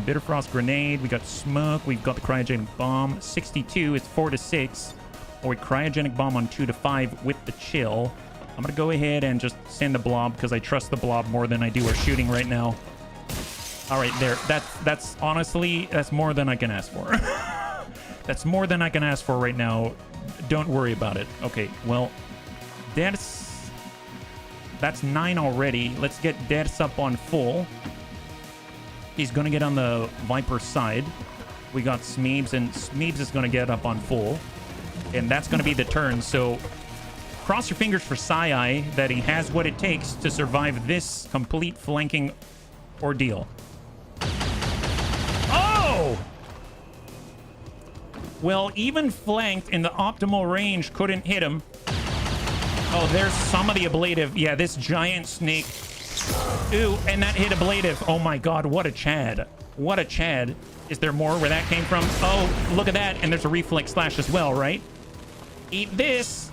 [SPEAKER 1] Bitter Frost Grenade. We got Smoke. We've got the Cryogenic Bomb. 62 is 4 to 6. Or Cryogenic Bomb on 2 to 5 with the Chill. I'm going to go ahead and just send the Blob because I trust the Blob more than I do our shooting right now. All right, there. That's honestly, that's more than I can ask for. That's more than I can ask for right now. Don't worry about it. Okay, well, that's 9 already. Let's get Deaths up on full. He's going to get on the Viper side. We got Smeebs, and Smeebs is going to get up on full. And that's going to be the turn. So cross your fingers for Sai that he has what it takes to survive this complete flanking ordeal. Oh! Well, even flanked in the optimal range, couldn't hit him. Oh, there's some of the ablative. Yeah, this giant snake. Ooh, and that hit ablative. Oh my god, what a Chad. What a Chad. Is there more where that came from? Oh, look at that. And there's a reflex slash as well, right? Eat this.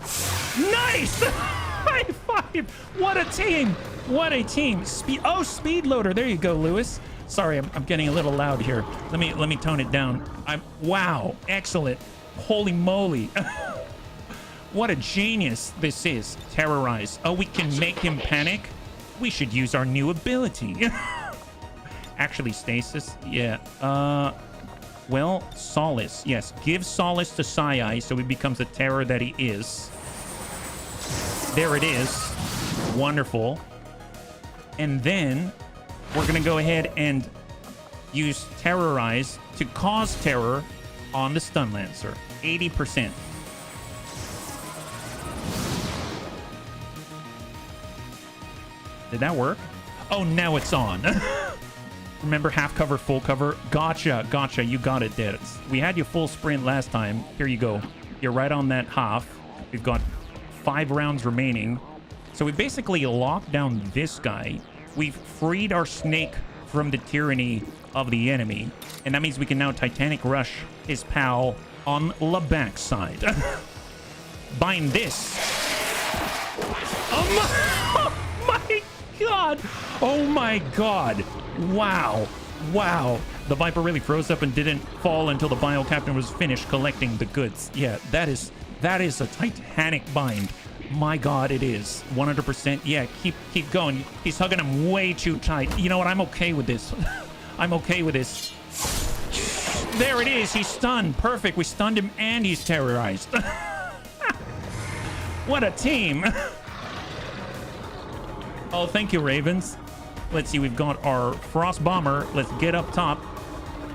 [SPEAKER 1] Nice! High five! What a team! What a team! Speed loader. There you go, Lewis. Sorry, I'm getting a little loud here. Let me tone it down. Wow, excellent. Holy moly. What a genius this is. Terrorize. Oh, we can make him panic? We should use our new ability. Actually, stasis. Yeah. Well, solace. Yes, give solace to Sai so he becomes the terror that he is. There it is. Wonderful. And then we're going to go ahead and use Terrorize to cause terror on the Stun Lancer. 80%. Did that work? Oh, now it's on. Remember, half cover, full cover? Gotcha, gotcha. You got it, Dad. We had you full sprint last time. Here you go. You're right on that half. We've got 5 rounds remaining. So we basically locked down this guy. We've freed our snake from the tyranny of the enemy. And that means we can now Titanic Rush his pal on the backside. Bind this. Oh my god. Oh my god. Wow. Wow. The Viper really froze up and didn't fall until the bio captain was finished collecting the goods. Yeah, that is a Titanic bind. My god, it is 100%. Yeah, keep going. He's hugging him way too tight. You know what? I'm okay with this. I'm okay with this. There it is. He's stunned. Perfect. We stunned him and he's terrorized. What a team. Oh, thank you, Ravens. Let's see. We've got our Frost Bomber. Let's get up top.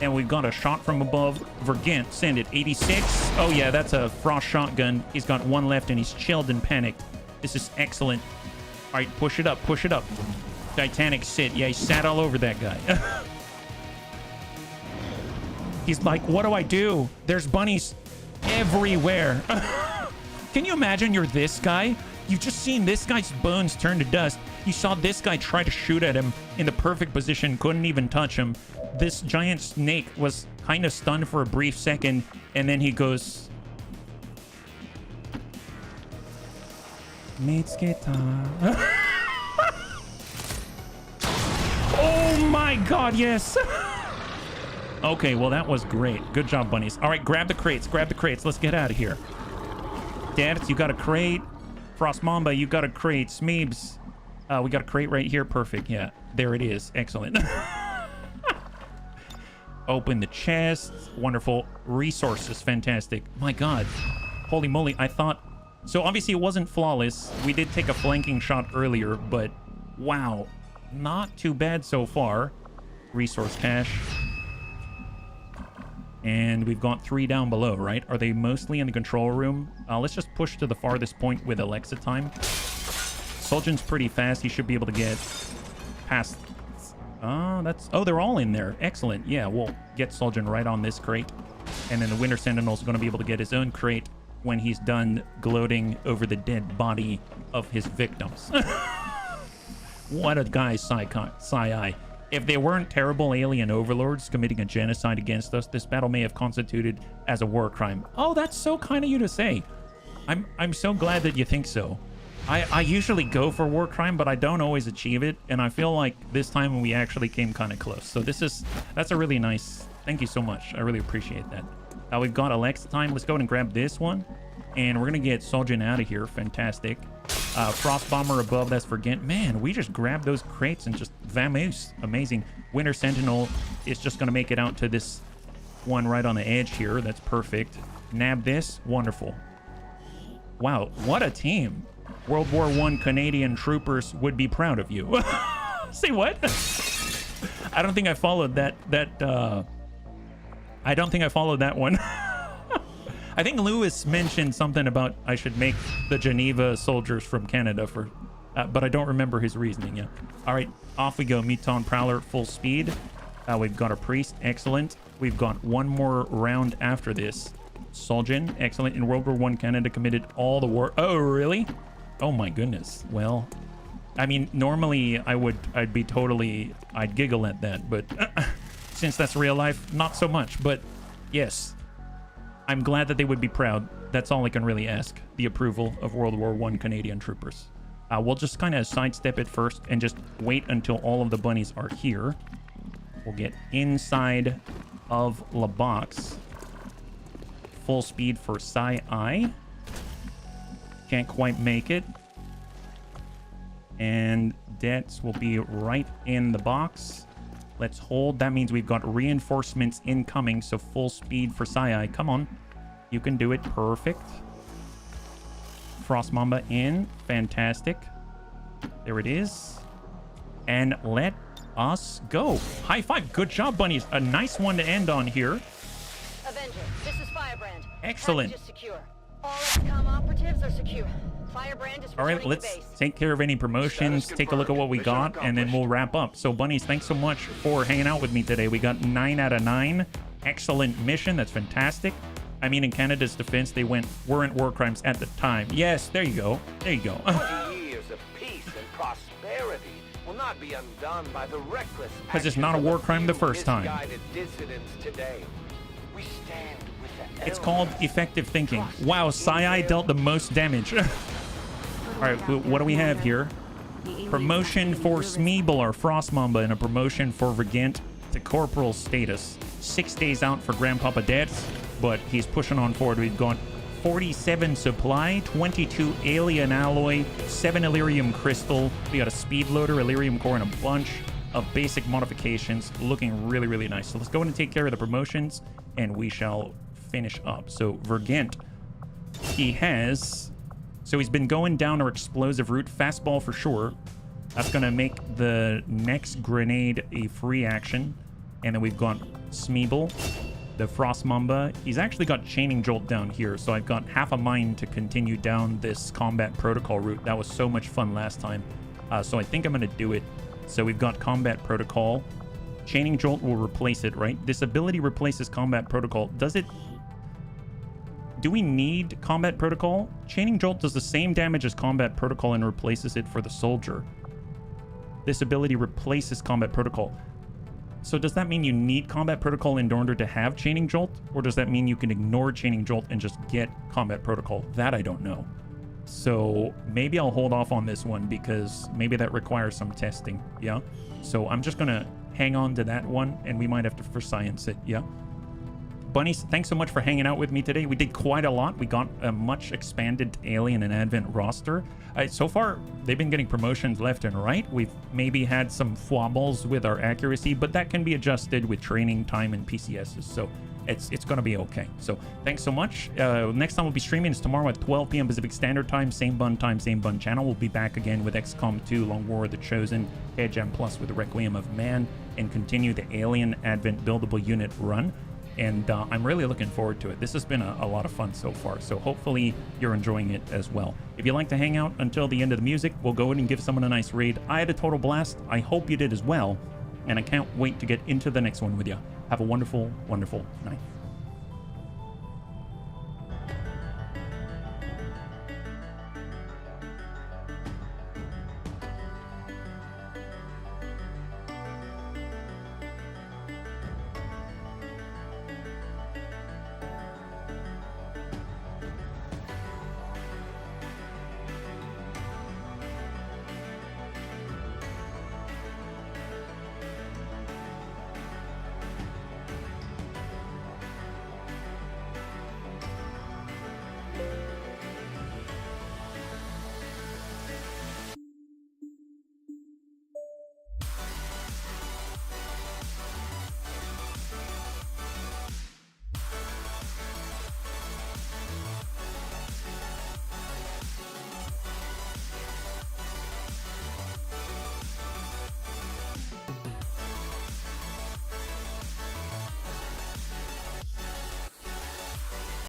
[SPEAKER 1] And we've got a shot from above. Vergant, send it. 86. Oh, yeah, that's a Frost shotgun. He's got 1 left, and he's chilled and panicked. This is excellent. All right, push it up. Push it up. Titanic sit. Yeah, he sat all over that guy. He's like, what do I do? There's bunnies everywhere. Can you imagine you're this guy? You've just seen this guy's bones turn to dust. You saw this guy try to shoot at him in the perfect position, couldn't even touch him. This giant snake was kind of stunned for a brief second, and then he goes... Oh my god, yes! Okay, well that was great. Good job, bunnies. All right, grab the crates. Grab the crates. Let's get out of here. Dad, you got a crate. Frost Mamba, you got a crate. Smeebs, we got a crate right here. Perfect. Yeah, there it is. Excellent. Open the chest. Wonderful. Resources. Fantastic. My god. Holy moly. I thought... So obviously it wasn't flawless. We did take a flanking shot earlier, but wow. Not too bad so far. Resource cache. And we've got 3 down below, right? Are they mostly in the control room? Let's just push to the farthest point with Alexa time. Soljan's pretty fast. He should be able to get past... Oh, they're all in there. Excellent. Yeah, we'll get Soljan right on this crate. And then the Winter Sentinel's going to be able to get his own crate when he's done gloating over the dead body of his victims. What a guy, Sai. If they weren't terrible alien overlords committing a genocide against us, this battle may have constituted as a war crime. Oh, that's so kind of you to say. I'm so glad that you think so. I usually go for war crime, but I don't always achieve it, and I feel like this time we actually came kind of close. So that's a really nice... Thank you so much. I really appreciate that. We've got Alexa time. Let's go ahead and grab this one, and we're gonna get Soljan out of here. Fantastic. Frost Bomber above, that's for Ghent. Man, we just grabbed those crates and just vamoose. Amazing. Winter Sentinel is just going to make it out to this one right on the edge here. That's perfect. Nab this. Wonderful. Wow, what a team. World War I Canadian troopers would be proud of you. Say what? I don't think I followed that. I don't think I followed that one. I think Lewis mentioned something about I should make the Geneva soldiers from Canada for, but I don't remember his reasoning. Yeah. All right, off we go. Muton Prowler, full speed. We've got a priest. Excellent. We've got one more round after this. Solgen, excellent. In World War I, Canada committed all the war. Oh, really? Oh my goodness. Well, I mean, normally I'd giggle at that, but since that's real life, not so much. But yes, I'm glad that they would be proud. That's all I can really ask. The approval of World War I Canadian troopers. We'll just kind of sidestep it first and just wait until all of the bunnies are here. We'll get inside of the box. Full speed for Psi-I. Can't quite make it. And Debts will be right in the box. Let's hold. That means we've got reinforcements incoming, so full speed for Psi-I. Come on. You can do it. Perfect. Frost Mamba in. Fantastic. There it is. And let us go. High five. Good job, bunnies. A nice one to end on here.
[SPEAKER 3] Avenger, this is Firebrand.
[SPEAKER 1] Excellent.
[SPEAKER 3] Package is secure. All XCOM operatives are secure. Firebrand is
[SPEAKER 1] all right, let's take care of any promotions, take a look at what we got, and then we'll wrap up. So, bunnies, thanks so much for hanging out with me today. We got 9 out of 9. Excellent mission. That's fantastic. I mean, in Canada's defense, they weren't war crimes at the time. Yes, there you go. There you go.
[SPEAKER 4] 20 years of peace and prosperity will not be undone by the reckless
[SPEAKER 1] because it's not a war crime the first time.
[SPEAKER 4] Dissidents today. We stand with the
[SPEAKER 1] it's called effective thinking. Wow, Psi-I dealt the most damage. All right, what do we have here? Promotion for Smeeble or Frost Mamba and a promotion for Vergent to corporal status. 6 days out for Grandpapa Debts, but he's pushing on forward. We've got 47 supply, 22 alien alloy, 7 Illyrium crystal. We got a speed loader, Illyrium core, and a bunch of basic modifications. Looking really, really nice. So let's go in and take care of the promotions, and we shall finish up. So Vergent, he has... So he's been going down our explosive route. Fastball for sure. That's going to make the next grenade a free action. And then we've got Smeeble, the Frost Mamba. He's actually got Chaining Jolt down here. So I've got half a mind to continue down this combat protocol route. That was so much fun last time. So I think I'm going to do it. So we've got combat protocol. Chaining Jolt will replace it, right? This ability replaces combat protocol. Does it... Do we need combat protocol? Chaining Jolt does the same damage as combat protocol and replaces it for the soldier. This ability replaces combat protocol. So does that mean you need combat protocol in order to have Chaining Jolt? Or does that mean you can ignore Chaining Jolt and just get combat protocol? That I don't know. So maybe I'll hold off on this one because maybe that requires some testing. Yeah. So I'm just going to hang on to that one and we might have to for science it. Yeah. Bunnies, thanks so much for hanging out with me today. We did quite a lot. We got a much expanded Alien and Advent roster. So far, they've been getting promotions left and right. We've maybe had some fwabbles with our accuracy, but that can be adjusted with training time and PCSs. So it's going to be okay. So thanks so much. Next time we'll be streaming is tomorrow at 12 p.m. Pacific Standard Time. Same bun time, same bun channel. We'll be back again with XCOM 2, Long War of the Chosen, HBFT Plus with the Requiem of Man, and continue the Alien Advent buildable unit run. And I'm really looking forward to it. This has been a lot of fun so far, so hopefully you're enjoying it as well. If you like to hang out until the end of the music, we'll go in and give someone a nice raid. I had a total blast. I hope you did as well, and I can't wait to get into the next one with you. Have a wonderful, wonderful night.